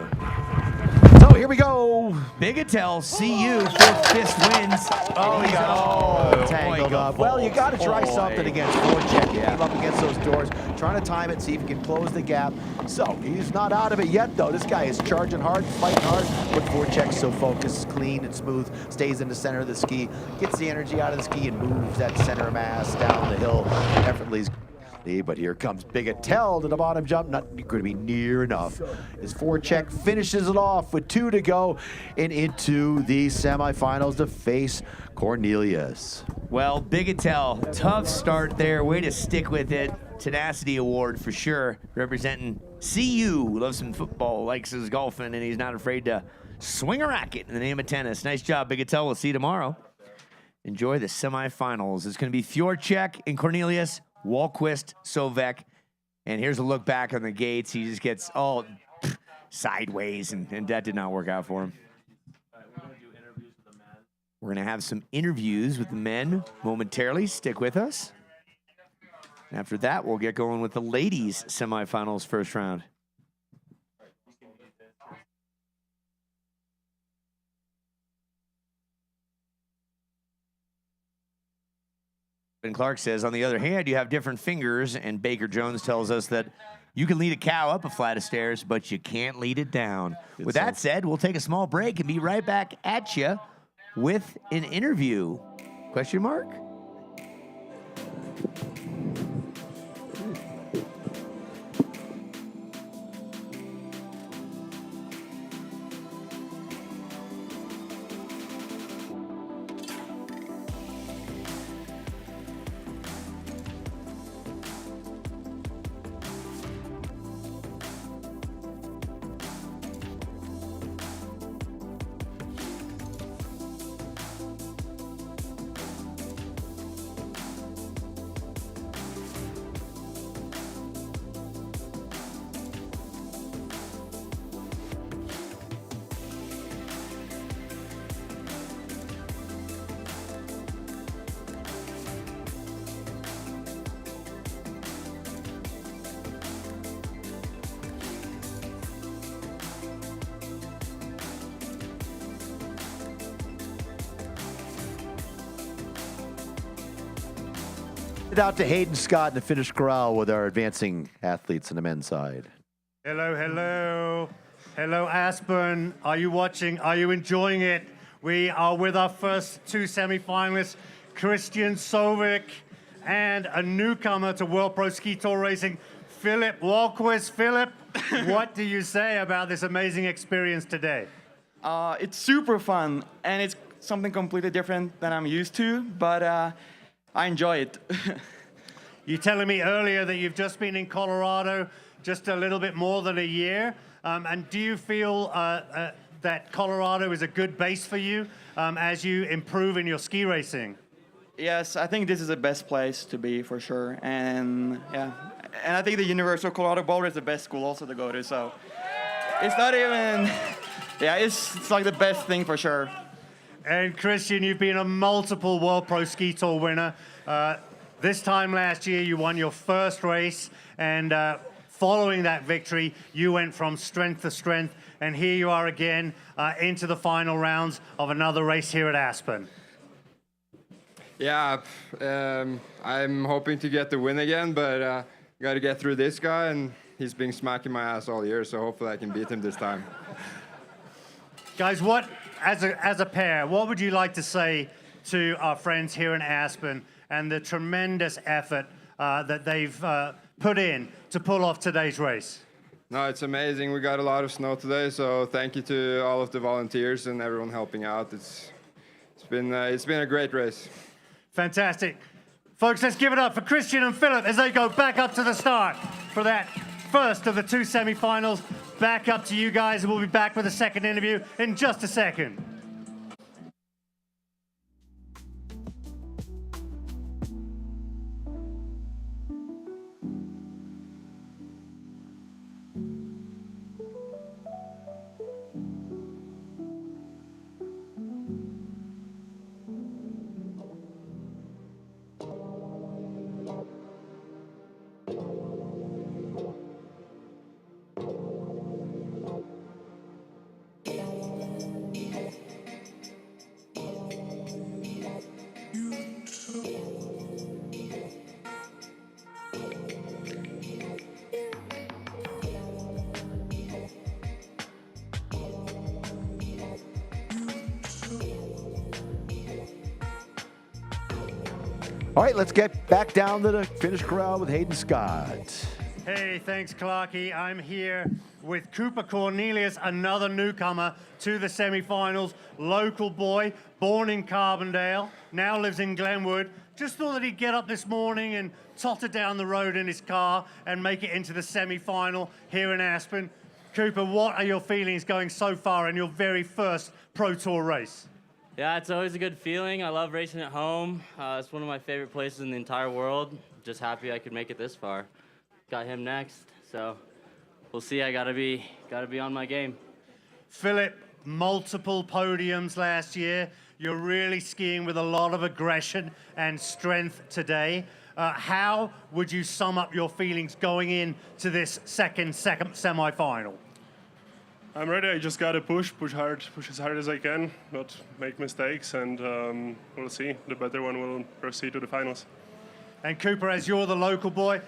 Speaker 2: So here we go.
Speaker 3: Bigatel, CU, 5th fist wins.
Speaker 2: Oh, he got tangled up. Well, you got to try something against Forchek. He came up against those doors, trying to time it, see if he can close the gap. So he's not out of it yet, though. This guy is charging hard, fighting hard. But Forchek's so focused, clean and smooth, stays in the center of the ski, gets the energy out of the ski, and moves that center mass down the hill effortlessly. But here comes Bigatel to the bottom jump, not going to be near enough. As Forchek finishes it off with 2 to go and into the semifinals to face Cornelius.
Speaker 3: Well, Bigatel, tough start there. Way to stick with it. Tenacity award for sure. Representing CU, loves some football, likes his golfing, and he's not afraid to swing a racket in the name of tennis. Nice job, Bigatel. We'll see you tomorrow. Enjoy the semifinals. It's going to be Fjorchek and Cornelius, Wahlquist, Sovek, and here's a look back on the gates. He just gets all sideways, and that did not work out for him. We're going to have some interviews with the men momentarily. Stick with us. After that, we'll get going with the ladies' semifinals first round. Ben Clark says, on the other hand, you have different fingers, and Baker Jones tells us that you can lead a cow up a flight of stairs, but you can't lead it down. With that said, we'll take a small break and be right back at you with an interview. Question mark?
Speaker 2: Out to Hayden Scott in the finish corral with our advancing athletes on the men's side.
Speaker 21: Hello, hello. Hello, Aspen. Are you watching? Are you enjoying it? We are with our first two semi-finalists, Christian Sovic and a newcomer to World Pro Ski Tour Racing, Philip Walquist. Philip, what do you say about this amazing experience today?
Speaker 1: It's super fun, and it's something completely different than I'm used to, but I enjoy it.
Speaker 21: You telling me earlier that you've just been in Colorado just a little bit more than a year, and do you feel that Colorado is a good base for you as you improve in your ski racing?
Speaker 1: Yes, I think this is the best place to be for sure, and yeah, and I think the University of Colorado Boulder is the best school also to go to, so it's not even, yeah, it's like the best thing for sure.
Speaker 21: And Christian, you've been a multiple World Pro Ski Tour winner. This time last year, you won your first race, and following that victory, you went from strength to strength, and here you are again into the final rounds of another race here at Aspen.
Speaker 14: Yeah, I'm hoping to get the win again, but got to get through this guy, and he's been smacking my ass all year, so hopefully I can beat him this time.
Speaker 21: Guys, what, as a pair, what would you like to say to our friends here in Aspen and the tremendous effort that they've put in to pull off today's race?
Speaker 14: No, it's amazing. We got a lot of snow today, so thank you to all of the volunteers and everyone helping out. It's been a great race.
Speaker 21: Fantastic. Folks, let's give it up for Christian and Philip as they go back up to the start for that first of the two semifinals. Back up to you guys, and we'll be back with a second interview in just a second.
Speaker 2: All right, let's get back down to the finish corral with Hayden Scott.
Speaker 21: Hey, thanks, Clarky. I'm here with Cooper Cornelius, another newcomer to the semifinals. Local boy, born in Carbondale, now lives in Glenwood. Just thought that he'd get up this morning and totter down the road in his car and make it into the semifinal here in Aspen. Cooper, what are your feelings going so far in your very first Pro Tour race?
Speaker 17: Yeah, it's always a good feeling. I love racing at home. It's one of my favorite places in the entire world. Just happy I could make it this far. Got him next, so we'll see. I gotta be on my game.
Speaker 21: Philip, multiple podiums last year. You're really skiing with a lot of aggression and strength today. How would you sum up your feelings going into this second semi-final?
Speaker 18: I'm ready. I just gotta push hard, push as hard as I can, not make mistakes, and we'll see. The better one will proceed to the finals.
Speaker 21: And Cooper, as you're the local boy,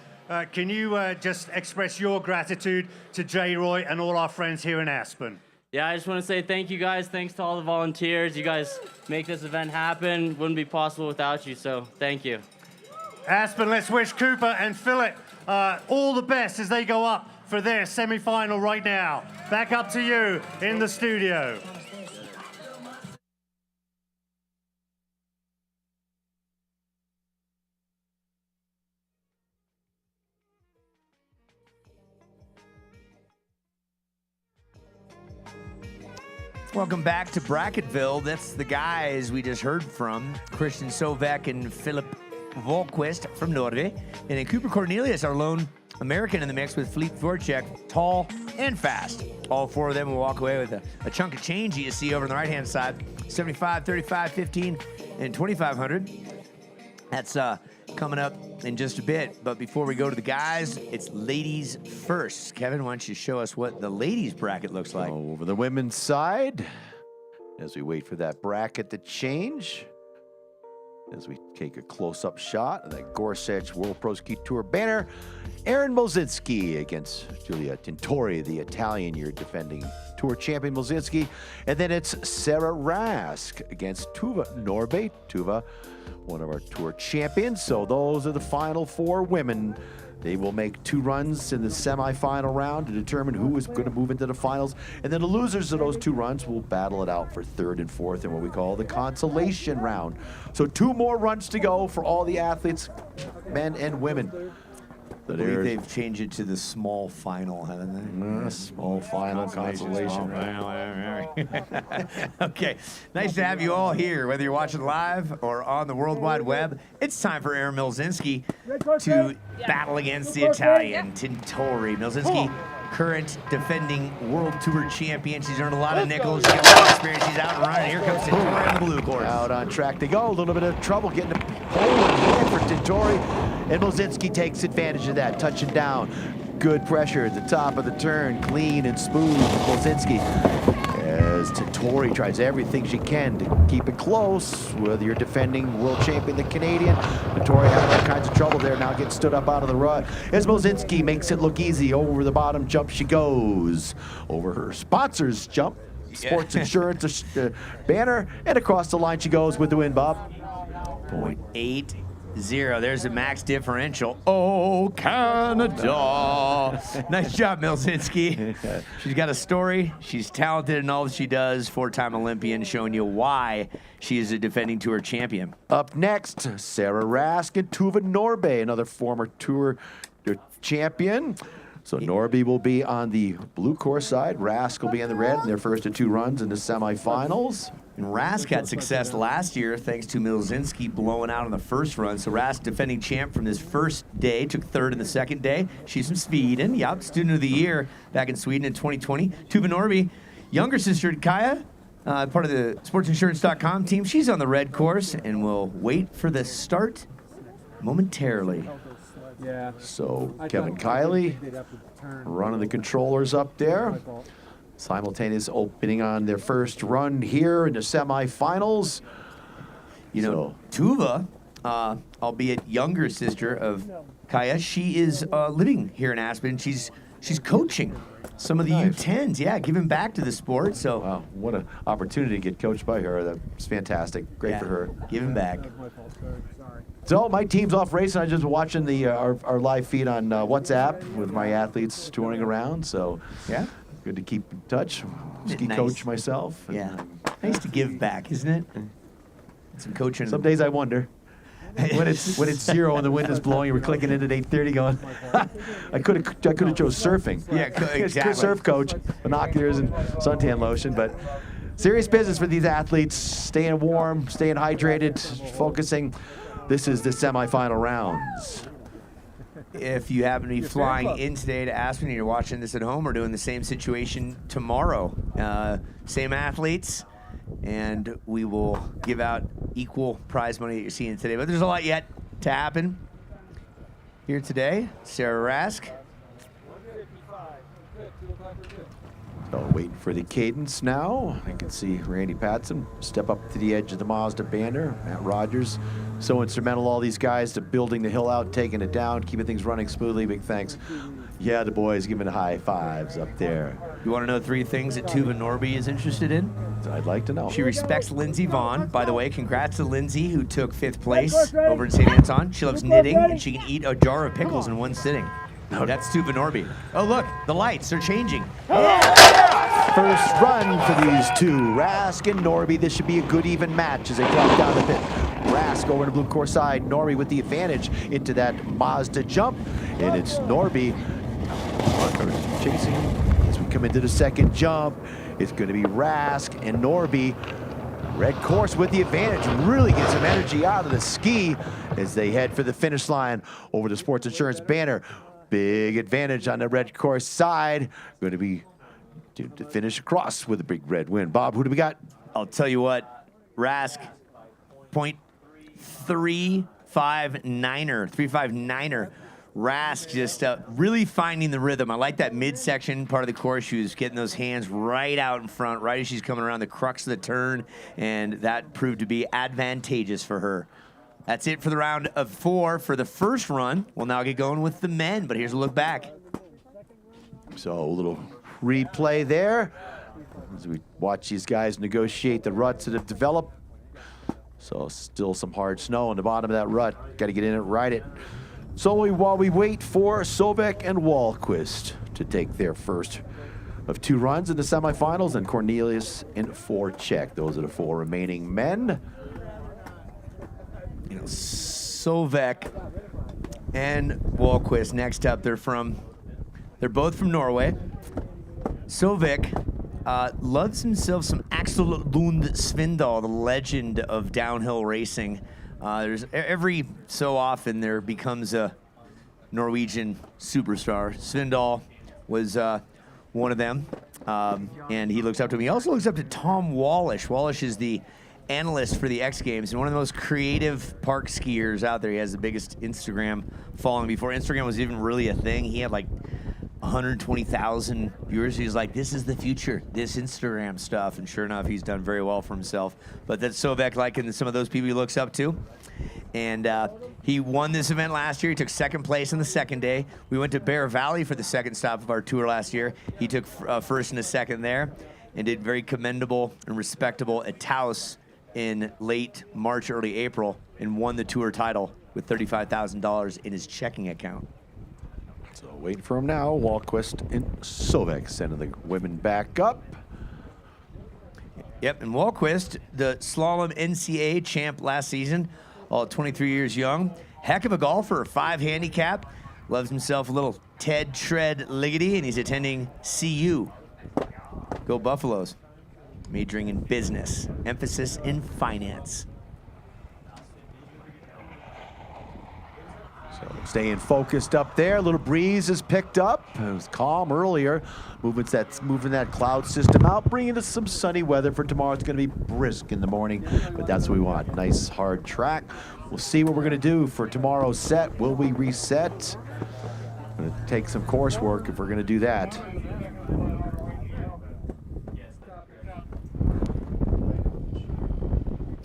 Speaker 21: can you just express your gratitude to J. Roy and all our friends here in Aspen?
Speaker 17: Yeah, I just want to say thank you guys. Thanks to all the volunteers. You guys make this event happen. Wouldn't be possible without you, so thank you.
Speaker 21: Aspen, let's wish Cooper and Philip all the best as they go up for their semi-final right now. Back up to you in the studio.
Speaker 3: Welcome back to Bracketville. That's the guys we just heard from, Christian Sovic and Philip Walquist from Norway. And then Cooper Cornelius, our lone American in the mix with Fleet Voracek, tall and fast. All four of them will walk away with a chunk of change you see over on the right-hand side, 75, 35, 15, and 2,500. That's coming up in just a bit. But before we go to the guys, it's ladies first. Kevin, why don't you show us what the ladies bracket looks like?
Speaker 2: Over the women's side, as we wait for that bracket to change. As we take a close-up shot of that Gorsuch World Pro Ski Tour banner, Aaron Mozinski against Giulia Tintori, the Italian year defending Tour champion Mozinski. And then it's Sarah Rask against Tuva Norbe. Tuva, one of our Tour champions. So those are the final 4 women. They will make 2 runs in the semifinal round to determine who is going to move into the finals. And then the losers of those 2 runs will battle it out for 3rd and 4th in what we call the consolation round. So 2 more runs to go for all the athletes, men and women.
Speaker 3: I believe they've changed it to the small final, haven't they?
Speaker 2: Small final consolation round.
Speaker 3: Okay, nice to have you all here, whether you're watching live or on the World Wide Web. It's time for Aaron Milzinski to battle against the Italian Tintori. Milzinski, current defending World Tour champion. She's earned a lot of nickels. She's got a lot of experience. She's out and running. Here comes Tintori on the blue course.
Speaker 2: Out on track to go. A little bit of trouble getting a pole in for Tintori. And Mozinski takes advantage of that, touching down. Good pressure at the top of the turn, clean and smooth. Mozinski, as Tintori tries everything she can to keep it close, whether you're defending world champion, the Canadian. Tintori having all kinds of trouble there, now gets stood up out of the rut. As Mozinski makes it look easy, over the bottom jump she goes. Over her sponsor's jump, Sports Insurance banner, and across the line she goes with the win, Bob.
Speaker 3: 0.80. There's a max differential. Oh, Canada. Nice job, Milzinski. She's got a story. She's talented in all that she does. 4-time Olympian, showing you why she is a defending Tour champion.
Speaker 2: Up next, Sarah Rask and Tuva Norbe, another former Tour champion. So Norby will be on the blue course side. Rask will be on the red in their first of 2 runs in the semifinals.
Speaker 3: And Rask had success last year thanks to Milzinski blowing out on the first run. So Rask, defending champ from this first day, took 3rd in the second day. She's from Sweden. Yep, student of the year back in Sweden in 2020. Tuva Norby, younger sister to Kaya, part of the sportsinsurance.com team. She's on the red course and will wait for the start momentarily.
Speaker 2: So Kevin Kiley running the controllers up there. Simultaneous opening on their first run here in the semifinals.
Speaker 3: You know, Tuva, albeit younger sister of Kaya, she is living here in Aspen. She's coaching some of the U10s, giving back to the sport. So,
Speaker 2: wow, what an opportunity to get coached by her. That's fantastic. Great for her.
Speaker 3: Giving back.
Speaker 2: So my team's off racing. I'm just watching the our live feed on WhatsApp with my athletes touring around. So
Speaker 3: yeah,
Speaker 2: good to keep in touch. Ski
Speaker 3: nice?
Speaker 2: Coach myself.
Speaker 3: Yeah, nice to give back, isn't it? Some coaching.
Speaker 2: Some days I wonder. when it's 0 and the wind is blowing, you were clicking in at 8:30 going, I could have chose surfing.
Speaker 3: Yeah, exactly.
Speaker 2: Surf coach, binoculars and suntan lotion, but serious business for these athletes, staying warm, staying hydrated, focusing. This is the semifinal rounds.
Speaker 3: If you happen to be flying in today to Aspen and you're watching this at home, we're doing the same situation tomorrow. Same athletes, and we will give out equal prize money that you're seeing today. But there's a lot yet to happen here today. Sarah Rask.
Speaker 2: So waiting for the cadence now. I can see Randy Patson step up to the edge of the Mazda banner. Matt Rogers, so instrumental, all these guys, to building the hill out, taking it down, keeping things running smoothly. Big thanks. Yeah, the boys giving high fives up there.
Speaker 3: You want to know 3 things that Tuva Norby is interested in?
Speaker 2: I'd like to know.
Speaker 3: She respects Lindsey Vaughn. By the way, congrats to Lindsey, who took 5th place over in St. Anton. She loves knitting, and she can eat a jar of pickles in one sitting. That's Tuva Norby. Oh, look, the lights are changing.
Speaker 2: First run for these 2, Rask and Norby. This should be a good even match as they drop down the pit. Rask over to blue course side, Norby with the advantage into that Mazda jump, and it's Norby chasing as we come into the second jump. It's going to be Rask and Norby. Red course with the advantage, really gets some energy out of the ski as they head for the finish line over the Sports Insurance banner. Big advantage on the red course side. Going to be to finish across with a big red win. Bob, who do we got?
Speaker 3: I'll tell you what, Rask, 359er. Rask just really finding the rhythm. I like that midsection part of the course. She was getting those hands right out in front, right as she's coming around the crux of the turn, and that proved to be advantageous for her. That's it for the round of 4 for the first run. We'll now get going with the men, but here's a look back.
Speaker 2: So a little replay there as we watch these guys negotiate the ruts that have developed. So still some hard snow on the bottom of that rut. Got to get in it, ride it. So while we wait for Sovek and Wahlquist to take their first of 2 runs in the semifinals, and Cornelius and Forchek. Those are the 4 remaining men.
Speaker 3: You know, Sovek and Wahlquist next up. They're both from Norway. Sovek loves himself some Axel Lund Svindal, the legend of downhill racing. There's every so often there becomes a Norwegian superstar. Svindal was one of them, and he looks up to him. He also looks up to Tom Wallish. Wallish is the analyst for the X Games and one of the most creative park skiers out there. He has the biggest Instagram following. Before Instagram was even really a thing, he had like 120,000 viewers. He's like, this is the future, this Instagram stuff. And sure enough, he's done very well for himself. But that's Sovek, like some of those people he looks up to. And he won this event last year. He took 2nd place on the 2nd day. We went to Bear Valley for the 2nd stop of our tour last year. He took 1st and a 2nd there and did very commendable and respectable at Taos in late March, early April, and won the tour title with $35,000 in his checking account.
Speaker 2: So waiting for him now. Wahlquist and Sovek sending the women back up.
Speaker 3: Yep, and Wahlquist, the slalom NCAA champ last season, all 23 years young. Heck of a golfer, 5 handicap. Loves himself a little Ted Shred Liggity, and he's attending CU. Go Buffaloes. Majoring in business, emphasis in finance.
Speaker 2: So staying focused up there. A little breeze is picked up. It was calm earlier. Moving that cloud system out, bringing us some sunny weather for tomorrow. It's going to be brisk in the morning, but that's what we want. Nice hard track. We'll see what we're going to do for tomorrow's set. Will we reset? Going to take some coursework if we're going to do that.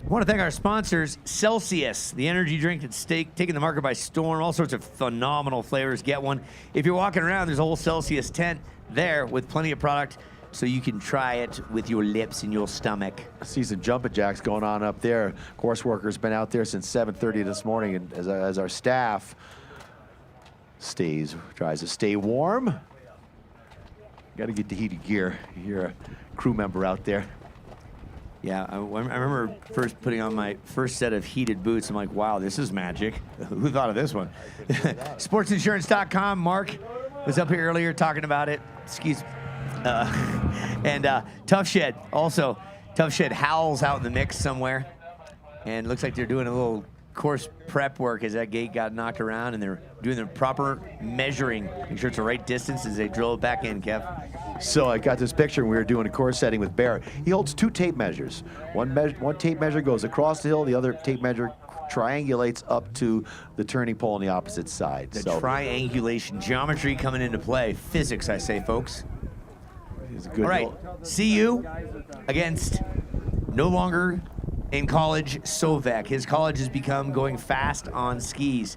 Speaker 3: I want to thank our sponsors, Celsius, the energy drink that's taking the market by storm. All sorts of phenomenal flavors. Get one. If you're walking around, there's a whole Celsius tent there with plenty of product so you can try it with your lips and your stomach.
Speaker 2: I see some jumping jacks going on up there. Courseworker's been out there since 7:30 this morning, and as our staff tries to stay warm. Got to get the heated gear. You're a crew member out there.
Speaker 3: Yeah, I remember first putting on my first set of heated boots. I'm like, wow, this is magic. Who thought of this one? Sportsinsurance.com. Mark was up here earlier talking about it. Excuse me. And Tough Shed, also. Tough Shed Howl's out in the mix somewhere. And looks like they're doing a little course prep work as that gate got knocked around, and they're doing the proper measuring. Make sure it's the right distance as they drill it back in, Kev.
Speaker 2: So I got this picture when we were doing a course setting with Bear. He holds 2 tape measures. One tape measure goes across the hill, the other tape measure triangulates up to the turning pole on the opposite side.
Speaker 3: The triangulation, geometry coming into play. Physics, I say, folks.
Speaker 2: All
Speaker 3: right, CU against no longer in college Sovek. His college has become going fast on skis.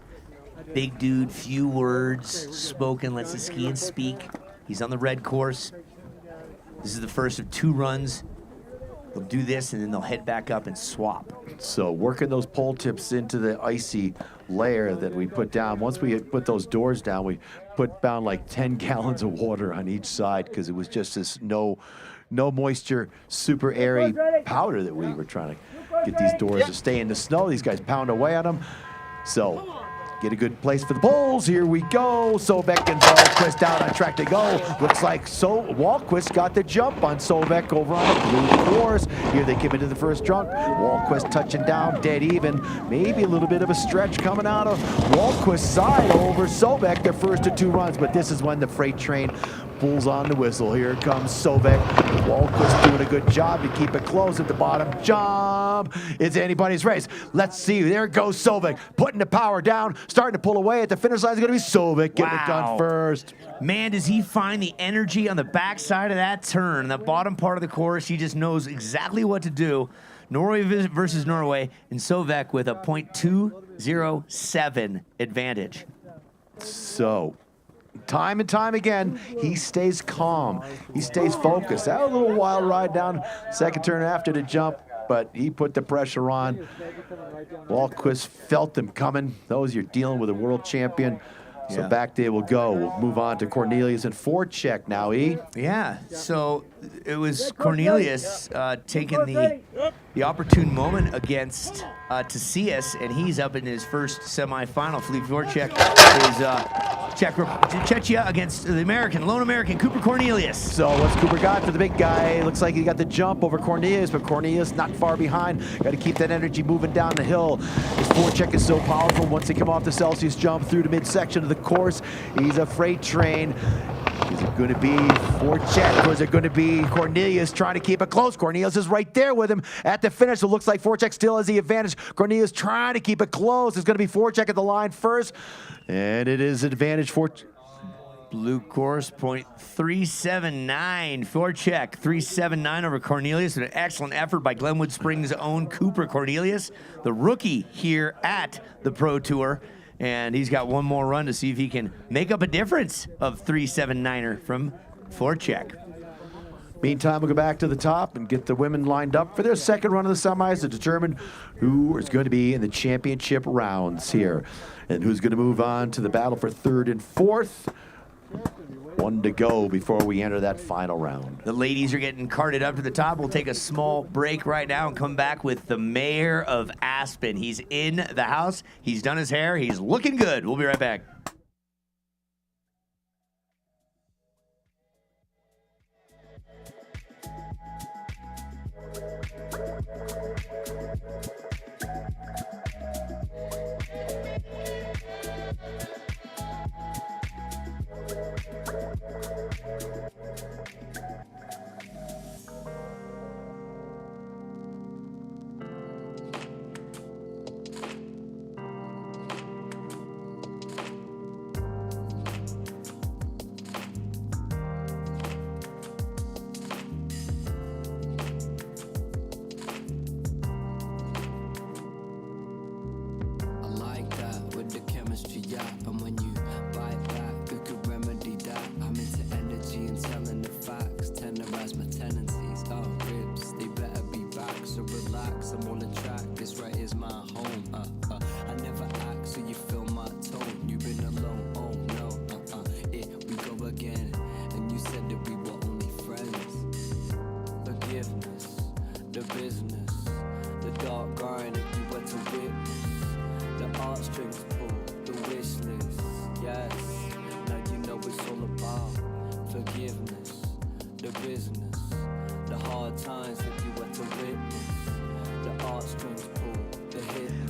Speaker 3: Big dude, few words spoken, lets the ski and speak. He's on the red course. This is the first of 2 runs. They'll do this, and then they'll head back up and swap.
Speaker 2: So working those pole tips into the icy layer that we put down. Once we had put those doors down, we put down like 10 gallons of water on each side because it was just this no moisture, super airy powder that we were trying to get these doors to stay in the snow. These guys pound away at them. So get a good place for the poles. Here we go. Sovek and Wahlquist down on track to go. Looks like Wahlquist got the jump on Sovek over on the blue course. Here they come into the first jump. Wahlquist touching down, dead even. Maybe a little bit of a stretch coming out of Wahlquist's side over Sovek, their first of 2 runs. But this is when the freight train pulls on the whistle. Here comes Sovek. Walquist doing a good job to keep it close at the bottom. Jump! It's anybody's race. Let's see. There goes Sovek, putting the power down, starting to pull away. At the finish line is going to be Sovek getting it done first.
Speaker 3: Man, does he find the energy on the backside of that turn, the bottom part of the course. He just knows exactly what to do. Norway versus Norway, and Sovek with a .207 advantage.
Speaker 2: So, time and time again, he stays calm. He stays focused. That was a little wild ride down second turn after the jump, but he put the pressure on. Walquist felt them coming. Those you're dealing with a world champion. So back they will go. We'll move on to Cornelius and forecheck now, E.
Speaker 3: Yeah, so it was Cornelius taking the opportune moment against Tassius, and he's up in his first semifinal. Philippe Voracek is Czechia against the lone American, Cooper Cornelius.
Speaker 2: So what's Cooper got for the big guy? Looks like he got the jump over Cornelius, but Cornelius not far behind. Got to keep that energy moving down the hill. His forecheck is so powerful. Once they come off the Celsius jump through the midsection of the course, he's a freight train. Is it going to be Voracek, or is it going to be Cornelius trying to keep it close? Cornelius is right there with him at the finish. It looks like Voracek still has the advantage. Cornelius trying to keep it close. It's going to be Voracek at the line first, and it is advantage for
Speaker 3: Blue course, .379. Voracek, 379 over Cornelius. An excellent effort by Glenwood Springs' own Cooper Cornelius, the rookie here at the Pro Tour. And he's got one more run to see if he can make up a difference of 379er from Voracek.
Speaker 2: Meantime, we'll go back to the top and get the women lined up for their second run of the semis to determine who is going to be in the championship rounds here and who's going to move on to the battle for third and fourth. One to go before we enter that final round.
Speaker 3: The ladies are getting carted up to the top. We'll take a small break right now and come back with the mayor of Aspen. He's in the house. He's done his hair. He's looking good. We'll be right back.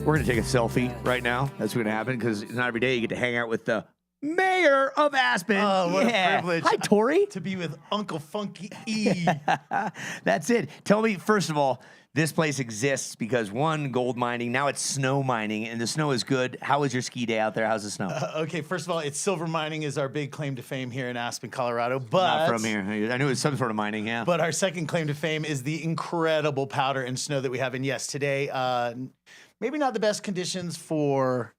Speaker 3: We're going to take a selfie right now. That's what's going to happen because it's not every day you get to hang out with the mayor of Aspen.
Speaker 4: Oh, what a privilege.
Speaker 3: Hi, Tori.
Speaker 4: To be with Uncle Funky E.
Speaker 3: That's it. Tell me, first of all, this place exists because, one, gold mining. Now it's snow mining, and the snow is good. How was your ski day out there? How's the snow?
Speaker 4: Okay, first of all, it's silver mining is our big claim to fame here in Aspen, Colorado. But
Speaker 3: not from here. I knew it was some sort of mining, yeah.
Speaker 4: But our second claim to fame is the incredible powder and snow that we have. And yes, today, maybe not the best conditions for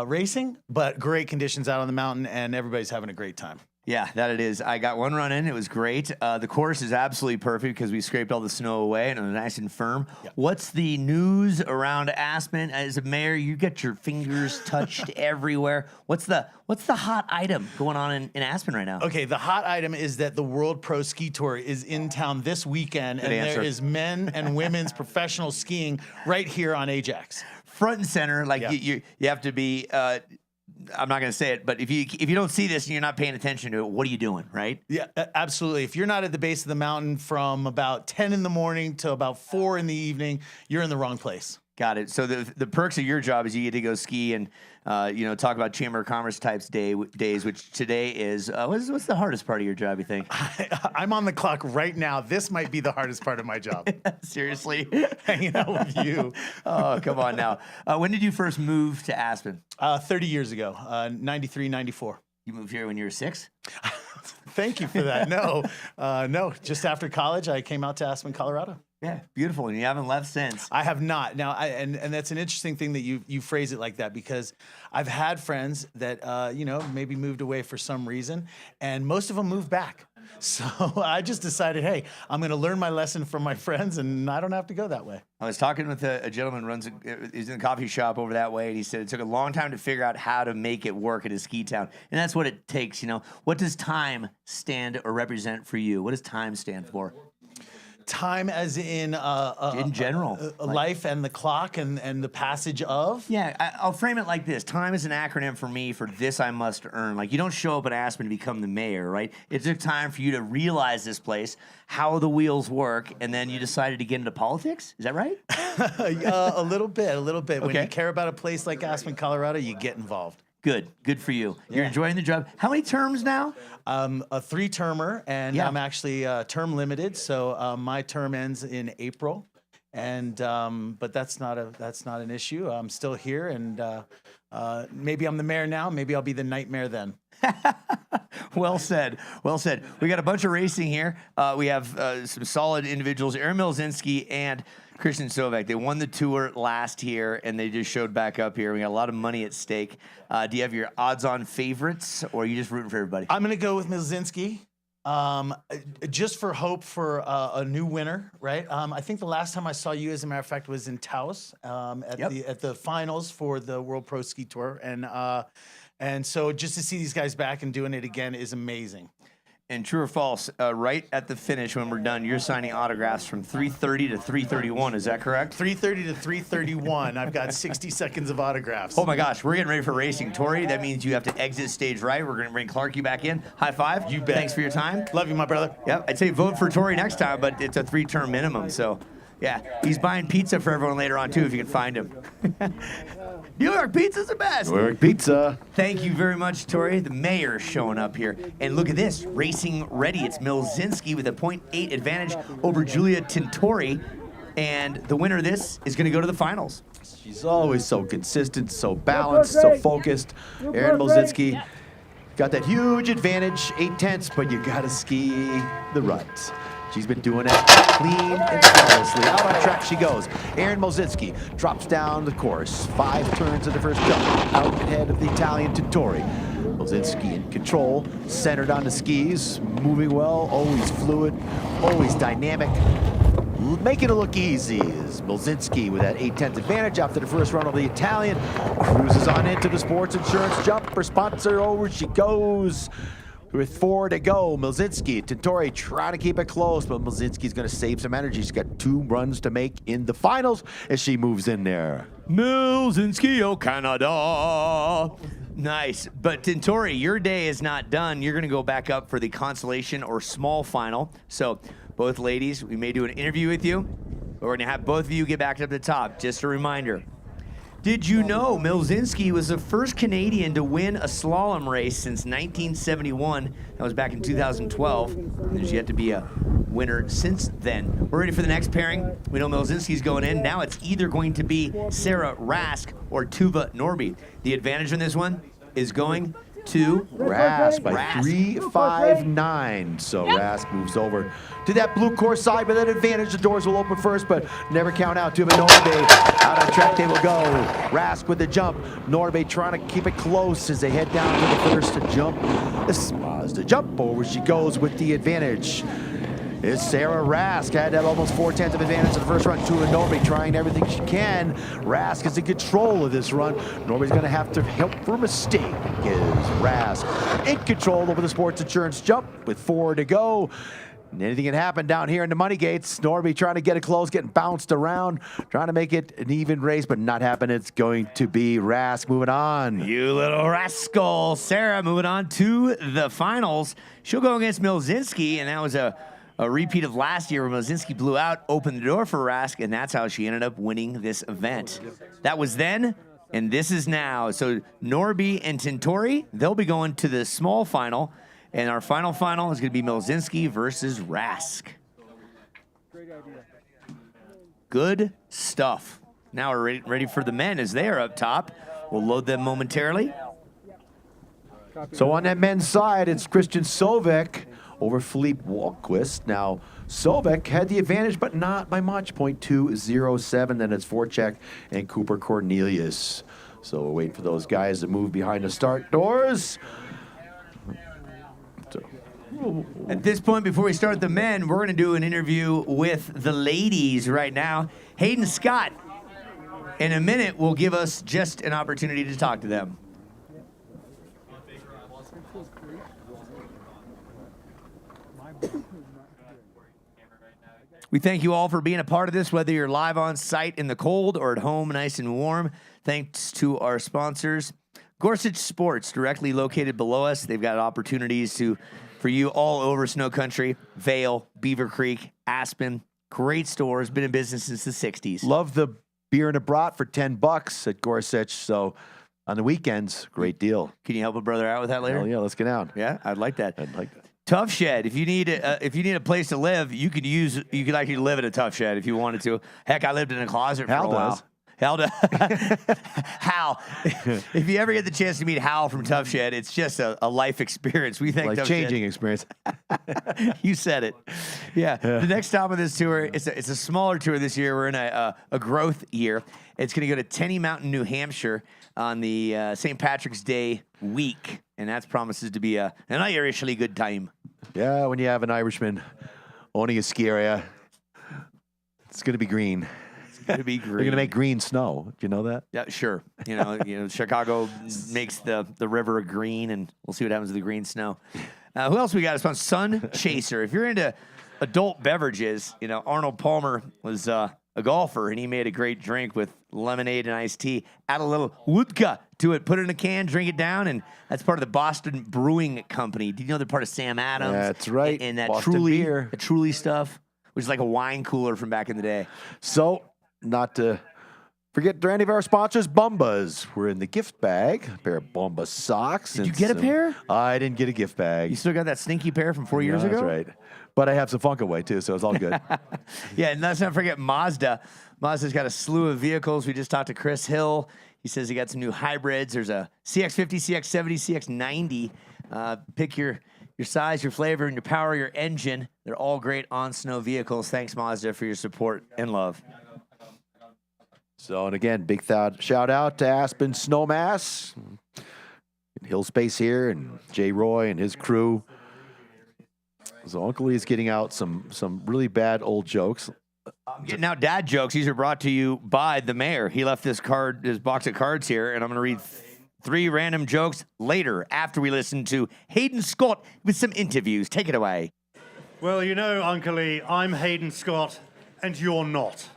Speaker 4: racing, but great conditions out on the mountain, and everybody's having a great time.
Speaker 3: Yeah, that it is. I got one run in. It was great. The course is absolutely perfect because we scraped all the snow away and it was nice and firm. Yep. What's the news around Aspen? As a mayor, you get your fingers touched everywhere. What's the hot item going on in Aspen right now?
Speaker 4: Okay, the hot item is that the World Pro Ski Tour is in town this weekend, and there is men and women's professional skiing right here on Ajax.
Speaker 3: Front and center, like you have to be. I'm not going to say it, but if you don't see this and you're not paying attention to it, what are you doing, right?
Speaker 4: Yeah, absolutely. If you're not at the base of the mountain from about 10 in the morning to about 4 in the evening, you're in the wrong place.
Speaker 3: Got it. So the perks of your job is you get to go ski and talk about Chamber of Commerce types days, which today is what's the hardest part of your job? You think?
Speaker 4: I'm on the clock right now. This might be the hardest part of my job.
Speaker 3: Seriously,
Speaker 4: hanging out with you.
Speaker 3: Oh, come on now. When did you first move to Aspen?
Speaker 4: 30 years ago, 93, 94.
Speaker 3: You moved here when you were 6?
Speaker 4: Thank you for that. No, just after college, I came out to Aspen, Colorado.
Speaker 3: Yeah, beautiful, and you haven't left since.
Speaker 4: I have not. Now, and that's an interesting thing that you phrase it like that, because I've had friends that maybe moved away for some reason, and most of them moved back. So I just decided, hey, I'm going to learn my lesson from my friends, and I don't have to go that way.
Speaker 3: I was talking with a gentleman who he's in a coffee shop over that way, and he said it took a long time to figure out how to make it work in a ski town, and that's what it takes. What does time stand or represent for you? What does time stand for?
Speaker 4: Time as in
Speaker 3: general,
Speaker 4: life and the clock and the passage of?
Speaker 3: Yeah, I'll frame it like this. Time is an acronym for me for this I must earn. Like, you don't show up at Aspen to become the mayor, right? It took time for you to realize this place, how the wheels work, and then you decided to get into politics? Is that right?
Speaker 4: A little bit.
Speaker 3: Okay.
Speaker 4: When you care about a place like Aspen, Colorado, you get involved.
Speaker 3: Good for you. You're enjoying the job. How many terms now?
Speaker 4: A 3-termer, and I'm actually term limited, so my term ends in April, and but that's not an issue. I'm still here, and maybe I'm the mayor now. Maybe I'll be the nightmare then.
Speaker 3: Well said. We got a bunch of racing here. We have some solid individuals, Aaron Milzinski and Christian Sovek. They won the tour last year, and they just showed back up here. We got a lot of money at stake. Do you have your odds-on favorites, or are you just rooting for everybody?
Speaker 4: I'm going to go with Milzinski, just for hope for a new winner, right? I think the last time I saw you, as a matter of fact, was in Taos at the finals for the World Pro Ski Tour, and so just to see these guys back and doing it again is amazing.
Speaker 3: And true or false, right at the finish when we're done, you're signing autographs from 3:30 to 3:31. Is that correct?
Speaker 4: 3:30 to 3:31. I've got 60 seconds of autographs.
Speaker 3: Oh my gosh, we're getting ready for racing. Tori, that means you have to exit stage right. We're going to bring Clarky back in. High five.
Speaker 4: You bet.
Speaker 3: Thanks for your time.
Speaker 4: Love you, my brother.
Speaker 3: Yep, I'd say vote for Tori next time, but it's a 3-term minimum. So, yeah, he's buying pizza for everyone later on, too, if you can find him. New York pizza's the best.
Speaker 2: New York pizza.
Speaker 3: Thank you very much, Tori. The mayor's showing up here. And look at this, racing ready. It's Milzinski with a 0.8 advantage over Julia Tintori. And the winner of this is going to go to the finals.
Speaker 2: She's always so consistent, so balanced, so focused. Erin Milzinski got that huge advantage, 8/10, but you got to ski the ruts. She's been doing it clean and flawlessly. Out on track she goes. Erin Milzinski drops down the course. 5 turns of the first jump. Out ahead of the Italian Tintori. Milzinski in control, centered on the skis, moving well, always fluid, always dynamic. Making it look easy is Milzinski with that 8/10 advantage after the first run of the Italian. Cruises on into the sports insurance jump. Her sponsor over she goes. With 4 to go, Milzinski, Tintori trying to keep it close, but Milzinski's going to save some energy. She's got 2 runs to make in the finals as she moves in there.
Speaker 3: Milzinski, oh Canada. Nice. But Tintori, your day is not done. You're going to go back up for the consolation or small final. So both ladies, we may do an interview with you, but we're going to have both of you get back up to the top. Just a reminder. Did you know Milzinski was the first Canadian to win a slalom race since 1971? That was back in 2012. And there's yet to be a winner since then. We're ready for the next pairing. We know Milzinski's going in. Now it's either going to be Sarah Rask or Tuva Norby. The advantage in this one is going to
Speaker 2: Rask by 3.59. So Rask moves over to that blue course side with that advantage. The doors will open first, but never count out. Tuva Norby out on track they will go. Rask with the jump. Norby trying to keep it close as they head down to the first jump. This is Mazda jump. Over she goes with the advantage. Is Sarah Rask. Had that almost 4/10 of advantage in the first run. Tuva Norby trying everything she can. Rask is in control of this run. Norby's going to have to help for a mistake. Is Rask in control over the sports insurance jump with 4 to go. And anything can happen down here in the money gates. Norby trying to get it close, getting bounced around, trying to make it an even race, but not happening. It's going to be Rask moving on.
Speaker 3: You little rascal. Sarah moving on to the finals. She'll go against Milzinski, and that was a A repeat of last year where Mozinski blew out, opened the door for Rask, and that's how she ended up winning this event. That was then, and this is now. So Norby and Tintori, they'll be going to the small final, and our final is going to be Mozinski versus Rask. Good stuff. Now we're ready for the men as they are up top. We'll load them momentarily.
Speaker 2: So on that men's side, it's Christian Sovek over Philippe Walquist. Now, Sovek had the advantage, but not by much, 0.207. Then it's Voracek and Cooper Cornelius. So we're waiting for those guys to move behind the start doors.
Speaker 3: At this point, before we start the men, we're going to do an interview with the ladies right now. Hayden Scott, in a minute, will give us just an opportunity to talk to them. We thank you all for being a part of this, whether you're live on site in the cold or at home nice and warm. Thanks to our sponsors, Gorsuch Sports, directly located below us. They've got opportunities for you all over Snow Country, Vail, Beaver Creek, Aspen. Great stores, been in business since the 60s.
Speaker 2: Love the beer and a brat for $10 at Gorsuch. So on the weekends, great deal.
Speaker 3: Can you help a brother out with that later?
Speaker 2: Hell yeah, let's get out.
Speaker 3: Yeah, I'd like that.
Speaker 2: I'd like that.
Speaker 3: Tough Shed. If you need a place to live, you could actually live at a Tough Shed if you wanted to. Heck, I lived in a closet for a while. Hal does. Hal. If you ever get the chance to meet Hal from Tough Shed, it's just a life experience. We think
Speaker 2: life-changing experience.
Speaker 3: You said it. Yeah. The next stop of this tour, it's a smaller tour this year. We're in a growth year. It's going to go to Tenny Mountain, New Hampshire on the St. Patrick's Day week. And that promises to be an Irishly good time.
Speaker 2: Yeah, when you have an Irishman owning a ski area, it's going to be green.
Speaker 3: It's going to be green.
Speaker 2: They're going to make green snow. Do you know that?
Speaker 3: Yeah, sure. You know, Chicago makes the river green, and we'll see what happens with the green snow. Who else we got? It's on Sun Chaser. If you're into adult beverages, Arnold Palmer was a golfer, and he made a great drink with lemonade and iced tea. Add a little vodka to it, put it in a can, drink it down, and that's part of the Boston Brewing Company. Did you know they're part of Sam Adams?
Speaker 2: That's right.
Speaker 3: And that
Speaker 2: Boston beer.
Speaker 3: The Truly stuff, which is like a wine cooler from back in the day.
Speaker 2: So, not to forget any of our sponsors, Bumbas. We're in the gift bag. A pair of Bumba socks.
Speaker 3: Did you get a pair?
Speaker 2: I didn't get a gift bag.
Speaker 3: You still got that stinky pair from 4 years ago?
Speaker 2: That's right. But I have some Funkaway too, so it's all good.
Speaker 3: Yeah, and let's not forget Mazda. Mazda's got a slew of vehicles. We just talked to Chris Hill. He says he got some new hybrids. There's a CX-50, CX-70, CX-90. Pick your size, your flavor, and your power, your engine. They're all great on-snow vehicles. Thanks, Mazda, for your support and love.
Speaker 2: So, and again, big shout out to Aspen Snowmass, Hill Space here, and Jay Roy and his crew. So Uncle Lee is getting out some really bad old jokes.
Speaker 3: I'm getting out dad jokes. These are brought to you by the mayor. He left this box of cards here, and I'm going to read 3 random jokes later after we listen to Hayden Scott with some interviews. Take it away.
Speaker 21: Well, Uncle Lee, I'm Hayden Scott, and you're not.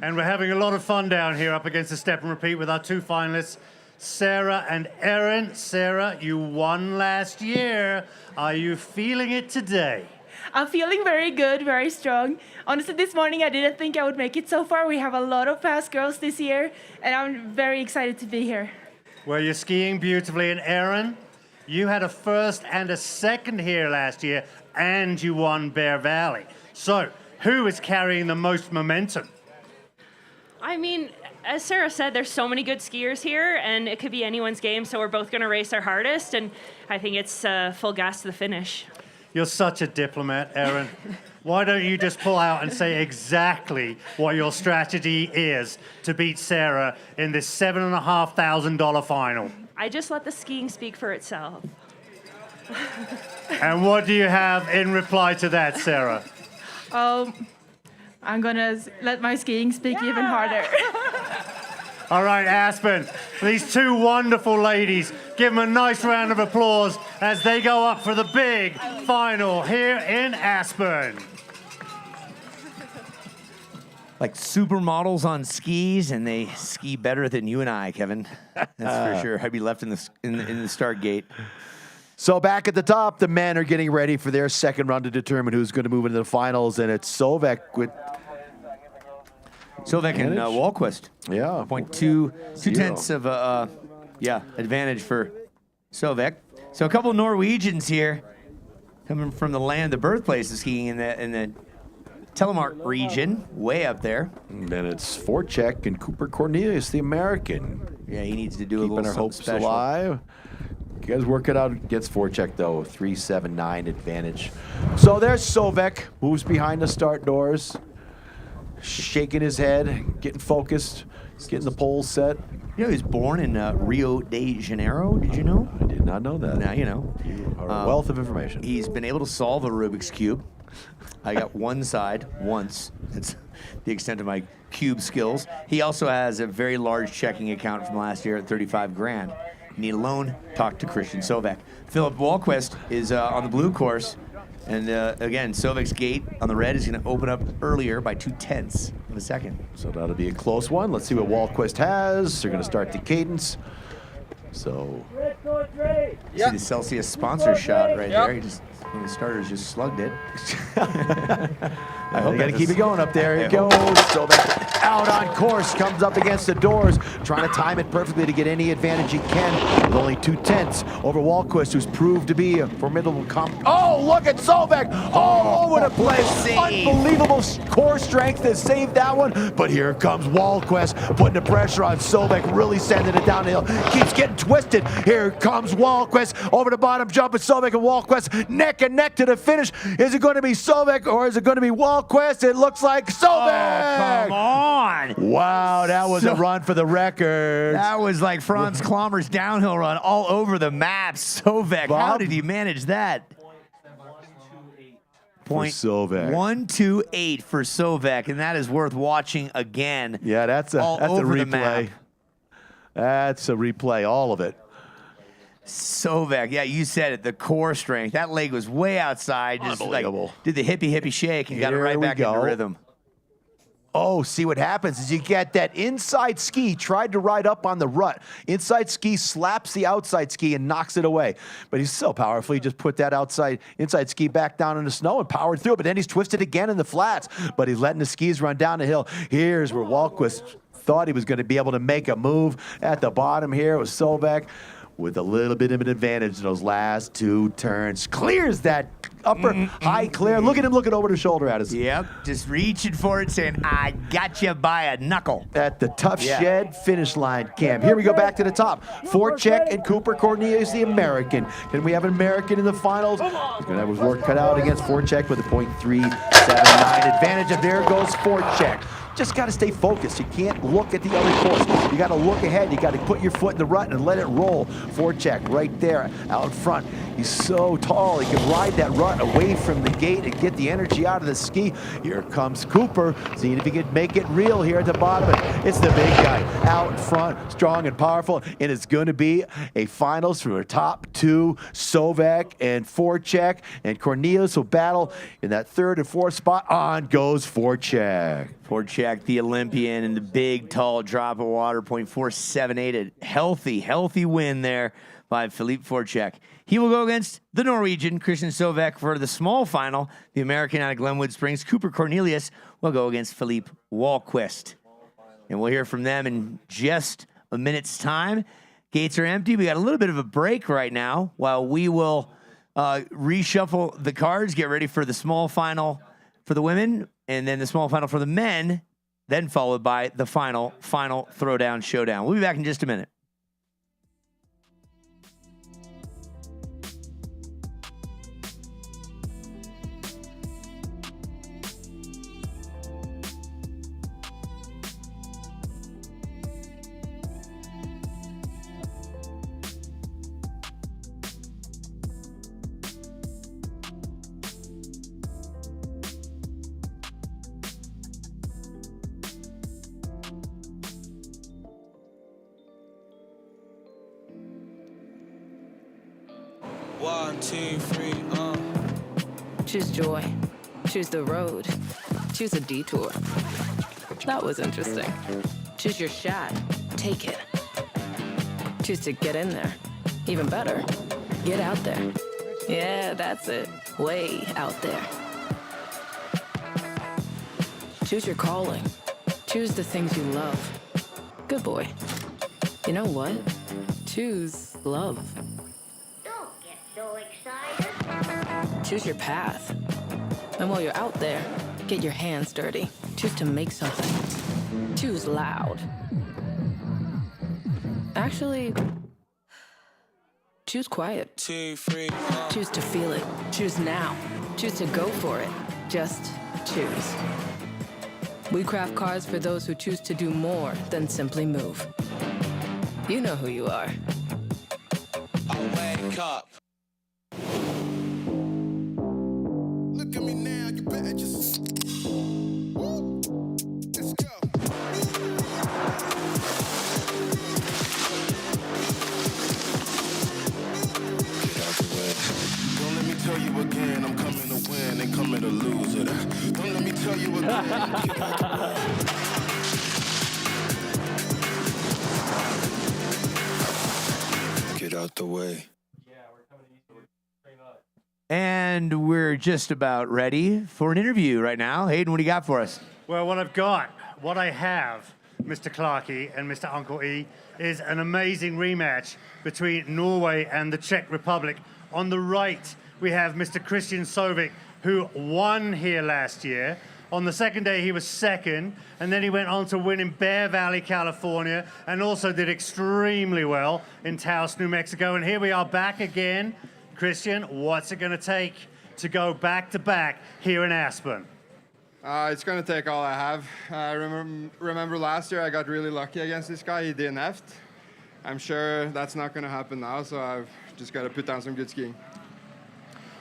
Speaker 21: And we're having a lot of fun down here up against the step and repeat with our 2 finalists, Sarah and Erin. Sarah, you won last year. Are you feeling it today?
Speaker 8: I'm feeling very good, very strong. Honestly, this morning I didn't think I would make it so far. We have a lot of fast girls this year, and I'm very excited to be here.
Speaker 21: Well, you're skiing beautifully. And Erin, you had a first and a second here last year, and you won Bear Valley. So, who is carrying the most momentum?
Speaker 23: I mean, as Sarah said, there's so many good skiers here, and it could be anyone's game, so we're both going to race our hardest, and I think it's full gas to the finish.
Speaker 21: You're such a diplomat, Erin. Why don't you just pull out and say exactly what your strategy is to beat Sarah in this $7,500 final?
Speaker 23: I just let the skiing speak for itself.
Speaker 21: And what do you have in reply to that, Sarah?
Speaker 8: I'm gonna let my skiing speak even harder.
Speaker 21: All right, Aspen, these 2 wonderful ladies, give them a nice round of applause as they go up for the big final here in Aspen.
Speaker 3: Like supermodels on skis, and they ski better than you and I, Kevin. That's for sure. I'd be left in the start gate.
Speaker 2: So back at the top, the men are getting ready for their second run to determine who's going to move into the finals, and it's Sovek with
Speaker 3: Sovek and Wahlquist.
Speaker 2: Yeah.
Speaker 3: 0.2 tenths of advantage for Sovek. So a couple Norwegians here coming from the land, the birthplace of skiing in the Telemark region, way up there.
Speaker 2: And then it's Voracek and Cooper Cornelius, the American.
Speaker 3: Yeah, he needs to do
Speaker 2: Keeping
Speaker 3: a little
Speaker 2: our hopes
Speaker 3: something special.
Speaker 2: alive. You guys work it out against Voracek, though. 3.79 advantage. So there's Sovek, moves behind the start doors, shaking his head, getting focused, getting the poles set.
Speaker 3: You know, he was born in Rio de Janeiro. Did you know?
Speaker 2: I did not know that.
Speaker 3: Now you know.
Speaker 2: You are a wealth of information.
Speaker 3: He's been able to solve a Rubik's Cube. I got one side once. That's the extent of my cube skills. He also has a very large checking account from last year at 35 grand. Need a loan? Talk to Christian Sovek. Philip Wahlquist is on the blue course. And again, Sovek's gate on the red is going to open up earlier by 0.2 of a second.
Speaker 2: So that'll be a close one. Let's see what Wahlquist has. They're going to start the cadence. So.
Speaker 3: See the Celsius sponsor shot right there. He just, the starters just slugged it.
Speaker 2: I hope you got to keep it going up there. Here it goes. Sovek out on course, comes up against the doors, trying to time it perfectly to get any advantage he can with only 0.2 over Wahlquist, who's proved to be a formidable Oh, look at Sovek all over the place. Unbelievable core strength to save that one. But here comes Wahlquist putting the pressure on Sovek, really sending it down the hill. Keeps getting twisted. Here comes Wahlquist over the bottom jump, and Sovek and Wahlquist neck and neck to the finish. Is it going to be Sovek or is it going to be Wahlquist? It looks like Sovek.
Speaker 3: Oh, come on.
Speaker 2: Wow, that was a run for the record.
Speaker 3: That was like Franz Klammer's downhill run all over the map. Sovek, how did he manage that?
Speaker 2: Point Sovek.
Speaker 3: 128 for Sovek, and that is worth watching again.
Speaker 2: Yeah, that's a replay. That's a replay, all of it.
Speaker 3: Sovek, yeah, you said it. The core strength. That leg was way outside. Just like did the hippie shake and got it right back into rhythm.
Speaker 2: Oh, see what happens is you get that inside ski, tried to ride up on the rut. Inside ski slaps the outside ski and knocks it away. But he's so powerful, he just put that inside ski back down in the snow and powered through it. But then he's twisted again in the flats. But he's letting the skis run down the hill. Here's where Wahlquist thought he was going to be able to make a move at the bottom here. It was Sovek with a little bit of an advantage in those last two turns. Clears that upper high clear. Look at him looking over the shoulder at us.
Speaker 3: Yep, just reaching for it, saying, I got you by a knuckle.
Speaker 2: At the Tough Shed finish line, Cam. Here we go back to the top. Voracek and Cooper Cornelius, the American. Can we have an American in the finals? He's going to have his work cut out against Voracek with a .379 advantage. And there goes Voracek. Just got to stay focused. You can't look at the other course. You got to look ahead. You got to put your foot in the rut and let it roll. Voracek right there out in front. He's so tall. He can ride that rut away from the gate and get the energy out of the ski. Here comes Cooper, seeing if he can make it real here at the bottom. It's the big guy out in front, strong and powerful, and it's going to be a finals for the top two. Sovek and Voracek, and Cornelius will battle in that third and fourth spot. On goes Voracek.
Speaker 3: Voracek, the Olympian, and the big, tall drop of water, .478. A healthy win there by Philippe Voracek. He will go against the Norwegian, Christian Sovek, for the small final. The American out of Glenwood Springs, Cooper Cornelius, will go against Philippe Wahlquist. And we'll hear from them in just a minute's time. Gates are empty. We got a little bit of a break right now while we will reshuffle the cards, get ready for the small final for the women, and then the small final for the men, then followed by the final throwdown showdown. We'll be back in just a minute.
Speaker 16: One, two, three,
Speaker 7: Choose joy. Choose the road. Choose a detour. That was interesting. Choose your shot. Take it. Choose to get in there. Even better. Get out there. Yeah, that's it. Way out there. Choose your calling. Choose the things you love. Good boy. You know what? Choose love.
Speaker 6: Don't get so excited.
Speaker 7: Choose your path. And while you're out there, get your hands dirty. Choose to make something. Choose loud. Actually, choose quiet.
Speaker 16: 2, 3,
Speaker 7: Choose to feel it. Choose now. Choose to go for it. Just choose. We craft cars for those who choose to do more than simply move. You know who you are.
Speaker 16: I wake up.
Speaker 13: Look at me now, you better just. Woo. Let's go.
Speaker 20: Get out the way. Don't let me tell you again, I'm coming to win and coming to lose it. Don't let me tell you again. Get out the way. Get out the way.
Speaker 3: And we're just about ready for an interview right now. Hayden, what do you got for us?
Speaker 21: Well, what I have, Mr. Clarkey and Mr. Uncle E, is an amazing rematch between Norway and the Czech Republic. On the right, we have Mr. Christian Sovic, who won here last year. On the second day, he was second, and then he went on to win in Bear Valley, California, and also did extremely well in Taos, New Mexico. And here we are back again. Christian, what's it going to take to go back-to-back here in Aspen?
Speaker 14: It's going to take all I have. I remember last year I got really lucky against this guy. He DNF'd. I'm sure that's not going to happen now, so I've just got to put down some good skiing.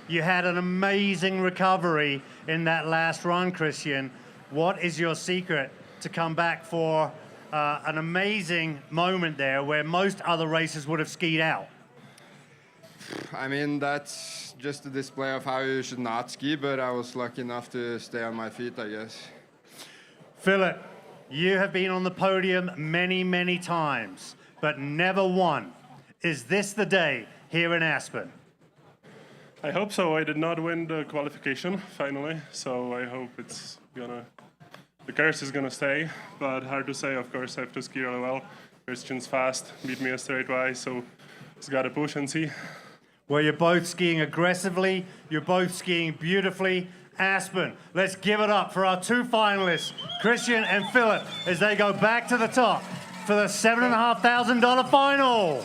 Speaker 21: You had an amazing recovery in that last run, Christian. What is your secret to come back for an amazing moment there where most other racers would have skied out?
Speaker 14: I mean, that's just a display of how you should not ski, but I was lucky enough to stay on my feet, I guess.
Speaker 21: Philip, you have been on the podium many, many times, but never won. Is this the day here in Aspen?
Speaker 18: I hope so. I did not win the qualification finally, so I hope it's gonna. The curse is gonna stay, but hard to say. Of course, I have to ski really well. Christian's fast, beat me a straight Y, so just gotta push and see.
Speaker 21: Well, you're both skiing aggressively. You're both skiing beautifully. Aspen, let's give it up for our two finalists, Christian and Philip, as they go back to the top for the $7,500 final.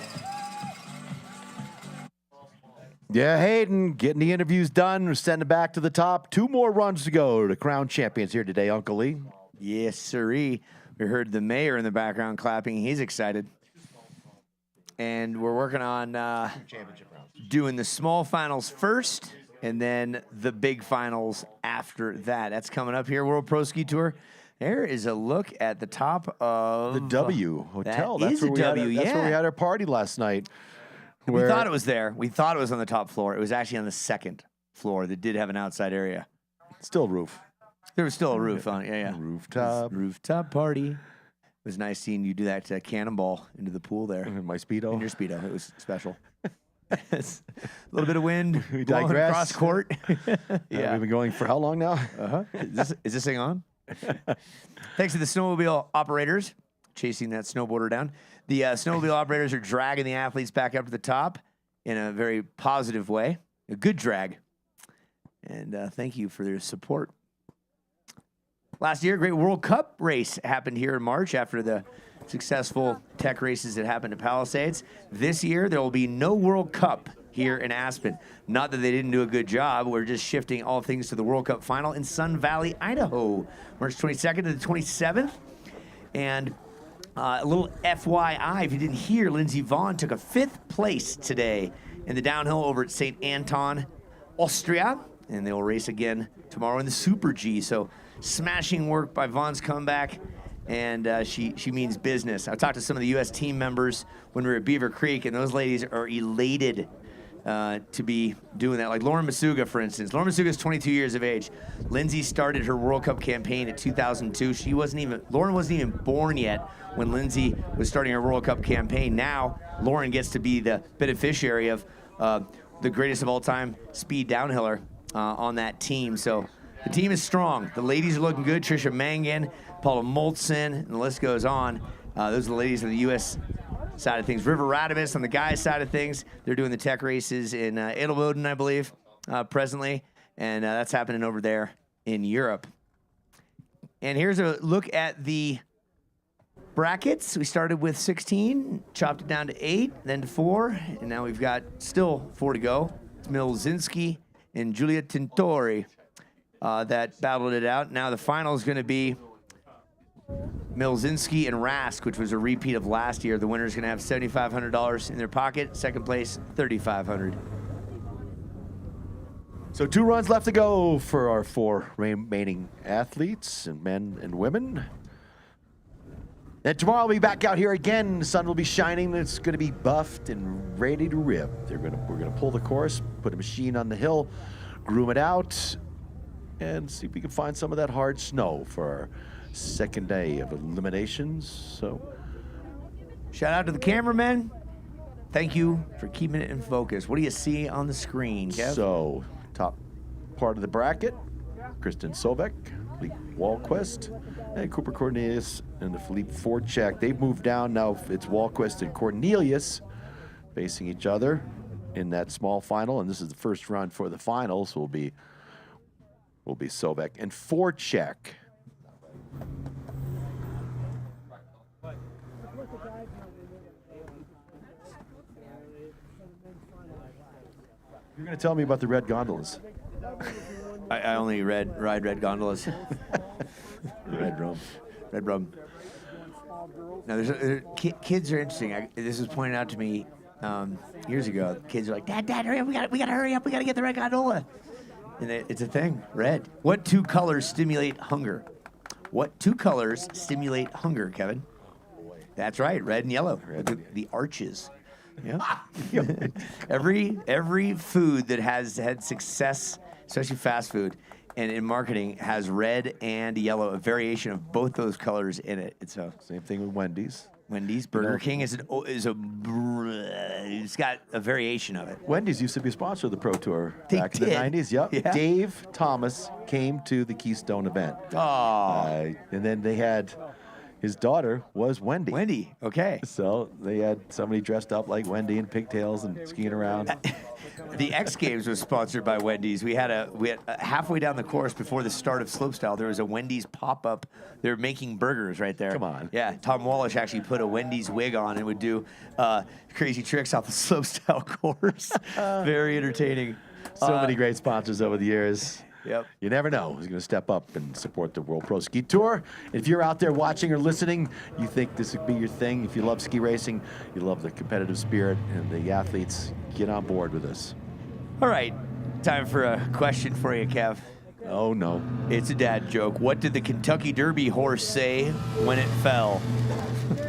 Speaker 2: Yeah, Hayden, getting the interviews done. We're sending back to the top. 2 more runs to go to crown champions here today, Uncle Lee.
Speaker 3: Yes, sirree. We heard the mayor in the background clapping. He's excited. And we're working on doing the small finals first and then the big finals after that. That's coming up here, World Pro Ski Tour. There is a look at the top of
Speaker 2: the W Hotel.
Speaker 3: That's where we
Speaker 2: had our party last night.
Speaker 3: We thought it was there. We thought it was on the top floor. It was actually on the second floor that did have an outside area.
Speaker 2: Still roof.
Speaker 3: There was still a roof on it. Yeah.
Speaker 2: Rooftop.
Speaker 3: Rooftop party. It was nice seeing you do that cannonball into the pool there.
Speaker 2: In my Speedo.
Speaker 3: In your Speedo. It was special. A little bit of wind.
Speaker 2: We
Speaker 3: blowing
Speaker 2: digress.
Speaker 3: Across court.
Speaker 2: Yeah. We've been going for how long now?
Speaker 3: Is this thing on? Thanks to the snowmobile operators chasing that snowboarder down. The snowmobile operators are dragging the athletes back up to the top in a very positive way. A good drag. And thank you for their support. Last year, a great World Cup race happened here in March after the successful tech races that happened at Palisades. This year, there will be no World Cup here in Aspen. Not that they didn't do a good job. We're just shifting all things to the World Cup final in Sun Valley, Idaho, March 22nd to the 27th. And a little FYI, if you didn't hear, Lindsey Vaughn took a 5th place today in the downhill over at St. Anton, Austria. And they will race again tomorrow in the Super G. So smashing work by Vaughn's comeback. And she means business. I talked to some of the U.S. team members when we were at Beaver Creek, and those ladies are elated to be doing that. Like Lauren Masuga, for instance. Lauren Masuga is 22 years of age. Lindsay started her World Cup campaign in 2002. Lauren wasn't even born yet when Lindsay was starting her World Cup campaign. Now, Lauren gets to be the beneficiary of the greatest of all time speed downhiller on that team. So the team is strong. The ladies are looking good. Trisha Mangan, Paula Moltzen, and the list goes on. Those are the ladies on the U.S. side of things. River Radamus on the guys' side of things. They're doing the tech races in Edelboden, I believe, presently. And that's happening over there in Europe. And here's a look at the brackets. We started with 16, chopped it down to 8, then to 4, and now we've got still 4 to go. It's Milzinski and Giulia Tintori that battled it out. Now the final is going to be Milzinski and Rask, which was a repeat of last year. The winner is going to have $7,500 in their pocket. Second place, $3,500.
Speaker 2: So 2 runs left to go for our 4 remaining athletes, and men and women. And tomorrow we'll be back out here again. The sun will be shining. It's going to be buffed and ready to rip. We're going to pull the course, put a machine on the hill, groom it out, and see if we can find some of that hard snow for our second day of eliminations. So,
Speaker 3: shout out to the cameramen. Thank you for keeping it in focus. What do you see on the screen, Kev?
Speaker 2: So, top part of the bracket, Kristen Sovek, Lee Wahlquist, and Cooper Cornelius and the Philippe Forchek. They've moved down. Now it's Wahlquist and Cornelius facing each other in that small final, and this is the first run for the finals. Will be Sovek and Forchek. You're going to tell me about the red gondolas.
Speaker 3: I only ride red gondolas.
Speaker 2: Red rum.
Speaker 3: Red rum. Now, kids are interesting. This was pointed out to me years ago. Kids are like, Dad, hurry up. We got to hurry up. We got to get the red gondola. And it's a thing, red. What 2 colors stimulate hunger? What 2 colors stimulate hunger, Kevin? That's right, red and yellow. The arches. Yeah. Every food that has had success, especially fast food, and in marketing, has red and yellow, a variation of both those colors in it. It's
Speaker 2: same thing with Wendy's.
Speaker 3: Burger King it's got a variation of it.
Speaker 2: Wendy's used to be a sponsor of the Pro Tour back in the 90s. Yep.
Speaker 3: Yeah.
Speaker 2: Dave Thomas came to the Keystone event.
Speaker 3: Oh.
Speaker 2: And then they had his daughter was Wendy.
Speaker 3: Wendy, okay.
Speaker 2: So they had somebody dressed up like Wendy in pigtails and skiing around.
Speaker 3: The X Games was sponsored by Wendy's. We had halfway down the course before the start of slopestyle, there was a Wendy's pop-up. They were making burgers right there.
Speaker 2: Come on.
Speaker 3: Yeah, Tom Wallish actually put a Wendy's wig on and would do crazy tricks off the slopestyle course. Very entertaining.
Speaker 2: So many great sponsors over the years.
Speaker 3: Yep.
Speaker 2: You never know who's going to step up and support the World Pro Ski Tour. If you're out there watching or listening, you think this would be your thing. If you love ski racing, you love the competitive spirit and the athletes, get on board with us.
Speaker 3: All right. Time for a question for you, Kev.
Speaker 2: Oh, no.
Speaker 3: It's a dad joke. What did the Kentucky Derby horse say when it fell?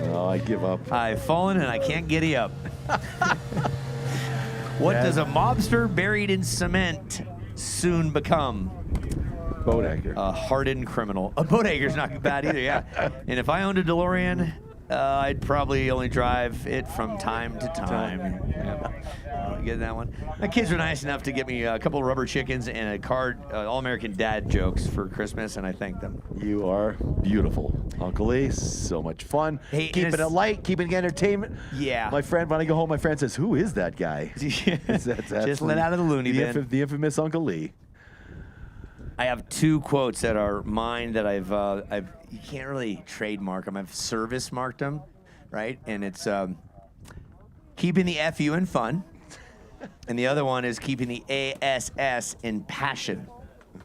Speaker 2: Oh, I give up.
Speaker 3: I've fallen and I can't giddy up. What does a mobster buried in cement soon become?
Speaker 2: Boat anchor.
Speaker 3: A hardened criminal. A boat anchor's not bad either, yeah. And if I owned a DeLorean, I'd probably only drive it from time to time. Yeah. Get that one. My kids were nice enough to get me a couple of rubber chickens and a card, All-American Dad jokes for Christmas, and I thank them.
Speaker 2: You are beautiful. Uncle Lee, so much fun.
Speaker 3: Hey,
Speaker 2: keeping it light, keeping entertainment.
Speaker 3: Yeah.
Speaker 2: My friend, when I go home, my friend says, who is that guy?
Speaker 3: Just let out of the loony bin.
Speaker 2: The infamous Uncle Lee.
Speaker 3: I have 2 quotes that are mine that I've you can't really trademark them. I've service marked them, right? And it's keeping the FU in fun. And the other one is keeping the ASS in passion.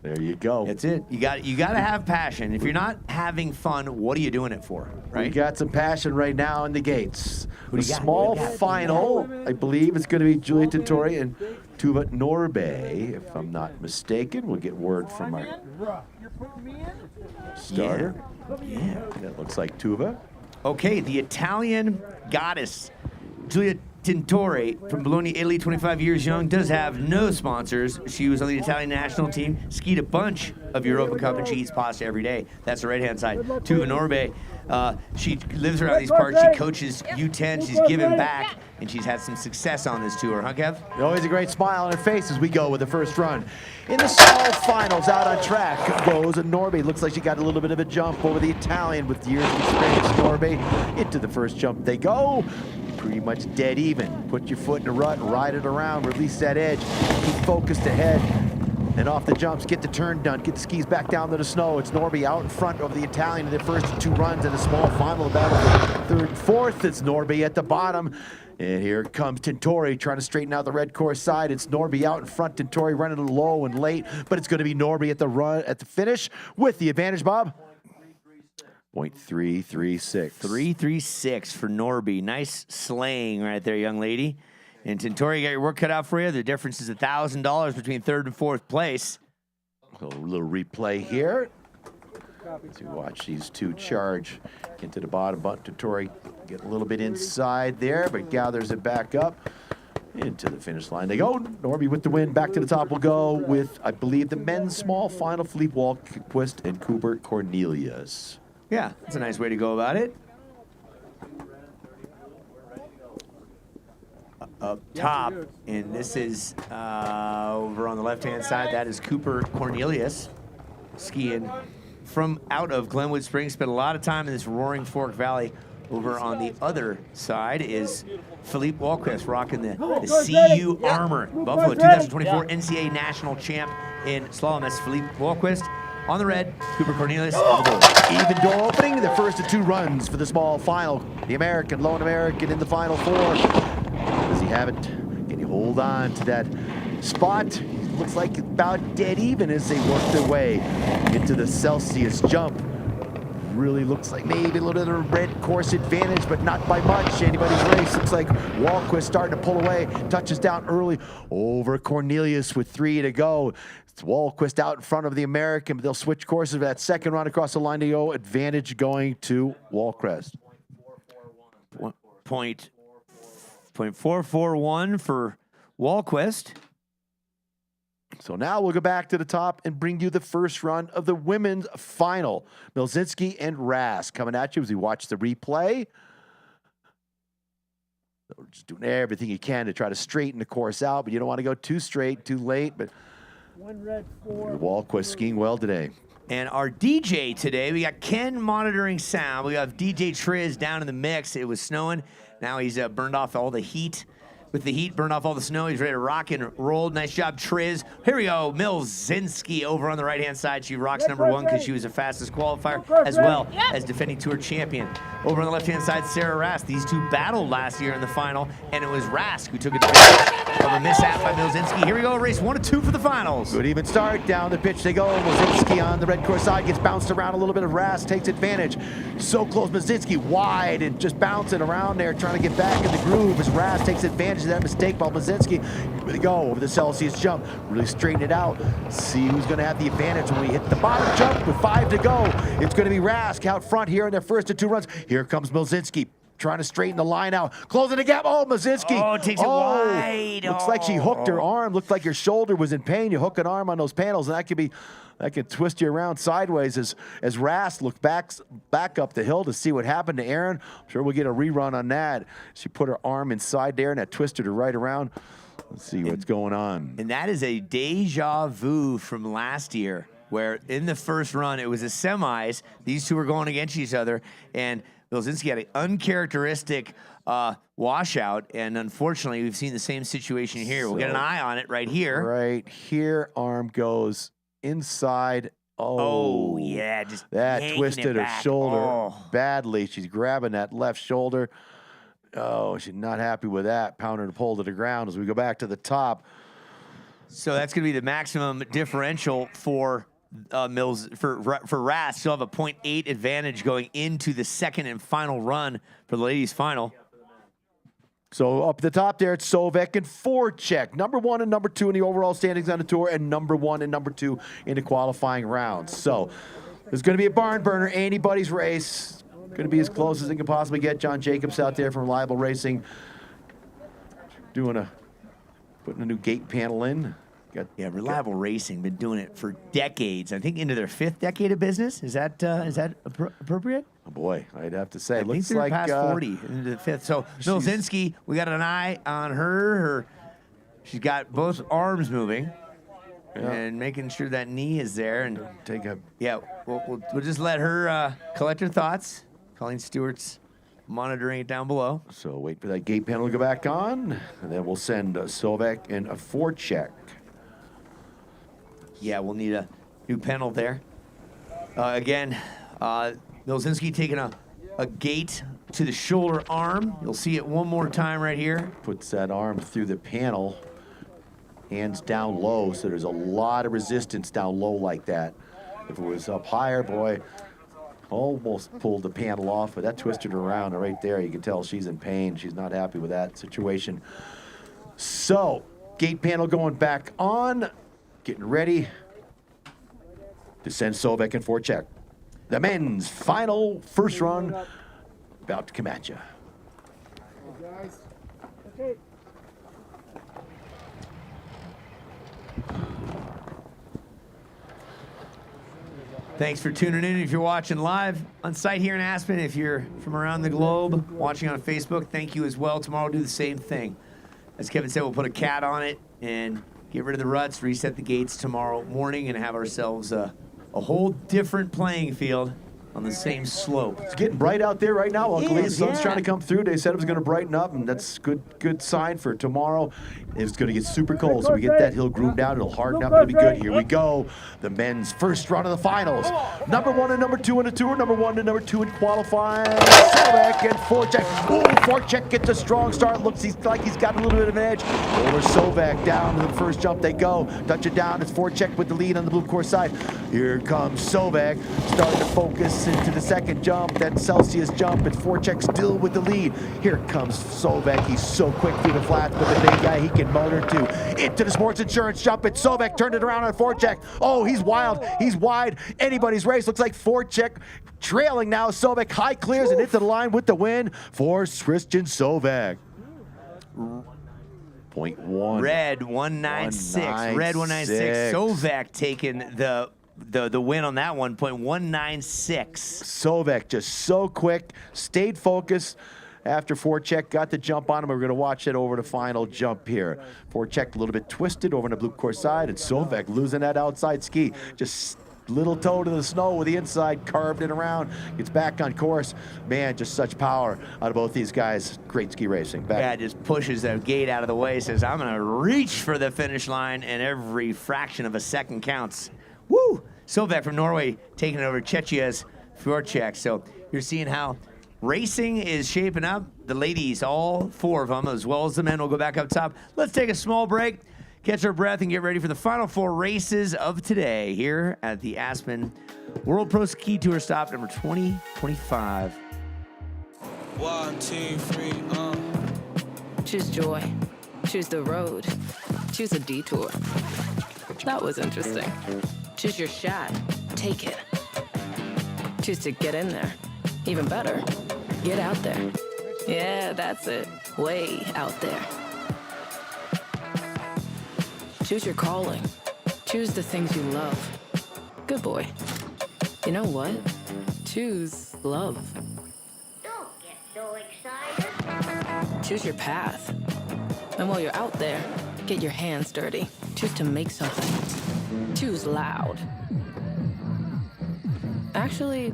Speaker 2: There you go.
Speaker 3: That's it. You got to have passion. If you're not having fun, what are you doing it for? Right?
Speaker 2: We got some passion right now in the gates. A small final, I believe it's going to be Giulia Tintori and Tuva Norbe, if I'm not mistaken. We'll get word from our starter.
Speaker 3: Yeah.
Speaker 2: That looks like Tuva.
Speaker 3: Okay, the Italian goddess, Giulia Tintori from Bologna, Italy, 25 years young, does have no sponsors. She was on the Italian national team, skied a bunch of Europa Cup, and she eats pasta every day. That's the right-hand side. Tuva Norbe, she lives around these parts. She coaches U10. She's given back, and she's had some success on this tour. Huh, Kev?
Speaker 2: Always a great smile on her face as we go with the first run. In the small finals, out on track goes Norbe. Looks like she got a little bit of a jump over the Italian with years of experience. Norbe into the first jump they go. Pretty much dead even. Put your foot in a rut, ride it around, release that edge, keep focused ahead. And off the jumps, get the turn done, get the skis back down to the snow. It's Norby out in front of the Italian in the first two runs in the small final. The battle for third and fourth. It's Norby at the bottom. And here comes Tintori trying to straighten out the red course side. It's Norby out in front. Tintori running low and late, but it's going to be Norby at the run at the finish with the advantage, Bob. 0.336.
Speaker 3: 336 for Norby. Nice slaying right there, young lady. And Tintori, you got your work cut out for you. The difference is $1,000 between third and fourth place.
Speaker 2: A little replay here. To watch these two charge into the bottom. But Tintori get a little bit inside there, but gathers it back up. Into the finish line they go. Norby with the win. Back to the top will go with, I believe, the men's small final. Philippe Walquist and Cooper Cornelius.
Speaker 3: Yeah, that's a nice way to go about it. Up top, and this is over on the left-hand side. That is Cooper Cornelius skiing from out of Glenwood Springs. Spent a lot of time in this Roaring Fork Valley. Over on the other side is Philippe Walquist rocking the CU armor. Buffalo 2024 NCAA national champ in slalom. That's Philippe Walquist. On the red, Cooper Cornelius on the goal.
Speaker 2: Even door opening, the first of two runs for the small final. The American, lone American in the final four. Does he have it? Can he hold on to that spot? Looks like about dead even as they work their way into the Celsius jump. Really looks like maybe a little bit of a red course advantage, but not by much. Anybody's race. Looks like Walquist starting to pull away. Touches down early over Cornelius with 3 to go. It's Walquist out in front of the American, but they'll switch courses for that second run across the line to go. Advantage going to Walquist.
Speaker 3: 0.441 for Walquist.
Speaker 2: So now we'll go back to the top and bring you the first run of the women's final. Milzinski and Rask coming at you as we watch the replay. So we're just doing everything you can to try to straighten the course out, but you don't want to go too straight, too late. But Walquist skiing well today.
Speaker 3: And our DJ today, we got Ken monitoring sound. We have DJ Triz down in the mix. It was snowing. Now he's burned off all the heat. With the heat, burned off all the snow. He's ready to rock and roll. Nice job, Triz. Here we go. Milzinski over on the right-hand side. She rocks #1 because she was the fastest qualifier, as well as defending tour champion. Over on the left-hand side, Sarah Rask. These two battled last year in the final, and it was Rask who took advantage of a mishap by Milzinski. Here we go, race 1 and 2 for the finals.
Speaker 2: Good even start. Down the pitch they go. Milzinski on the red course side gets bounced around a little bit. Rask takes advantage. So close. Milzinski wide and just bouncing around there, trying to get back in the groove as Rask takes advantage of that mistake by Milzinski. Here we go over the Celsius jump. Really straighten it out. See who's going to have the advantage when we hit the bottom jump with 5 to go. It's going to be Rask out front here in their first of 2 runs. Here comes Milzinski. Trying to straighten the line out. Closing the gap. Oh, Milzinski.
Speaker 3: Oh, takes it wide.
Speaker 2: Looks like she hooked her arm. Looked like your shoulder was in pain. You hook an arm on those panels, and that can twist you around sideways as Rask looked back up the hill to see what happened to Aaron. I'm sure we'll get a rerun on that. She put her arm inside there, and that twisted her right around. Let's see what's going on.
Speaker 3: And that is a deja vu from last year, where in the first run, it was a semis. These two were going against each other, and Milzinski had an uncharacteristic washout, and unfortunately, we've seen the same situation here. We'll get an eye on it right here.
Speaker 2: Right here, arm goes inside.
Speaker 3: Oh yeah, just
Speaker 2: that twisted her shoulder
Speaker 3: Oh.
Speaker 2: badly. She's grabbing that left shoulder. Oh, she's not happy with that. Pounding the pole to the ground as we go back to the top.
Speaker 3: So that's going to be the maximum differential for Rask. She'll have a 0.8 advantage going into the second and final run for the ladies' final.
Speaker 2: So up at the top there, it's Sovek and Forchek. #1 and #2 in the overall standings on the tour, and #1 and #2 in the qualifying rounds. So there's going to be a barn burner, anybody's race. Going to be as close as it can possibly get. John Jacobs out there from Reliable Racing. putting a new gate panel in.
Speaker 3: Reliable Racing, been doing it for decades. I think into their 5th decade of business. Is that appropriate?
Speaker 2: Oh boy, I'd have to say.
Speaker 3: I think
Speaker 2: Looks
Speaker 3: they're
Speaker 2: like
Speaker 3: past 40 into the 5th. So Milzinski, we got an eye on her. She's got both arms moving.
Speaker 2: Yeah.
Speaker 3: And making sure that knee is there, and we'll just let her collect her thoughts. Colleen Stewart's monitoring it down below.
Speaker 2: So wait for that gate panel to go back on, and then we'll send Sovek and a forecheck.
Speaker 3: Yeah, we'll need a new panel there. Again, Milzinski taking a gate to the shoulder arm. You'll see it one more time right here.
Speaker 2: Puts that arm through the panel. Hands down low, so there's a lot of resistance down low like that. If it was up higher, boy, almost pulled the panel off, but that twisted her around. And right there, you can tell she's in pain. She's not happy with that situation. So, gate panel going back on, getting ready to send Sovek and forecheck. The men's final first run about to come at you.
Speaker 13: Okay.
Speaker 3: Thanks for tuning in. If you're watching live on site here in Aspen, if you're from around the globe watching on Facebook, thank you as well. Tomorrow we'll do the same thing. As Kevin said, we'll put a cat on it and get rid of the ruts, reset the gates tomorrow morning, and have ourselves a whole different playing field on the same slope.
Speaker 2: It's getting bright out there right now. Luckily, the sun's trying to come through. They said it was going to brighten up, and that's good sign for tomorrow. It's going to get super cold, so we get that hill groomed out. It'll harden up. It'll be good. Here we go. The men's first run of the finals. Number 1 and number 2 in the tour. Number 1 and number 2 in qualifying. Sovek and forecheck. Ooh, forecheck gets a strong start. Looks like he's got a little bit of an edge. Over Sovek down to the first jump they go. Touch it down. It's forecheck with the lead on the blue course side. Here comes Sovek, starting to focus into the second jump. Then Celsius jump. It's forecheck still with the lead. Here comes Sovek. He's so quick through the flats, but the big guy, he can motor too. Into the sports insurance jump. It's Sovek turned it around on forecheck. Oh, he's wild. He's wide. Anybody's race. Looks like forecheck trailing now. Sovek high clears and into the line with the win for Christian Sovek. 0.1.
Speaker 3: Red 196. Red 196. Sovek taking the win on that one. 1.196.
Speaker 2: Sovek just so quick, stayed focused. After forecheck got the jump on him, we're going to watch it over the final jump here. Forecheck a little bit twisted over on the blue course side, and Sovek losing that outside ski. Just little toe to the snow with the inside, carved it around, gets back on course. Man, just such power out of both these guys. Great ski racing.
Speaker 3: Yeah, just pushes the gate out of the way, says, I'm going to reach for the finish line, and every fraction of a second counts. Woo! Sovek from Norway taking over Czechia's forecheck. So you're seeing how racing is shaping up. The ladies, all 4 of them, as well as the men, will go back up top. Let's take a small break, catch our breath, and get ready for the final 4 races of today here at the Aspen World Pro Ski Tour stop number 2025.
Speaker 16: 1, 2, 3,
Speaker 7: Choose joy. Choose the road. Choose a detour. That was interesting. Choose your shot. Take it. Choose to get in there. Even better, get out there. Yeah, that's it. Way out there. Choose your calling. Choose the things you love. Good boy. You know what? Choose love.
Speaker 6: Don't get so excited.
Speaker 7: Choose your path. And while you're out there, get your hands dirty. Choose to make something. Choose loud. Actually,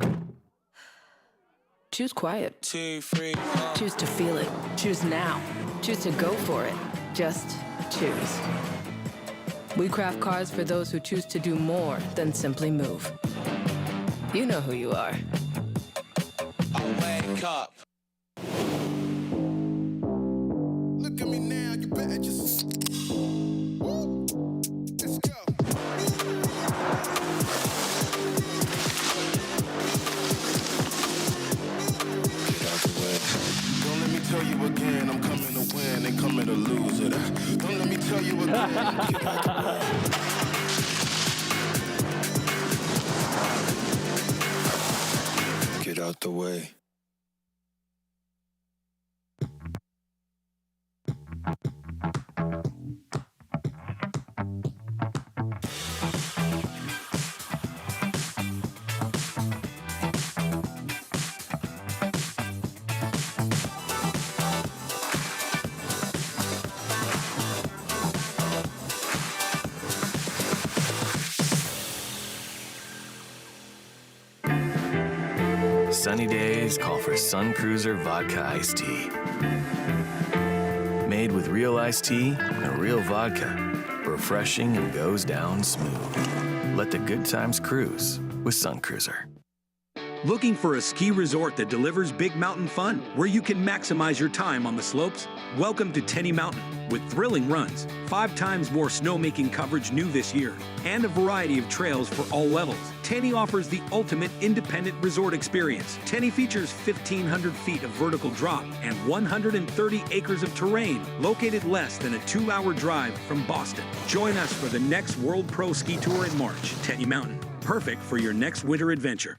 Speaker 7: choose quiet.
Speaker 16: 2, 3,
Speaker 7: Choose to feel it. Choose now. Choose to go for it. Just choose. We craft cars for those who choose to do more than simply move. You know who you are.
Speaker 16: I wake up.
Speaker 13: Look at me now, you better just. Woo. Let's go. Don't let me tell you again, I'm coming to win and coming to lose it. Don't let me tell you again. Get out the way.
Speaker 5: Sunny days call for Sun Cruiser Vodka Iced Tea. Made with real iced tea and real vodka. Refreshing and goes down smooth. Let the good times cruise with Sun Cruiser.
Speaker 9: Looking for a ski resort that delivers big mountain fun, where you can maximize your time on the slopes? Welcome to Tenny Mountain, with thrilling runs, 5 times more snowmaking coverage new this year, and a variety of trails for all levels. Tenny offers the ultimate independent resort experience. Tenny features 1,500 feet of vertical drop and 130 acres of terrain, located less than a 2-hour drive from Boston. Join us for the next World Pro Ski Tour in March. Tenny Mountain, perfect for your next winter adventure.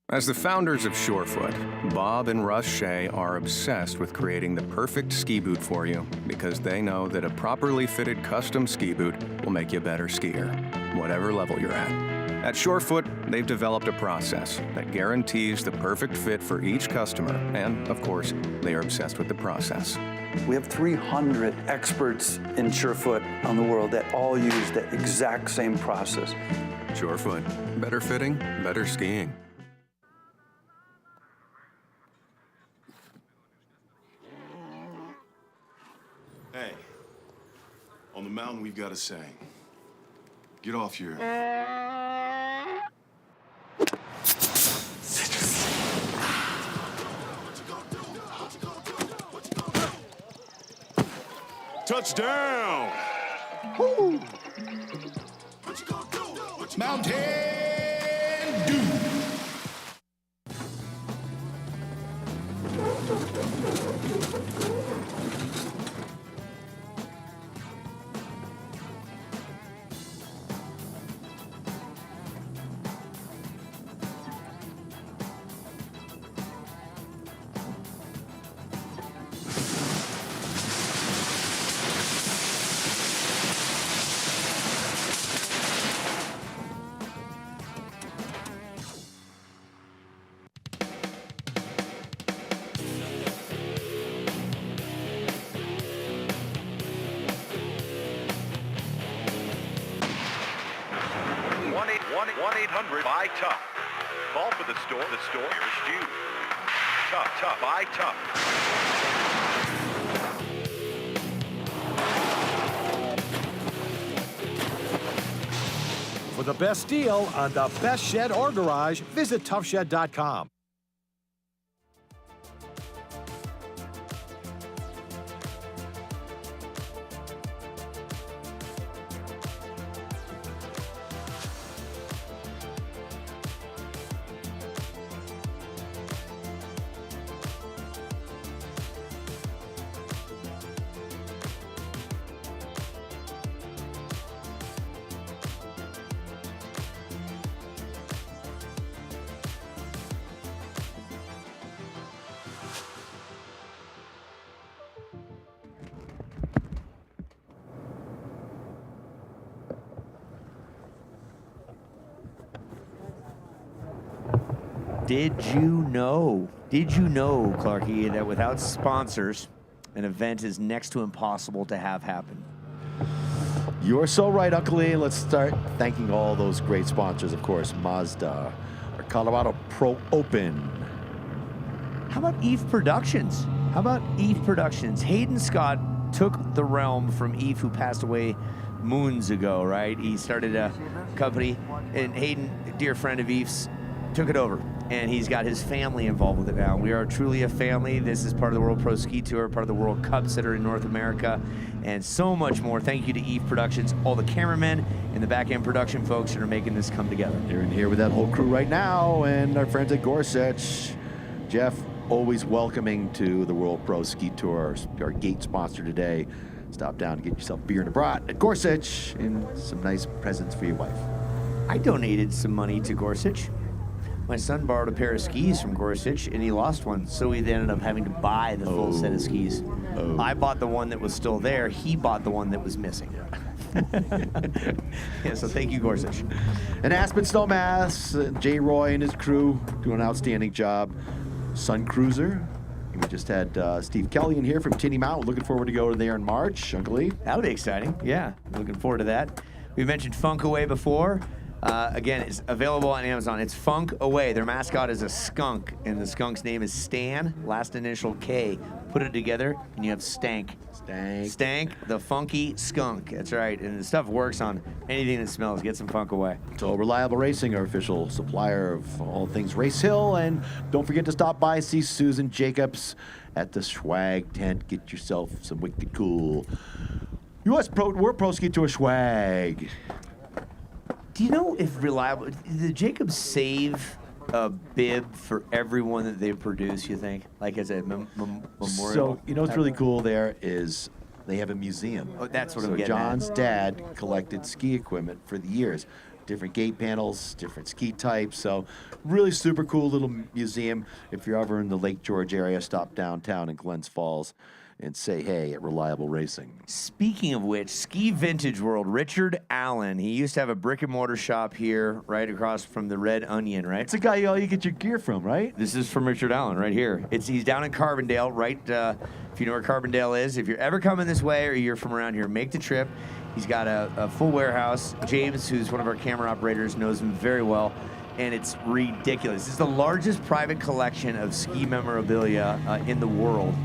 Speaker 11: As the founders of Surefoot, Bob and Russ Shea are obsessed with creating the perfect ski boot for you because they know that a properly fitted custom ski boot will make you a better skier, whatever level you're at. At Surefoot, they've developed a process that guarantees the perfect fit for each customer, and of course, they are obsessed with the process.
Speaker 12: We have 300 experts in Surefoot on the world that all use the exact same process.
Speaker 11: Surefoot, better fitting, better skiing.
Speaker 13: Hey, on the mountain we've got a saying. Get off your... Touchdown! Woo! Mountain Dew!
Speaker 2: Buy Tough. Call for the store nearest you. Tough, buy Tough.
Speaker 10: For the best deal on the best shed or garage, visit toughshed.com.
Speaker 3: Did you know, Clarky, that without sponsors, an event is next to impossible to have happen?
Speaker 2: You're so right, Uncle Lee. Let's start thanking all those great sponsors, of course. Mazda, our Colorado Pro Open.
Speaker 3: How about Eve Productions? Hayden Scott took the realm from Eve, who passed away moons ago, right? He started a company, and Hayden, a dear friend of Eve's, took it over. And he's got his family involved with it now. We are truly a family. This is part of the World Pro Ski Tour, part of the World Cups that are in North America, and so much more. Thank you to Eve Productions, all the cameramen and the back-end production folks that are making this come together.
Speaker 2: You're in here with that whole crew right now, and our friends at Gorsuch. Jeff, always welcoming to the World Pro Ski Tour, our gate sponsor today. Stop down and get yourself beer and a brat at Gorsuch and some nice presents for your wife.
Speaker 3: I donated some money to Gorsuch. My son borrowed a pair of skis from Gorsuch, and he lost one, so he ended up having to buy the full set of skis. I bought the one that was still there. He bought the one that was missing. Yeah, so thank you, Gorsuch.
Speaker 2: And Aspen Snowmass, Jay Roy and his crew doing an outstanding job. Sun Cruiser. We just had Steve Kelly in here from Tenny Mountain. Looking forward to going there in March. Uncle Lee?
Speaker 3: That'll be exciting. Yeah, looking forward to that. We mentioned Funkaway before. Again, it's available on Amazon. It's Funk Away. Their mascot is a skunk, and the skunk's name is Stan, last initial K. Put it together, and you have Stank. Stank, the funky skunk. That's right. And the stuff works on anything that smells. Get some funk away.
Speaker 2: So Reliable Racing, our official supplier of all things Race Hill. And don't forget to stop by, see Susan Jacobs at the Swag tent. Get yourself some wicked cool US World Pro Ski Tour swag.
Speaker 3: Do you know if Reliable, did the Jacobs save a bib for everyone that they produce, you think? Like as a memorial?
Speaker 2: So, you know what's really cool there is they have a museum.
Speaker 3: Oh, that's what I'm
Speaker 2: so
Speaker 3: getting
Speaker 2: John's
Speaker 3: at.
Speaker 2: dad collected ski equipment for the years. Different gate panels, different ski types. So really super cool little museum. If you're ever in the Lake George area, stop downtown in Glens Falls and say hey at Reliable Racing.
Speaker 3: Speaking of which, Ski Vintage World, Richard Allen, he used to have a brick and mortar shop here right across from the Red Onion, right?
Speaker 2: It's the guy you get your gear from, right?
Speaker 3: This is from Richard Allen right here. He's down in Carbondale, right? If you know where Carbondale is. If you're ever coming this way or you're from around here, make the trip. He's got a full warehouse. James, who's one of our camera operators, knows him very well. And it's ridiculous. This is the largest private collection of ski memorabilia in the world.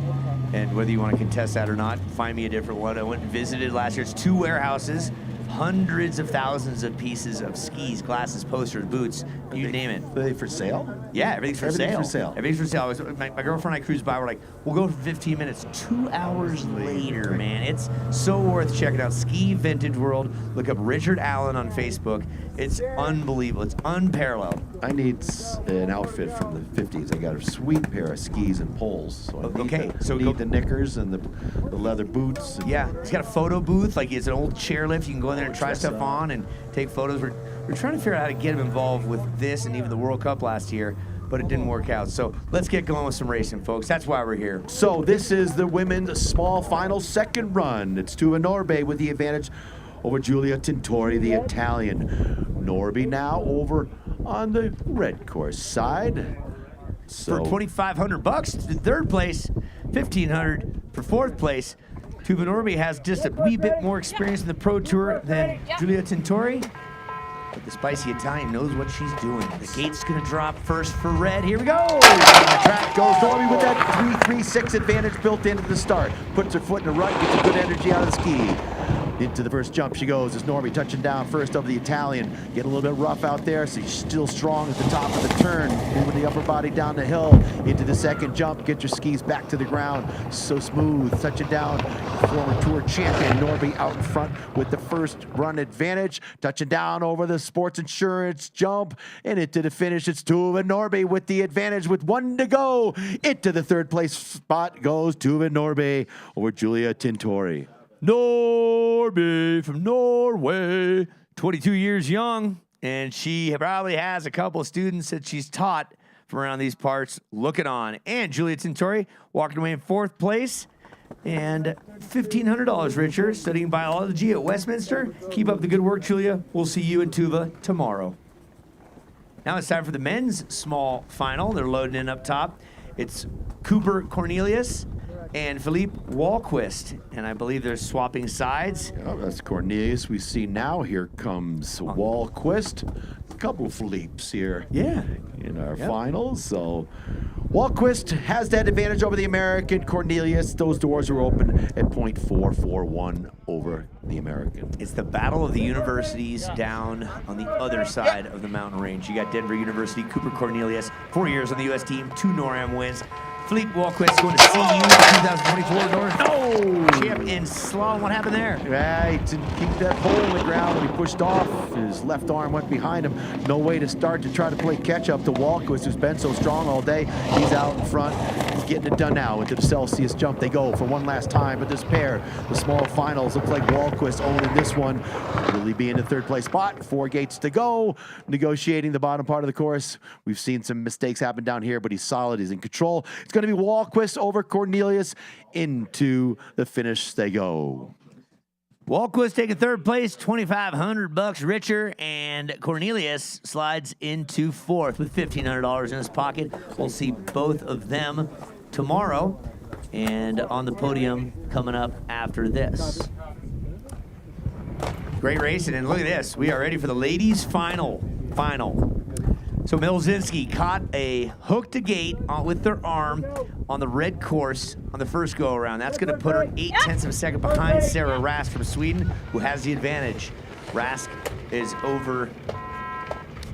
Speaker 3: And whether you want to contest that or not, find me a different one. I went and visited last year. It's 2 warehouses, hundreds of thousands of pieces of skis, glasses, posters, boots, you name it.
Speaker 2: Are they for sale?
Speaker 3: Yeah, everything's for
Speaker 2: Everything's
Speaker 3: sale.
Speaker 2: for sale.
Speaker 3: Everything's for sale. My girlfriend and I cruised by. We're like, we'll go for 15 minutes. 2 hours later, man. It's so worth checking out. Ski Vintage World. Look up Richard Allen on Facebook. It's unbelievable. It's unparalleled.
Speaker 2: I need an outfit from the 50s. I got a sweet pair of skis and poles. So I need the knickers and the leather boots.
Speaker 3: Yeah, he's got a photo booth. Like it's an old chairlift. You can go in there and try stuff on and take photos. We're trying to figure out how to get him involved with this and even the World Cup last year, but it didn't work out. So let's get going with some racing, folks. That's why we're here.
Speaker 2: So this is the women's small final second run. It's Tuva Norbe with the advantage over Giulia Tintori, the Italian. Norby now over on the red course side. So
Speaker 3: for $2,500 to third place, $1,500 for fourth place. Tuva Norby has just a wee bit more experience in the Pro Tour than Giulia Tintori. But the spicy Italian knows what she's doing. The gate's gonna drop first for red. Here we go.
Speaker 2: On the track goes Norby with that 3.36 advantage built into the start. Puts her foot in the rut, gets a good energy out of the ski. Into the first jump she goes as Norby touching down first over the Italian. Getting a little bit rough out there, so she's still strong at the top of the turn. Moving the upper body down the hill. Into the second jump, get your skis back to the ground. So smooth, touching down. Former tour champion Norby out in front with the first run advantage. Touching down over the sports insurance jump. And into the finish, it's Tuva Norby with the advantage with 1 to go. Into the third place spot goes Tuva Norby over Giulia Tintori.
Speaker 3: Norby from Norway, 22 years young, and she probably has a couple of students that she's taught from around these parts looking on. And Giulia Tintori walking away in fourth place. And $1,500, Richard, studying biology at Westminster. Keep up the good work, Giulia. We'll see you in Tuva tomorrow. Now it's time for the men's small final. They're loading in up top. It's Cooper Cornelius and Philippe Walquist, and I believe they're swapping sides.
Speaker 2: Oh, that's Cornelius. We see now. Here comes Walquist. A couple of Philippes here.
Speaker 3: Yeah.
Speaker 2: In our finals. So Walquist has that advantage over the American. Cornelius, those doors are open at .441 over the American.
Speaker 3: It's the battle of the universities down on the other side of the mountain range. You got Denver University, Cooper Cornelius, 4 years on the U.S. team, 2 NORAM wins. Philippe Walquist going to CU in 2024 North. No! Champ in slalom. What happened there?
Speaker 2: Right, didn't keep that pole in the ground when he pushed off. His left arm went behind him. No way to start to try to play catch-up to Walquist, who's been so strong all day. He's out in front. He's getting it done now into the Celsius jump. They go for one last time, but this pair, the small finals, looks like Walquist owning this one. Really be in the third place spot. 4 gates to go. Negotiating the bottom part of the course. We've seen some mistakes happen down here, but he's solid. He's in control. It's going to be Walquist over Cornelius. Into the finish they go.
Speaker 3: Walquist taking third place, $2,500 richer, and Cornelius slides into fourth with $1,500 in his pocket. We'll see both of them tomorrow and on the podium coming up after this. Great racing, and look at this. We are ready for the ladies' final. So Milzinski caught a hook to gate with their arm on the red course on the first go-around. That's going to put her 0.8 of a second behind Sarah Rask from Sweden, who has the advantage. Rask is over.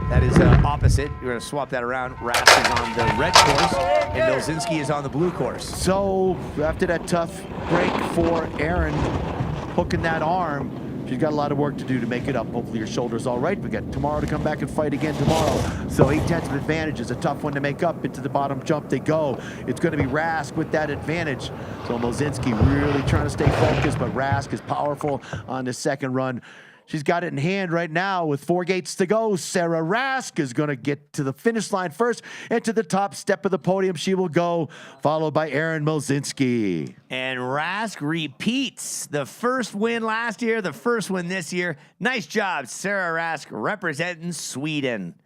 Speaker 3: That is opposite. You're going to swap that around. Rask is on the red course, and Milzinski is on the blue course.
Speaker 2: So after that tough break for Erin, hooking that arm, she's got a lot of work to do to make it up. Hopefully your shoulder's all right. We got tomorrow to come back and fight again tomorrow. So 0.8 of advantage is a tough one to make up. Into the bottom jump they go. It's going to be Rask with that advantage. So Milzinski really trying to stay focused, but Rask is powerful on the second run. She's got it in hand right now with 4 gates to go. Sarah Rask is going to get to the finish line first, and to the top step of the podium she will go, followed by Erin Milzinski.
Speaker 3: And Rask repeats the first win last year, the first win this year. Nice job, Sarah Rask, representing Sweden.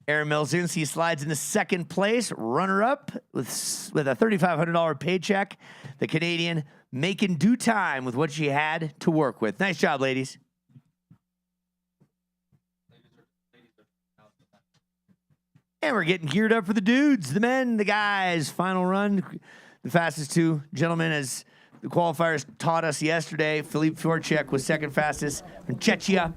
Speaker 3: Erin Milzinski slides into second place, runner-up with a $3,500 paycheck. The Canadian making due time with what she had to work with. Nice job, ladies. And we're getting geared up for the dudes, the men, the guys. Final run. The fastest two gentlemen, as the qualifiers taught us yesterday. Filip Forchek was second fastest from Czechia.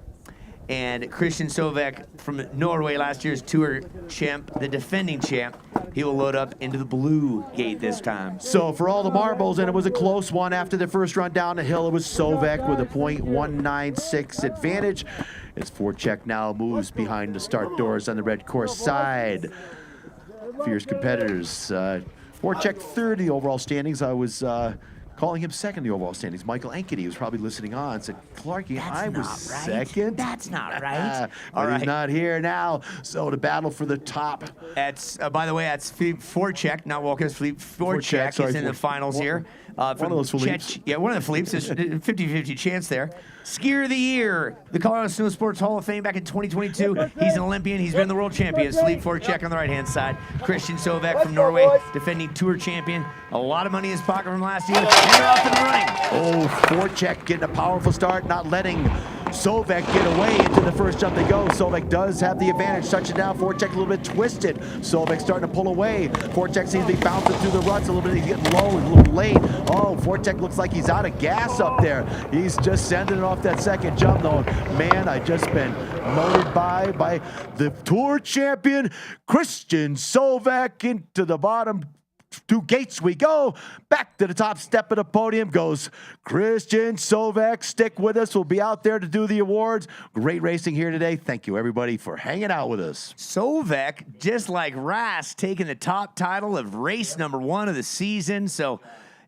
Speaker 3: And Christian Sovek from Norway, last year's tour champ, the defending champ. He will load up into the blue gate this time.
Speaker 2: So for all the marbles, and it was a close one after the first run down the hill, it was Sovek with a .196 advantage. As Forchek now moves behind the start doors on the red course side. Fierce competitors. Forchek third in the overall standings. I was calling him second in the overall standings. Michael Ankeny was probably listening on, said, Clarky, I was second.
Speaker 3: That's not right.
Speaker 2: But he's not here now. So the battle for the top.
Speaker 3: That's, by the way, that's Filip Forchek, not Walker's Filip Forchek is in the finals here.
Speaker 2: One of those Philippes.
Speaker 3: Yeah, one of the Philippes. There's a 50-50 chance there. Skier of the Year, the Colorado Snow Sports Hall of Fame back in 2022. He's an Olympian. He's been the world champion. Filip Forchek on the right-hand side. Christian Sovek from Norway, defending tour champion. A lot of money in his pocket from last year. And they're off and running.
Speaker 2: Oh, Forchek getting a powerful start, not letting Sovek get away into the first jump they go. Sovek does have the advantage. Touch it down. Forchek a little bit twisted. Sovek starting to pull away. Forchek seems to be bouncing through the ruts a little bit. He's getting low, a little late. Oh, Forchek looks like he's out of gas up there. He's just sending it off that second jump though. Man, I just been motored by the tour champion, Christian Sovek. Into the bottom 2 gates we go. Back to the top step of the podium goes Christian Sovek. Stick with us. We'll be out there to do the awards. Great racing here today. Thank you, everybody, for hanging out with us.
Speaker 3: Sovek, just like Rask, taking the top title of race number 1 of the season. So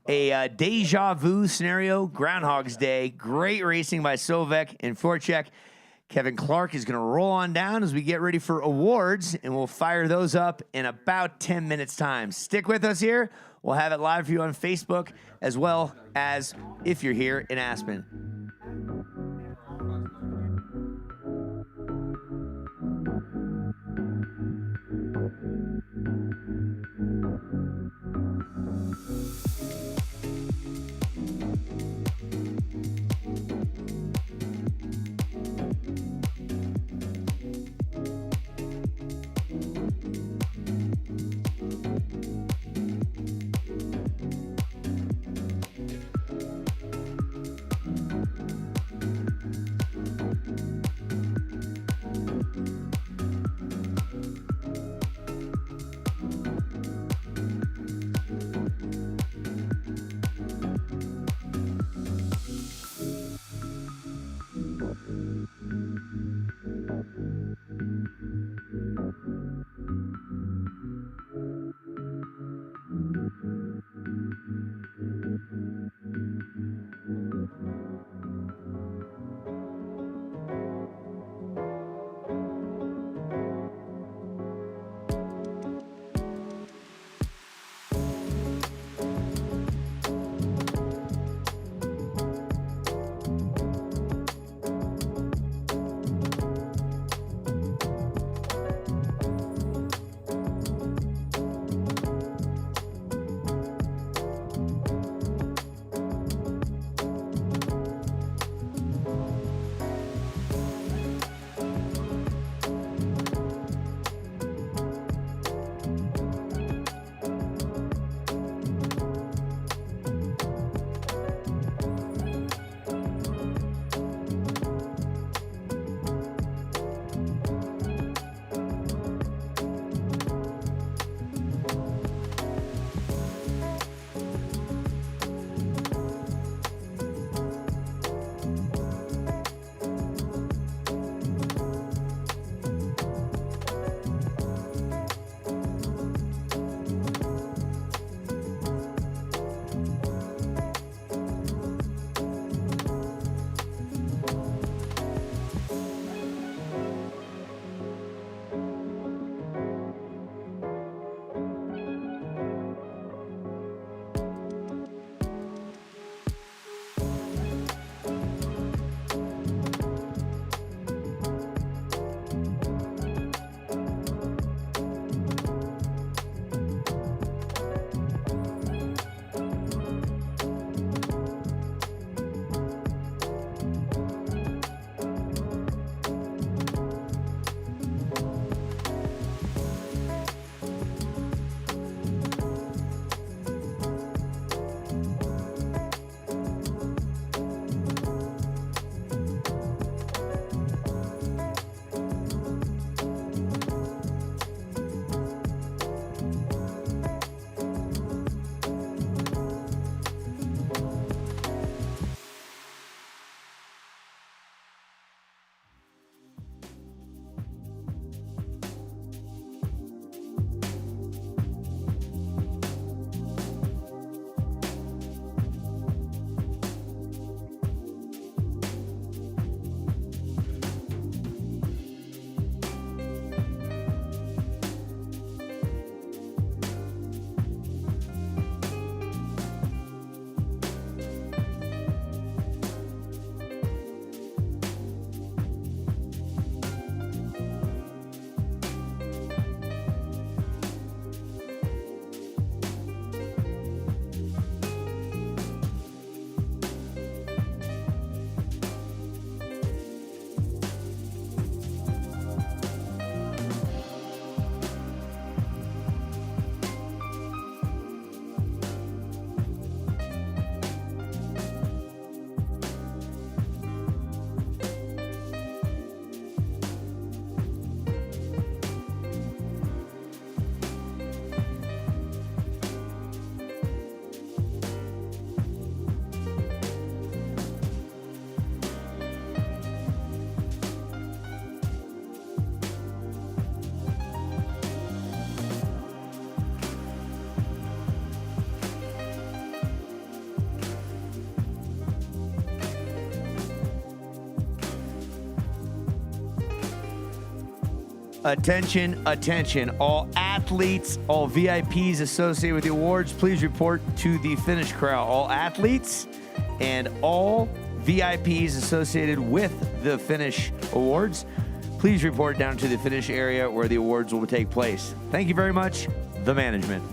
Speaker 3: a deja vu scenario, Groundhog's Day. Great racing by Sovek and Forchek. Kevin Clark is going to roll on down as we get ready for awards, and we'll fire those up in about 10 minutes' time. Stick with us here. We'll have it live for you on Facebook, as well as if you're here in Aspen. Attention, attention. All athletes, all VIPs associated with the awards, please report to the finish corral. All athletes and all VIPs associated with the finish awards, please report down to the finish area where the awards will take place. Thank you very much, the management.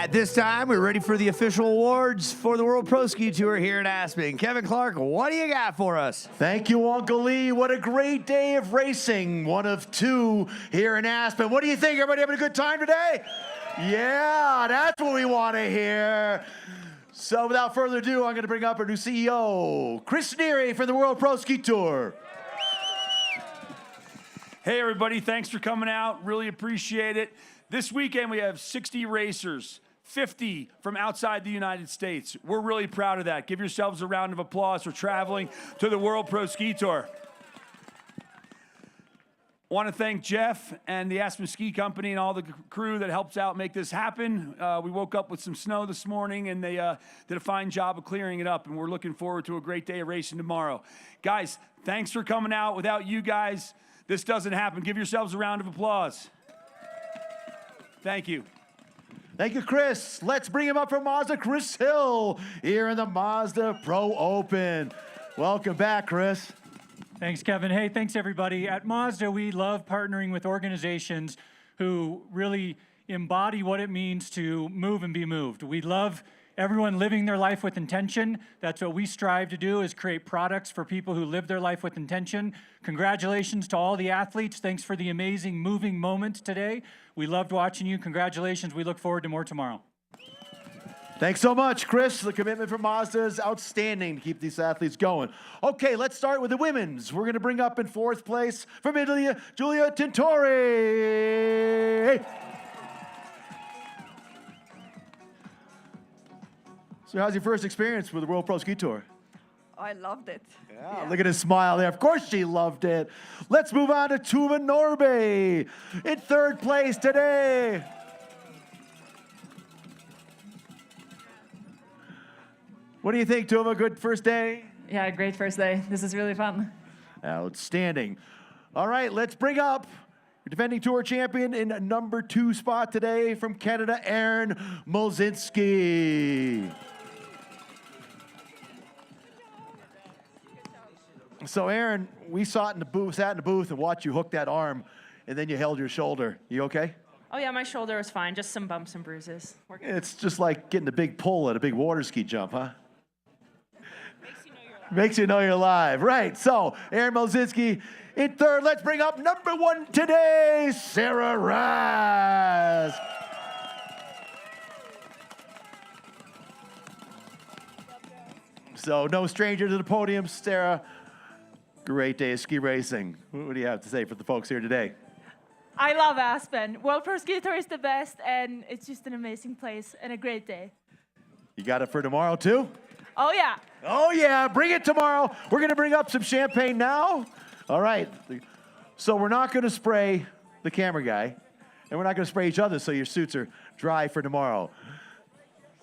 Speaker 3: At this time, we're ready for the official awards for the World Pro Ski Tour here in Aspen. Kevin Clark, what do you got for us?
Speaker 2: Thank you, Uncle Lee. What a great day of racing. One of two here in Aspen. What do you think? Everybody having a good time today? Yeah, that's what we want to hear. So without further ado, I'm going to bring up our new CEO, Chris Neary from the World Pro Ski Tour.
Speaker 15: Hey, everybody. Thanks for coming out. Really appreciate it. This weekend, we have 60 racers, 50 from outside the United States. We're really proud of that. Give yourselves a round of applause for traveling to the World Pro Ski Tour. I want to thank Jeff and the Aspen Ski Company and all the crew that helps out make this happen. We woke up with some snow this morning, and they did a fine job of clearing it up, and we're looking forward to a great day of racing tomorrow. Guys, thanks for coming out. Without you guys, this doesn't happen. Give yourselves a round of applause. Thank you.
Speaker 2: Thank you, Chris. Let's bring him up from Mazda, Chris Hill, here in the Mazda Pro Open. Welcome back, Chris.
Speaker 19: Thanks, Kevin. Hey, thanks, everybody. At Mazda, we love partnering with organizations who really embody what it means to move and be moved. We love everyone living their life with intention. That's what we strive to do, is create products for people who live their life with intention. Congratulations to all the athletes. Thanks for the amazing moving moments today. We loved watching you. Congratulations. We look forward to more tomorrow.
Speaker 2: Thanks so much, Chris. The commitment from Mazda is outstanding to keep these athletes going. Okay, let's start with the women's. We're going to bring up in fourth place from Italy, Giulia Tintori. So how's your first experience with the World Pro Ski Tour?
Speaker 22: I loved it.
Speaker 2: Yeah, look at his smile there. Of course she loved it. Let's move on to Tuva Norbe in third place today. What do you think, Tuva? Good first day?
Speaker 22: Yeah, great first day. This is really fun.
Speaker 2: Outstanding. All right, let's bring up your defending tour champion in number 2 spot today from Canada, Aaron Mozinski. So, Aaron, we sat in the booth and watched you hook that arm, and then you held your shoulder. You okay?
Speaker 23: Oh, yeah, my shoulder was fine. Just some bumps and bruises. We're good.
Speaker 2: It's just like getting a big pull at a big water ski jump, huh? Makes you know you're alive. Right, so Aaron Mozinski in third. Let's bring up number 1 today, Sarah Raz. So no stranger to the podium, Sarah. Great day of ski racing. What do you have to say for the folks here today?
Speaker 8: I love Aspen. World Pro Ski Tour is the best, and it's just an amazing place and a great day.
Speaker 2: You got it for tomorrow, too?
Speaker 8: Oh, yeah.
Speaker 2: Oh, yeah. Bring it tomorrow. We're going to bring up some champagne now. All right. So we're not going to spray the camera guy, and we're not going to spray each other so your suits are dry for tomorrow.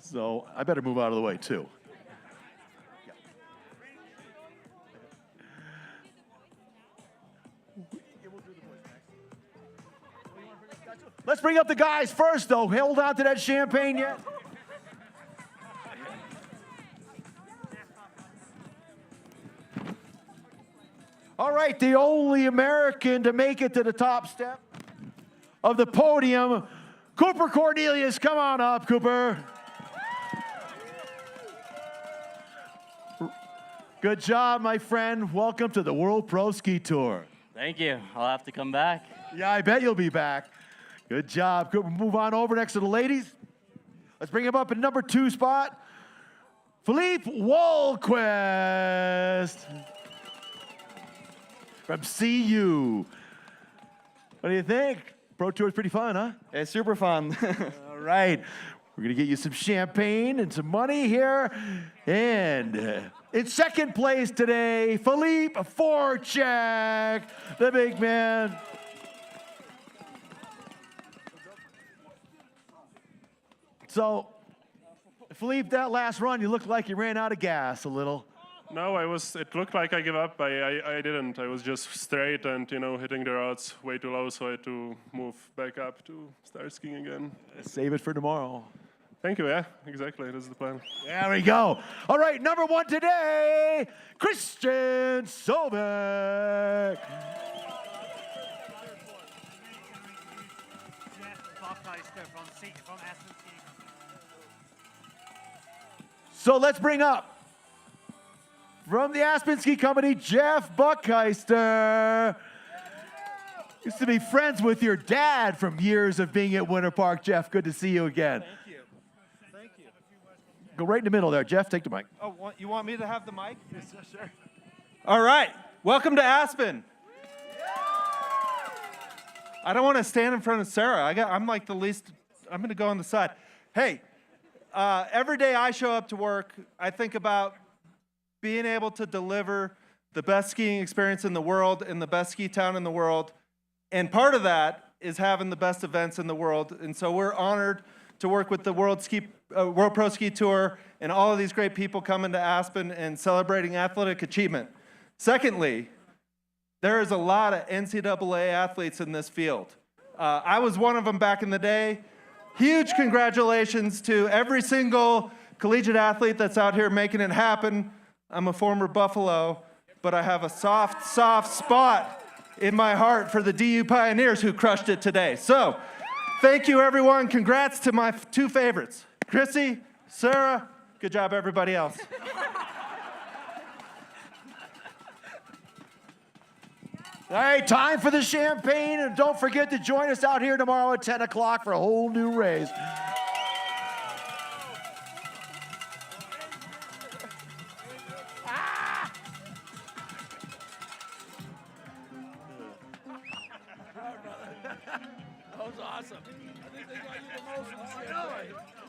Speaker 2: So I better move out of the way, too. Let's bring up the guys first, though. Hold on to that champagne yet. All right, the only American to make it to the top step of the podium, Cooper Cornelius. Come on up, Cooper. Good job, my friend. Welcome to the World Pro Ski Tour.
Speaker 17: Thank you. I'll have to come back.
Speaker 2: Yeah, I bet you'll be back. Good job. Cooper, move on over next to the ladies. Let's bring him up in number 2 spot. Philippe Walquist from CU. What do you think? Pro Tour is pretty fun, huh?
Speaker 1: It's super fun.
Speaker 2: All right. We're going to get you some champagne and some money here. And in second place today, Philippe Forchek, the big man. So, Philippe, that last run, you looked like you ran out of gas a little.
Speaker 18: No, it looked like I gave up. I didn't. I was just straight and, hitting the rods way too low, so I had to move back up to start skiing again.
Speaker 2: Save it for tomorrow.
Speaker 18: Thank you, yeah, exactly. That's the plan.
Speaker 2: There we go. All right, number 1 today, Christian Sobek.
Speaker 21: From Aspen Ski.
Speaker 2: So let's bring up from the Aspen Ski Company, Jeff Buckheister. Used to be friends with your dad from years of being at Winter Park. Jeff, good to see you again.
Speaker 4: Thank you. Thank you.
Speaker 2: Go right in the middle there. Jeff, take the mic.
Speaker 4: Oh, you want me to have the mic? Yes, sure. All right. Welcome to Aspen. I don't want to stand in front of Sarah. I'm like the least. I'm going to go on the side. Hey, every day I show up to work, I think about being able to deliver the best skiing experience in the world in the best ski town in the world. And part of that is having the best events in the world. And so we're honored to work with the World Pro Ski Tour and all of these great people coming to Aspen and celebrating athletic achievement. Secondly, there is a lot of NCAA athletes in this field. I was one of them back in the day. Huge congratulations to every single collegiate athlete that's out here making it happen. I'm a former Buffalo, but I have a soft, soft spot in my heart for the DU Pioneers who crushed it today. So, thank you everyone. Congrats to my two favorites, Chrissy, Sarah. Good job, everybody else.
Speaker 2: All right, time for the champagne, and don't forget to join us out here tomorrow at 10 o'clock for a whole new race.
Speaker 3: That was awesome. I think they got you the most.